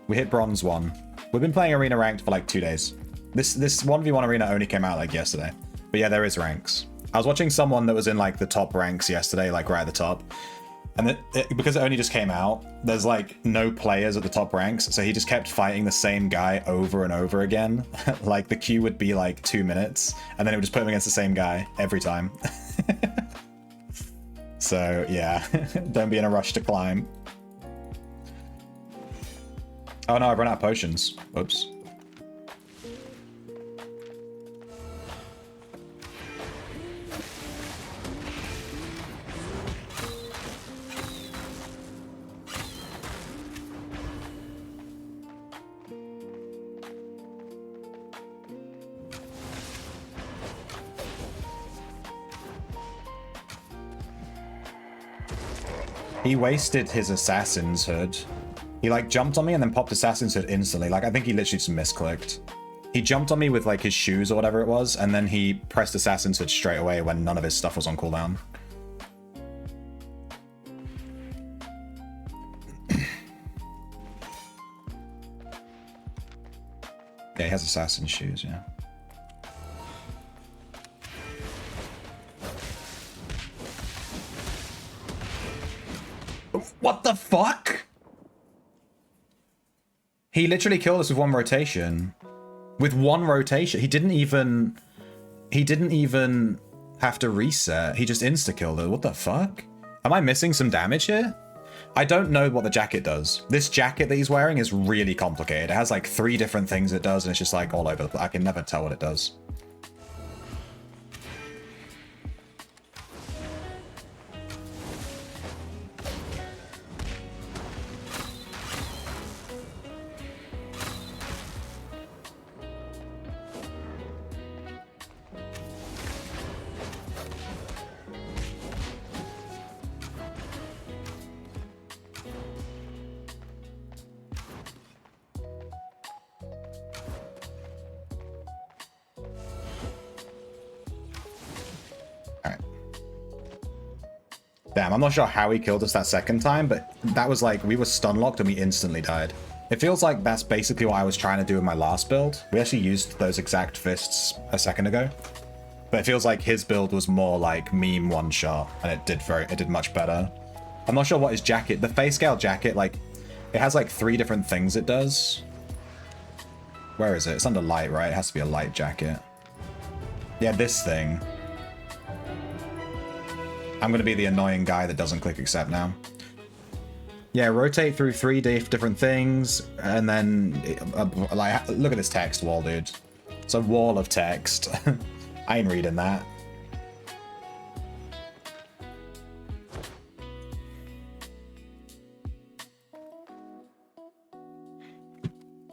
We hit Bronze 1. We've been playing Arena Ranked for like 2 days. This 1v1 Arena only came out like yesterday. But yeah, there is ranks. I was watching someone that was in like the top ranks yesterday, like right at the top. And because it only just came out, there's like no players at the top ranks, so he just kept fighting the same guy over and over again. Like the queue would be like 2 minutes, and then it would just put him against the same guy every time. So yeah, don't be in a rush to climb. Oh no, I've run out of potions. Oops. He wasted his assassin's hood. He like jumped on me and then popped assassin's hood instantly. Like I think he literally just misclicked. He jumped on me with like his shoes or whatever it was, and then he pressed assassin's hood straight away when none of his stuff was on cooldown. Yeah, he has assassin shoes, yeah. What the fuck? He literally killed us with one rotation. With one rotation. He didn't even have to reset. He just insta-killed it. What the fuck? Am I missing some damage here? I don't know what the jacket does. This jacket that he's wearing is really complicated. It has like 3 different things it does, and it's just like all over the place. I can never tell what it does. Damn, I'm not sure how he killed us that second time, but that was like, we were stun locked and we instantly died. It feels like that's basically what I was trying to do in my last build. We actually used those exact fists a second ago, but it feels like his build was more like meme one shot, and it did much better. I'm not sure what his jacket, the face scale jacket, like it has like 3 different things it does. Where is it? It's under light, right? It has to be a light jacket. Yeah, this thing. I'm going to be the annoying guy that doesn't click accept now. Yeah, rotate through 3 different things, and then like look at this text wall, dude. It's a wall of text. I ain't reading that.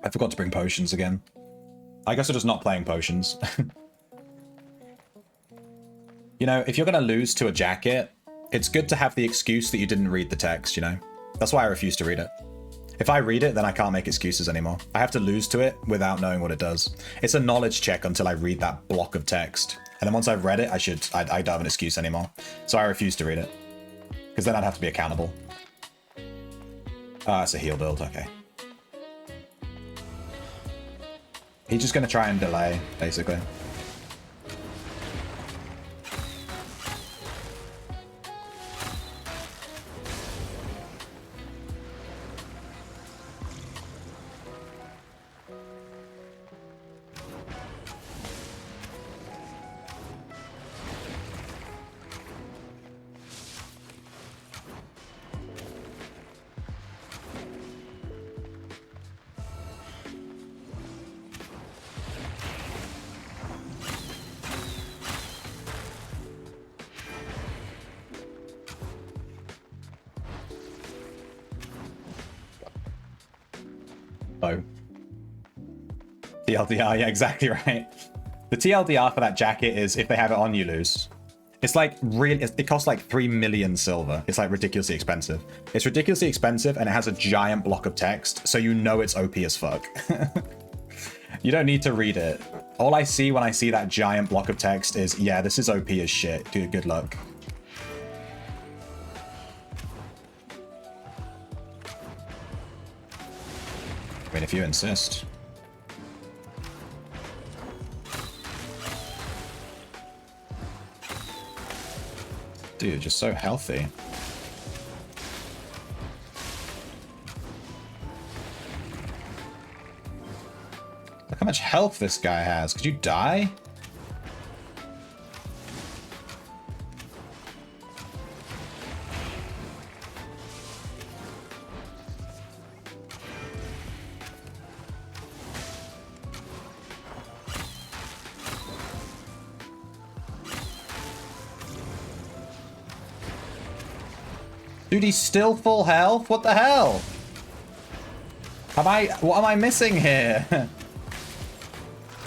I forgot to bring potions again. I guess we're just not playing potions. You know, if you're going to lose to a jacket, it's good to have the excuse that you didn't read the text, you know? That's why I refuse to read it. If I read it, then I can't make excuses anymore. I have to lose to it without knowing what it does. It's a knowledge check until I read that block of text. And then once I've read it, I don't have an excuse anymore. So I refuse to read it. Because then I'd have to be accountable. Ah, it's a heal build, okay. He's just going to try and delay, basically. Oh. TLDR, yeah, exactly right. The TLDR for that jacket is if they have it on, you lose. It's like really, it costs like 3 million silver. It's like ridiculously expensive. It's ridiculously expensive and it has a giant block of text, so you know it's OP as fuck. You don't need to read it. All I see when I see that giant block of text is, yeah, this is OP as shit. Dude, good luck. I mean, if you insist. Dude, just so healthy. Look how much health this guy has. Could you die? Dude, he's still full health? What the hell? What am I missing here?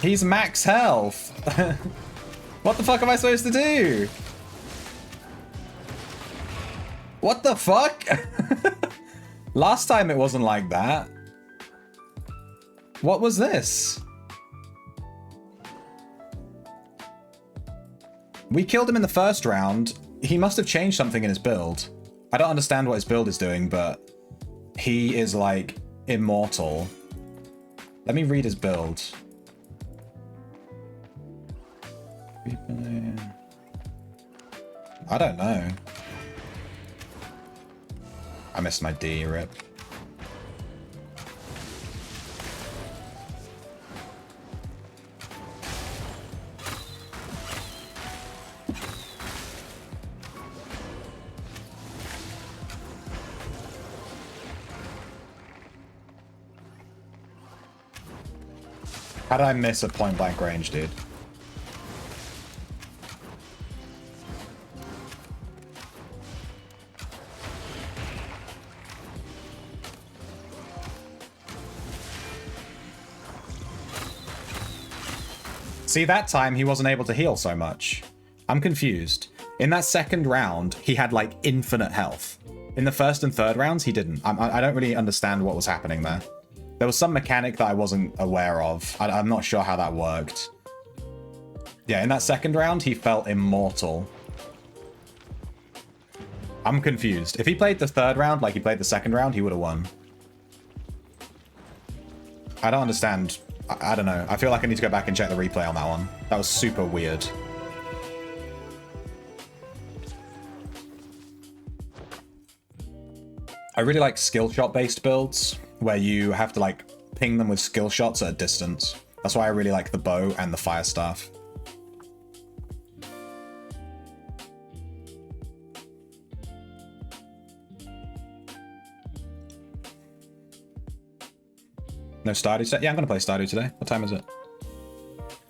He's max health. What the fuck am I supposed to do? What the fuck? Last time it wasn't like that. What was this? We killed him in the first round. He must have changed something in his build. I don't understand what his build is doing, but he is like immortal. Let me read his build. I don't know. I missed my D, rip. How did I miss a point blank range, dude? See, that time he wasn't able to heal so much. I'm confused. In that second round, he had like infinite health. In the first and third rounds, he didn't. I don't really understand what was happening there. There was some mechanic that I wasn't aware of. I'm not sure how that worked. Yeah, in that second round, he felt immortal. I'm confused. If he played the third round like he played the second round, he would have won. I don't understand. I don't know. I feel like I need to go back and check the replay on that one. That was super weird. I really like skill shot based builds where you have to like ping them with skill shots at a distance. That's why I really like the bow and the fire staff. No Stardew set? Yeah, I'm going to play Stardew today. What time is it?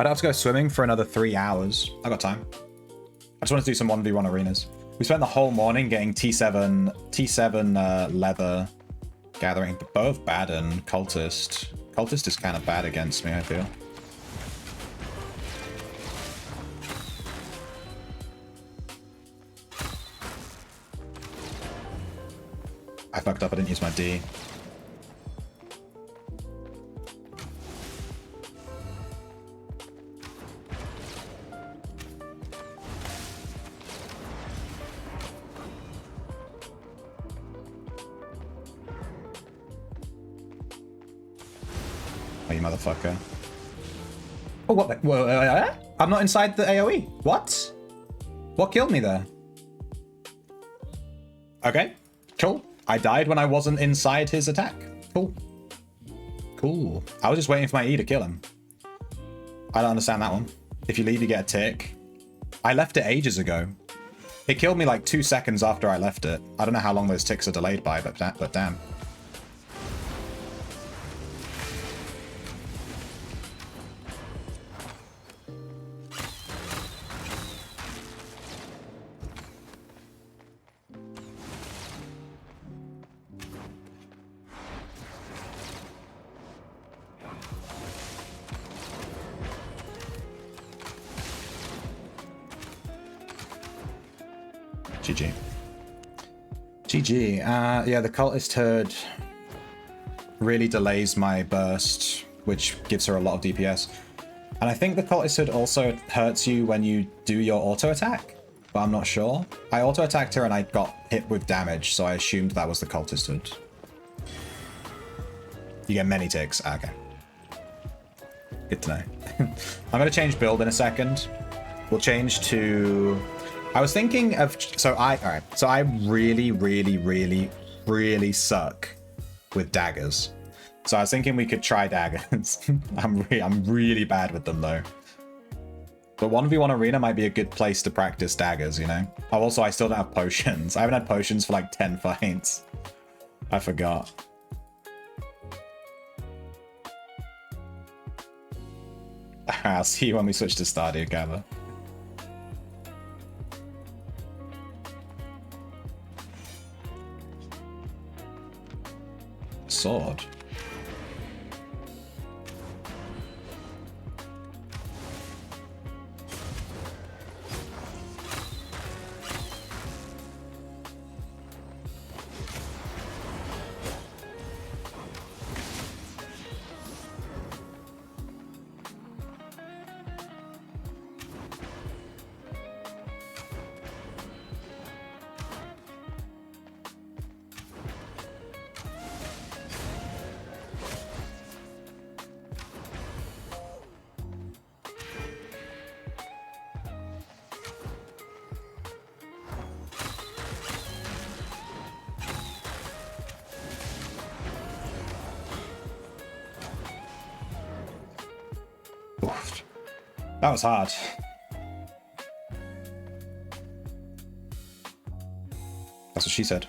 I don't have to go swimming for another 3 hours. I got time. I just want to do some 1v1 arenas. We spent the whole morning getting T7 leather gathering. Both bad and cultist. Cultist is kind of bad against me, I feel. I fucked up. I didn't use my D. You motherfucker. Oh, what? Whoa, I'm not inside the AoE. What? What killed me there? Okay, cool. I died when I wasn't inside his attack. Cool. Cool. I was just waiting for my E to kill him. I don't understand that one. If you leave, you get a tick. I left it ages ago. It killed me like 2 seconds after I left it. I don't know how long those ticks are delayed by, but damn. GG. GG. Yeah, the cultist herd really delays my burst, which gives her a lot of DPS. And I think the cultist herd also hurts you when you do your auto attack, but I'm not sure. I auto attacked her and I got hit with damage, so I assumed that was the cultist herd. You get many ticks. Ah, okay. Good to know. I'm going to change build in a second. We'll change to... I was thinking of... So I really suck with daggers. So I was thinking we could try daggers. I'm really bad with them though. But 1v1 arena might be a good place to practice daggers, you know? Oh, also, I still don't have potions. I haven't had potions for like 10 fights. I forgot. I'll see you when we switch to Stardew, Gather. Sword. Oof. That was hard. That's what she said.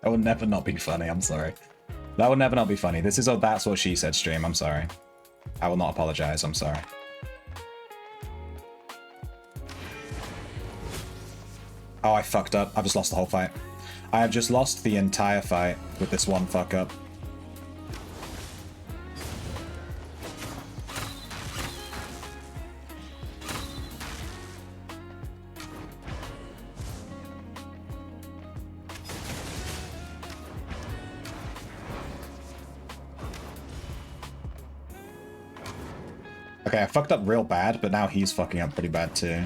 That will never not be funny, I'm sorry. That will never not be funny. This is a That's What She Said stream, I'm sorry. I will not apologize, I'm sorry. Oh, I fucked up. I've just lost the whole fight. I have just lost the entire fight with this one fuck up. Okay, I fucked up real bad, but now he's fucking up pretty bad too.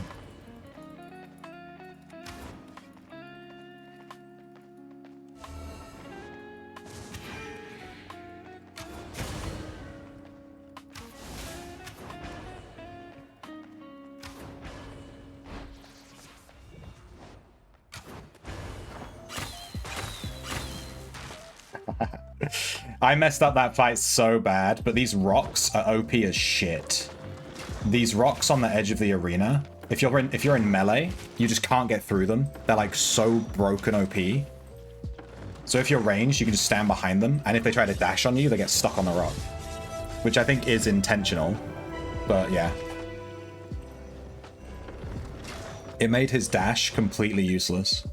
I messed up that fight so bad, but these rocks are OP as shit. These rocks on the edge of the arena, if you're in melee, you just can't get through them. They're like so broken OP. So if you're ranged, you can just stand behind them, and if they try to dash on you, they get stuck on the rock. Which I think is intentional, but yeah. It made his dash completely useless.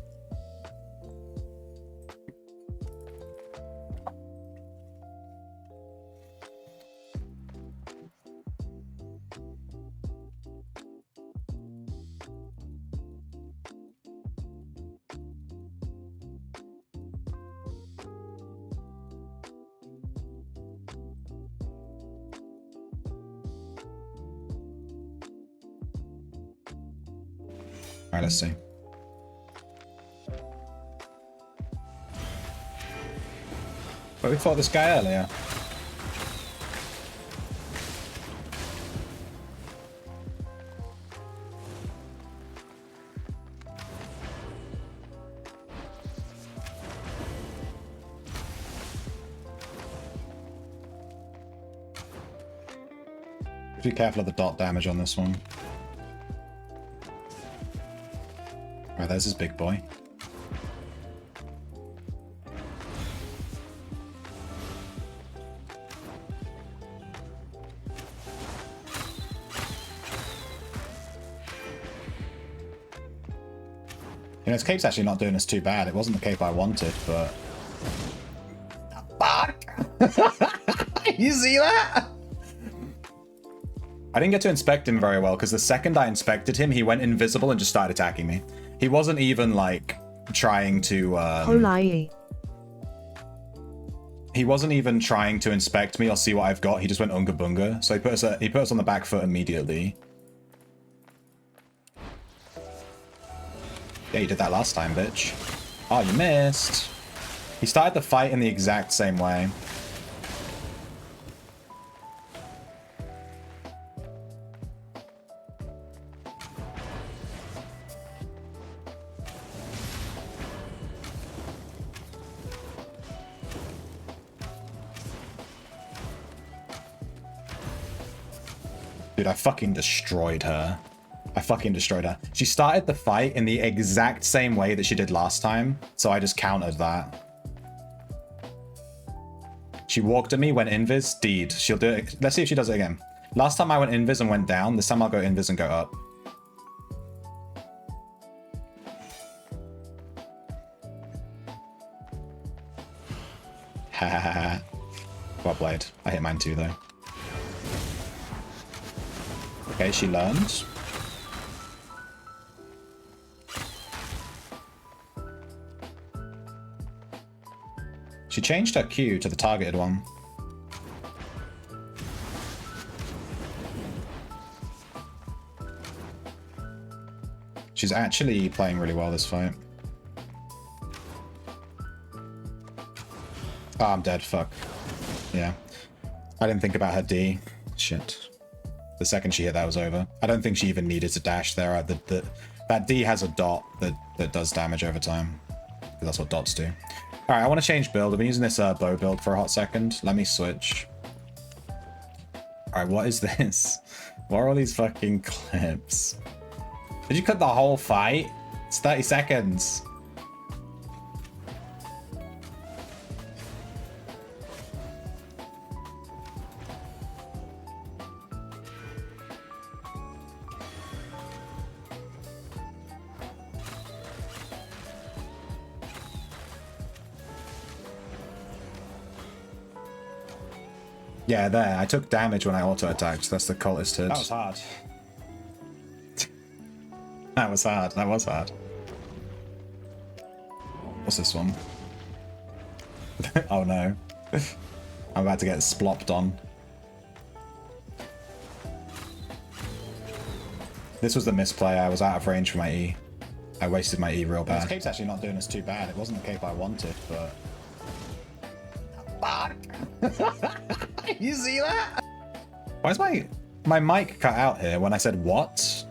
Alright, let's see. But we fought this guy earlier. Be careful of the dot damage on this one. Right, there's his big boy. You know, his cape's actually not doing us too bad. It wasn't the cape I wanted, but... Fuck! You see that? I didn't get to inspect him very well, because the second I inspected him, he went invisible and just started attacking me. He wasn't even, like, trying to, He wasn't even trying to inspect me or see what I've got. He just went unga bunga. So he put us on the back foot immediately. Yeah, you did that last time, bitch. Oh, you missed. He started the fight in the exact same way. Dude, I fucking destroyed her. I fucking destroyed her. She started the fight in the exact same way that she did last time, so I just countered that. She walked at me, went invis, deed. She'll do it. Let's see if she does it again. Last time I went invis and went down. This time I'll go invis and go up. Ha ha ha ha. Well played. I hit mine too, though. Okay, she learned. She changed her Q to the targeted one. She's actually playing really well this fight. Oh, I'm dead, fuck. Yeah. I didn't think about her D. Shit. The second she hit that was over. I don't think she even needed to dash there. That D has a dot that does damage over time. That's what dots do. Alright, I want to change build. I've been using this bow build for a hot second. Let me switch. Alright, what is this? What are all these fucking clips? Did you cut the whole fight? It's 30 seconds. Yeah, there. I took damage when I auto-attacked. That's the cultist hit. That was hard. That was hard. That was hard. What's this one? Oh no. I'm about to get splopped on. This was the misplay. I was out of range for my E. I wasted my E real bad. This cape's actually not doing us too bad. It wasn't the cape I wanted, but... Fuck! You see that? Why is my mic cut out here when I said what?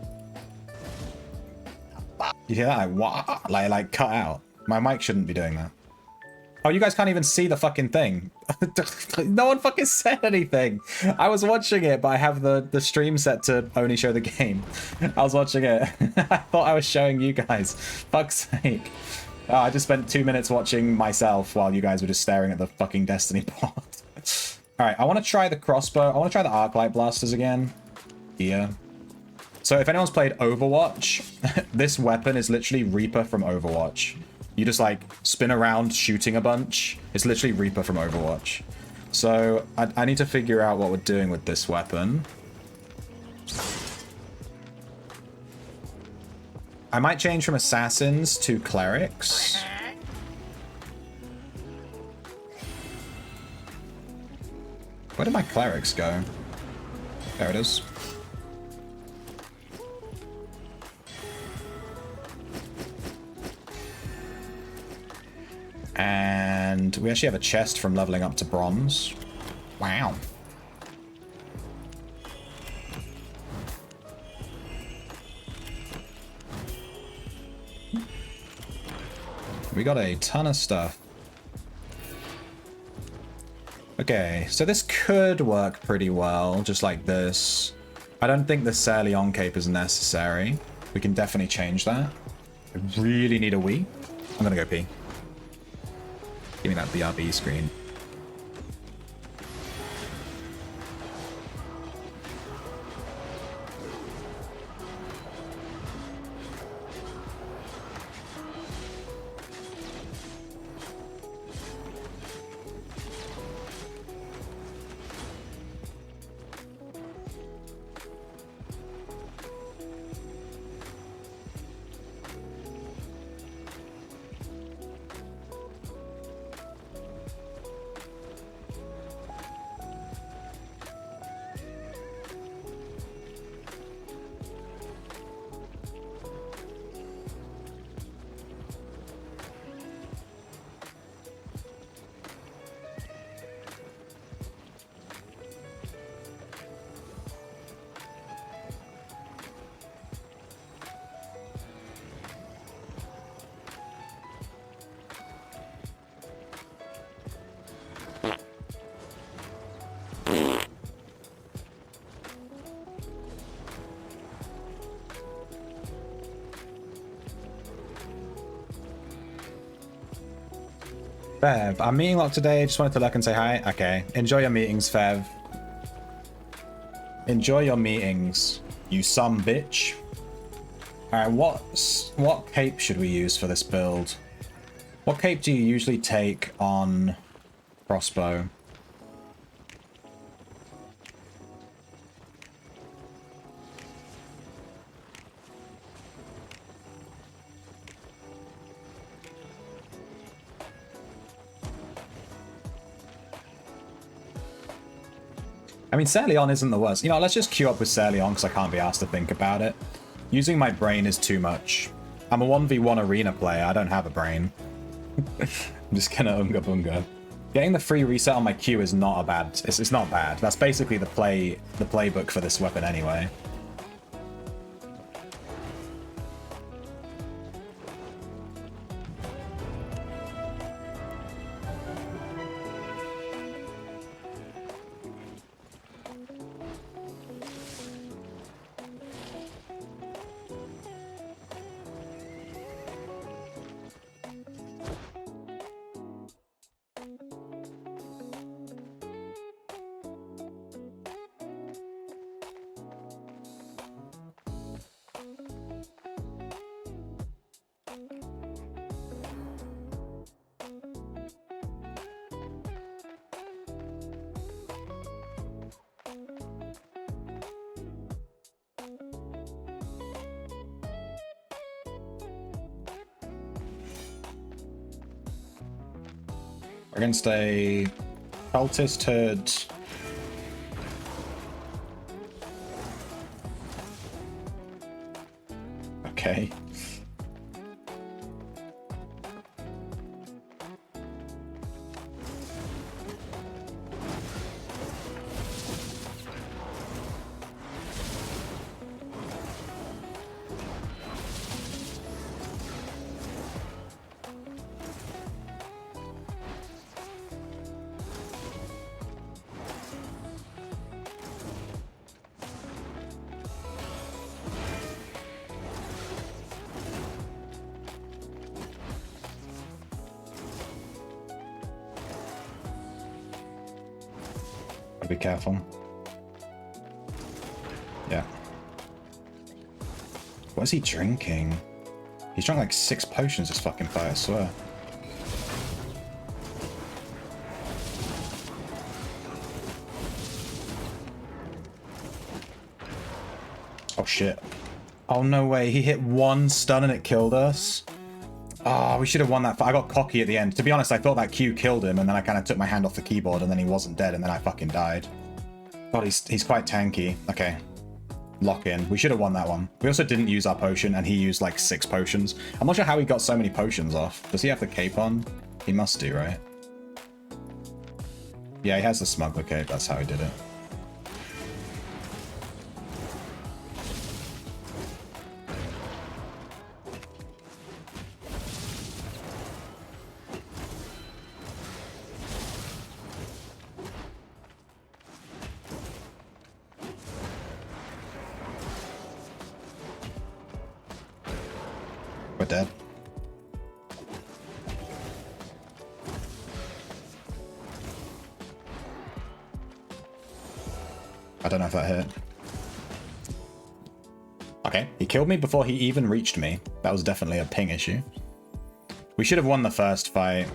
You hear that? What? Like cut out. My mic shouldn't be doing that. Oh, you guys can't even see the fucking thing. No one fucking said anything. I was watching it, but I have the stream set to only show the game. I was watching it. I thought I was showing you guys. Fuck's sake. Oh, I just spent 2 minutes watching myself while you guys were just staring at the fucking Destiny pod. Alright, I want to try the crossbow. I want to try the Arclight blasters again. Yeah. So if anyone's played Overwatch, this weapon is literally Reaper from Overwatch. You just like spin around shooting a bunch. It's literally Reaper from Overwatch. So I need to figure out what we're doing with this weapon. I might change from assassins to clerics. Where did my clerics go? There it is. And we actually have a chest from leveling up to bronze. Wow. We got a ton of stuff. Okay, so this could work pretty well, just like this. I don't think the Serleon cape is necessary. We can definitely change that. I really need a wee. I'm gonna go pee. Give me that BRB screen. Fev, I'm meeting locked today. Just wanted to look and say hi. Okay. Enjoy your meetings, Fev. Enjoy your meetings, you some bitch. Alright, what cape should we use for this build? What cape do you usually take on crossbow? I mean, Serleon isn't the worst. You know, let's just queue up with Serleon because I can't be asked to think about it. Using my brain is too much. I'm a 1v1 arena player. I don't have a brain. I'm just gonna unga bunga. Getting the free reset on my Q is not a bad... It's not bad. That's basically the playbook for this weapon anyway. Against a cultist herd. Okay. Be careful. Yeah. What is he drinking? He's drunk like 6 potions this fucking fight, I swear. Oh shit. Oh no way, he hit 1 stun and it killed us. Oh, we should have won that fight. I got cocky at the end. To be honest, I thought that Q killed him, and then I kind of took my hand off the keyboard, and then he wasn't dead, and then I fucking died. God, he's quite tanky. Okay. Lock in. We should have won that one. We also didn't use our potion, and he used like 6 potions. I'm not sure how he got so many potions off. Does he have the cape on? He must do, right? Yeah, he has the smuggler cape. That's how he did it. We're dead. I don't know if that hit. Okay, he killed me before he even reached me. That was definitely a ping issue. We should have won the first fight.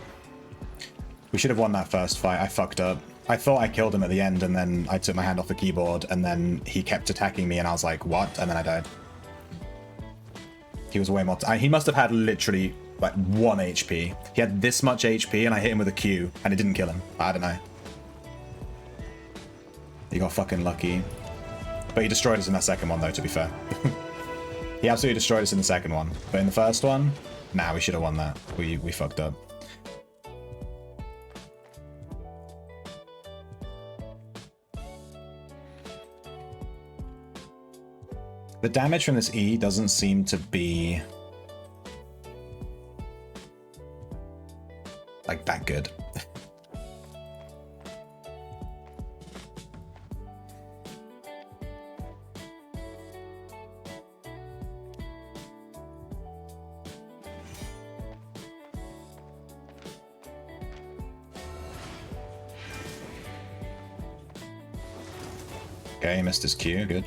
We should have won that first fight. I fucked up. I thought I killed him at the end, and then I took my hand off the keyboard, and then he kept attacking me, and I was like, what? And then I died. He was way more... he must have had literally, like, 1 HP. He had this much HP, and I hit him with a Q, and it didn't kill him. I don't know. He got fucking lucky. But he destroyed us in that second one, though, to be fair. He absolutely destroyed us in the second one. But in the first one, nah, we should have won that. We fucked up. The damage from this E doesn't seem to be like that good. Okay, he missed his Q, good.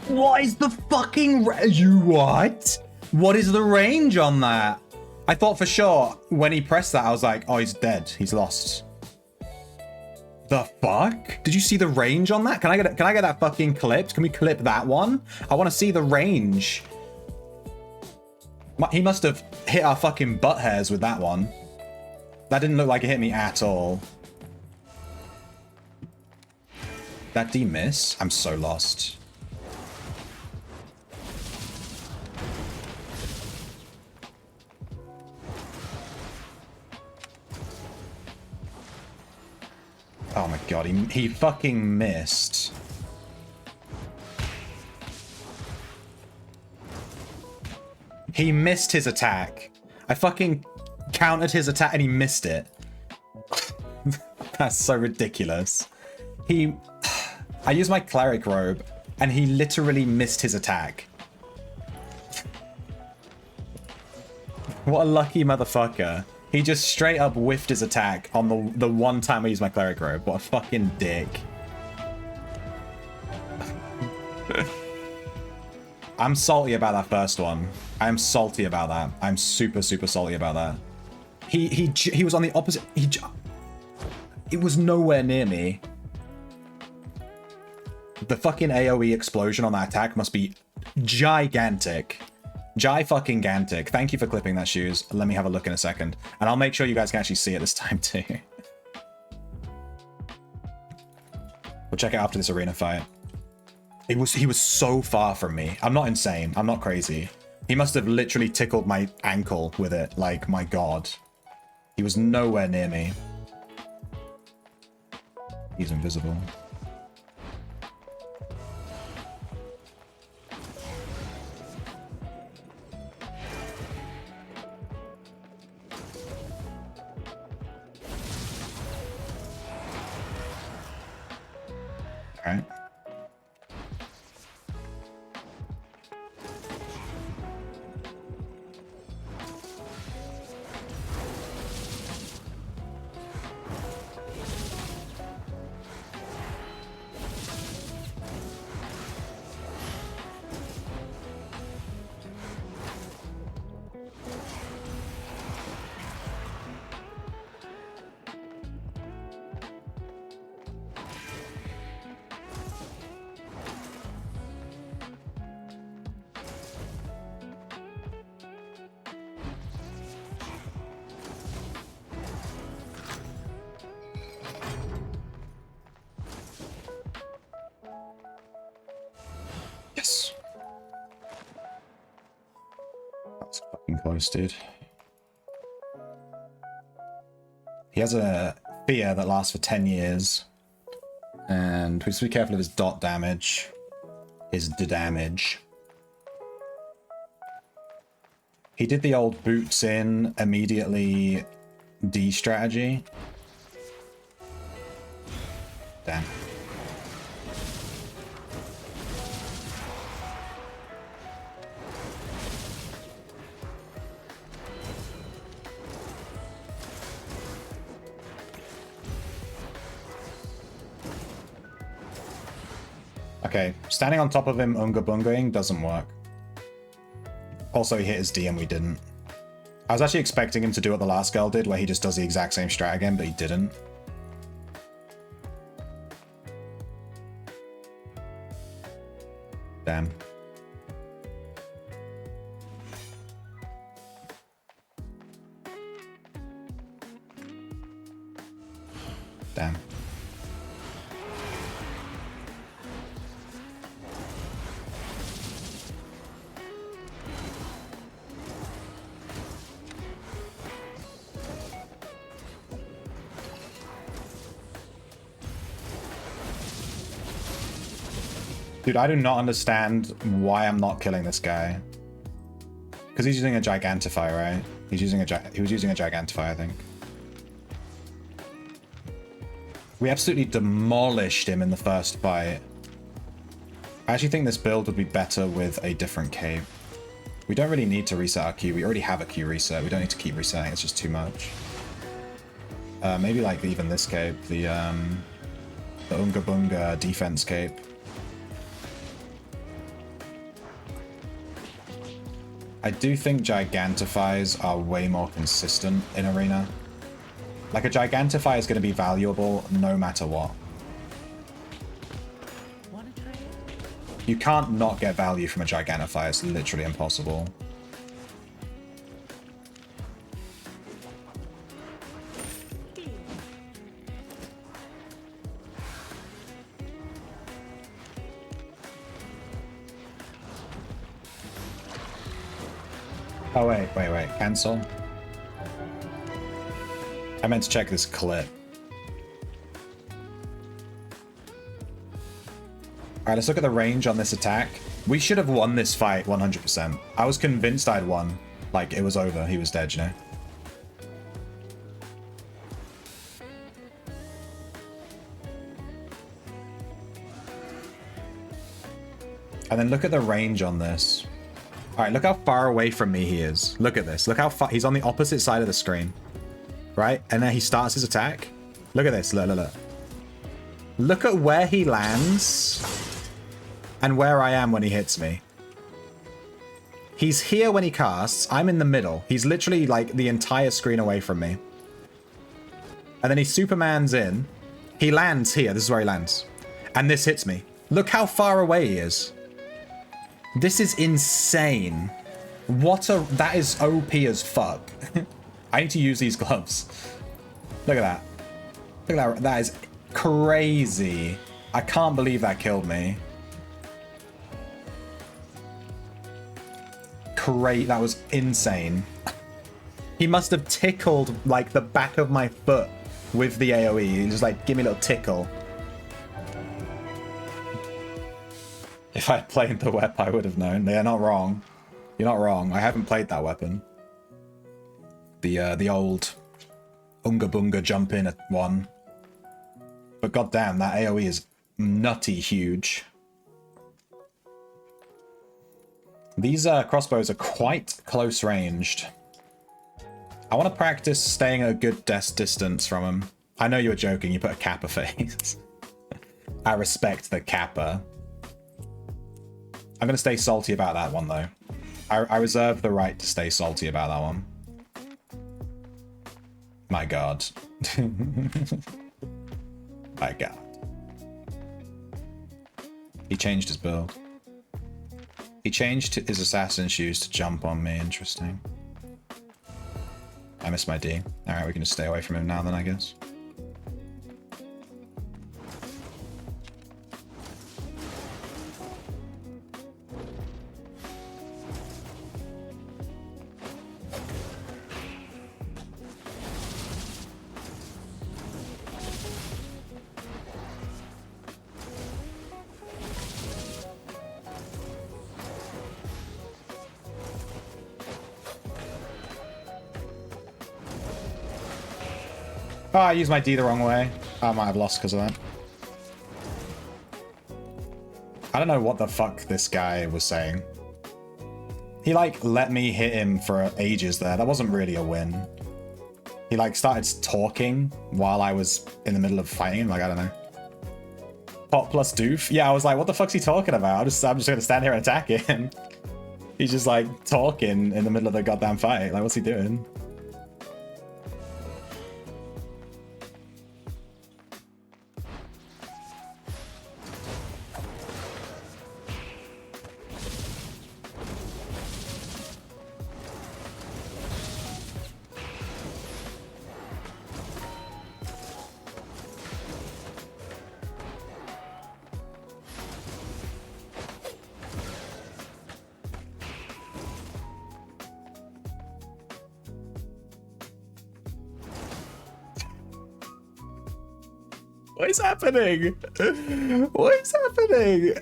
What is the fucking what? What is the range on that? I thought for sure when he pressed that, I was like, oh, he's dead. He's lost. The fuck? Did you see the range on that? Can I get that fucking clipped? Can we clip that one? I want to see the range. He must have hit our fucking butt hairs with that one. That didn't look like it hit me at all. That D-miss? I'm so lost. Oh my god, he fucking missed. He missed his attack. I fucking countered his attack and he missed it. That's so ridiculous. I used my cleric robe and he literally missed his attack. What a lucky motherfucker. He just straight up whiffed his attack on the one time I used my cleric robe. What a fucking dick. I'm salty about that first one. I'm salty about that. I'm super, super salty about that. He was on the opposite. It was nowhere near me. The fucking AoE explosion on that attack must be gigantic. Fucking gantic. Thank you for clipping that, Shoes. Let me have a look in a second. And I'll make sure you guys can actually see it this time too. We'll check it after this arena fight. He was so far from me. I'm not insane. I'm not crazy. He must have literally tickled my ankle with it. Like, my god. He was nowhere near me. He's invisible. All right. Yes. That's fucking close, dude. He has a fear that lasts for 10 years. And we have to be careful of his dot damage. His damage. He did the old boots in, immediately D strategy. Damn. Okay, standing on top of him unga bungaing doesn't work. Also, he hit his D and we didn't. I was actually expecting him to do what the last girl did, where he just does the exact same strat again, but he didn't. Damn. Damn. Dude, I do not understand why I'm not killing this guy. Because he's using a Gigantify, right? He was using a Gigantify, I think. We absolutely demolished him in the first fight. I actually think this build would be better with a different cape. We don't really need to reset our Q. We already have a Q reset. We don't need to keep resetting. It's just too much. Maybe like even this cape, the Unga Bunga defense cape. I do think Gigantifies are way more consistent in Arena. Like, a Gigantify is going to be valuable no matter what. Want to trade? You can't not get value from a Gigantify. It's literally impossible. Oh, wait. Cancel. I meant to check this clip. Alright, let's look at the range on this attack. We should have won this fight 100%. I was convinced I'd won. Like, it was over. He was dead, you know? And then look at the range on this. Alright, look how far away from me he is. Look at this. Look how far... He's on the opposite side of the screen. Right? And then he starts his attack. Look at this. Look. Look at where he lands and where I am when he hits me. He's here when he casts. I'm in the middle. He's literally like the entire screen away from me. And then he Supermans in. He lands here. This is where he lands. And this hits me. Look how far away he is. This is insane. That is OP as fuck. I need to use these gloves. Look at that. Look at that. That is crazy. I can't believe that killed me. That was insane. He must have tickled like the back of my foot with the AoE. He just like, give me a little tickle. If I played the weapon, I would have known. They're not wrong. You're not wrong. I haven't played that weapon. The old Unga Bunga jump in at one. But goddamn, that AoE is nutty huge. These crossbows are quite close ranged. I want to practice staying at a good distance from them. I know you were joking. You put a Kappa face. I respect the Kappa. I'm going to stay salty about that one, though. I reserve the right to stay salty about that one. My god. My god. He changed his build. He changed his assassin shoes to jump on me. Interesting. I missed my D. Alright, we can just stay away from him now then, I guess. Oh, I used my D the wrong way. I might have lost because of that. I don't know what the fuck this guy was saying. He, like, let me hit him for ages there. That wasn't really a win. He, like, started talking while I was in the middle of fighting him. Like, I don't know. Pot plus doof? Yeah, I was like, what the fuck's he talking about? I'm just gonna stand here and attack him. He's just, like, talking in the middle of the goddamn fight. Like, what's he doing? What is happening? What is happening?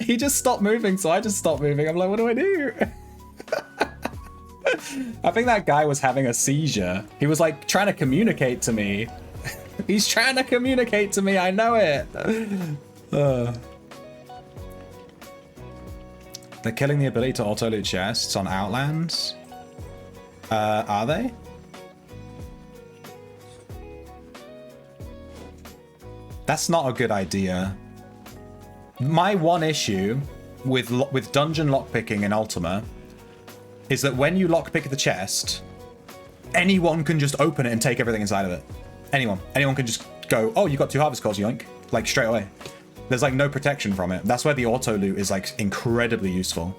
He just stopped moving, so I just stopped moving. I'm like, what do I do? I think that guy was having a seizure. He was like trying to communicate to me. He's trying to communicate to me. I know it. They're killing the ability to auto-loot chests on Outlands. Are they? That's not a good idea. My one issue with dungeon lockpicking in Ultima is that when you lockpick the chest, anyone can just open it and take everything inside of it. Anyone can just go, oh, you got 2 harvest cores, yoink, like straight away. There's like no protection from it. That's where the auto loot is like incredibly useful.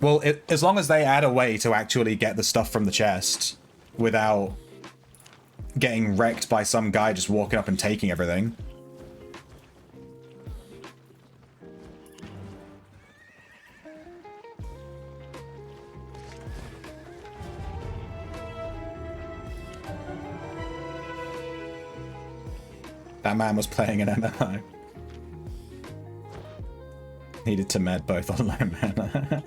Well, as long as they add a way to actually get the stuff from the chest without getting wrecked by some guy just walking up and taking everything. That man was playing an MMO. Needed to med both on low mana.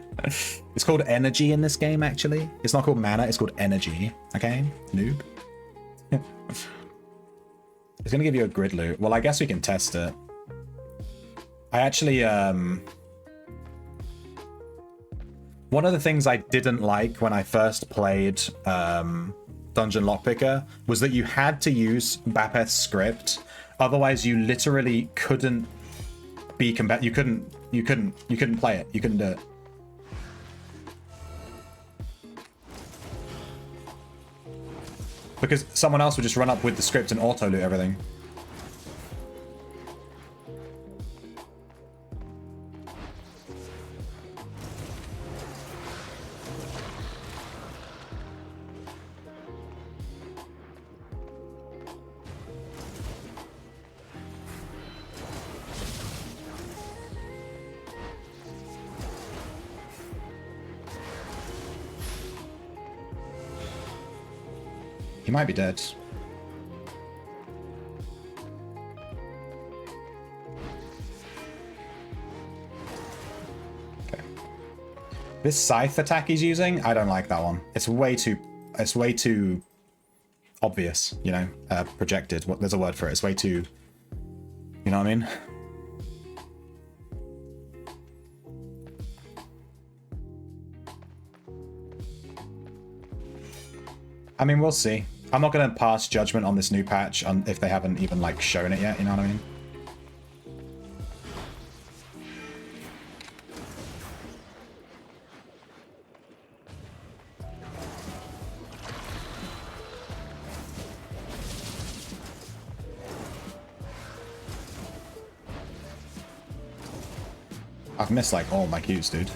It's called energy in this game, actually. It's not called mana, it's called energy. Okay, noob. It's gonna give you a grid loot. Well, I guess we can test it. I actually, one of the things I didn't like when I first played Dungeon Lockpicker was that you had to use Bapeth's script. Otherwise, you literally couldn't be you couldn't play it. You couldn't do it. Because someone else would just run up with the script and auto loot everything. He might be dead. Okay. This scythe attack he's using, I don't like that one. It's way too obvious, you know, projected. There's a word for it. It's way too, you know what I mean? I mean, we'll see. I'm not going to pass judgment on this new patch if they haven't even, like, shown it yet, you know what I mean? I've missed, like, all my cues, dude.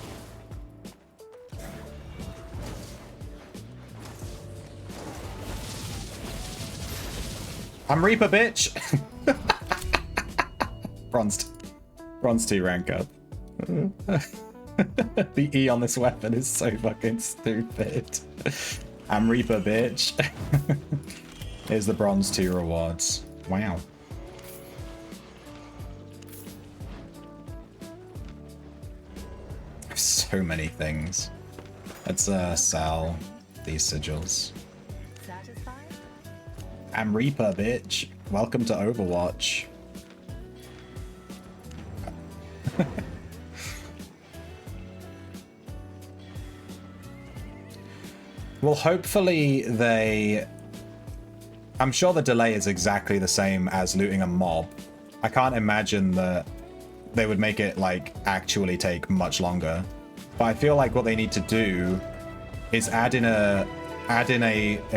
I'm Reaper, bitch! Bronze 2 rank up. The E on this weapon is so fucking stupid. I'm Reaper, bitch. Here's the Bronze 2 rewards. Wow. So many things. Let's sell these sigils. I'm Reaper, bitch. Welcome to Overwatch. Well, hopefully they... I'm sure the delay is exactly the same as looting a mob. I can't imagine that they would make it, like, actually take much longer. But I feel like what they need to do is add in a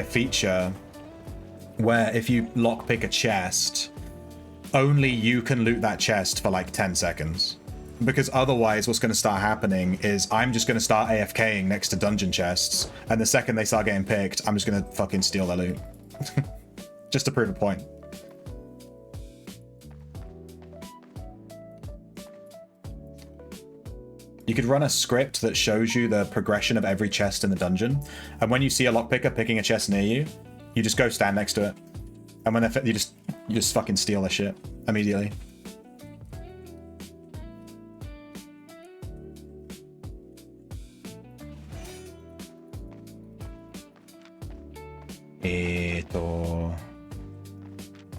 feature where if you lockpick a chest, only you can loot that chest for like 10 seconds. Because otherwise what's going to start happening is I'm just going to start AFKing next to dungeon chests, and the second they start getting picked, I'm just going to fucking steal their loot. Just to prove a point. You could run a script that shows you the progression of every chest in the dungeon, and when you see a lockpicker picking a chest near you, you just go stand next to it, and when you just fucking steal their shit immediately.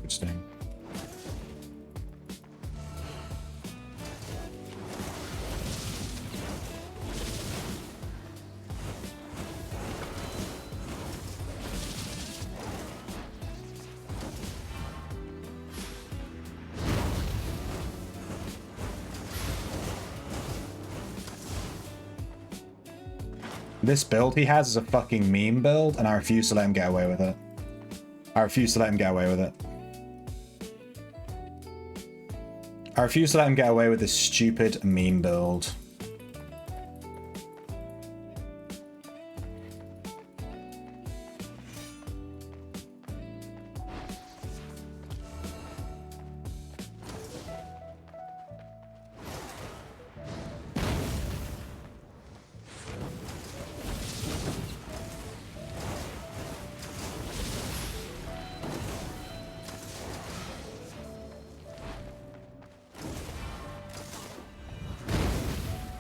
Interesting. This build he has is a fucking meme build, and I refuse to let him get away with it. I refuse to let him get away with it. I refuse to let him get away with this stupid meme build.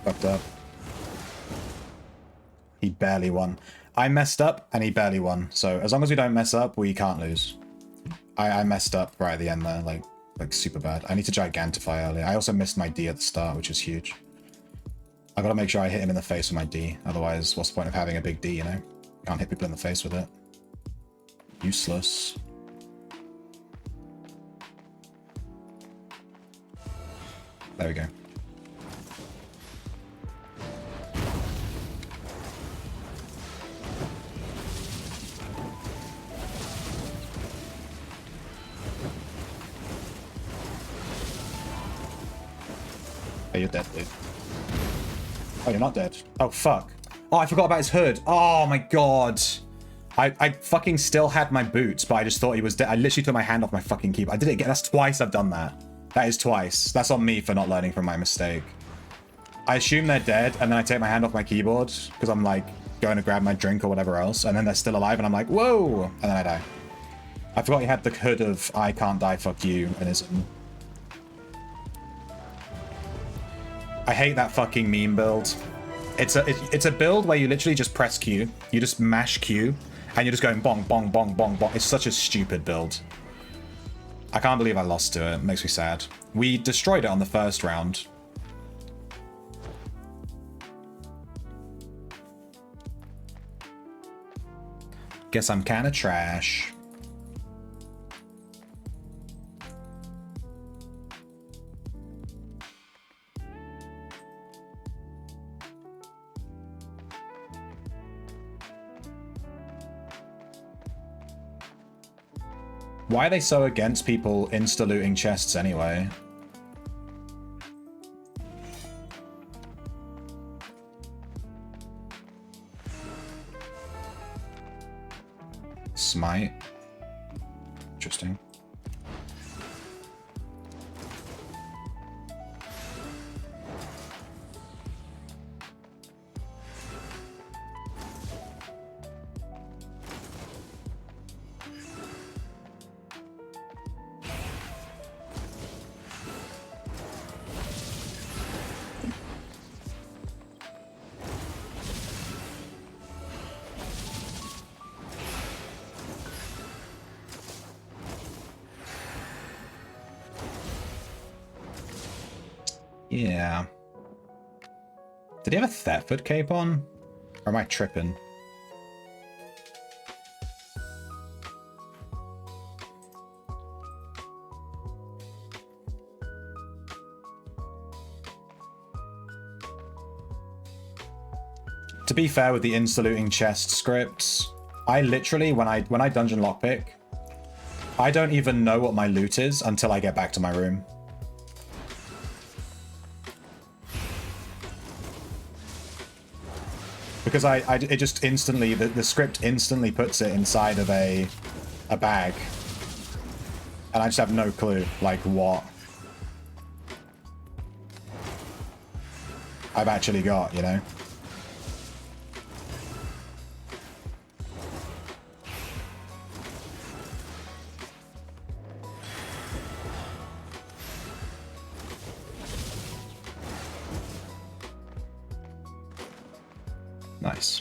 Fucked up. He barely won. I messed up and he barely won. So as long as we don't mess up, we can't lose. I messed up right at the end there, like super bad. I need to gigantify earlier. I also missed my D at the start, which is huge. I gotta make sure I hit him in the face with my D. Otherwise, what's the point of having a big D, you know? Can't hit people in the face with it. Useless. There we go. Oh, you're dead, dude. Oh, you're not dead. Oh, fuck. Oh, I forgot about his hood. Oh, my God. I fucking still had my boots, but I just thought he was dead. I literally took my hand off my fucking keyboard. I did it again. That's twice I've done that. That is twice. That's on me for not learning from my mistake. I assume they're dead, and then I take my hand off my keyboard, because I'm, like, going to grab my drink or whatever else, and then they're still alive, and I'm like, whoa! And then I die. I forgot he had the hood of I can't die, fuck you, and his... I hate that fucking meme build. It's a build where you literally just press Q, you just mash Q, and you're just going bong, bong, bong, bong, bong. It's such a stupid build. I can't believe I lost to it. It makes me sad. We destroyed it on the first round. Guess I'm kind of trash. Why are they so against people insta-looting chests anyway? Smite. Interesting. Yeah. Did he have a Thetford cape on? Or am I tripping? To be fair with the insta-looting chest scripts, I literally, when I dungeon lockpick, I don't even know what my loot is until I get back to my room. Because it just instantly, the script instantly puts it inside of a bag. And I just have no clue, like, what I've actually got, you know? Nice.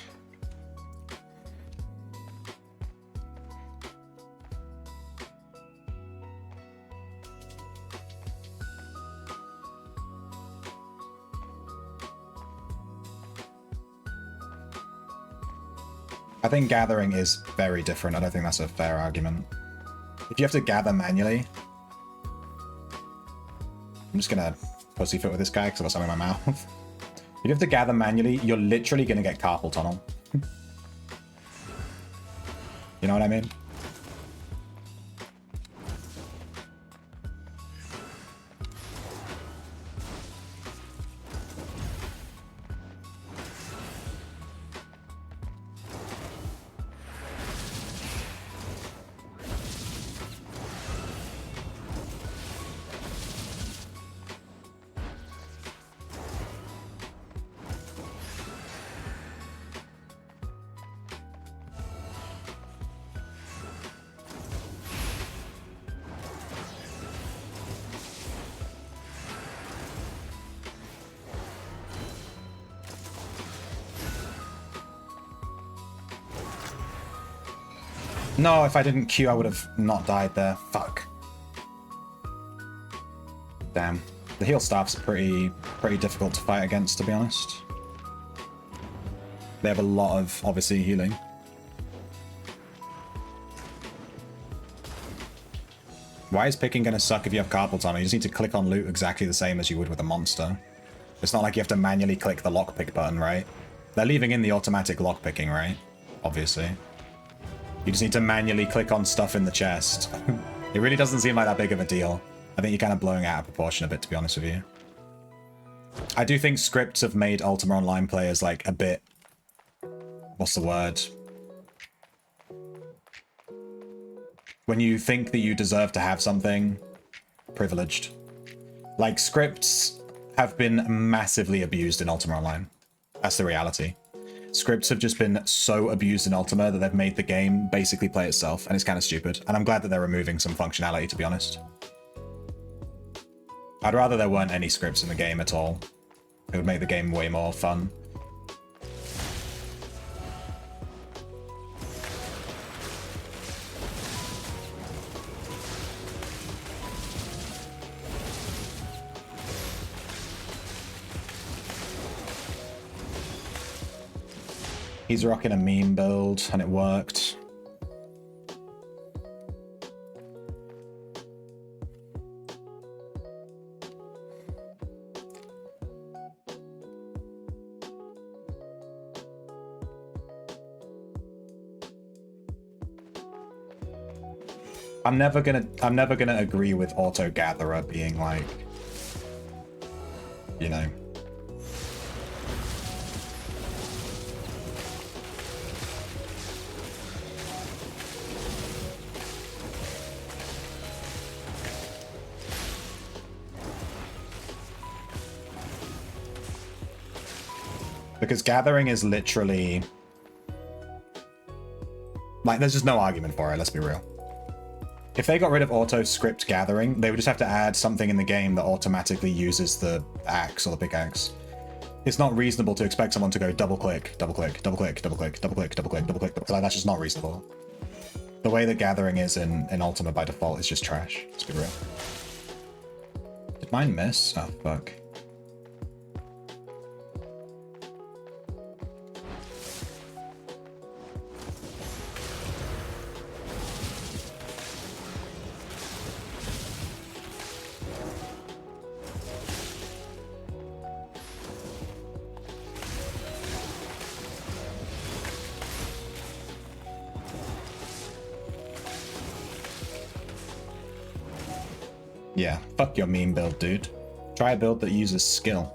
I think gathering is very different. I don't think that's a fair argument. If you have to gather manually... I'm just gonna pussyfoot with this guy because I've got something in my mouth. If you have to gather manually, you're literally going to get carpal tunnel. You know what I mean? No, if I didn't Q, I would have not died there. Fuck. Damn. The heal staff's pretty difficult to fight against, to be honest. They have a lot of, obviously, healing. Why is picking gonna suck if you have carpal tunnel? You just need to click on loot exactly the same as you would with a monster. It's not like you have to manually click the lockpick button, right? They're leaving in the automatic lockpicking, right? Obviously. You just need to manually click on stuff in the chest. It really doesn't seem like that big of a deal. I think you're kind of blowing out of proportion a bit, to be honest with you. I do think scripts have made Ultima Online players, like, a bit... What's the word? When you think that you deserve to have something, privileged. Like, scripts have been massively abused in Ultima Online. That's the reality. Scripts have just been so abused in Ultima that they've made the game basically play itself, and it's kind of stupid. And I'm glad that they're removing some functionality, to be honest. I'd rather there weren't any scripts in the game at all. It would make the game way more fun. He's rocking a meme build, and it worked. I'm never gonna agree with Auto Gatherer being like, you know. Because gathering is literally... Like, there's just no argument for it, let's be real. If they got rid of auto-script gathering, they would just have to add something in the game that automatically uses the axe or the pickaxe. It's not reasonable to expect someone to go double-click, double-click, double-click, double-click, double-click, double-click, double-click. Like, that's just not reasonable. The way that gathering is in Ultima by default is just trash, let's be real. Did mine miss? Oh, fuck. Yeah, fuck your meme build, dude. Try a build that uses skill.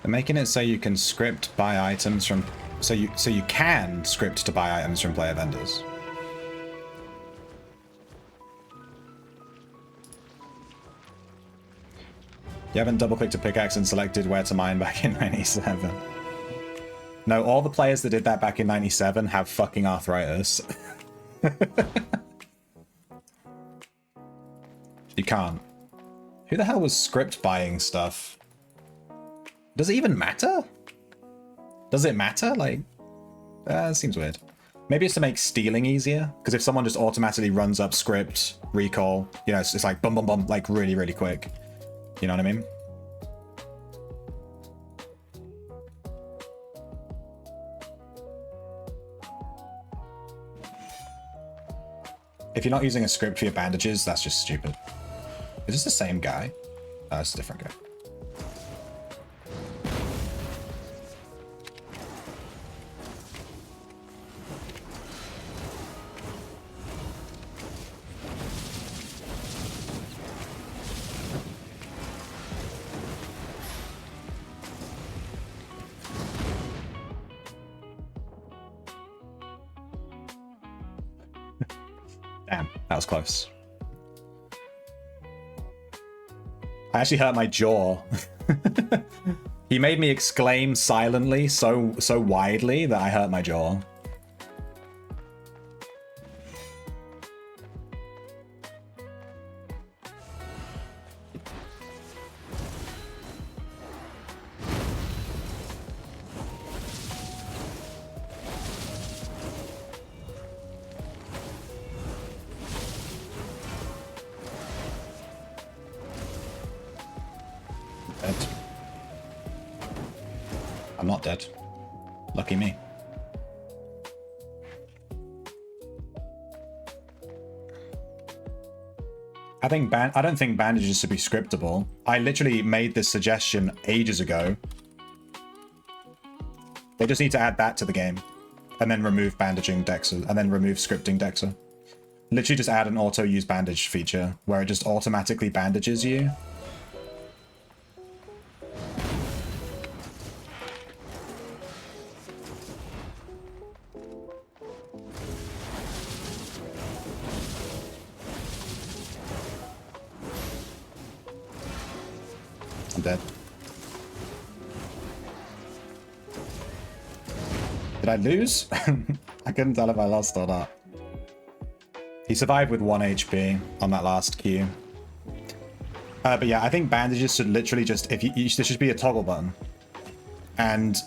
They're making it so you can script buy items from... So you can script to buy items from player vendors. You haven't double-clicked a pickaxe and selected where to mine back in 97. No, all the players that did that back in 97 have fucking arthritis. You can't. Who the hell was script buying stuff? Does it even matter? Does it matter? Like, it seems weird. Maybe it's to make stealing easier, because if someone just automatically runs up script, recall, you know, it's like bum bum bum, like really, really quick. You know what I mean? If you're not using a script for your bandages, that's just stupid. Is this the same guy? Oh, it's a different guy. Damn, that was close. I actually hurt my jaw. He made me exclaim silently so widely that I hurt my jaw. Dead. I'm not dead. Lucky me. I don't think bandages should be scriptable. I literally made this suggestion ages ago. They just need to add that to the game. And then remove bandaging Dexa. And then remove scripting Dexa. Literally just add an auto use bandage feature where it just automatically bandages you. I'm dead. Did I lose? I couldn't tell if I lost or not. He survived with 1 HP on that last queue. But yeah, I think bandages should literally just, there should be a toggle button. And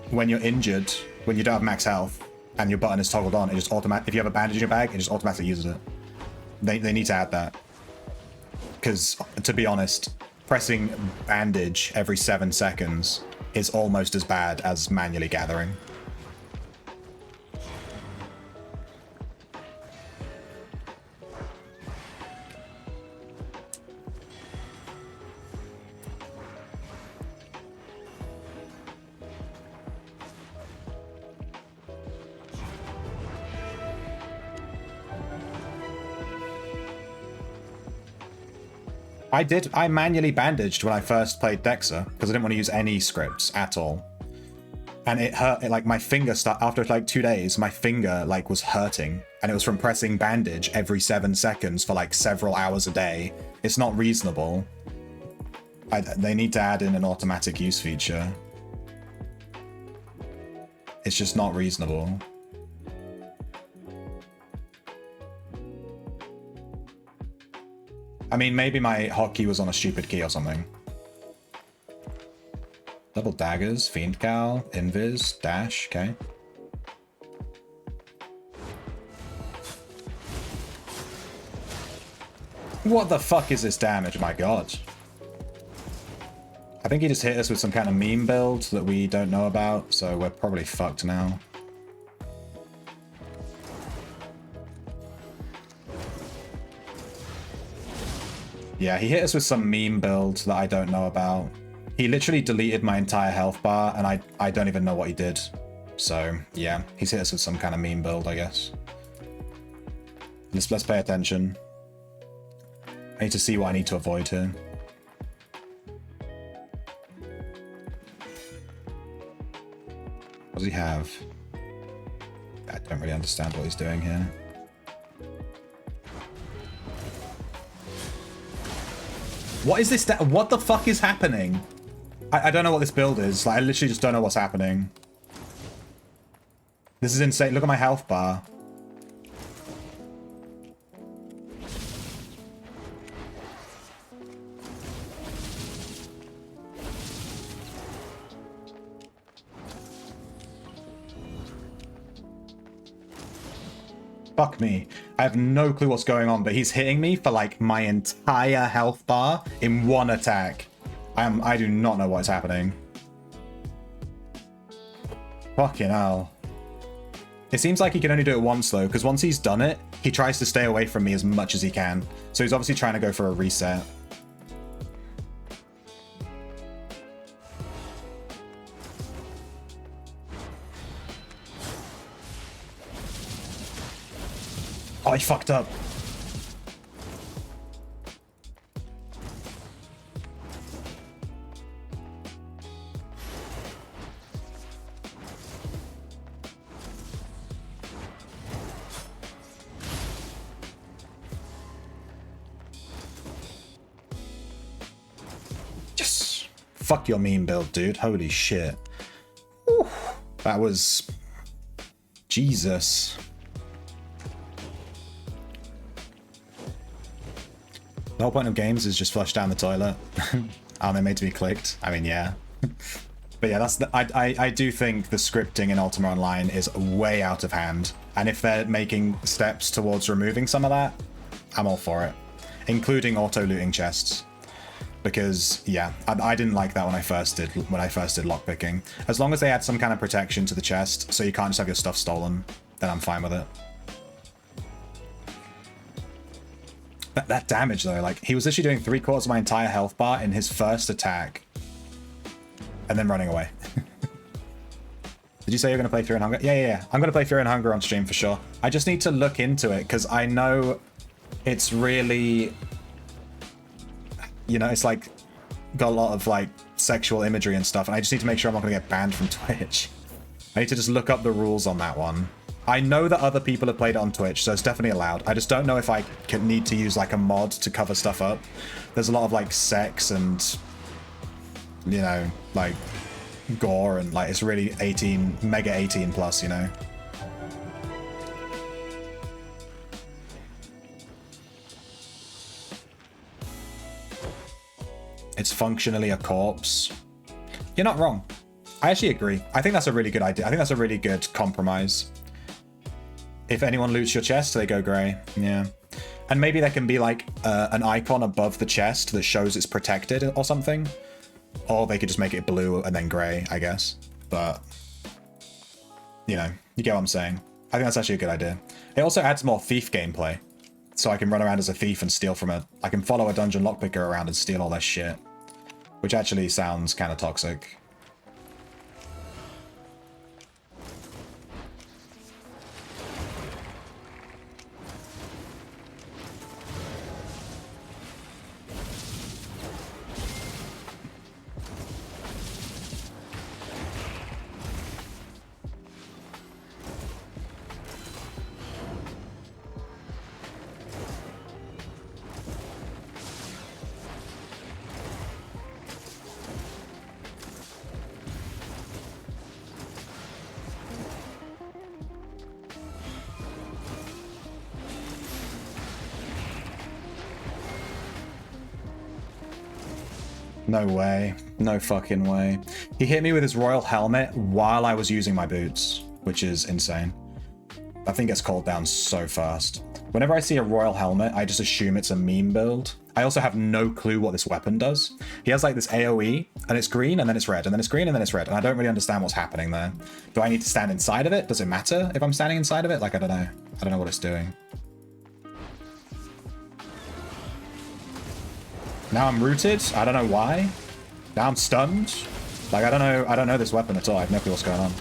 when you're injured, when you don't have max health, and your button is toggled on, it just if you have a bandage in your bag, it just automatically uses it. They need to add that. Because, to be honest, pressing bandage every 7 seconds is almost as bad as manually gathering. I manually bandaged when I first played Dexa because I didn't want to use any scripts at all. And it hurt, like my finger after like 2 days, my finger like was hurting, and it was from pressing bandage every 7 seconds for like several hours a day. It's not reasonable. They need to add in an automatic use feature. It's just not reasonable. I mean, maybe my hotkey was on a stupid key or something. Double daggers, Fiend Cowl, Invis, Dash, okay. What the fuck is this damage? My god. I think he just hit us with some kind of meme build that we don't know about, so we're probably fucked now. Yeah, he hit us with some meme build that I don't know about. He literally deleted my entire health bar, and I don't even know what he did. So, yeah, he's hit us with some kind of meme build, I guess. Let's pay attention. I need to see what I need to avoid here. What does he have? I don't really understand what he's doing here. What is this? What the fuck is happening? I don't know what this build is. Like, I literally just don't know what's happening. This is insane. Look at my health bar. Fuck me. I have no clue what's going on, but he's hitting me for like my entire health bar in one attack. I do not know what's happening. Fucking hell. It seems like he can only do it once though, because once he's done it, he tries to stay away from me as much as he can. So he's obviously trying to go for a reset. Oh, he fucked up. Yes. Fuck your meme build, dude. Holy shit. Whew. That was... Jesus. The whole point of games is just flush down the toilet. Aren't they made to be clicked? I mean, yeah. But yeah, that's I do think the scripting in Ultima Online is way out of hand. And if they're making steps towards removing some of that, I'm all for it. Including auto-looting chests. Because, yeah, I didn't like that when I first did lockpicking. As long as they add some kind of protection to the chest, so you can't just have your stuff stolen, then I'm fine with it. That damage though, like he was literally doing 3/4 of my entire health bar in his first attack and then running away. Did you say you're going to play Fear and Hunger? Yeah. I'm going to play Fear and Hunger on stream for sure. I just need to look into it because I know it's really, you know, it's like got a lot of like sexual imagery and stuff, and I just need to make sure I'm not going to get banned from Twitch. I need to just look up the rules on that one. I know that other people have played it on Twitch, so it's definitely allowed. I just don't know if I can need to use like a mod to cover stuff up. There's a lot of like sex and, you know, like gore, and like it's really 18, mega 18 plus, you know. It's functionally a corpse. You're not wrong. I actually agree. I think that's a really good idea. I think that's a really good compromise. If anyone loots your chest, they go grey. Yeah. And maybe there can be like an icon above the chest that shows it's protected or something. Or they could just make it blue and then grey, I guess. But, you know, you get what I'm saying. I think that's actually a good idea. It also adds more thief gameplay. So I can run around as a thief and steal from it. I can follow a dungeon lockpicker around and steal all their shit. Which actually sounds kind of toxic. No way. No fucking way. He hit me with his royal helmet while I was using my boots, which is insane. That thing gets called down so fast. Whenever I see a royal helmet, I just assume it's a meme build. I also have no clue what this weapon does. He has like this AoE, and it's green, and then it's red, and then it's green, and then it's red, and I don't really understand what's happening there. Do I need to stand inside of it? Does it matter if I'm standing inside of it? Like, I don't know. I don't know what it's doing. Now I'm rooted. I don't know why. Now I'm stunned. Like, I don't know this weapon at all. I have no clue what's going on.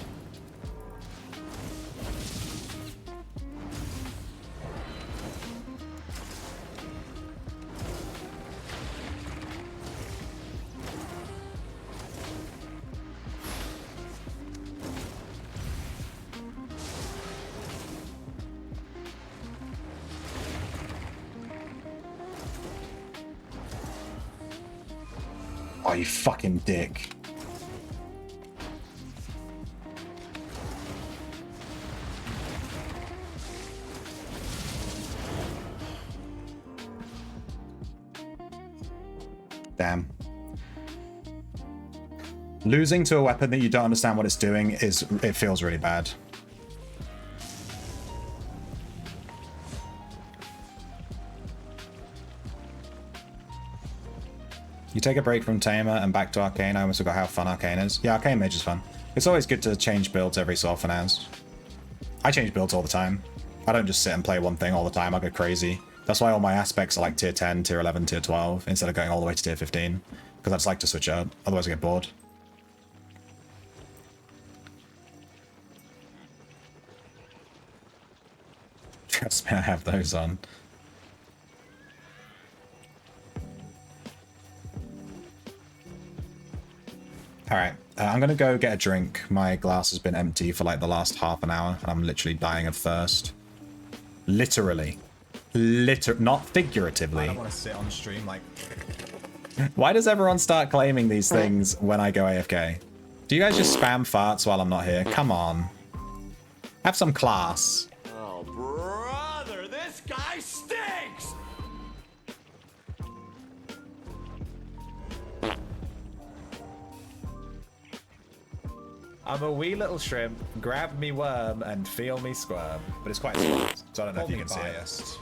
Oh, you fucking dick. Damn. Losing to a weapon that you don't understand what it's doing it feels really bad. You take a break from Tamer and back to Arcane. I almost forgot how fun Arcane is. Yeah, Arcane Mage is fun. It's always good to change builds every so often as. I change builds all the time. I don't just sit and play one thing all the time. I go crazy. That's why all my aspects are like tier 10, tier 11, tier 12, instead of going all the way to tier 15. Because I just like to switch up. Otherwise I get bored. Trust me, I have those on. Alright, I'm gonna go get a drink. My glass has been empty for like the last half an hour, and I'm literally dying of thirst. Literally. Not figuratively. I don't want to sit on stream like... Why does everyone start claiming these things when I go AFK? Do you guys just spam farts while I'm not here? Come on. Have some class. Oh, brother, this guy stinks! I'm a wee little shrimp, grab me worm and feel me squirm. But it's quite smart, so I don't know if you can see it.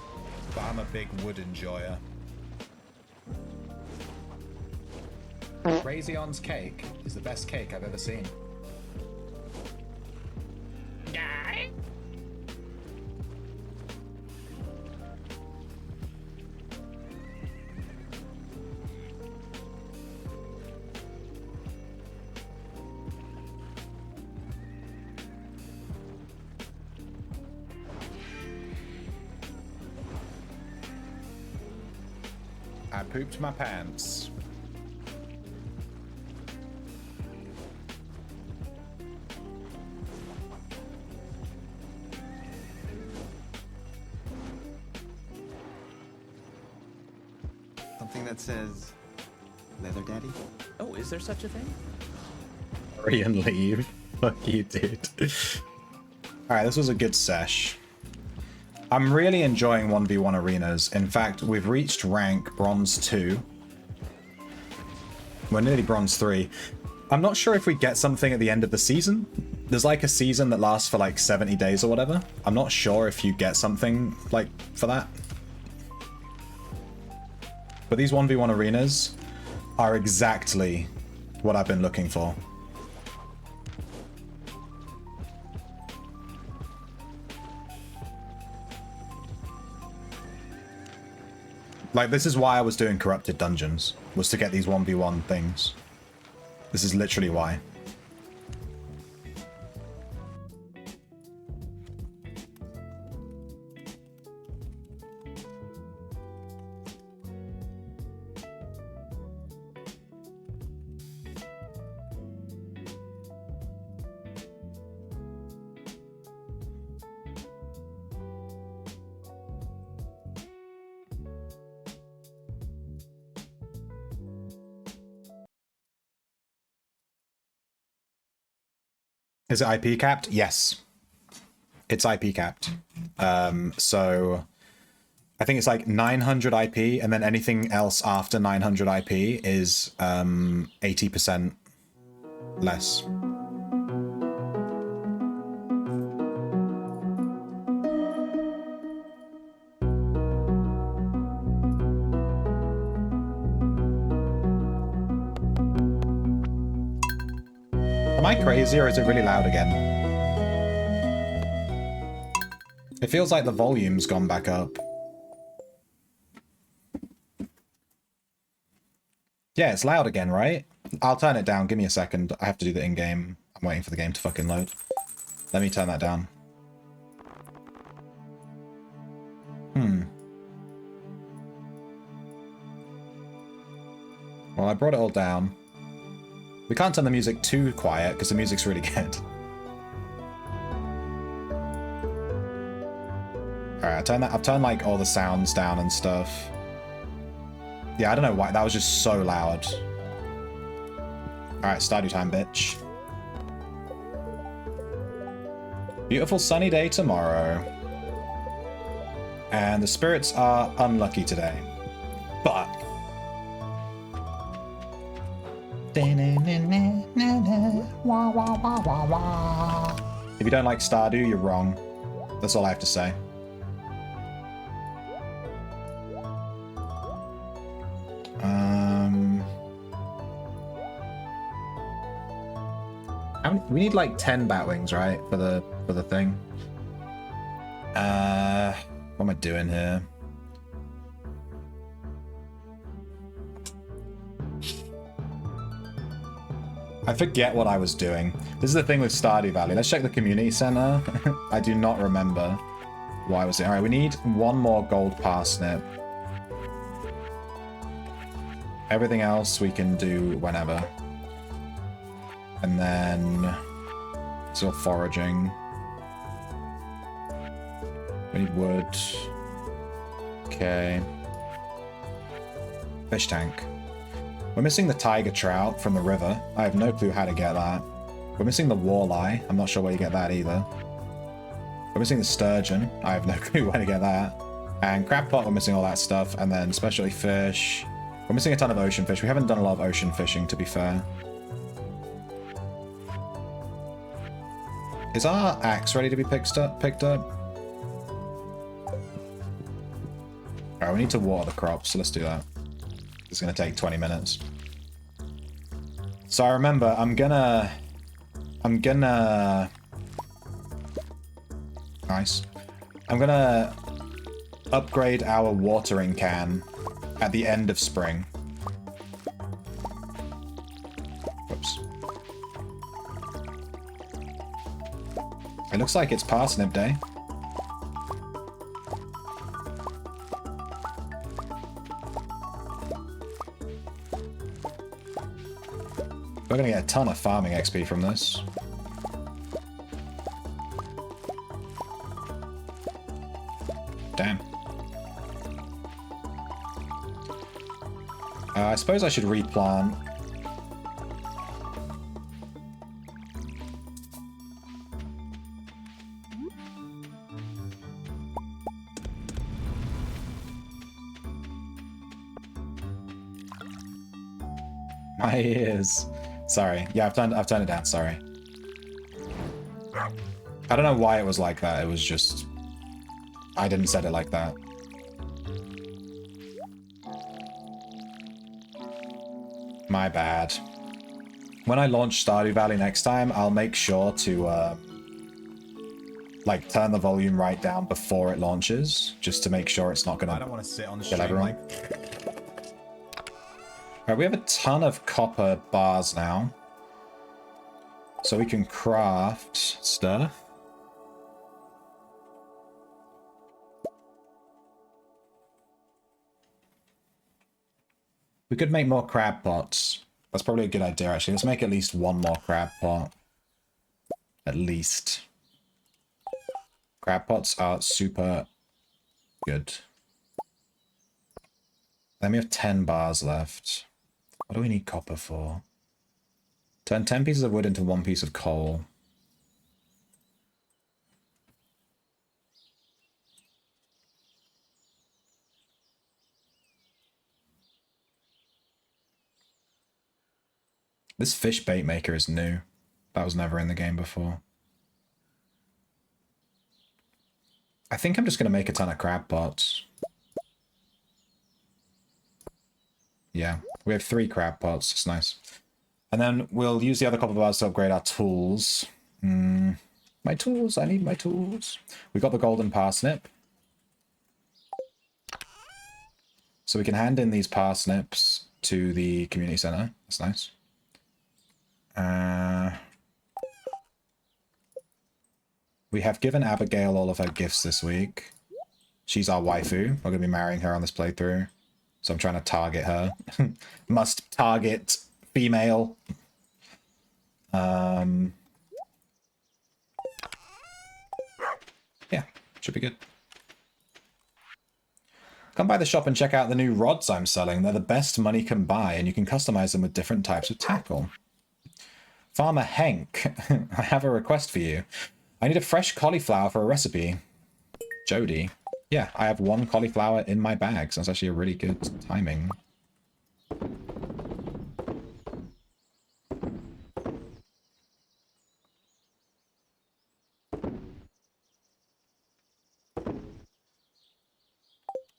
But I'm a big wood enjoyer. Razion's cake is the best cake I've ever seen. I pooped my pants. Something that says Leather Daddy? Oh, is there such a thing? Hurry and leave. Fuck you, dude. Alright, this was a good sesh. I'm really enjoying 1v1 arenas. In fact, we've reached rank Bronze 2. We're nearly Bronze 3. I'm not sure if we get something at the end of the season. There's like a season that lasts for like 70 days or whatever. I'm not sure if you get something like for that. But these 1v1 arenas are exactly what I've been looking for. Like, this is why I was doing corrupted dungeons, was to get these 1v1 things. This is literally why. Is it IP capped? Yes. It's IP capped. So I think it's like 900 IP, and then anything else after 900 IP is 80% less. Am I crazy, or is it really loud again? It feels like the volume's gone back up. Yeah, it's loud again, right? I'll turn it down. Give me a second. I have to do the in-game. I'm waiting for the game to fucking load. Let me turn that down. Well, I brought it all down. We can't turn the music too quiet because the music's really good. Alright, I've turned like all the sounds down and stuff. Yeah, I don't know why. That was just so loud. Alright, Stardew time, bitch. Beautiful sunny day tomorrow. And the spirits are unlucky today. But if you don't like Stardew, you're wrong. That's all I have to say. We need like 10 Batwings, right? For the thing. What am I doing here? I forget what I was doing. This is the thing with Stardew Valley. Let's check the community center. I do not remember why I was there. All right, we need one more gold parsnip. Everything else we can do whenever. And then still foraging. We need wood. Okay. Fish tank. We're missing the tiger trout from the river. I have no clue how to get that. We're missing the walleye. I'm not sure where you get that either. We're missing the sturgeon. I have no clue where to get that. And crab pot, we're missing all that stuff. And then specialty fish. We're missing a ton of ocean fish. We haven't done a lot of ocean fishing, to be fair. Is our axe ready to be picked up? Alright, we need to water the crops, so let's do that. It's going to take 20 minutes. So I remember, I'm gonna... Nice. I'm gonna upgrade our watering can at the end of spring. Whoops. It looks like it's parsnip day. We're gonna get a ton of farming XP from this. Damn. I suppose I should replant. My ears. Sorry. Yeah, I've turned it down, sorry. I don't know why it was like that. It was just... I didn't set it like that. My bad. When I launch Stardew Valley next time, I'll make sure to, like, turn the volume right down before it launches, just to make sure it's not gonna... I don't want to sit on the kill stream everyone. Alright, we have a ton of copper bars now. So we can craft stuff. We could make more crab pots. That's probably a good idea, actually. Let's make at least one more crab pot. At least. Crab pots are super good. Then we have 10 bars left. What do we need copper for? Turn 10 pieces of wood into 1 piece of coal. This fish bait maker is new. That was never in the game before. I think I'm just going to make a ton of crab pots. Yeah, we have 3 crab pots. It's nice. And then we'll use the other copper bars to upgrade our tools. My tools. I need my tools. We got the golden parsnip. So we can hand in these parsnips to the community center. That's nice. We have given Abigail all of her gifts this week. She's our waifu. We're going to be marrying her on this playthrough. So I'm trying to target her. Must target female. Yeah, should be good. Come by the shop and check out the new rods I'm selling. They're the best money can buy, and you can customize them with different types of tackle. Farmer Henk, I have a request for you. I need a fresh cauliflower for a recipe. Jody. Yeah, I have 1 cauliflower in my bag, so that's actually a really good timing.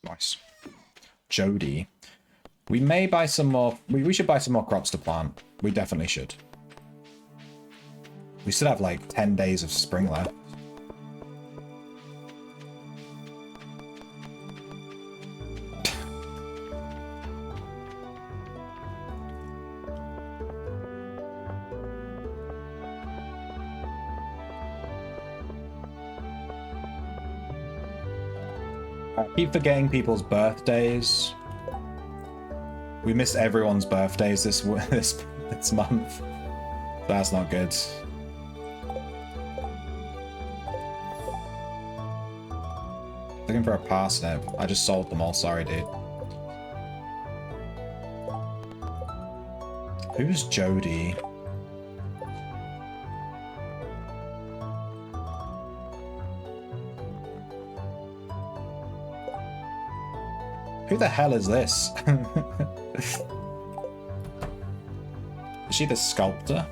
Nice. Jody. We may buy some more... We should buy some more crops to plant. We definitely should. We still have like 10 days of spring left. I keep forgetting people's birthdays. We missed everyone's birthdays this this month. That's not good. Looking for a parsnip. I just sold them all. Sorry, dude. Who's Jody? Who the hell is this? Is she the sculptor?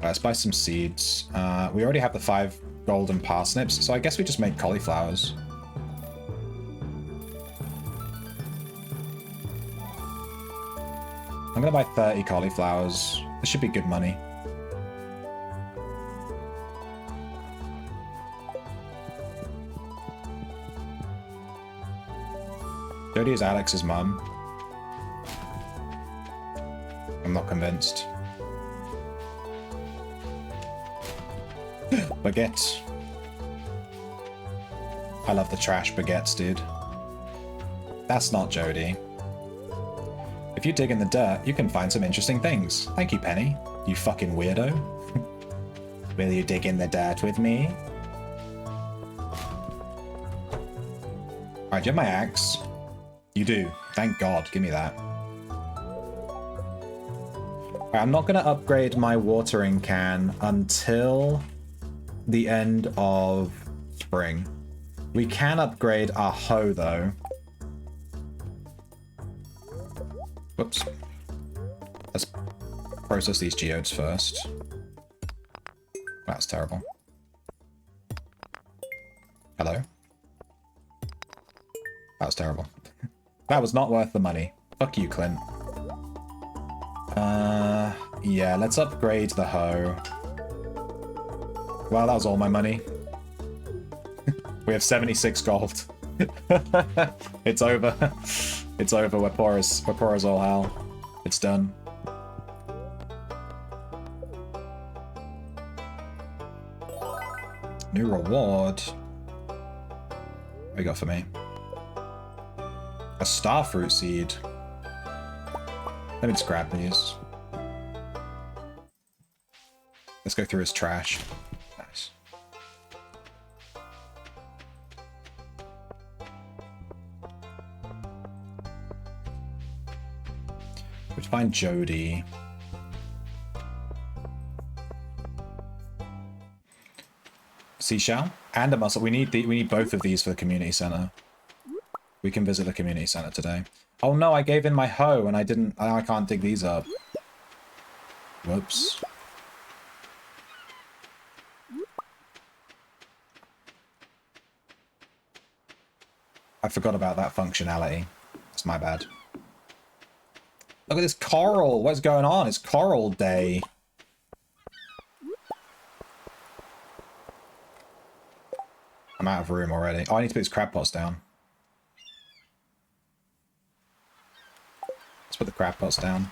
Let's buy some seeds. We already have the 5 golden parsnips, so I guess we just make cauliflowers. I'm gonna buy 30 cauliflowers. This should be good money. Jodie is Alex's mum. I'm not convinced. Baguette. I love the trash baguettes, dude. That's not Jodie. If you dig in the dirt, you can find some interesting things. Thank you, Penny. You fucking weirdo. Will you dig in the dirt with me? Alright, do you have my axe? You do. Thank God. Give me that. Alright, I'm not going to upgrade my watering can until the end of spring. We can upgrade our hoe, though. Whoops. Let's process these geodes first. That's terrible. Hello? That was terrible. That was not worth the money. Fuck you, Clint. Yeah, let's upgrade the hoe. Well, that was all my money. We have 76 gold. It's over. It's over. We're poor as all hell. It's done. New reward. What you got for me? A starfruit seed. Let me just grab these. Let's go through his trash. Nice. Let's find Jody. Seashell and a mussel. We need both of these for the community center. We can visit the community center today. Oh no, I gave in my hoe and I can't dig these up. Whoops. I forgot about that functionality. It's my bad. Look at this coral. What's going on? It's coral day. I'm out of room already. Oh, I need to put these crab pots down. Let's put the crab pots down.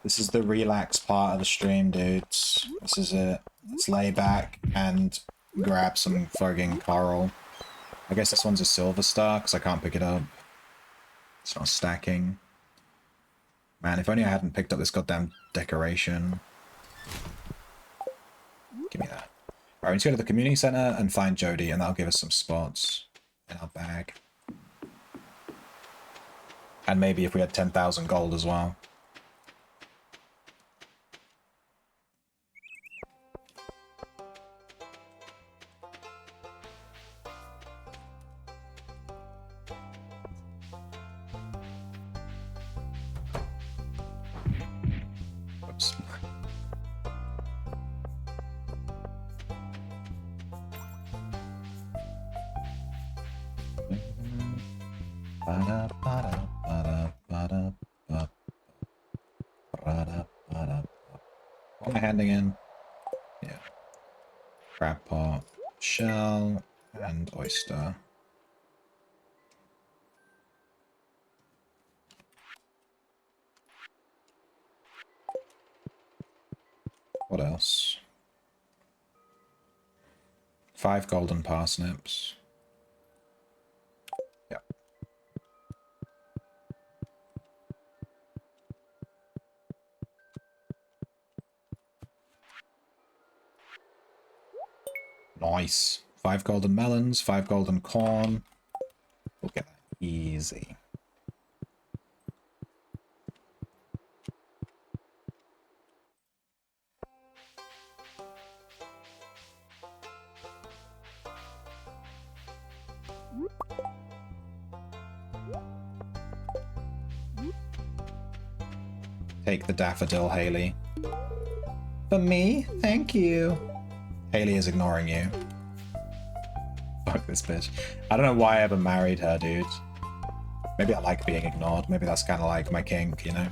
This is the relax part of the stream, dudes. This is it. Let's lay back and grab some fucking coral. I guess this one's a silver star because I can't pick it up. It's not stacking. Man, if only I hadn't picked up this goddamn decoration. Give me that. Alright, we need to go to the community center and find Jody, and that'll give us some spots in our bag. And maybe if we had 10,000 gold as well. What am I handing in? Yeah. Crab pot, shell, and oyster. What else? 5 golden parsnips. Yep. Nice. 5 golden melons, 5 golden corn. We'll get that easy. Take the daffodil, Haley. For me? Thank you. Haley is ignoring you. Fuck this bitch. I don't know why I ever married her, dude. Maybe I like being ignored. Maybe that's kind of like my kink, you know?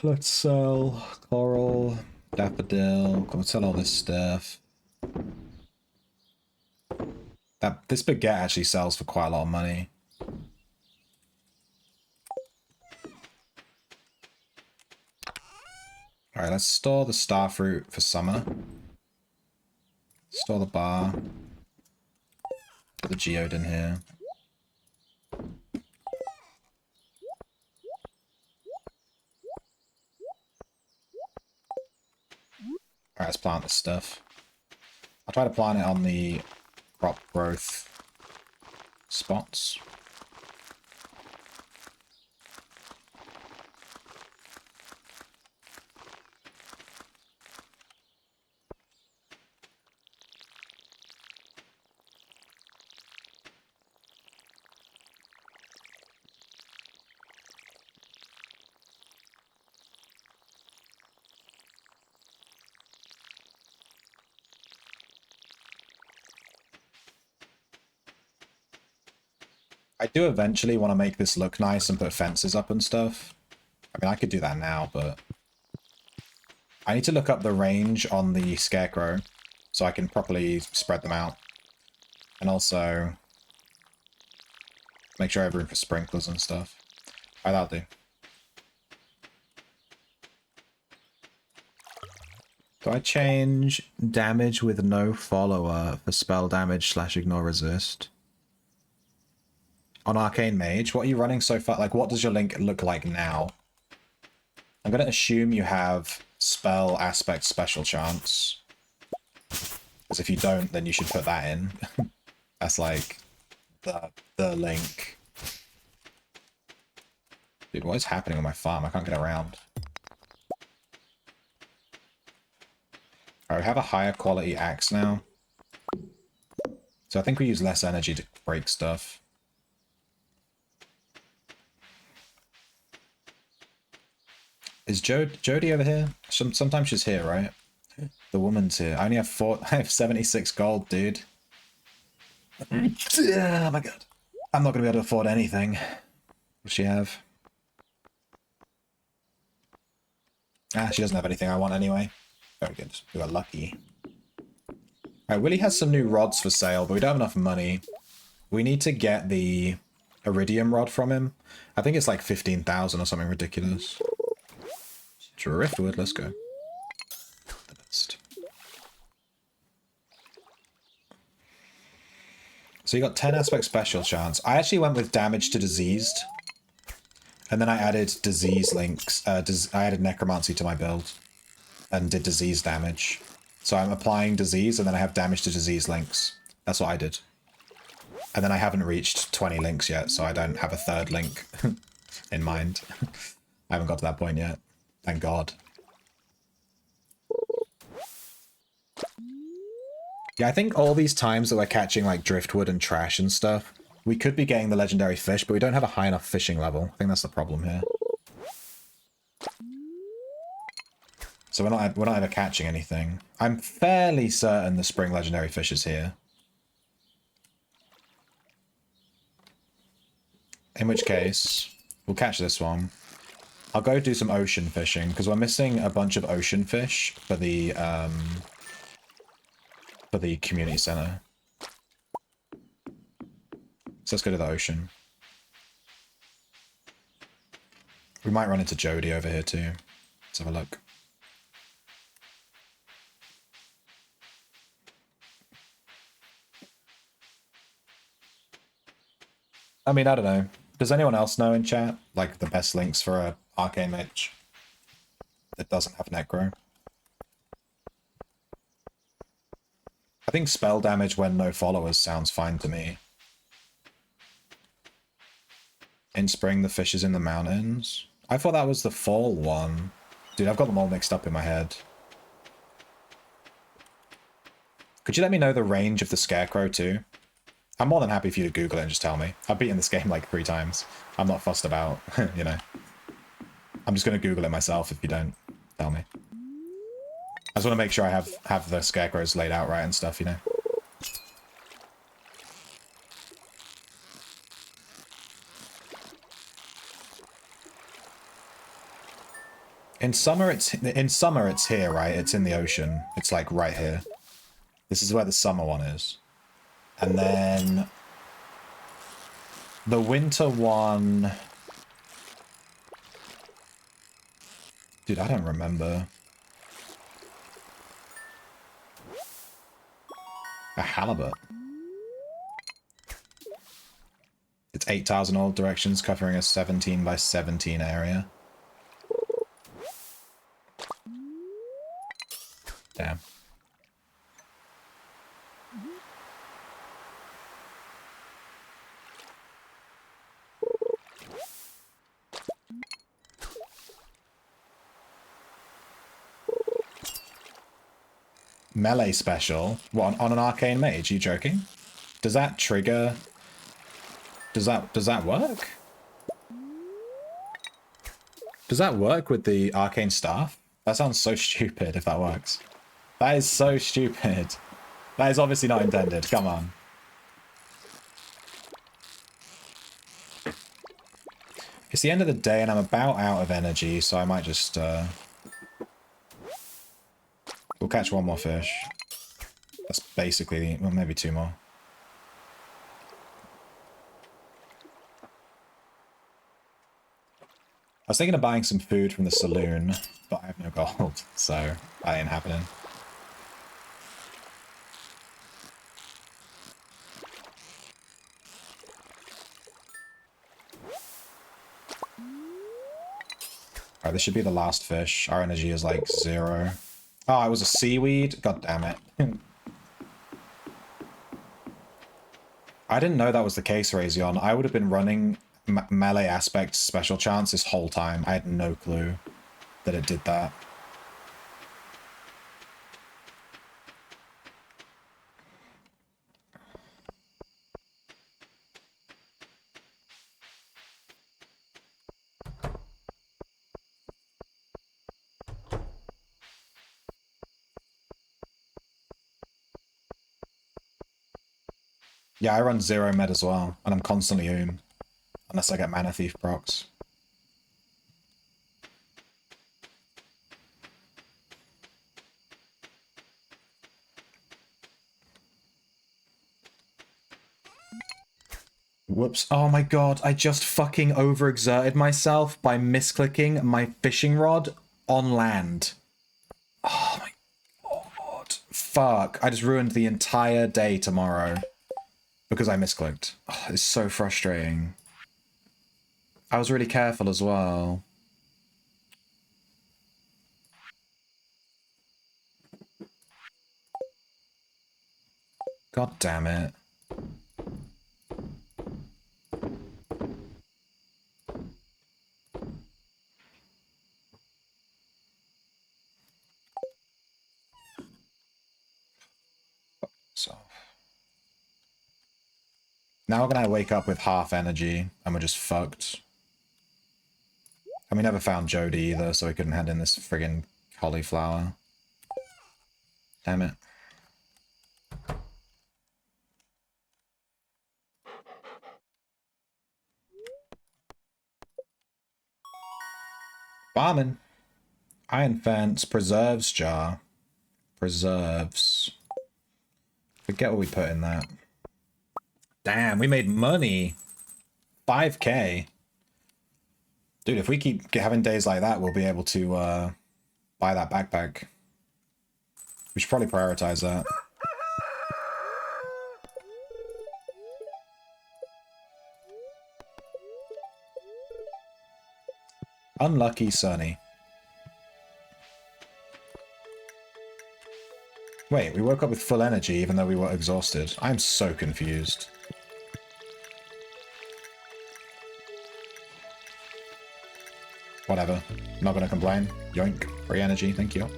Let's sell coral, daffodil. We'll sell all this stuff. This baguette actually sells for quite a lot of money. Alright, let's store the star fruit for summer. Store the bar. Put the geode in here. Alright, let's plant this stuff. I'll try to plant it on the crop growth spots. I do eventually want to make this look nice and put fences up and stuff. I mean, I could do that now, but I need to look up the range on the scarecrow so I can properly spread them out. And also make sure I have room for sprinklers and stuff. Alright, that'll do. Do I change damage with no follower for spell damage / ignore resist? On Arcane Mage, what are you running so far? Like, what does your link look like now? I'm going to assume you have spell aspect special chance. Because if you don't, then you should put that in. That's like the link. Dude, what is happening on my farm? I can't get around. Alright, we have a higher quality axe now. So I think we use less energy to break stuff. Is Jodie over here? Sometimes she's here, right? The woman's here. I only have I have 76 gold, dude. Oh my god. I'm not going to be able to afford anything. What does she have? Ah, she doesn't have anything I want anyway. Very good. We got lucky. Alright, Willie has some new rods for sale, but we don't have enough money. We need to get the iridium rod from him. I think it's like 15,000 or something ridiculous. Driftwood, let's go. The best. So you got 10 aspect special chance. I actually went with damage to diseased. And then I added disease links. I added necromancy to my build. And did disease damage. So I'm applying disease and then I have damage to disease links. That's what I did. And then I haven't reached 20 links yet, so I don't have a third link in mind. I haven't got to that point yet. Thank God. Yeah, I think all these times that we're catching like driftwood and trash and stuff, We could be getting the legendary fish, but we don't have a high enough fishing level. I think that's the problem here. So we're not ever catching anything. I'm fairly certain the spring legendary fish is here. In which case, we'll catch this one. I'll go do some ocean fishing, because we're missing a bunch of ocean fish for the community center. So let's go to the ocean. We might run into Jody over here too. Let's have a look. I mean, I don't know. Does anyone else know in chat, like, the best links for a arcane mage that doesn't have necro? I think spell damage when no followers sounds fine to me. In spring, the fish is in the mountains. I thought that was the fall one. Dude, I've got them all mixed up in my head. Could you let me know the range of the scarecrow too? I'm more than happy for you to Google it and just tell me. I've beaten this game like 3 times. I'm not fussed about, you know. I'm just going to Google it myself if you don't tell me. I just want to make sure I have the scarecrows laid out right and stuff, you know. In summer it's here, right? It's in the ocean. It's like right here. This is where the summer one is. And then the winter one... Dude, I don't remember. A halibut. It's 8,000 all directions, covering a 17 by 17 area. Damn. Melee special? What, on an arcane mage? Are you joking? Does that trigger... Does that work? Does that work with the arcane staff? That sounds so stupid if that works. That is so stupid. That is obviously not intended. Come on. It's the end of the day and I'm about out of energy, so I might just... We'll catch one more fish. That's basically... Well, maybe 2 more. I was thinking of buying some food from the saloon, but I have no gold, so that ain't happening. Alright, this should be the last fish. Our energy is like 0. Oh, it was a seaweed? God damn it. I didn't know that was the case, Razion. I would have been running melee aspect special chance this whole time. I had no clue that it did that. Yeah, I run 0 med as well, and I'm constantly unless I get Mana Thief procs. Whoops. Oh my god, I just fucking overexerted myself by misclicking my fishing rod on land. Oh my god. Fuck. I just ruined the entire day tomorrow because I misclicked. Oh, it's so frustrating. I was really careful as well. God damn it. So Now we're gonna wake up with half energy, and we're just fucked. And we never found Jody either, so we couldn't hand in this friggin' cauliflower. Damn it. Barman. Iron fence, preserves jar. Preserves. Forget what we put in that. Damn, we made money. 5k. Dude, if we keep having days like that, we'll be able to buy that backpack. We should probably prioritize that. Unlucky Sunny. Wait, we woke up with full energy even though we were exhausted. I'm so confused. Whatever. Not gonna complain. Yoink. Free energy, thank you.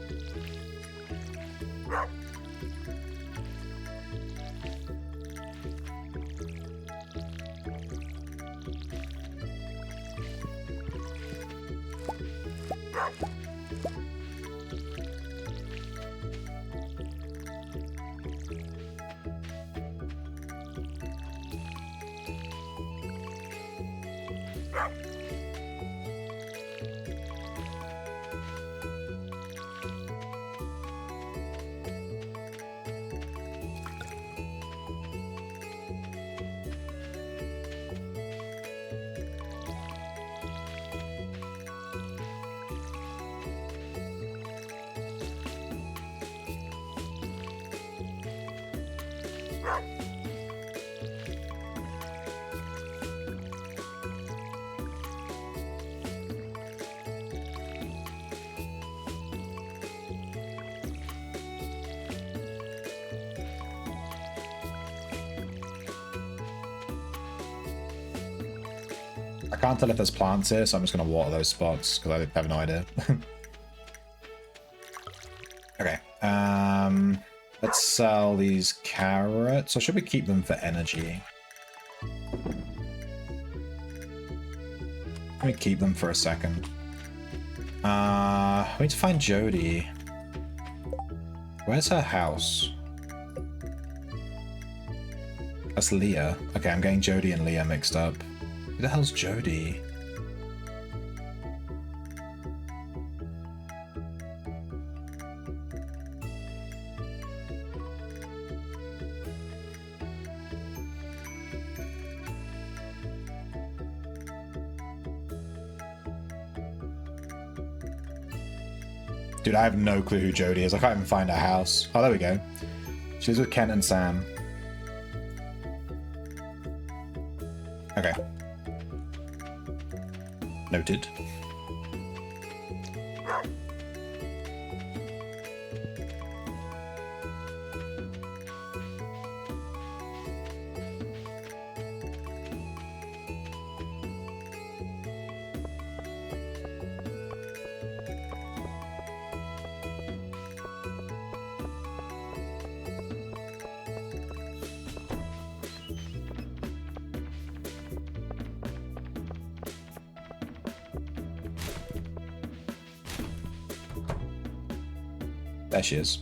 I can't tell if there's plants here, so I'm just going to water those spots, because I have no idea. Okay. Let's sell these carrots. Or should we keep them for energy? Let me keep them for a second. We need to find Jody. Where's her house? That's Leah. Okay, I'm getting Jody and Leah mixed up. Who the hell's Jody? Dude, I have no clue who Jody is. I can't even find her house. Oh, there we go. She's with Kent and Sam. Okay. Noted. There she is.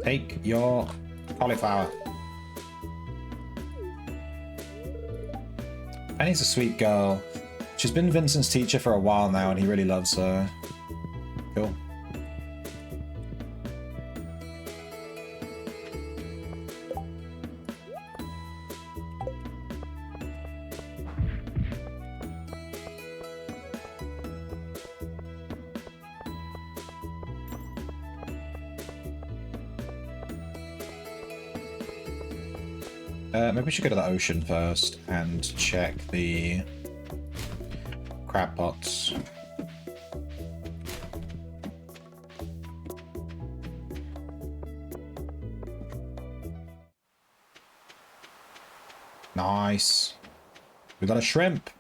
Take your cauliflower. Penny's a sweet girl. She's been Vincent's teacher for a while now, and he really loves her. Cool. Maybe we should go to the ocean first and check the crab pots. Nice. We got a shrimp.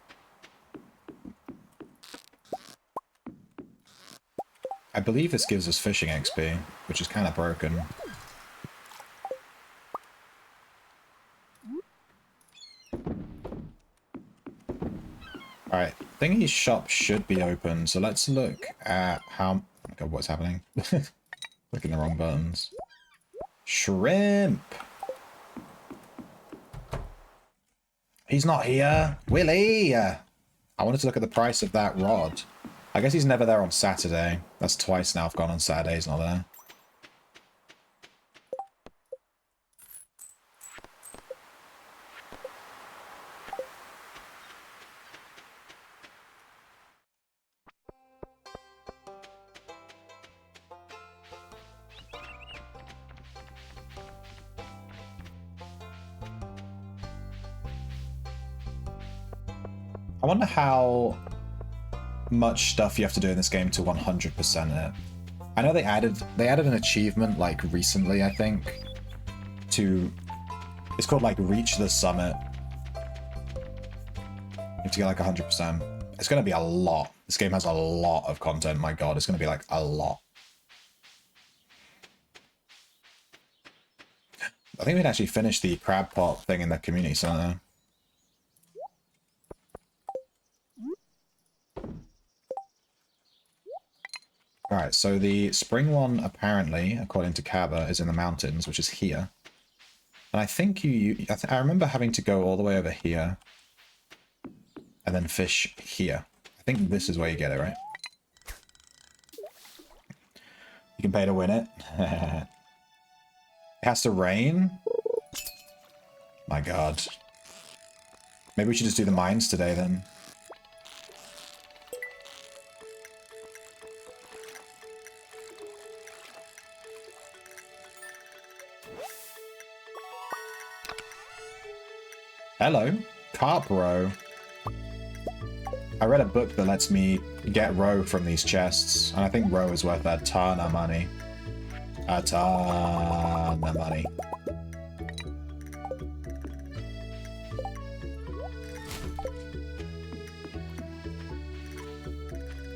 I believe this gives us fishing XP, which is kind of broken. Alright, Thingy's shop should be open, so let's look at how... Oh my god, what's happening? Clicking the wrong buttons. Shrimp! He's not here! Willy! I wanted to look at the price of that rod. I guess he's never there on Saturday. That's twice now I've gone on Saturday, he's not there. I wonder how much stuff you have to do in this game to 100% it. I know they added an achievement like recently, I think, to... It's called like Reach the Summit. You have to get like 100%. It's going to be a lot. This game has a lot of content, my god. It's going to be like a lot. I think we'd actually finish the crab pot thing in the community center. Alright, so the spring one, apparently, according to Kaba, is in the mountains, which is here. And I think I remember having to go all the way over here. And then fish here. I think this is where you get it, right? You can pay to win it. It has to rain? My god. Maybe we should just do the mines today, then. Hello, carp roe. I read a book that lets me get roe from these chests, and I think roe is worth a ton of money. A ton of money.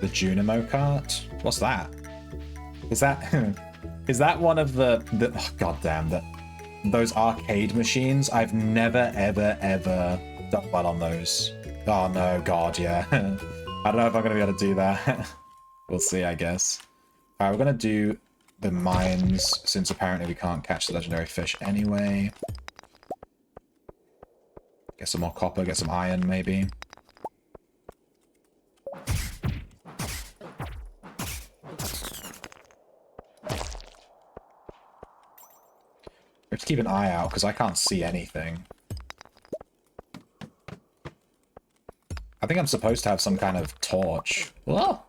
The Junimo cart? What's that? Is that is that one of the oh, god damn that those arcade machines? I've never ever done well on those. Oh no, god, yeah. I don't know if I'm gonna be able to do that. We'll see, I guess. Alright, we're gonna do the mines since apparently we can't catch the legendary fish anyway. Get some more copper, get some iron maybe. We have to keep an eye out because I can't see anything. I think I'm supposed to have some kind of torch. Whoa!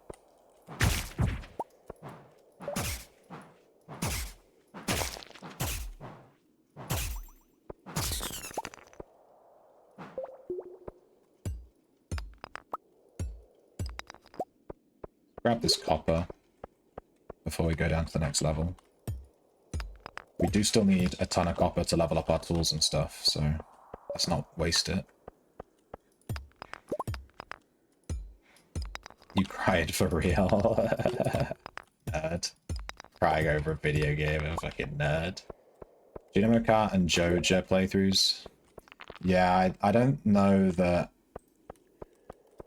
Grab this copper before we go down to the next level. We do still need a ton of copper to level up our tools and stuff, so let's not waste it. You cried for real. Nerd. Crying over a video game, a fucking nerd. Junimo Kart and Joja playthroughs. Yeah, I don't know that...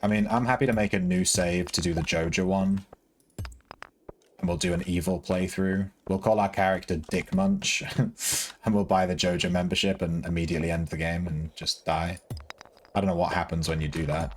I mean, I'm happy to make a new save to do the Joja one. And we'll do an evil playthrough. We'll call our character Dick Munch. And we'll buy the Joja membership and immediately end the game and just die. I don't know what happens when you do that.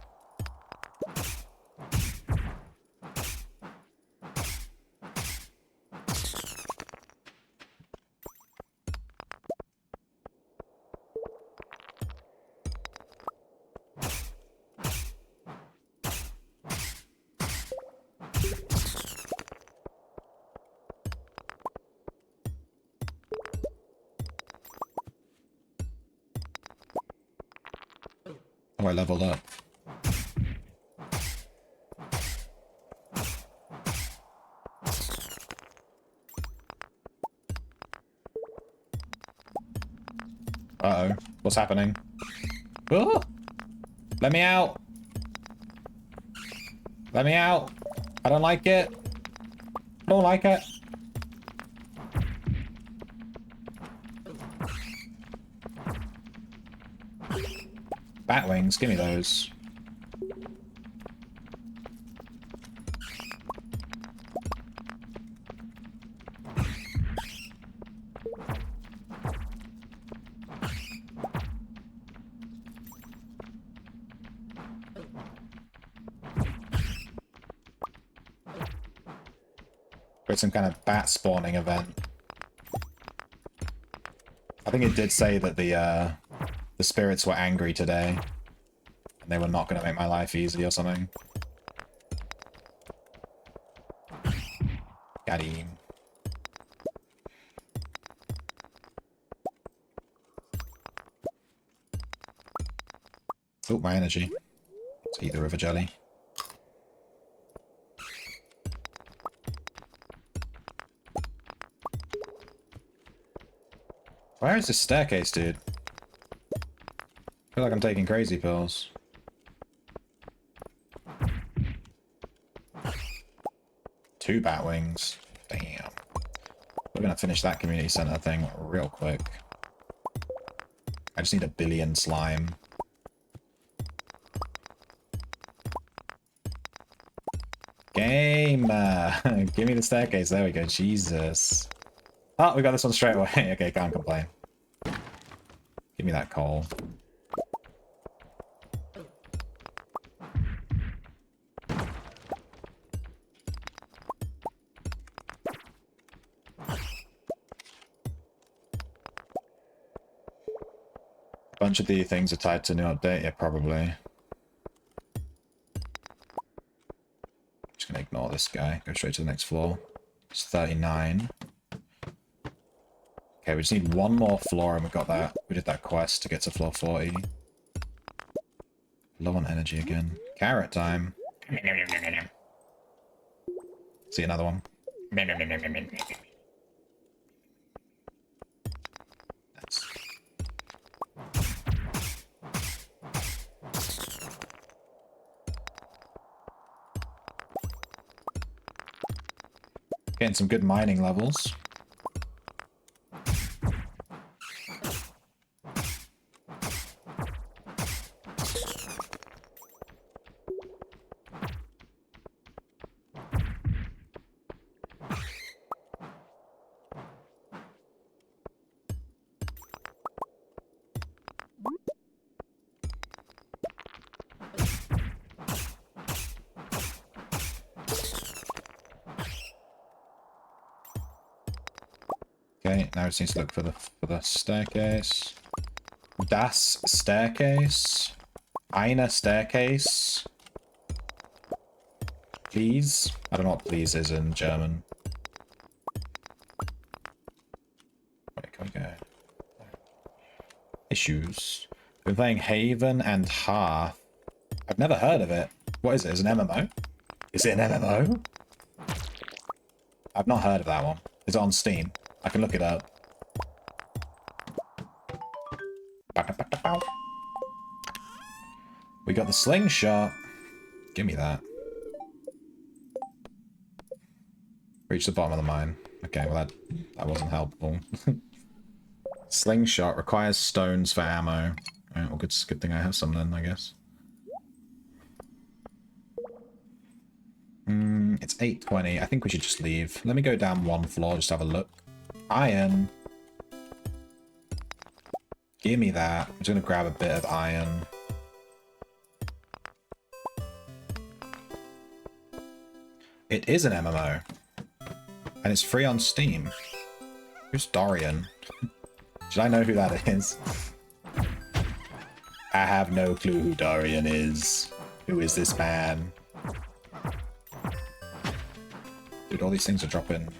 Oh, I leveled up. Uh-oh. What's happening? Oh! Let me out! Let me out! I don't like it! I don't like it! Bat wings, give me those. it's some kind of bat spawning event. I think it did say that the spirits were angry today. And they were not going to make my life easy or something. Got him. Oh, my energy. Let's eat the river jelly. Where is this staircase, dude? I feel like I'm taking crazy pills. Two bat wings. Damn. We're gonna finish that community center thing real quick. I just need 1 billion slime. Game! Give me the staircase. There we go. Jesus. Oh, we got this one straight away. Okay, can't complain. Give me that coal. A bunch of the things are tied to new update. Yeah, probably. Just gonna ignore this guy. Go straight to the next floor. It's 39. Okay, we just need one more floor and we got that. We did that quest to get to floor 40. Low on energy again. Carrot time. See another one. That's... Getting some good mining levels. Okay, now we just need to look for the staircase. Das staircase. Eine staircase. Please. I don't know what please is in German. Wait, can we go? Issues. Been playing Haven and Hearth. I've never heard of it. What is it? Is it an MMO? Is it an MMO? I've not heard of that one. Is it on Steam? I can look it up. We got the slingshot. Give me that. Reach the bottom of the mine. Okay, well that wasn't helpful. Slingshot requires stones for ammo. Alright, well good thing I have some then, I guess. It's 8:20. I think we should just leave. Let me go down one floor, just have a look. Iron. Give me that. I'm just gonna grab a bit of iron. It is an MMO. And it's free on Steam. Who's Dorian? Should I know who that is? I have no clue who Dorian is. Who is this man? Dude, all these things are dropping.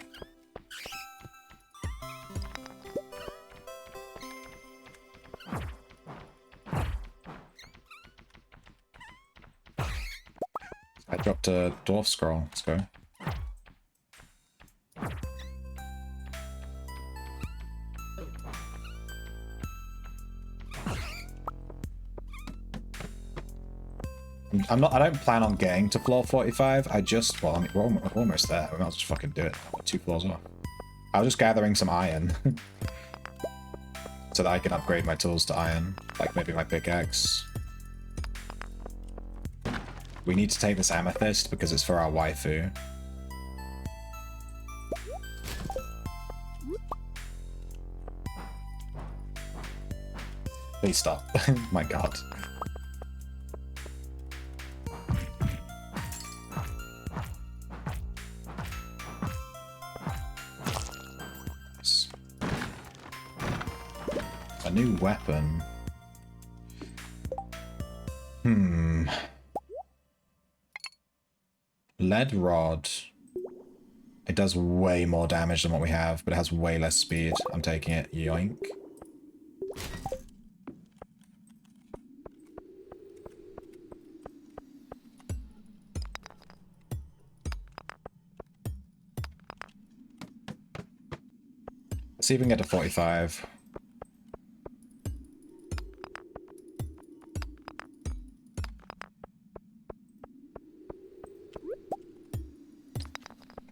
I dropped a dwarf scroll. Let's go. I don't plan on getting to floor 45. I just, well, I mean, we're almost there. We might as well just fucking do it. We're 2 floors off. I was just gathering some iron. So that I can upgrade my tools to iron. Like maybe my pickaxe. We need to take this amethyst because it's for our waifu. Please stop. My god. A new weapon. Lead rod. It does way more damage than what we have, but it has way less speed. I'm taking it. Yoink. Let's see if we can get to 45.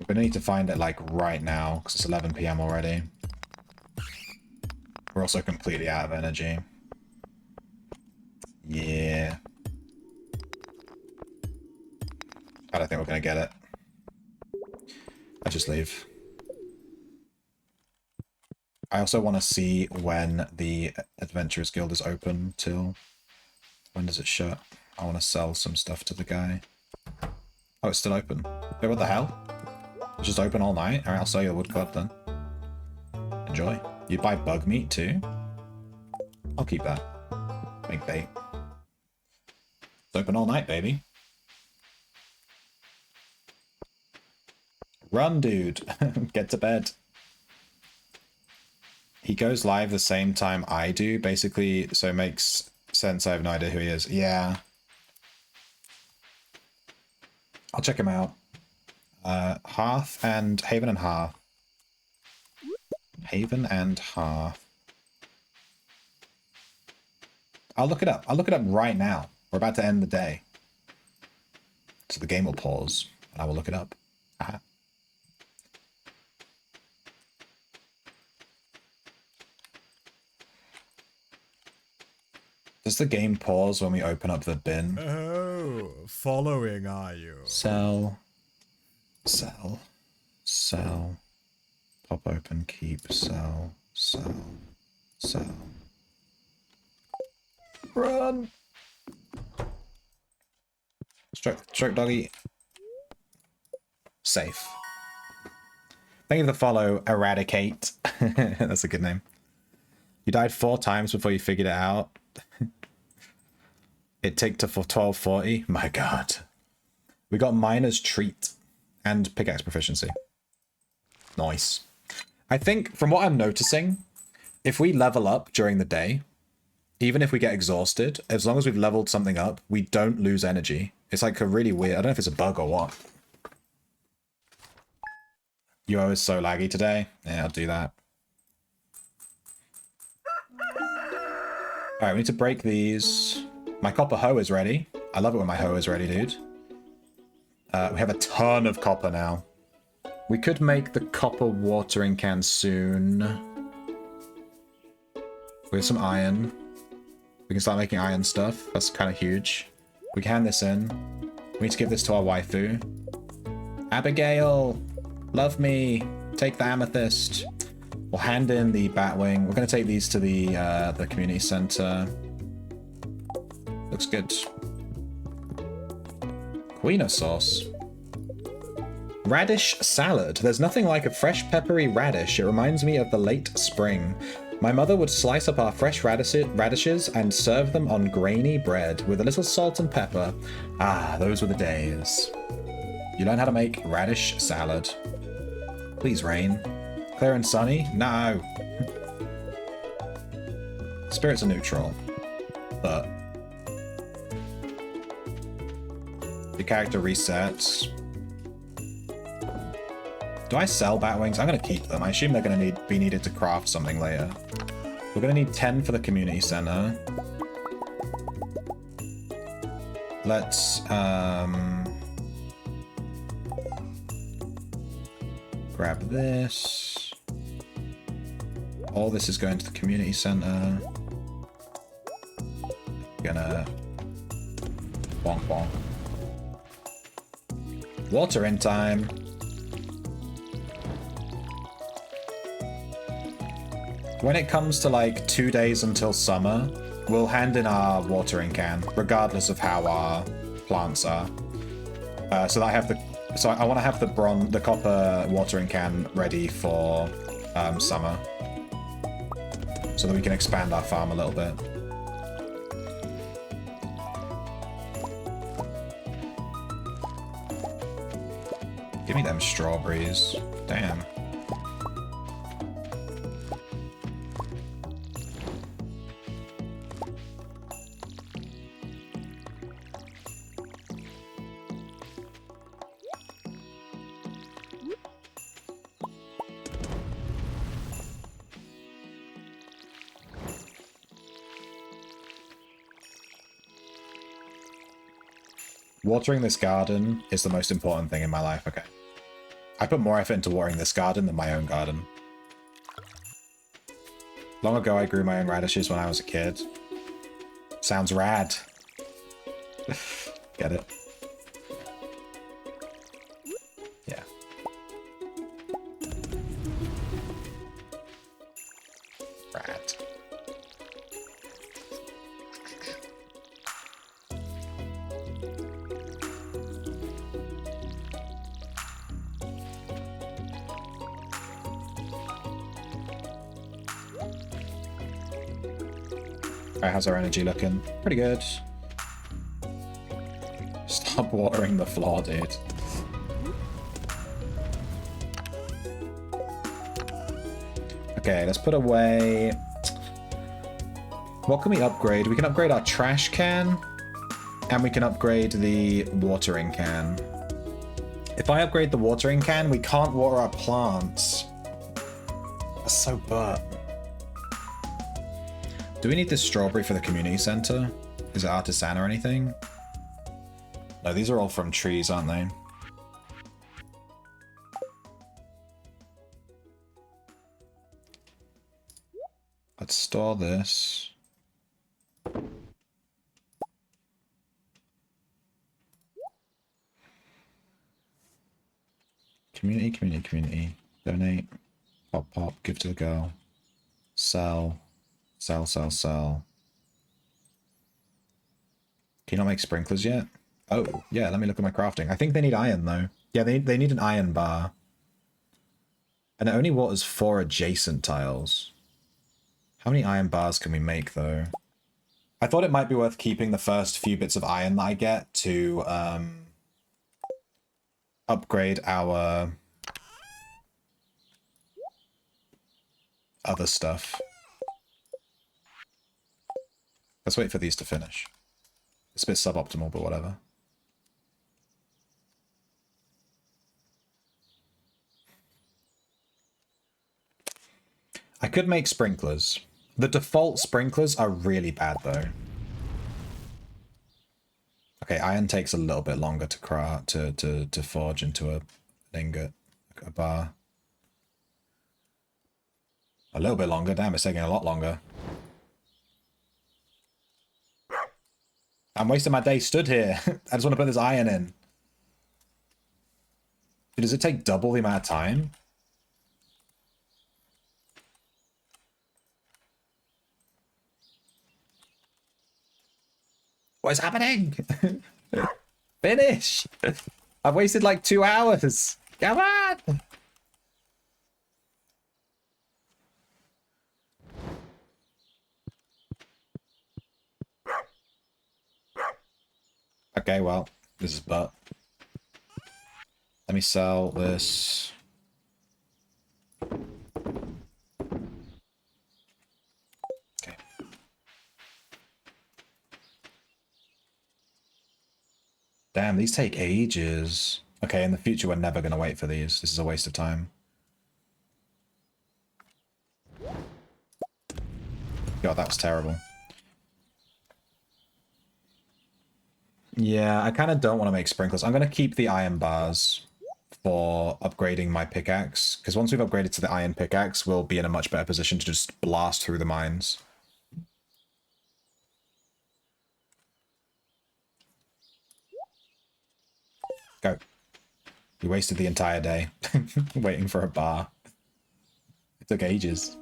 We need to find it like right now because it's 11 PM already. We're also completely out of energy. Yeah. I don't think we're gonna get it. I just leave. I also want to see when the Adventurers Guild is open till. When does it shut? I want to sell some stuff to the guy. Oh, it's still open. Wait, what the hell? It's just open all night? Alright, I'll sell you a woodcut then. Enjoy. You buy bug meat too? I'll keep that. Make bait. It's open all night, baby. Run, dude. Get to bed. He goes live the same time I do, basically, so it makes sense. I have no idea who he is. Yeah. I'll check him out. Hearth and Haven and Hearth. Haven and Hearth. I'll look it up. I'll look it up right now. We're about to end the day. So the game will pause, and I will look it up. Aha. Does the game pause when we open up the bin? Oh, following are you? Sell. Sell. Sell. Pop open, keep, sell. Sell. Sell. Run! Stroke doggy. Safe. Thank you for the follow, Eradicate. That's a good name. You died 4 times before you figured it out. It ticked to 1240. My god. We got Miner's Treat and pickaxe proficiency. Nice. I think, from what I'm noticing, if we level up during the day, even if we get exhausted, as long as we've leveled something up, we don't lose energy. It's like a really weird... I don't know if it's a bug or what. UO is so laggy today. Yeah, I'll do that. Alright, we need to break these. My copper hoe is ready. I love it when my hoe is ready, dude. We have a ton of copper now. We could make the copper watering can soon. We have some iron. We can start making iron stuff. That's kind of huge. We can hand this in. We need to give this to our waifu. Abigail! Love me! Take the amethyst. We'll hand in the batwing. We're going to take these to the community center. Looks good. Quinoa sauce. Radish salad. There's nothing like a fresh peppery radish. It reminds me of the late spring. My mother would slice up our fresh radishes and serve them on grainy bread with a little salt and pepper. Ah, those were the days. You learn how to make radish salad. Please, rain. Clear and sunny? No. Spirits are neutral, but the character resets. Do I sell batwings? I'm going to keep them. I assume they're going to be needed to craft something later. We're going to need 10 for the community center. Let's grab this. All this is going to the community center. Gonna bonk bonk. Water in time. When it comes to like 2 days until summer, we'll hand in our watering can, regardless of how our plants are. So I want to have the copper watering can ready for summer. so that we can expand our farm a little bit. Give me them strawberries. Damn. Watering this garden is the most important thing in my life. Okay. I put more effort into watering this garden than my own garden. Long ago, I grew my own radishes when I was a kid. Sounds rad. Get it? Yeah. Rad. Alright, how's our energy looking? Pretty good. Stop watering the floor, dude. Okay, let's put away... What can we upgrade? We can upgrade our trash can, and we can upgrade the watering can. If I upgrade the watering can, we can't water our plants. That's so butt. Do we need this strawberry for the community center? Is it artisan or anything? No, these are all from trees, aren't they? Let's store this. Community, community, community. Donate. Pop, pop. Give to the girl. Sell. Sell, sell, sell. Can you not make sprinklers yet? Oh, yeah, let me look at my crafting. I think they need iron, though. Yeah, they need an iron bar. And it only waters 4 adjacent tiles. How many iron bars can we make, though? I thought it might be worth keeping the first few bits of iron that I get to upgrade our other stuff. Let's wait for these to finish. It's a bit suboptimal, but whatever. I could make sprinklers. The default sprinklers are really bad, though. Okay, iron takes a little bit longer to craft, to forge into an ingot, a bar. A little bit longer. Damn, it's taking a lot longer. I'm wasting my day stood here. I just want to put this iron in. Does it take double the amount of time? What is happening? Finish! I've wasted like 2 hours. Come on! Okay, well, this is butt. Let me sell this. Okay. Damn, these take ages. Okay, in the future, we're never going to wait for these. This is a waste of time. God, that was terrible. Yeah, I kind of don't want to make sprinklers. I'm going to keep the iron bars for upgrading my pickaxe, because once we've upgraded to the iron pickaxe, we'll be in a much better position to just blast through the mines. Go. We wasted the entire day waiting for a bar. It took ages.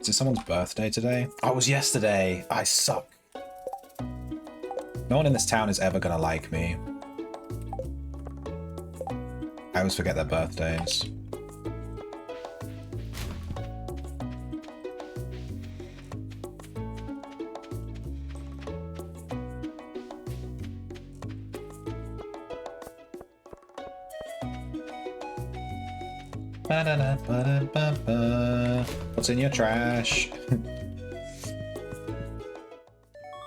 Is it someone's birthday today? Oh, it was yesterday. I suck. No one in this town is ever gonna like me. I always forget their birthdays. Ba-da-da-ba-da-ba-ba. What's in your trash?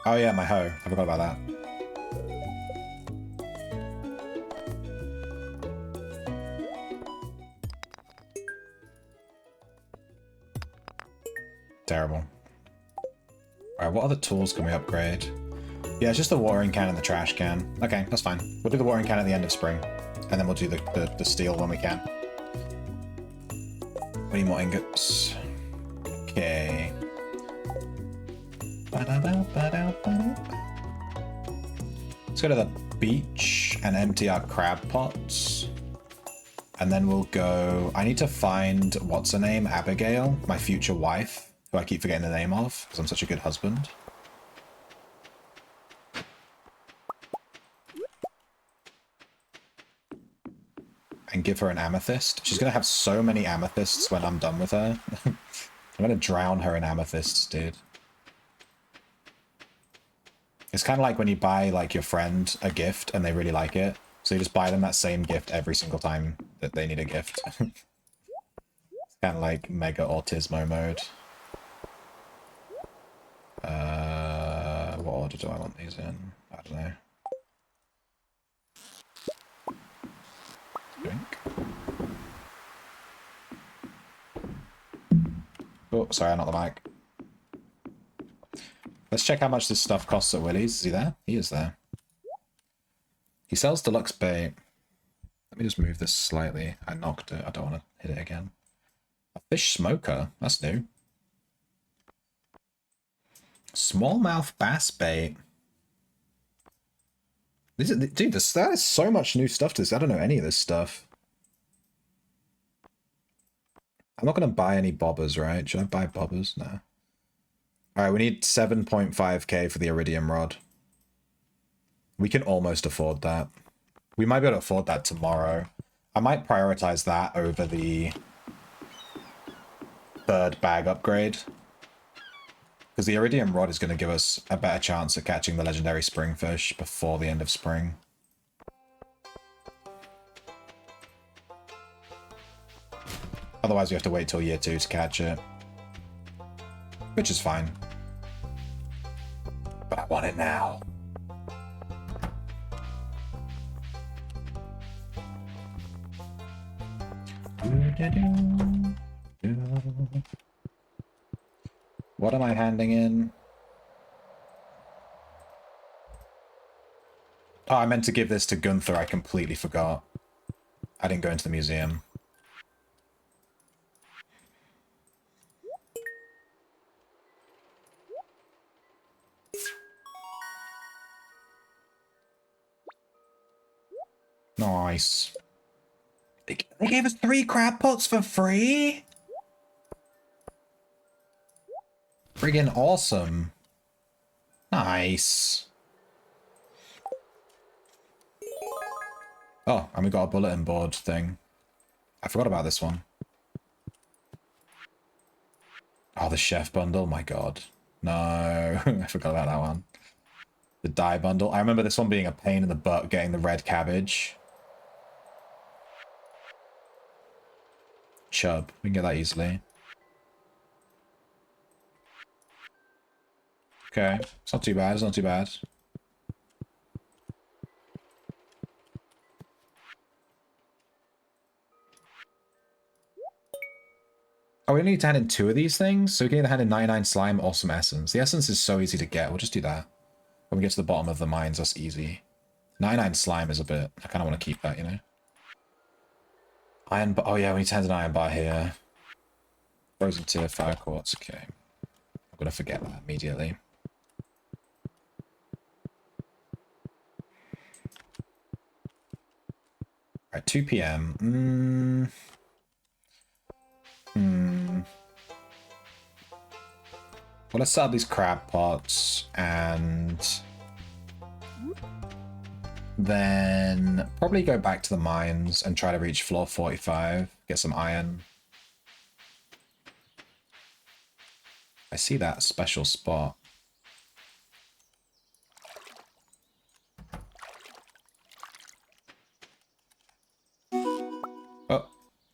Oh yeah, my hoe. I forgot about that. Terrible. Alright, what other tools can we upgrade? Yeah, it's just the watering can and the trash can. Okay, that's fine. We'll do the watering can at the end of spring. And then we'll do the steel when we can. We need more ingots. Okay. Let's go to the beach and empty our crab pots. And then we'll go... I need to find, what's her name? Abigail, my future wife, who I keep forgetting the name of, because I'm such a good husband. And give her an amethyst. She's going to have so many amethysts when I'm done with her. I'm going to drown her in amethysts, dude. It's kind of like when you buy, like, your friend a gift and they really like it. So you just buy them that same gift every single time that they need a gift. It's kind of like mega autismo mode. What order do I want these in? I don't know. Drink. Oh, sorry, I knocked the mic. Let's check how much this stuff costs at Willie's. Is he there? He is there. He sells deluxe bait. Let me just move this slightly. I knocked it. I don't want to hit it again. A fish smoker. That's new. Smallmouth bass bait. Dude, that is so much new stuff to this. I don't know any of this stuff. I'm not going to buy any bobbers, right? Should I buy bobbers? No. Alright, we need 7.5k for the iridium rod. We can almost afford that. We might be able to afford that tomorrow. I might prioritize that over the third bag upgrade. Because the iridium rod is going to give us a better chance at catching the legendary springfish before the end of spring. Otherwise we have to wait till year 2 to catch it. Which is fine. But I want it now. What am I handing in? Oh, I meant to give this to Gunther. I completely forgot. I didn't go into the museum. Nice. They gave us 3 crab pots for free? Friggin' awesome. Nice. Oh, and we got a bulletin board thing. I forgot about this one. Oh, the chef bundle. My god. No, I forgot about that one. The dye bundle. I remember this one being a pain in the butt getting the red cabbage. Chub. We can get that easily. Okay. It's not too bad. It's not too bad. Oh, we only need to hand in 2 of these things? So we can either hand in 99 slime or some essence. The essence is so easy to get. We'll just do that. When we get to the bottom of the mines, that's easy. 99 slime is a bit... I kind of want to keep that, you know? Iron bar... Oh, yeah, we need to hand an iron bar here. Frozen tier, fire quartz. Okay. I'm going to forget that immediately. Alright, 2 p.m. Well, let's set up these crab pots and then probably go back to the mines and try to reach floor 45, get some iron. I see that special spot. Oh,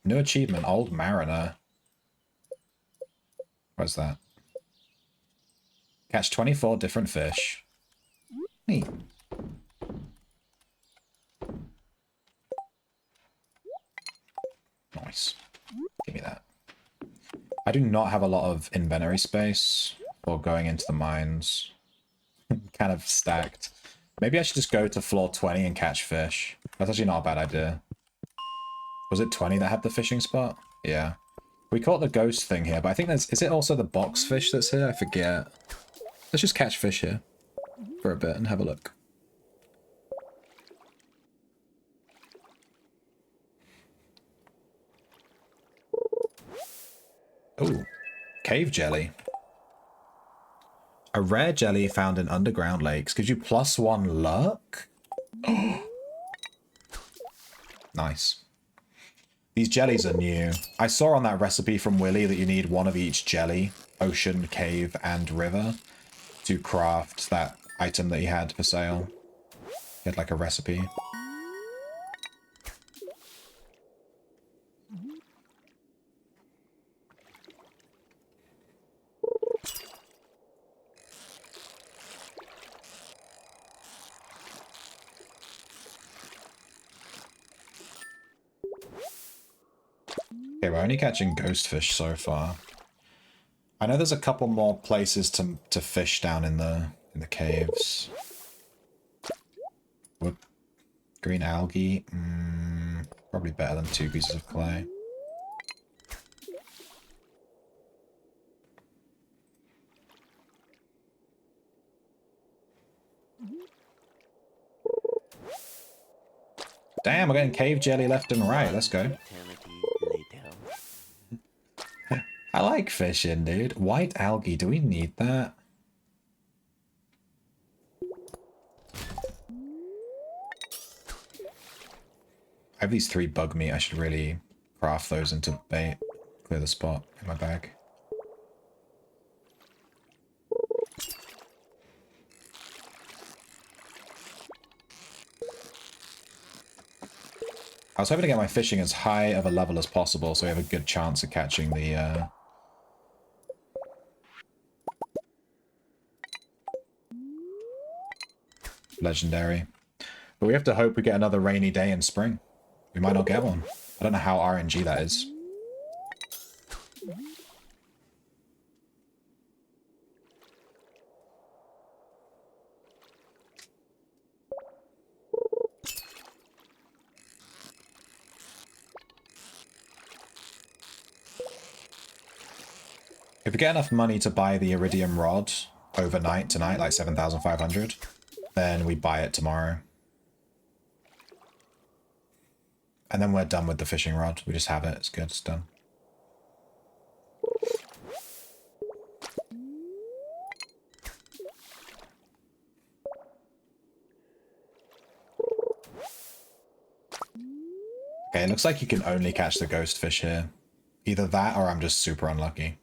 new achievement, Old Mariner. Where's that? Catch 24 different fish. Neat. Nice. Give me that. I do not have a lot of inventory space for going into the mines. Kind of stacked. Maybe I should just go to floor 20 and catch fish. That's actually not a bad idea. Was it 20 that had the fishing spot? Yeah. We caught the ghost thing here, but I think there's... Is it also the box fish that's here? I forget. Let's just catch fish here for a bit and have a look. Oh, cave jelly. A rare jelly found in underground lakes. Gives you +1 luck? Nice. These jellies are new. I saw on that recipe from Willy that you need one of each jelly, ocean, cave, and river, to craft that item that he had for sale. He had like a recipe. Okay, we're only catching ghost fish so far. I know there's a couple more places to fish down in the caves. Whoop. Green algae. Probably better than 2 pieces of clay. Damn, we're getting cave jelly left and right. Let's go. I like fishing, dude. White algae, do we need that? I have these 3 bug meat. I should really craft those into bait. Clear the spot in my bag. I was hoping to get my fishing as high of a level as possible so we have a good chance of catching the legendary. But we have to hope we get another rainy day in spring. We might not get one. I don't know how RNG that is. If we get enough money to buy the iridium rod overnight tonight, like 7,500, then we buy it tomorrow. And then we're done with the fishing rod. We just have it. It's good. It's done. Okay, it looks like you can only catch the ghost fish here. Either that or I'm just super unlucky.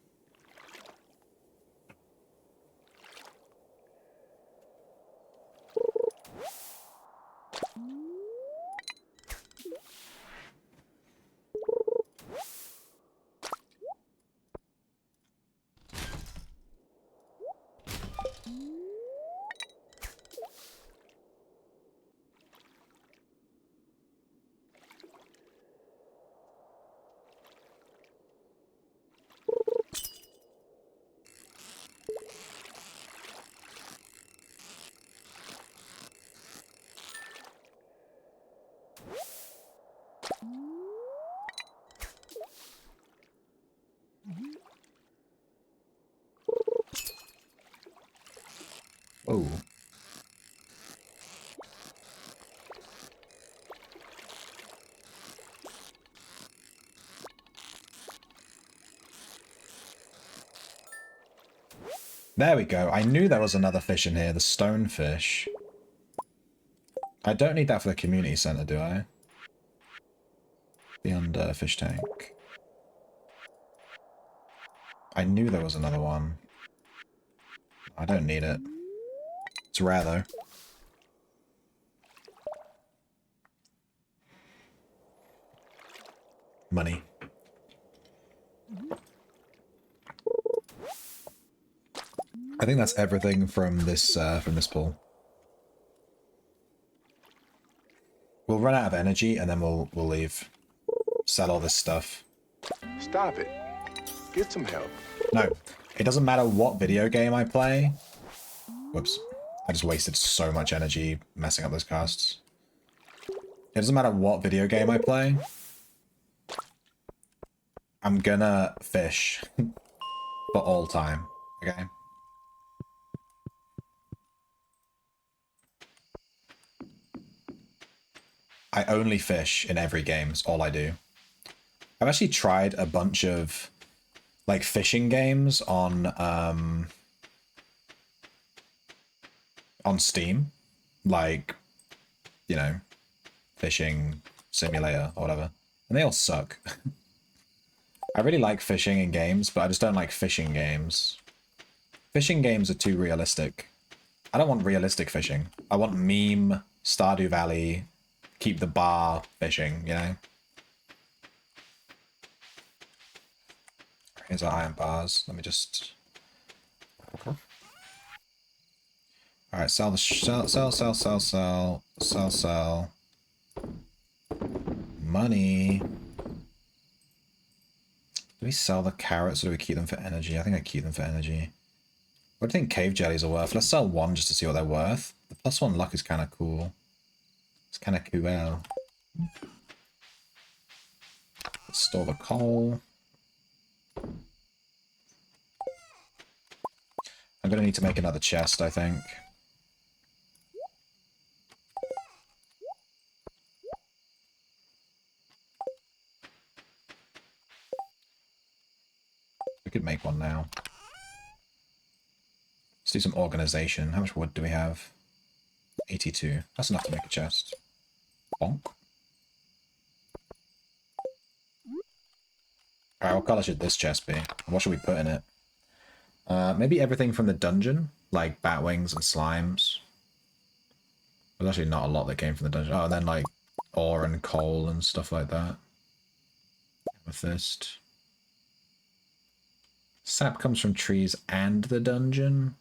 Oh. There we go. I knew there was another fish in here, the stonefish. I don't need that for the community center, do I? Beyond fish tank. I knew there was another one. I don't need it. It's rare though. Money. I think that's everything from this pool. We'll run out of energy and then we'll leave. Sell all this stuff. Stop it. Get some help. No, it doesn't matter what video game I play. Whoops. I just wasted so much energy messing up those casts. It doesn't matter what video game I play. I'm gonna fish for all time, okay? I only fish in every game, it's all I do. I've actually tried a bunch of like fishing games on Steam, like, you know, fishing simulator or whatever, and they all suck. I really like fishing in games, but I just don't like fishing games. Fishing games are too realistic. I don't want realistic fishing. I want meme, Stardew Valley, keep the bar fishing, you know? Here's our iron bars. Let me just... Alright, sell. Money. Do we sell the carrots or do we keep them for energy? I think I keep them for energy. What do you think cave jellies are worth? Let's sell one just to see what they're worth. The +1 luck is kind of cool. It's kind of cool. Let's store the coal. I'm going to need to make another chest, I think. We could make one now. Let's do some organization. How much wood do we have? 82. That's enough to make a chest. Bonk. Alright, what color should this chest be? What should we put in it? Maybe everything from the dungeon, like bat wings and slimes. There's actually not a lot that came from the dungeon. Oh, and then like ore and coal and stuff like that. Amethyst. Sap comes from trees and the dungeon.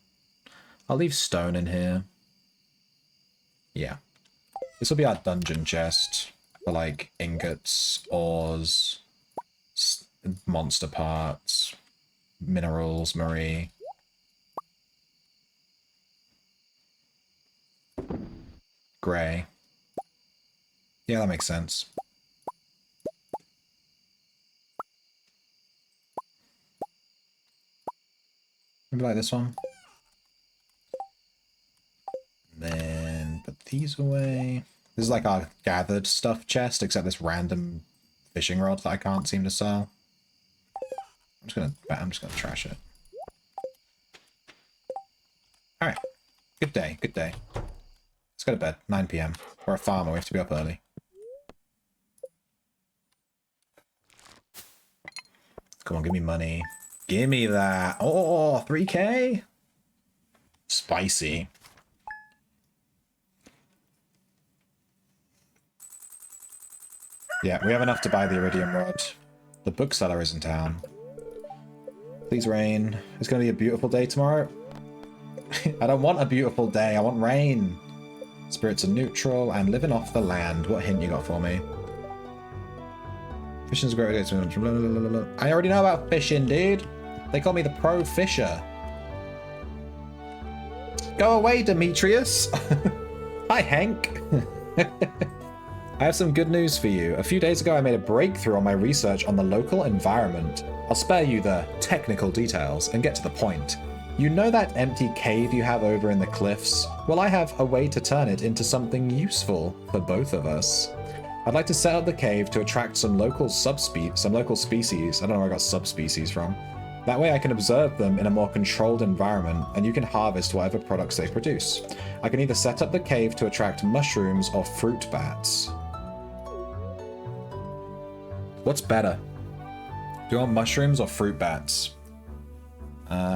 I'll leave stone in here. Yeah. This will be our dungeon chest for like ingots, ores, monster parts, minerals, Marie. Grey. Yeah, that makes sense. Maybe like this one. Then put these away. This is like our gathered stuff chest, except this random fishing rod that I can't seem to sell. I'm just gonna trash it. Alright. Good day, good day. Let's go to bed. 9 PM. We're a farmer, we have to be up early. Come on, give me money. Give me that. Oh, 3K? Spicy. Yeah, we have enough to buy the iridium rod. The bookseller is in town. Please rain. It's going to be a beautiful day tomorrow. I don't want a beautiful day. I want rain. Spirits are neutral and living off the land. What hint you got for me? Fishing's a great way to... I already know about fishing, dude. They call me the pro fisher. Go away, Demetrius. Hi, Hank. I have some good news for you. A few days ago, I made a breakthrough on my research on the local environment. I'll spare you the technical details and get to the point. You know that empty cave you have over in the cliffs? Well, I have a way to turn it into something useful for both of us. I'd like to set up the cave to attract some local species. I don't know where I got subspecies from. That way I can observe them in a more controlled environment, and you can harvest whatever products they produce. I can either set up the cave to attract mushrooms or fruit bats. What's better? Do you want mushrooms or fruit bats?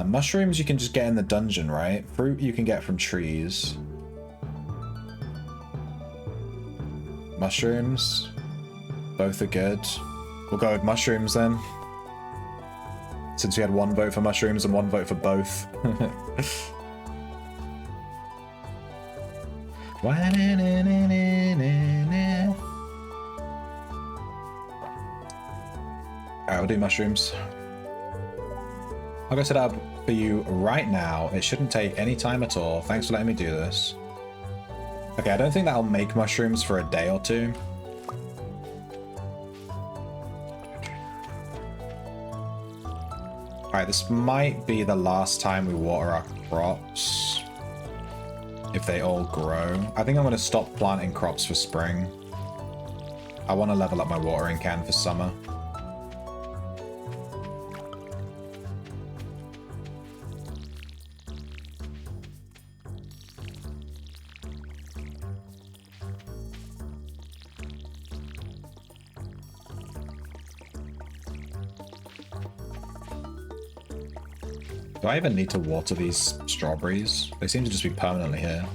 Mushrooms you can just get in the dungeon, right? Fruit you can get from trees. Mushrooms. Both are good. We'll go with mushrooms then. Since we had one vote for mushrooms and one vote for both. Alright, we'll do mushrooms. I'll go set up for you right now. It shouldn't take any time at all. Thanks for letting me do this. Okay, I don't think that'll make mushrooms for a day or two. Alright, this might be the last time we water our crops. If they all grow. I think I'm going to stop planting crops for spring. I want to level up my watering can for summer. Do I even need to water these strawberries? They seem to just be permanently here.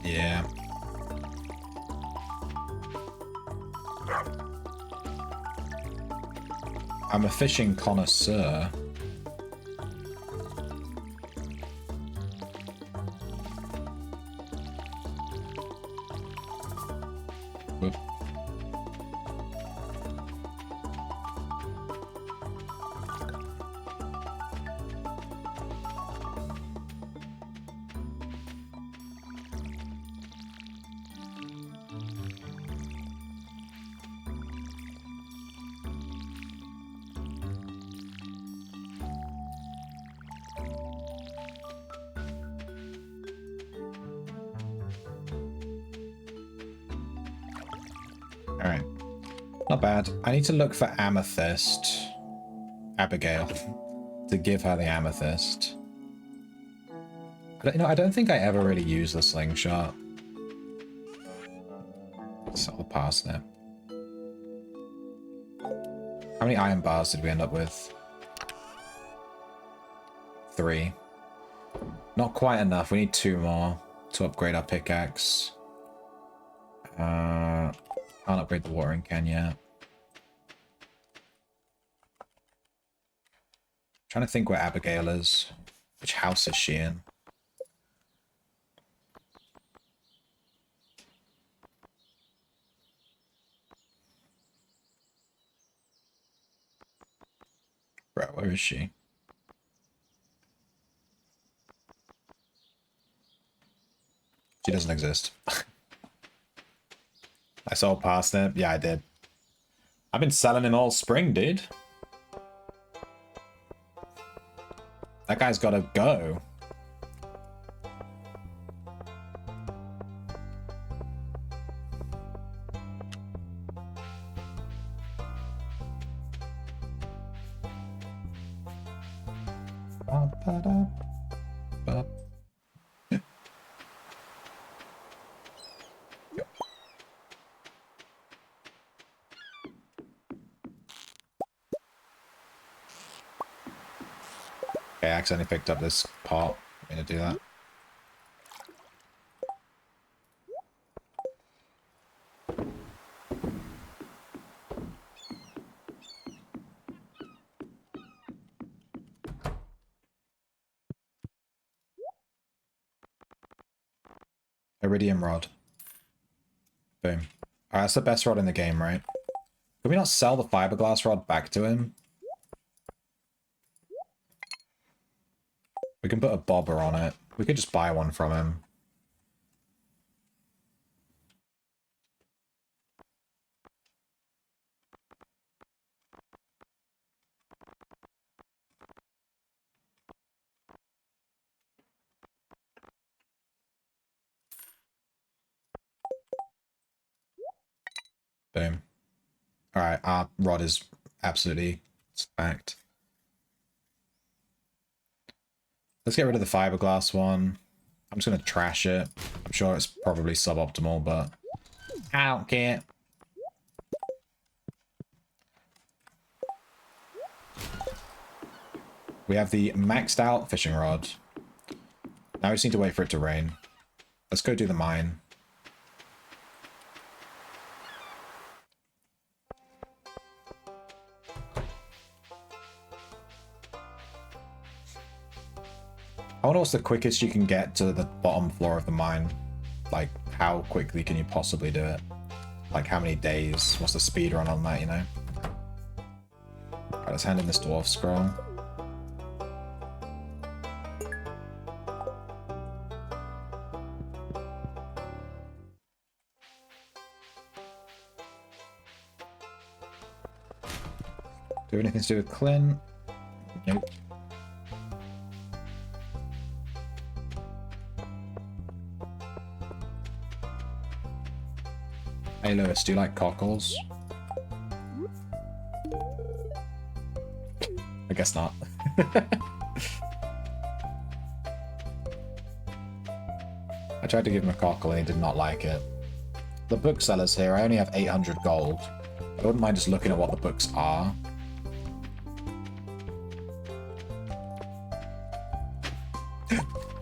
Yeah. I'm a fishing connoisseur. Whoop. Alright. Not bad. I need to look for amethyst. Abigail. To give her the amethyst. I don't think I ever really use the slingshot. Sell the parsnip. How many iron bars did we end up with? 3. Not quite enough. We need 2 more to upgrade our pickaxe. Can't upgrade the watering can yet. Trying to think where Abigail is. Which house is she in? Bro, where is she? She doesn't exist. I sold parsnip. Yeah, I did. I've been selling him all spring, dude. That guy's gotta go. Okay, I accidentally picked up this pot. I'm gonna do that. Iridium rod. Boom. Alright, that's the best rod in the game, right? Can we not sell the fiberglass rod back to him? We can put a bobber on it. We could just buy one from him. Boom. Alright, our rod is absolutely stacked. Let's get rid of the fiberglass one. I'm just going to trash it. I'm sure it's probably suboptimal, but I don't care. We have the maxed out fishing rod. Now we just need to wait for it to rain. Let's go do the mine. I wonder what's the quickest you can get to the bottom floor of the mine. Like, how quickly can you possibly do it? Like, how many days? What's the speed run on that, you know? Alright, let's hand in this dwarf scroll. Do we have anything to do with Clint? Nope. Hey Lewis, do you like cockles? I guess not. I tried to give him a cockle and he did not like it. The booksellers here, I only have 800 gold. I wouldn't mind just looking at what the books are.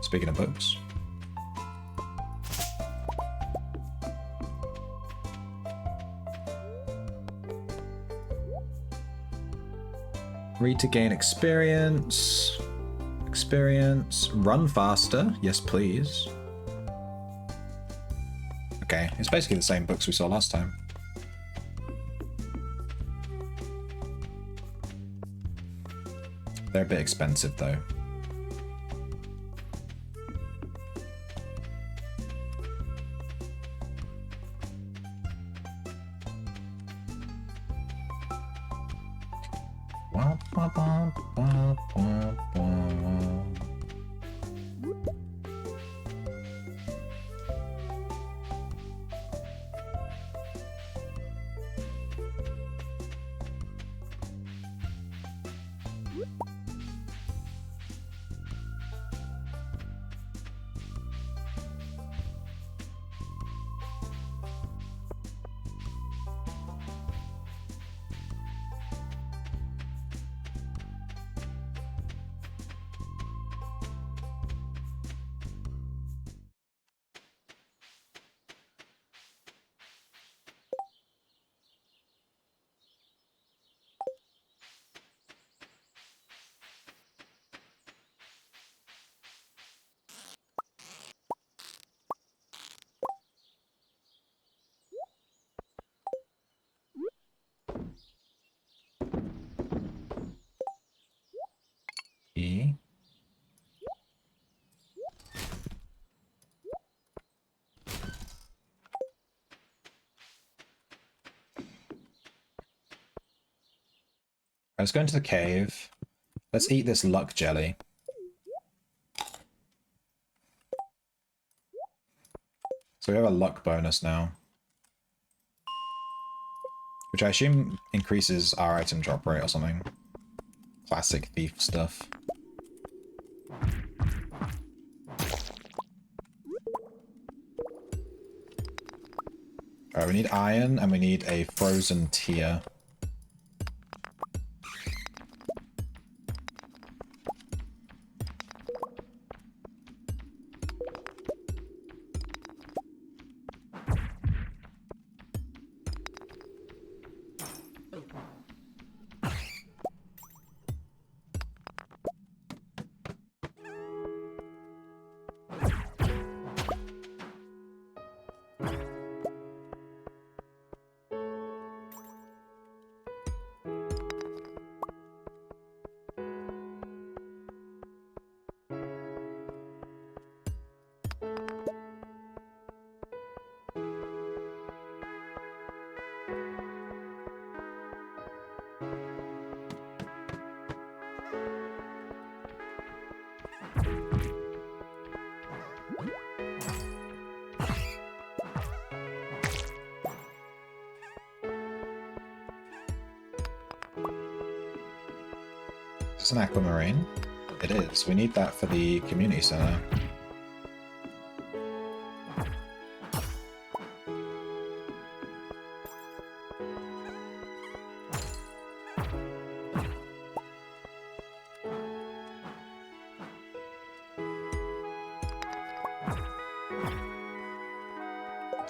Speaking of books. Read to gain experience. Experience. Run faster. Yes, please. Okay, it's basically the same books we saw last time. They're a bit expensive, though. E. Let's go into the cave. Let's eat this luck jelly. So we have a luck bonus now. Which I assume increases our item drop rate or something. Classic thief stuff. Alright, we need iron and we need a frozen tear. It's an aquamarine. It is. We need that for the community center.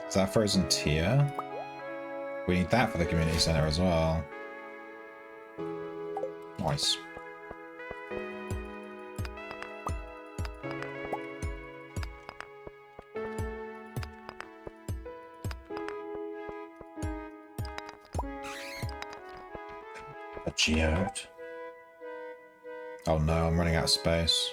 Is that frozen tier? We need that for the community center as well. Nice. A geode. Oh no, I'm running out of space.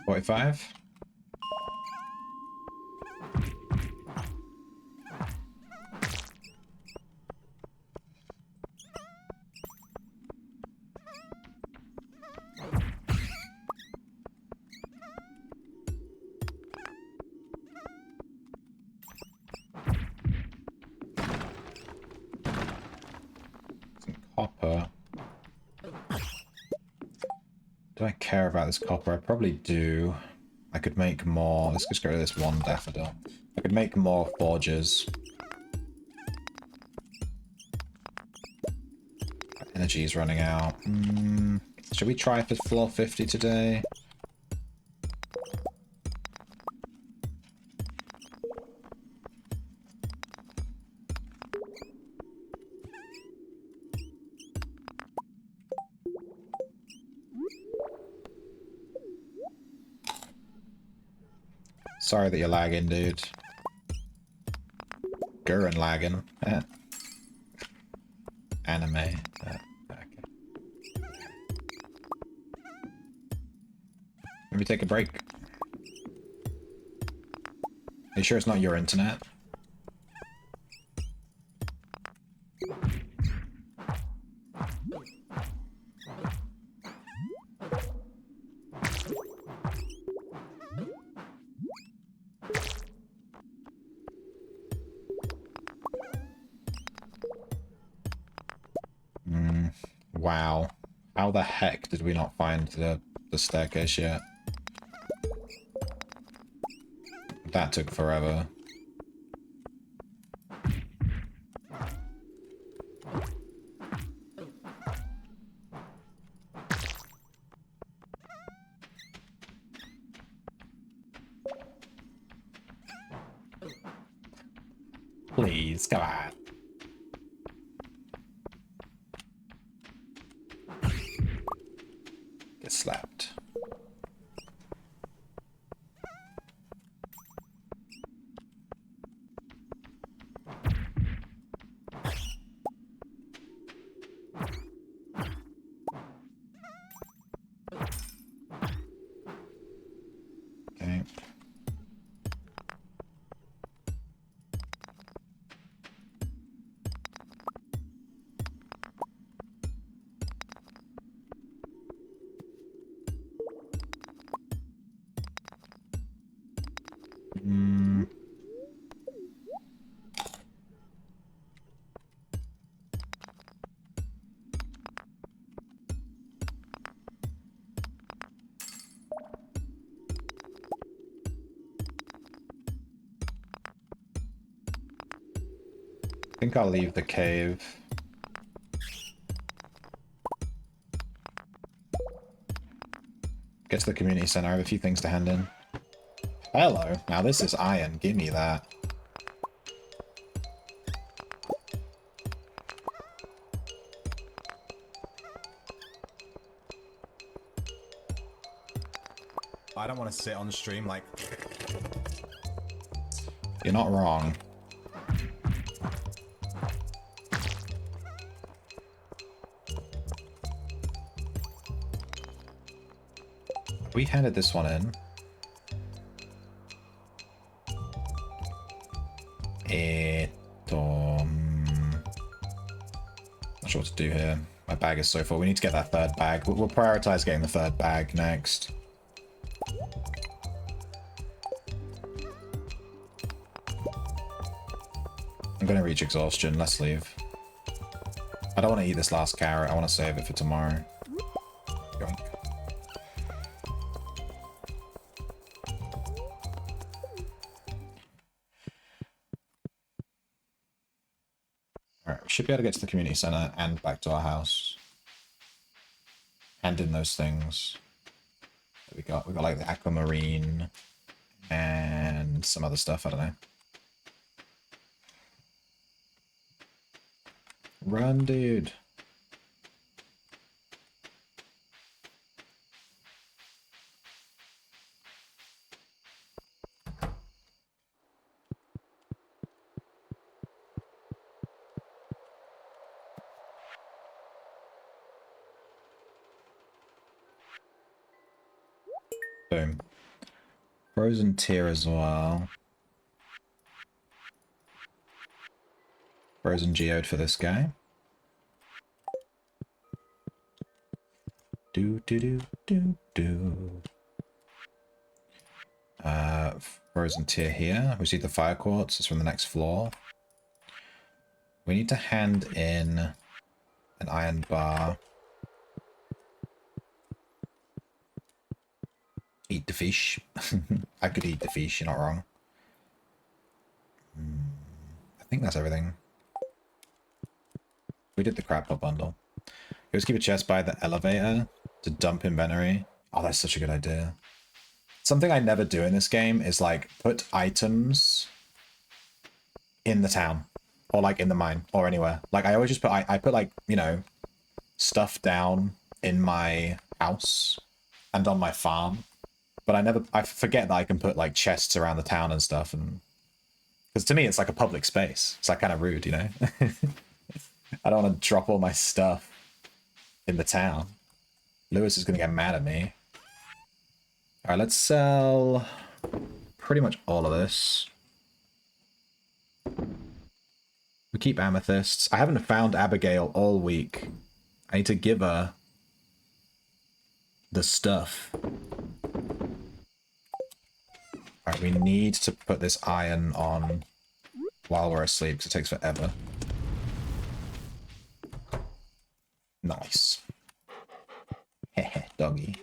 $45. Some copper. Do I care about this copper? I probably do. I could make more. Let's just get rid of this one daffodil. I could make more forges. Energy is running out. Should we try for floor 50 today? Sorry that you're lagging, dude. Gurren lagging. Anime. Okay. Let me take a break. Are you sure it's not your internet? Wow. How the heck did we not find the staircase yet? That took forever. Please, come on. Get slapped. Okay. I think I'll leave the cave. Get to the community center. I have a few things to hand in. Hello. Now this is iron. Give me that. I don't want to sit on the stream like... You're not wrong. We handed this one in. Not sure what to do here. My bag is so full. We need to get that third bag. We'll prioritize getting the third bag next. I'm gonna reach exhaustion. Let's leave. I don't want to eat this last carrot. I want to save it for tomorrow. Yoink. Alright, we should be able to get to the community center and back to our house. Hand in those things that we got. We got like the aquamarine and some other stuff. I don't know. Run, dude. Boom. Frozen tear as well. Frozen geode for this guy. Do do do do do. Frozen tear here. We see the fire quartz. It's from the next floor. We need to hand in an iron bar. Eat the fish. I could eat the fish, you're not wrong. I think that's everything. We did the crab pot bundle. Let's keep a chest by the elevator to dump inventory. Oh, that's such a good idea. Something I never do in this game is like put items in the town or like in the mine or anywhere. Like I always just put, I put like, you know, stuff down in my house and on my farm. But I forget that I can put like chests around the town and stuff. And because to me, it's like a public space. It's like kind of rude, you know? I don't want to drop all my stuff in the town. Lewis is going to get mad at me. All right, let's sell pretty much all of this. We keep amethysts. I haven't found Abigail all week. I need to give her the stuff. All right, we need to put this iron on while we're asleep because it takes forever. Nice. Heh, doggy.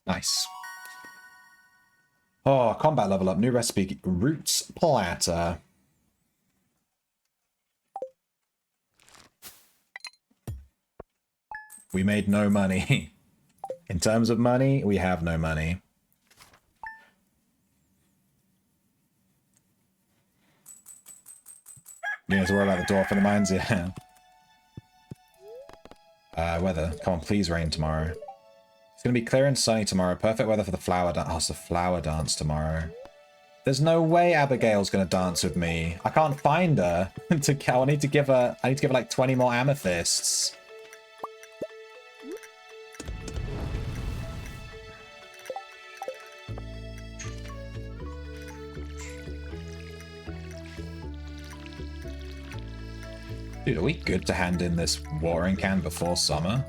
Nice. Oh, combat level up. New recipe. Roots platter. We made no money. In terms of money, we have no money. You need to worry about the door for the mines, yeah. Weather. Come on, please rain tomorrow. It's going to be clear and sunny tomorrow. Perfect weather for the flower dance. Oh, it's the flower dance tomorrow. There's no way Abigail's going to dance with me. I can't find her. I need to give her like 20 more amethysts. Dude, are we good to hand in this watering can before summer?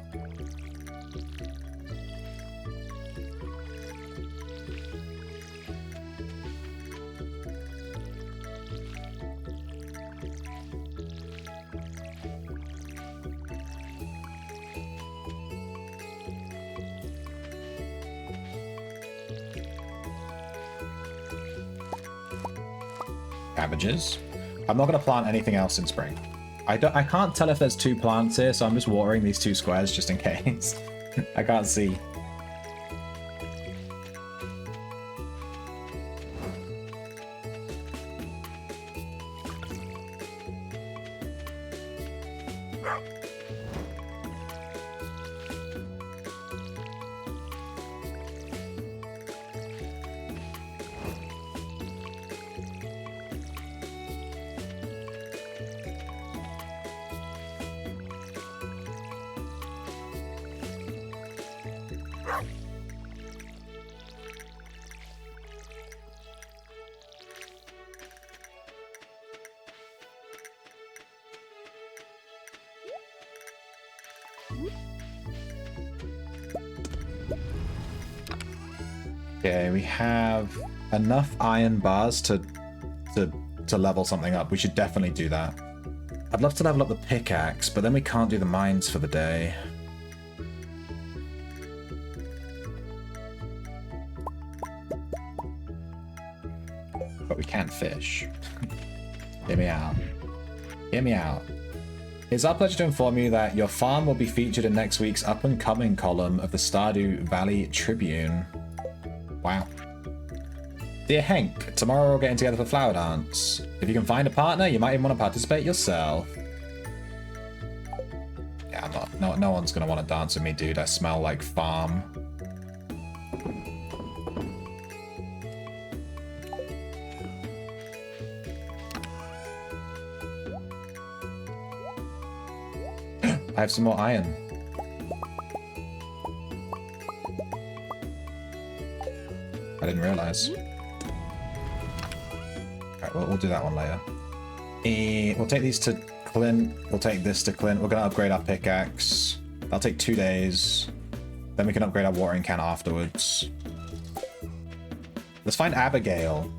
Cabbages. I'm not going to plant anything else in spring. I can't tell if there's two plants here, so I'm just watering these two squares just in case. I can't see. Okay, we have enough iron bars to level something up. We should definitely do that. I'd love to level up the pickaxe, but then we can't do the mines for the day. But we can fish. Hear me out. Hear me out. It's our pleasure to inform you that your farm will be featured in next week's up-and-coming column of the Stardew Valley Tribune. Wow. Dear Hank, tomorrow we're getting together for Flower Dance. If you can find a partner, you might even want to participate yourself. Yeah, I'm not. No one's gonna want to dance with me, dude. I smell like farm. I have some more iron. I didn't realize. Alright, we'll do that one later. We'll take these to Clint. We'll take this to Clint. We're going to upgrade our pickaxe. That'll take 2 days. Then we can upgrade our watering can afterwards. Let's find Abigail.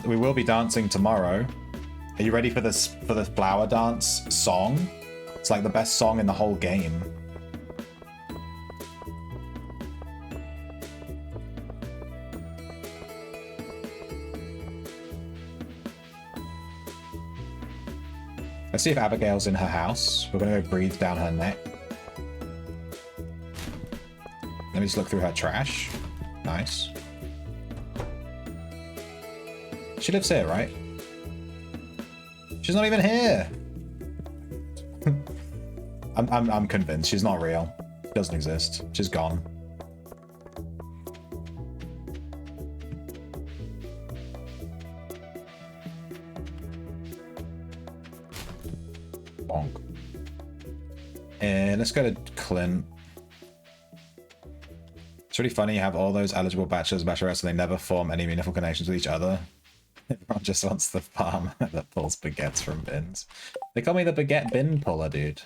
We will be dancing tomorrow. Are you ready for this, for the flower dance song? It's like the best song in the whole game. Let's see if Abigail's in her house. We're gonna go breathe down her neck. Let me just look through her trash. Nice. She lives here, right? She's not even here. I'm convinced she's not real. She doesn't exist. She's gone. Bonk. And let's go to Clint. It's really funny you have all those eligible bachelors and bachelorettes and they never form any meaningful connections with each other. Everyone just wants the farm that pulls baguettes from bins. They call me the baguette bin puller, dude.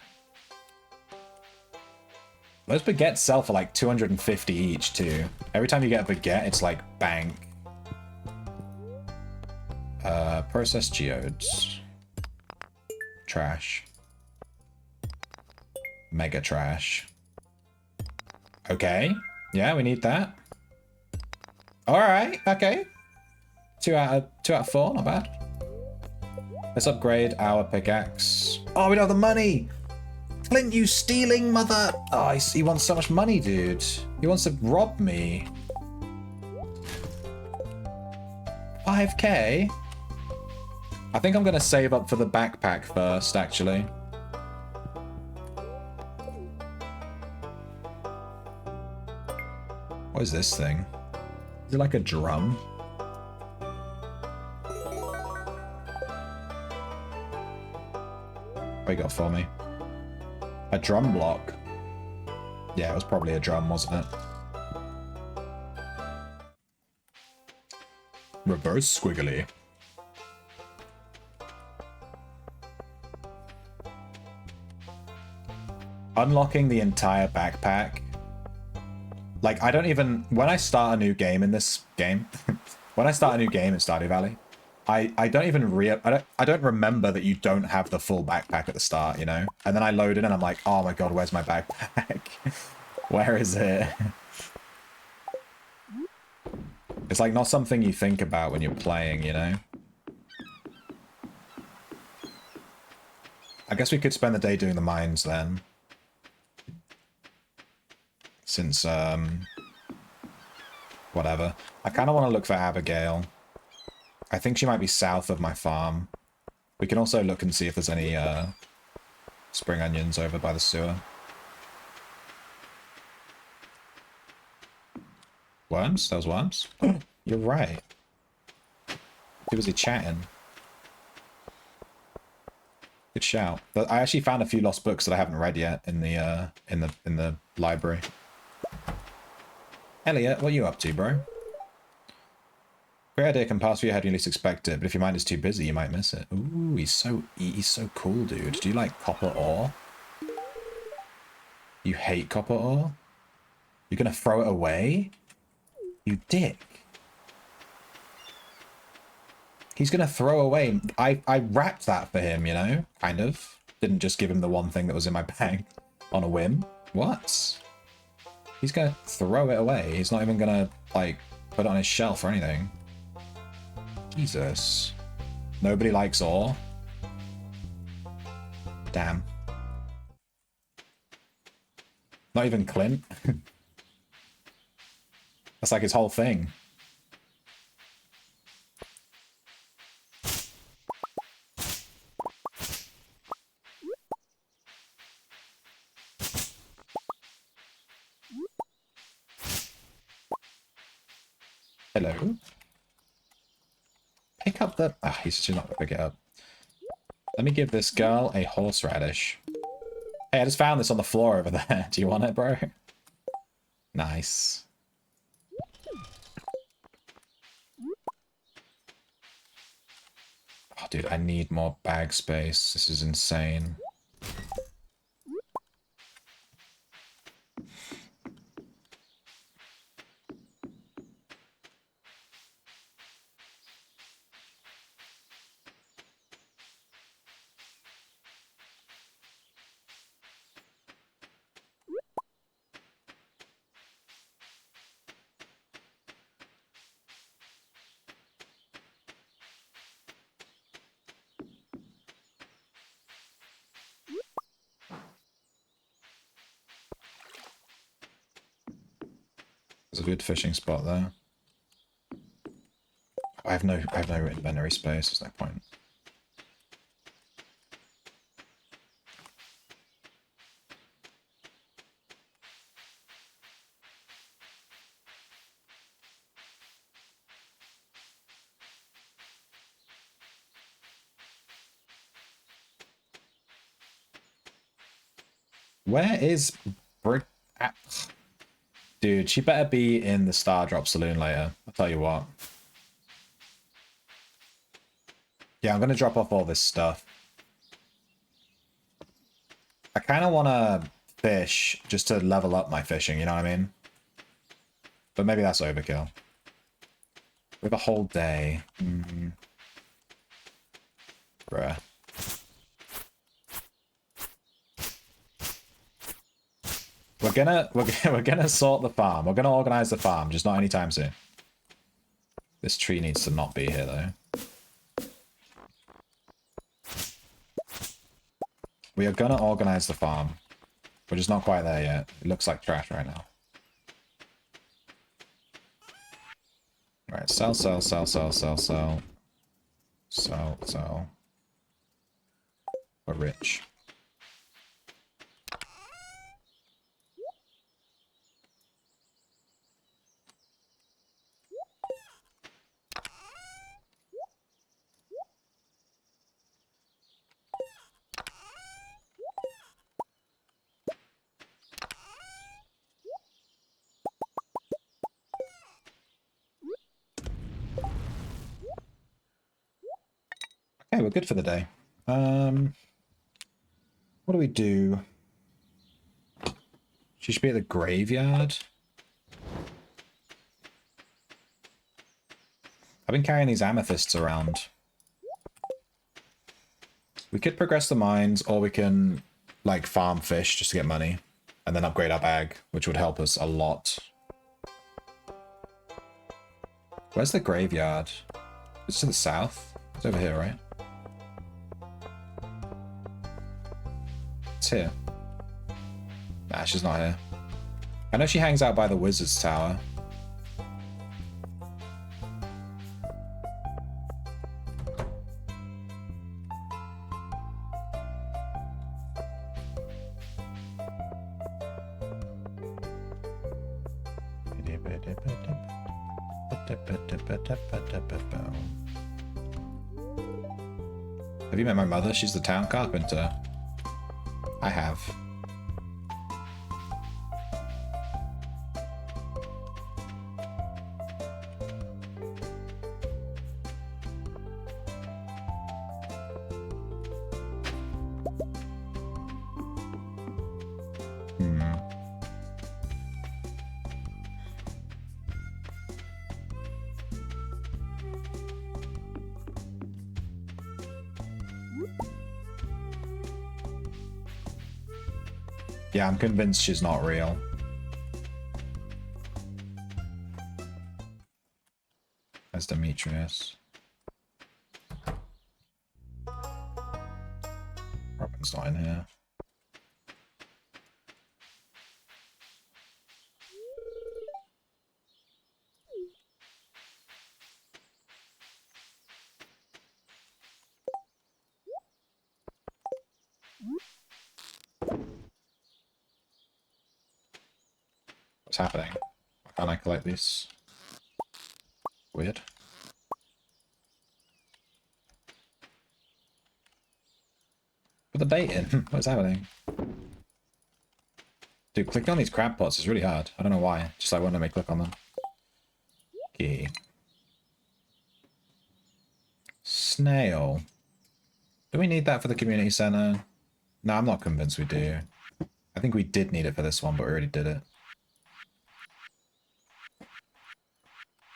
Those baguettes sell for like 250 each, too. Every time you get a baguette, it's like bang. Processed geodes. Trash. Mega trash. Okay. Yeah, we need that. Alright, okay. 2 out of 4, not bad. Let's upgrade our pickaxe. Oh, we don't have the money! Clint, you stealing mother! Oh, he wants so much money, dude. He wants to rob me. 5k? I think I'm gonna save up for the backpack first, actually. What is this thing? Is it like a drum? What you got for me? A drum block. Yeah, it was probably a drum, wasn't it? Reverse squiggly. Unlocking the entire backpack. Like, I don't even... When I start a new game in this game... when I start a new game in Stardew Valley, I don't even I don't remember that you don't have the full backpack at the start, you know? And then I load in and I'm like, oh my god, where's my backpack? Where is it? It's like not something you think about when you're playing, you know? I guess we could spend the day doing the mines then. Since, whatever. I kind of want to look for Abigail. I think she might be south of my farm. We can also look and see if there's any spring onions over by the sewer. Worms? Those worms? You're right. Too busy chatting. Good shout. But I actually found a few lost books that I haven't read yet in the library. Elliot, what are you up to, bro? Great idea can pass through your head when you least expect it, but if your mind is too busy, you might miss it. Ooh, he's so cool, dude. Do you like copper ore? You hate copper ore? You're gonna throw it away? You dick. He's gonna throw away. I wrapped that for him, you know? Kind of. Didn't just give him the one thing that was in my bag on a whim. What? He's gonna throw it away. He's not even gonna, like, put it on his shelf or anything. Jesus. Nobody likes ore. Damn. Not even Clint. That's like his whole thing. Hello. Pick up the... Ah, he's just not going to pick it up. Let me give this girl a horseradish. Hey, I just found this on the floor over there. Do you want it, bro? Nice. Oh, dude, I need more bag space. This is insane. There's a good fishing spot there. I have no inventory space, there's no point. Where is Brit? Dude, she better be in the Star Drop Saloon later. I'll tell you what. Yeah, I'm going to drop off all this stuff. I kind of want to fish just to level up my fishing, you know what I mean? But maybe that's overkill. With a whole day. Bruh. We're gonna sort the farm. We're gonna organize the farm, just not anytime soon. This tree needs to not be here though. We are gonna organize the farm. We're just not quite there yet. It looks like trash right now. Alright, sell. Sell. We're rich. Okay, we're good for the day. What do we do? She should be at the graveyard. I've been carrying these amethysts around. We could progress the mines, or we can, like, farm fish just to get money, and then upgrade our bag, which would help us a lot. Where's the graveyard? It's to the south. It's over here, right? It's here. Nah, she's not here. I know she hangs out by the wizard's tower. Have you met my mother? She's the town carpenter. I have. Yeah, I'm convinced she's not real. As Demetrius. Robin's not in here. What's happening? Why can't I collect these? Weird. Put the bait in. What's happening? Dude, clicking on these crab pots is really hard. I don't know why. Just like won't let me click on them. Okay. Snail. Do we need that for the community center? No, I'm not convinced we do. I think we did need it for this one, but we already did it.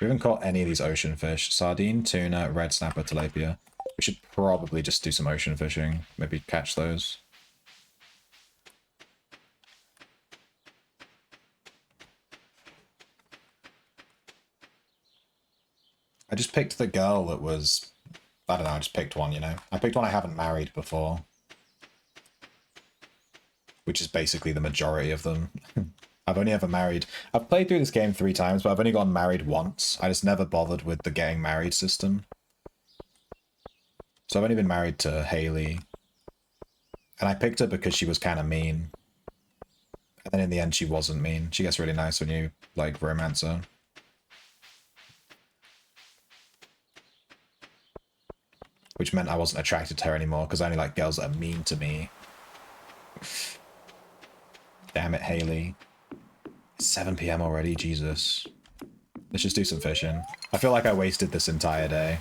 We haven't caught any of these ocean fish. Sardine, tuna, red snapper, tilapia. We should probably just do some ocean fishing. Maybe catch those. I just picked the girl that was... I don't know, I just picked one, you know? I picked one I haven't married before. Which is basically the majority of them. I've only ever married... I've played through this game 3 times, but I've only gotten married once. I just never bothered with the getting married system. So I've only been married to Haley. And I picked her because she was kind of mean. And then in the end she wasn't mean. She gets really nice when you, like, romance her. Which meant I wasn't attracted to her anymore, because I only like girls that are mean to me. Damn it, Haley. It's 7 PM already, Jesus. Let's just do some fishing. I feel like I wasted this entire day.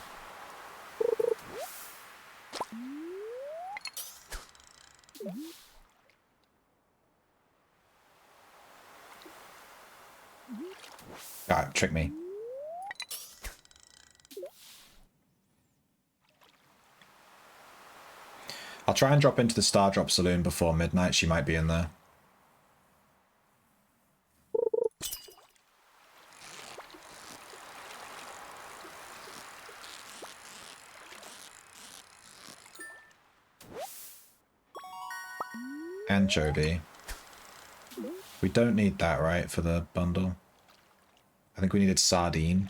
Alright, trick me. I'll try and drop into the Star Drop Saloon before midnight. She might be in there. Anchovy. We don't need that, right, for the bundle? I think we needed sardine.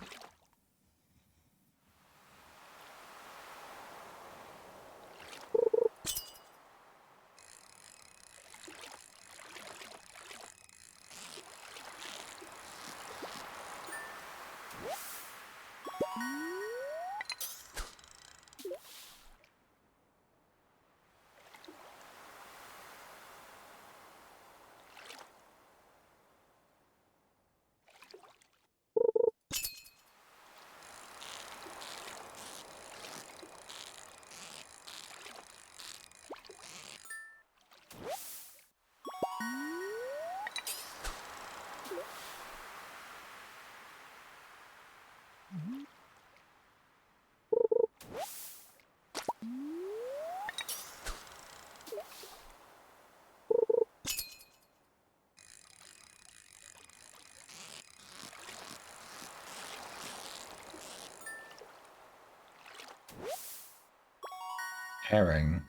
Herring.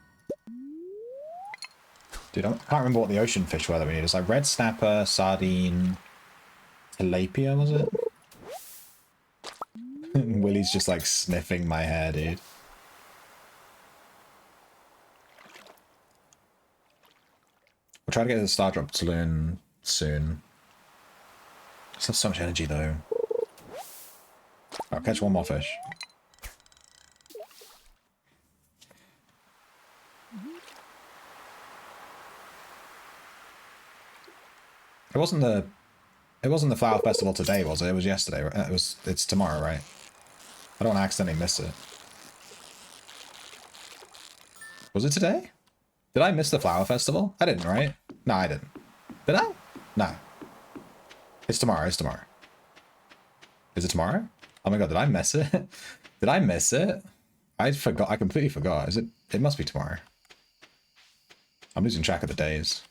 Dude, I can't remember what the ocean fish were that we needed. It's like red snapper, sardine, tilapia, was it? Willie's just like sniffing my hair, dude. We'll try to get to the Star Drop Saloon soon. I just have so much energy though. I'll catch one more fish. It wasn't the flower festival today, was it? It was yesterday. Right? It's tomorrow, right? I don't want to accidentally miss it. Was it today? Did I miss the flower festival? I didn't, right? No, I didn't. Did I? No. It's tomorrow. It's tomorrow. Is it tomorrow? Oh my god, did I miss it? Did I miss it? I forgot. I completely forgot. Is it? It must be tomorrow. I'm losing track of the days.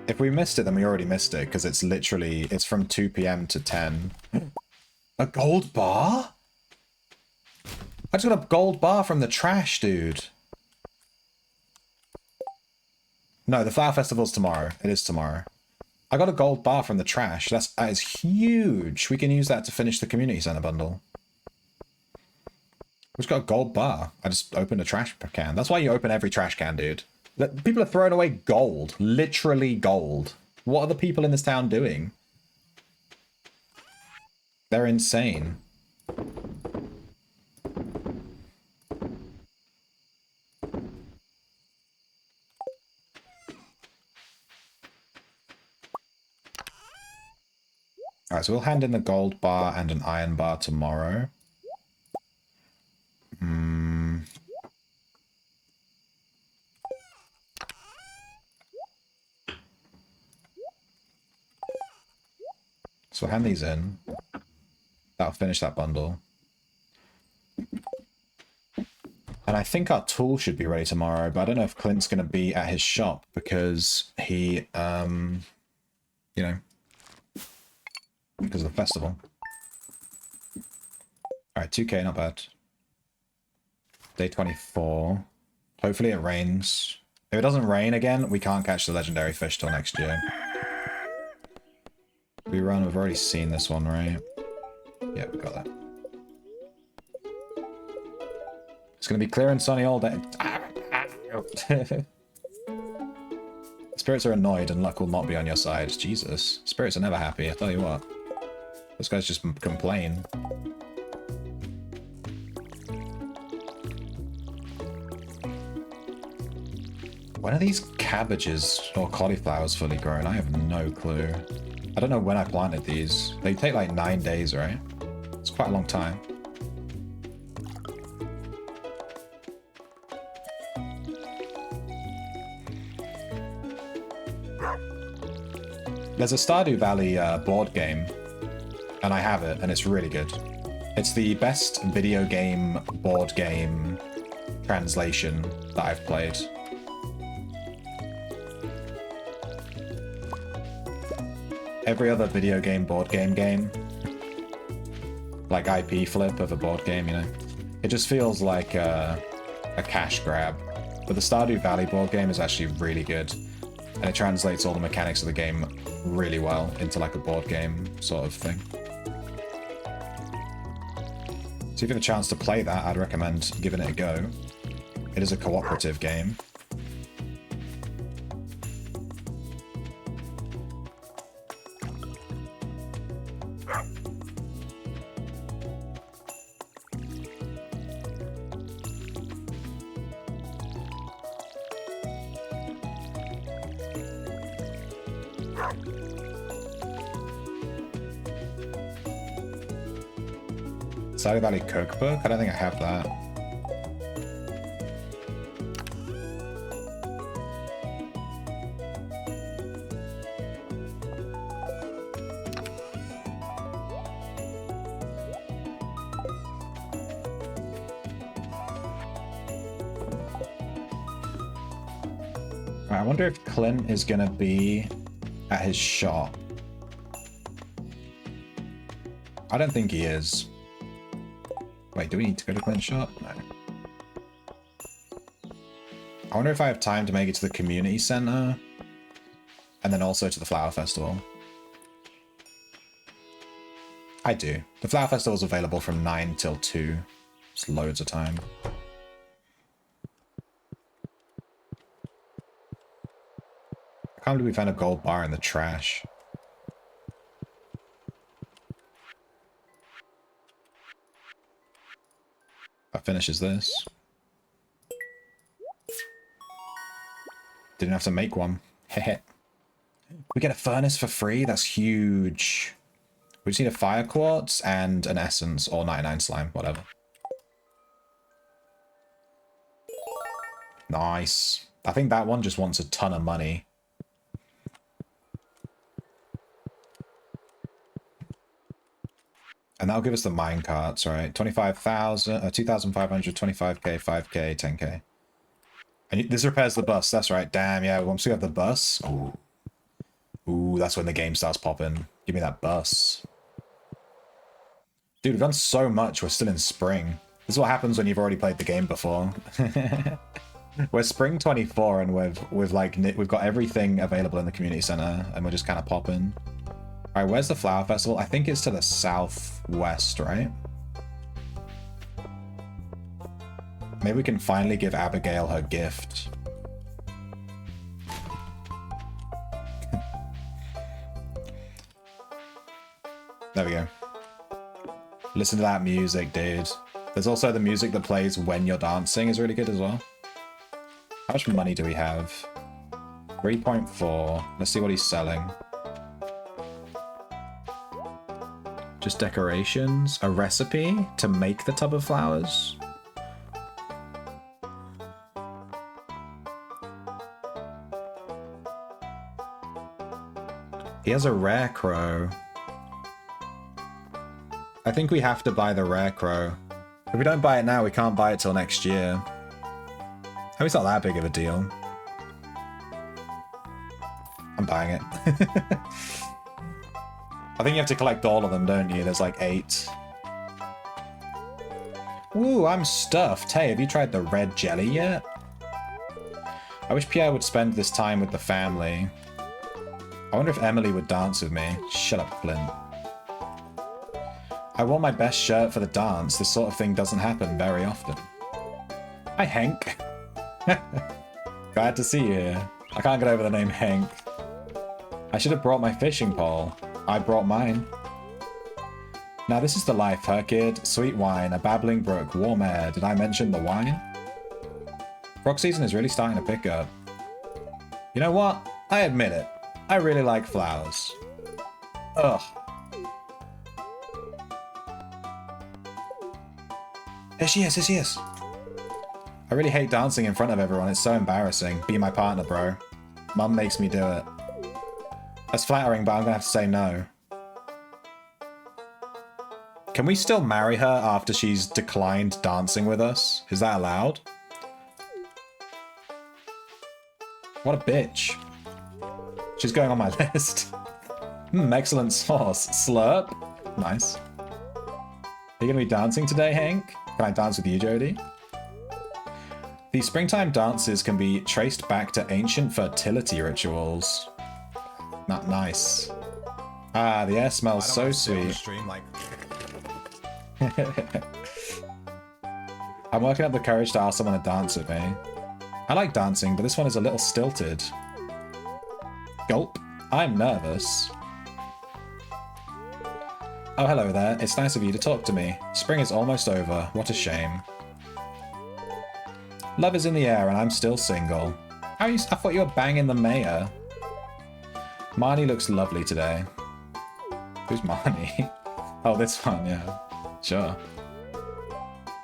If we missed it, then we already missed it, because it's literally, it's from 2 p.m. to 10. A gold bar? I just got a gold bar from the trash, dude. No, the flower festival's tomorrow. It is tomorrow. I got a gold bar from the trash. That is huge. We can use that to finish the community center bundle. We just got a gold bar. I just opened a trash can. That's why you open every trash can, dude. People are throwing away gold. Literally gold. What are the people in this town doing? They're insane. Alright, so we'll hand in the gold bar and an iron bar tomorrow. So we'll hand these in. That'll finish that bundle. And I think our tool should be ready tomorrow, but I don't know if Clint's going to be at his shop because he, you know, because of the festival. Alright, 2k, not bad. Day 24. Hopefully it rains. If it doesn't rain again, we can't catch the legendary fish till next year. We run, we've already seen this one, right? Yeah, we got that. It's gonna be clear and sunny all day. Spirits are annoyed and luck will not be on your side. Jesus. Spirits are never happy, I tell you what. Those guys just complain. When are these cabbages or cauliflowers fully grown? I have no clue. I don't know when I planted these. They take like 9 days, right? It's quite a long time. There's a Stardew Valley board game, and I have it, and it's really good. It's the best video game board game translation that I've played. Every other video game board game, like IP flip of a board game, you know, it just feels like a cash grab. But the Stardew Valley board game is actually really good, and it translates all the mechanics of the game really well into like a board game sort of thing. So if you have a chance to play that, I'd recommend giving it a go. It is a cooperative game. Stardew Valley cookbook? I don't think I have that. I wonder if Clint is gonna be at his shop. I don't think he is. Wait, do we need to go to Clint's shop? No. I wonder if I have time to make it to the community center and then also to the flower festival. I do. The flower festival is available from 9 till 2. It's loads of time. I can't believe we found a gold bar in the trash. That finishes this. Didn't have to make one. Heh. We get a furnace for free? That's huge. We just need a fire quartz and an essence, or 99 slime, whatever. Nice. I think that one just wants a ton of money. And that'll give us the mine carts, right? 25,000, 2,500, 25k, 5k, 10k. And this repairs the bus, that's right. Damn, yeah, once we have the bus... Ooh. Ooh, that's when the game starts popping. Give me that bus. Dude, we've done so much, we're still in spring. This is what happens when you've already played the game before. We're spring 24 and we've got everything available in the community center and we're just kind of popping. Alright, where's the flower festival? I think it's to the southwest, right? Maybe we can finally give Abigail her gift. There we go. Listen to that music, dude. There's also the music that plays when you're dancing is really good as well. How much money do we have? 3.4. Let's see what he's selling. Just decorations. A recipe to make the tub of flowers. He has a rare crow. I think we have to buy the rare crow. If we don't buy it now, we can't buy it till next year. I mean, it's not that big of a deal. I'm buying it. I think you have to collect all of them, don't you? There's like 8. Ooh, I'm stuffed. Hey, have you tried the red jelly yet? I wish Pierre would spend this time with the family. I wonder if Emily would dance with me. Shut up, Flint. I wore my best shirt for the dance. This sort of thing doesn't happen very often. Hi, Hank. Glad to see you here. I can't get over the name Hank. I should have brought my fishing pole. I brought mine. Now this is the life, huh, kid? Sweet wine, a babbling brook, warm air. Did I mention the wine? Frog season is really starting to pick up. You know what? I admit it. I really like flowers. Ugh. There she is, there she is. I really hate dancing in front of everyone. It's so embarrassing. Be my partner, bro. Mum makes me do it. That's flattering, but I'm gonna have to say no. Can we still marry her after she's declined dancing with us? Is that allowed? What a bitch. She's going on my list. Excellent sauce. Slurp. Nice. Are you gonna be dancing today, Hank? Can I dance with you, Jody? The springtime dances can be traced back to ancient fertility rituals. Not nice. Ah, the air smells so sweet. I'm working up the courage to ask someone to dance with me. I like dancing, but this one is a little stilted. Gulp. I'm nervous. Oh, hello there. It's nice of you to talk to me. Spring is almost over. What a shame. Love is in the air and I'm still single. How are you? I thought you were banging the mayor. Marnie looks lovely today. Who's Marnie? Oh, this one, yeah. Sure.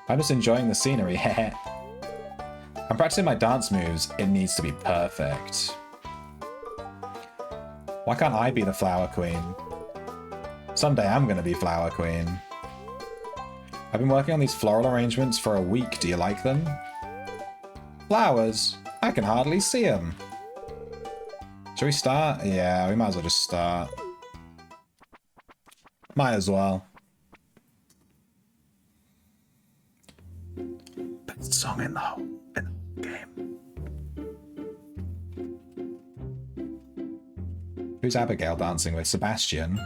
I'm just enjoying the scenery, heh. I'm practicing my dance moves. It needs to be perfect. Why can't I be the flower queen? Someday I'm gonna be flower queen. I've been working on these floral arrangements for a week. Do you like them? Flowers? I can hardly see them. Shall we start? Yeah, we might as well just start. Might as well. Best song in the whole game. Who's Abigail dancing with? Sebastian?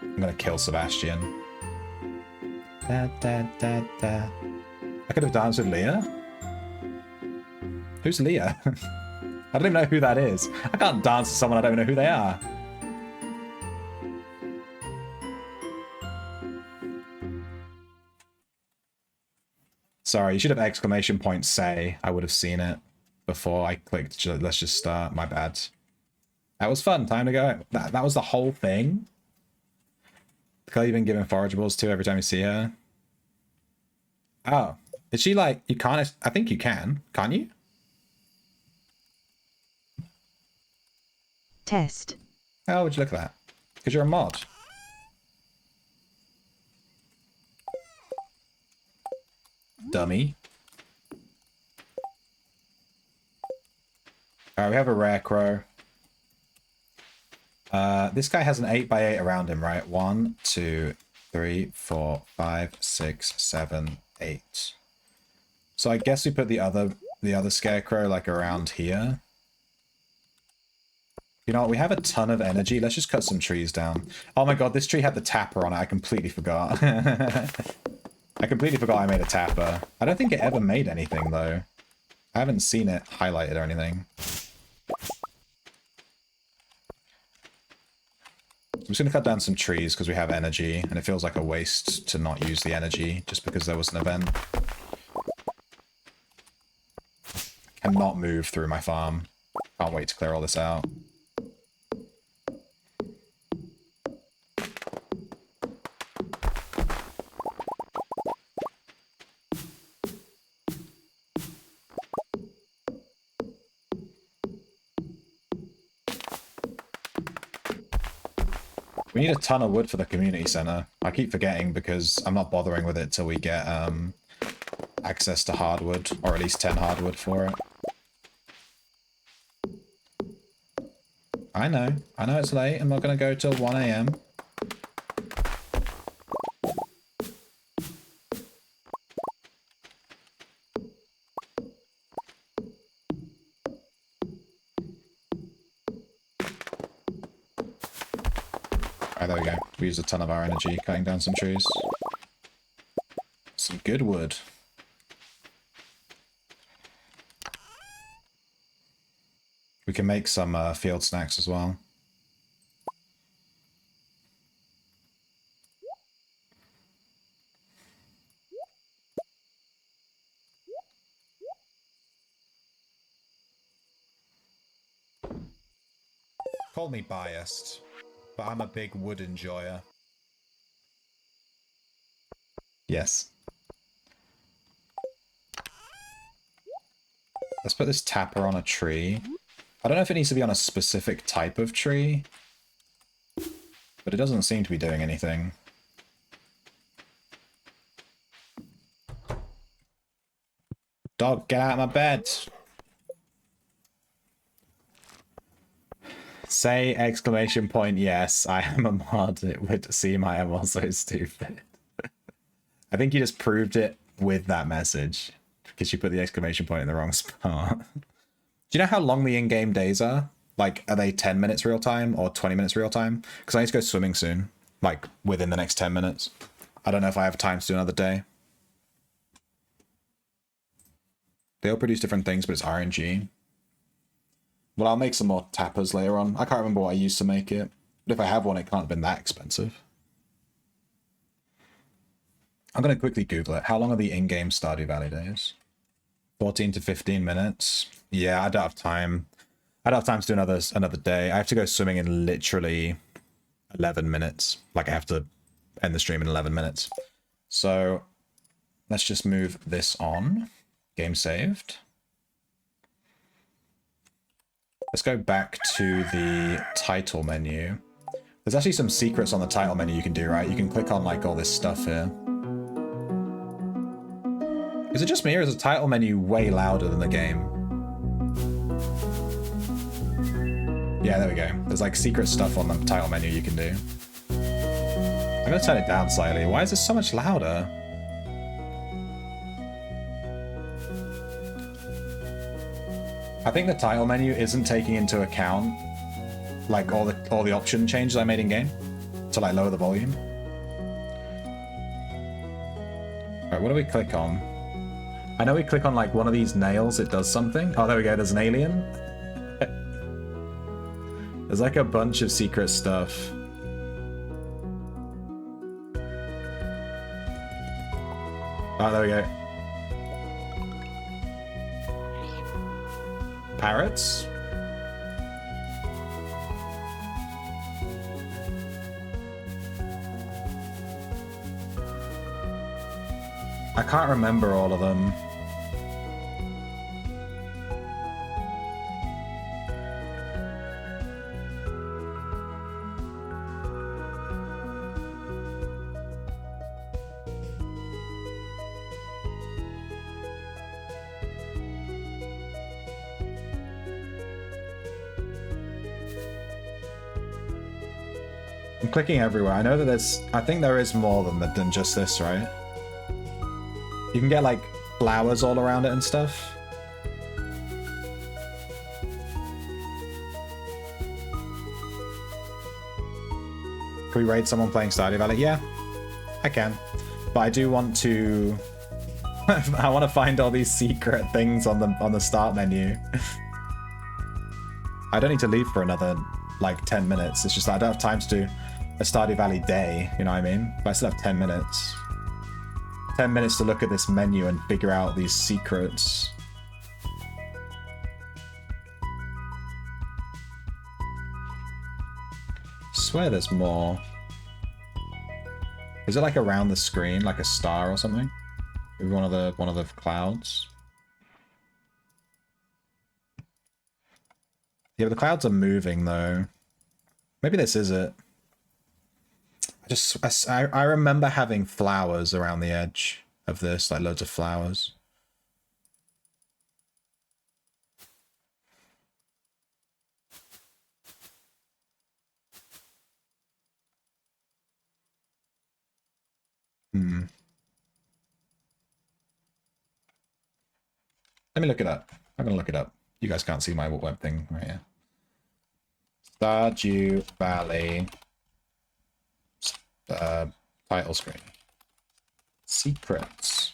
I'm gonna kill Sebastian. Da, da, da, da. I could have danced with Leah? Who's Leah? I don't even know who that is. I can't dance with someone I don't even know who they are. Sorry, you should have exclamation point say. I would have seen it before I clicked. Let's just start. My bad. That was fun. Time to go. That was the whole thing. Clay, you've been giving forageables to every time you see her. Oh, is she like, you can't, I think you can, can't you? Test. How would you look at that? Because you're a mod. Dummy. Alright, we have a rare crow. This guy has an 8x8 around him, right? 1, 2, 3, 4, 5, 6, 7, 8. So I guess we put the other scarecrow like around here. You know what? We have a ton of energy. Let's just cut some trees down. Oh my god, this tree had the tapper on it. I completely forgot. I completely forgot I made a tapper. I don't think it ever made anything though. I haven't seen it highlighted or anything. I'm just going to cut down some trees because we have energy, and it feels like a waste to not use the energy just because there was an event. Cannot move through my farm. Can't wait to clear all this out. We need a ton of wood for the community center. I keep forgetting because I'm not bothering with it till we get access to hardwood, or at least 10 hardwood for it. I know it's late. I'm not going to go till 1 AM. There we go. We used a ton of our energy cutting down some trees. Some good wood. We can make some field snacks as well. Call me biased, but I'm a big wood enjoyer. Yes. Let's put this tapper on a tree. I don't know if it needs to be on a specific type of tree, but it doesn't seem to be doing anything. Dog, get out of my bed! Say exclamation point yes, I am a mod. It would seem I am also stupid. I think you just proved it with that message because you put the exclamation point in the wrong spot. Do you know how long the in-game days are? Like, are they 10 minutes real time or 20 minutes real time? Because I need to go swimming soon, like within the next 10 minutes. I don't know if I have time to do another day. They all produce different things, but it's RNG. Well, I'll make some more tappers later on. I can't remember what I used to make it. But if I have one, it can't have been that expensive. I'm going to quickly Google it. How long are the in-game Stardew Valley days? 14 to 15 minutes. Yeah, I don't have time. I don't have time to do another day. I have to go swimming in literally 11 minutes. Like, I have to end the stream in 11 minutes. So, let's just move this on. Game saved. Let's go back to the title menu. There's actually some secrets on the title menu you can do, right? You can click on, like, all this stuff here. Is it just me, or is the title menu way louder than the game? Yeah, there we go. There's, like, secret stuff on the title menu you can do. I'm gonna turn it down slightly. Why is this so much louder? I think the title menu isn't taking into account like all the option changes I made in game to like lower the volume. Alright, what do we click on? I know we click on like one of these nails, it does something. Oh, there we go, there's an alien. There's like a bunch of secret stuff. Oh, there we go. Parrots? I can't remember all of them. I'm clicking everywhere. I know that there's... I think there is more than just this, right? You can get, like, flowers all around it and stuff. Can we raid someone playing Stardew Valley? Yeah, I can. But I do want to... I want to find all these secret things on the start menu. I don't need to leave for another, like, 10 minutes. It's just that I don't have time to do a Stardew Valley day, you know what I mean? But I still have 10 minutes. 10 minutes to look at this menu and figure out these secrets. Swear there's more. Is it like around the screen, like a star or something? Maybe one of the clouds. Yeah, but the clouds are moving though. Maybe this is it. I remember having flowers around the edge of this, like loads of flowers. Let me look it up. I'm gonna look it up. You guys can't see my web thing right here. Stardew Valley title screen. Secrets.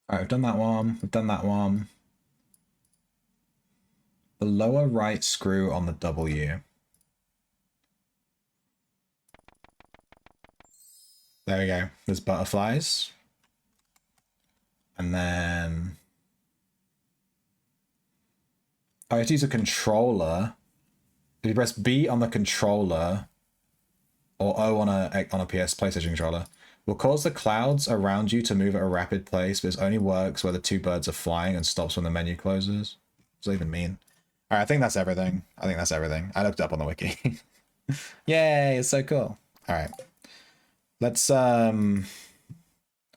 Alright, we've done that one. We've done that one. The lower right screw on the W. There we go. There's butterflies. And then... oh, you have to use a controller. If you press B on the controller, or O on a PlayStation controller, will cause the clouds around you to move at a rapid pace, but it only works where the two birds are flying and stops when the menu closes. What does that even mean? Alright, I think that's everything. I looked up on the wiki. Yay, it's so cool. Alright. Let's, oh,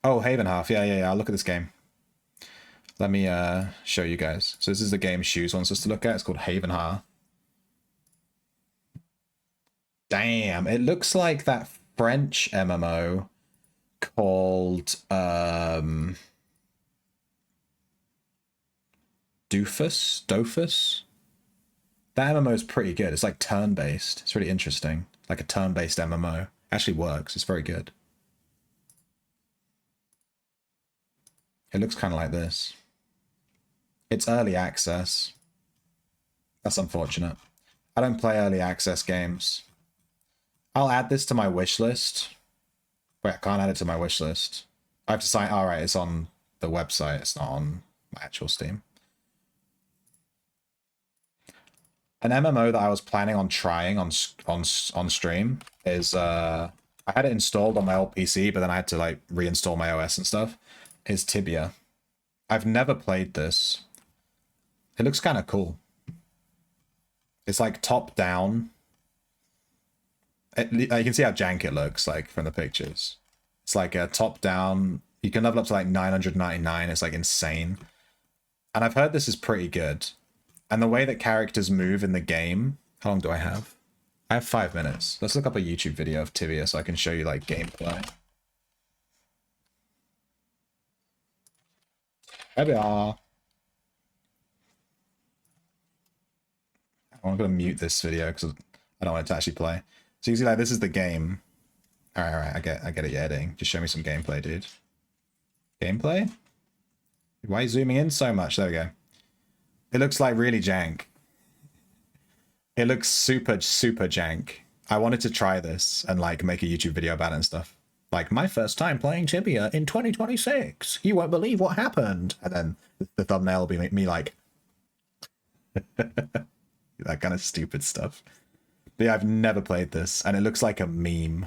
Havenhalf. Yeah. I'll look at this game. Let me, show you guys. So this is the game Shoes wants us to look at. It's called Havenhalf. Damn, it looks like that French MMO called, Dofus? That MMO is pretty good. It's like turn-based. It's really interesting. Like a turn-based MMO. Actually works. It's very good. It looks kind of like this. It's early access. That's unfortunate. I don't play early access games. I'll add this to my wish list. Wait, I can't add it to my wish list. I have to sign... alright, it's on the website. It's not on my actual Steam. An MMO that I was planning on trying on stream is I had it installed on my old PC, but then I had to like reinstall my OS and stuff. Is Tibia. I've never played this. It looks kind of cool. It's like top down. You can see how jank it looks like from the pictures. It's like a top down. You can level up to like 999. It's like insane. And I've heard this is pretty good. And the way that characters move in the game... how long do I have? I have 5 minutes. Let's look up a YouTube video of Tibia so I can show you, like, gameplay. There we are. I'm going to mute this video because I don't want it to actually play. So you see, like, this is the game. Alright, I get it, you're editing. Just show me some gameplay, dude. Gameplay? Why are you zooming in so much? There we go. It looks like really jank. It looks super, super jank. I wanted to try this and like make a YouTube video about it and stuff. Like, my first time playing Tibia in 2026. You won't believe what happened. And then the thumbnail will be me like... that kind of stupid stuff. But yeah, I've never played this, and it looks like a meme.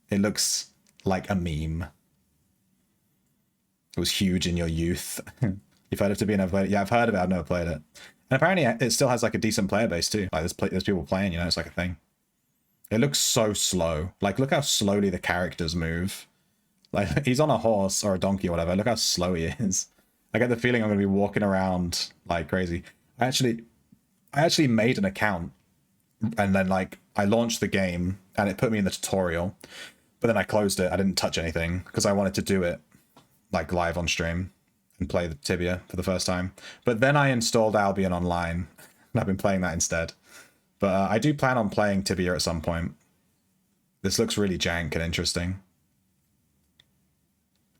It looks like a meme. It was huge in your youth. You've heard of Tibia, never played it? Yeah, I've heard of it, I've never played it. And apparently it still has like a decent player base too. Like there's people playing, you know, it's like a thing. It looks so slow. Like, look how slowly the characters move. Like, he's on a horse or a donkey or whatever. Look how slow he is. I get the feeling I'm going to be walking around like crazy. I actually made an account, and then like I launched the game and it put me in the tutorial, but then I closed it. I didn't touch anything because I wanted to do it like live on stream and play the Tibia for the first time. But then I installed Albion online and I've been playing that instead. But I do plan on playing Tibia at some point. This looks really jank and interesting.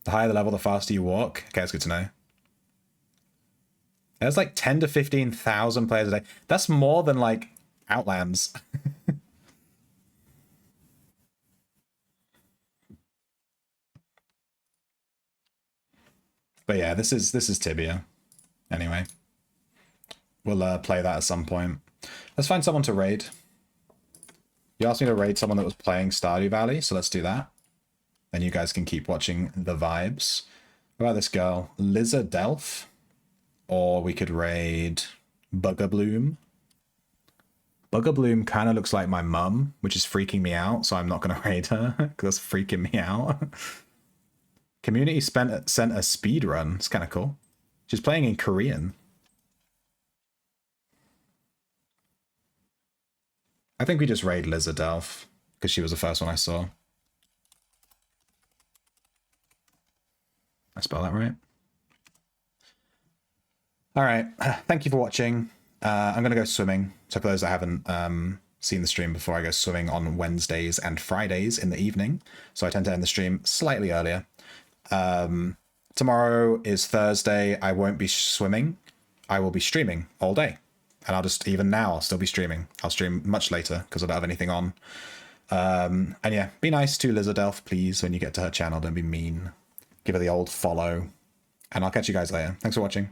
The higher the level, the faster you walk. Okay, that's good to know. There's like 10 to 15,000 players a day. That's more than like Outlands. But yeah, this is Tibia. Anyway, we'll play that at some point. Let's find someone to raid. You asked me to raid someone that was playing Stardew Valley, so let's do that. Then you guys can keep watching the vibes. What about this girl? Liza Delph? Or we could raid Bugabloom. Bugabloom kind of looks like my mum, which is freaking me out, so I'm not going to raid her, because that's freaking me out. Community sent a speed run. It's kind of cool. She's playing in Korean. I think we just raid Liza Delph, because she was the first one I saw. I spell that right? All right. Thank you for watching. I'm going to go swimming. So for those that haven't seen the stream before, I go swimming on Wednesdays and Fridays in the evening. So I tend to end the stream slightly earlier. Tomorrow is Thursday. I won't be swimming. I will be streaming all day. And I'll just, even now, I'll still be streaming. I'll stream much later because I don't have anything on. And yeah, be nice to Liza Delph, please, when you get to her channel. Don't be mean. Give her the old follow. And I'll catch you guys later. Thanks for watching.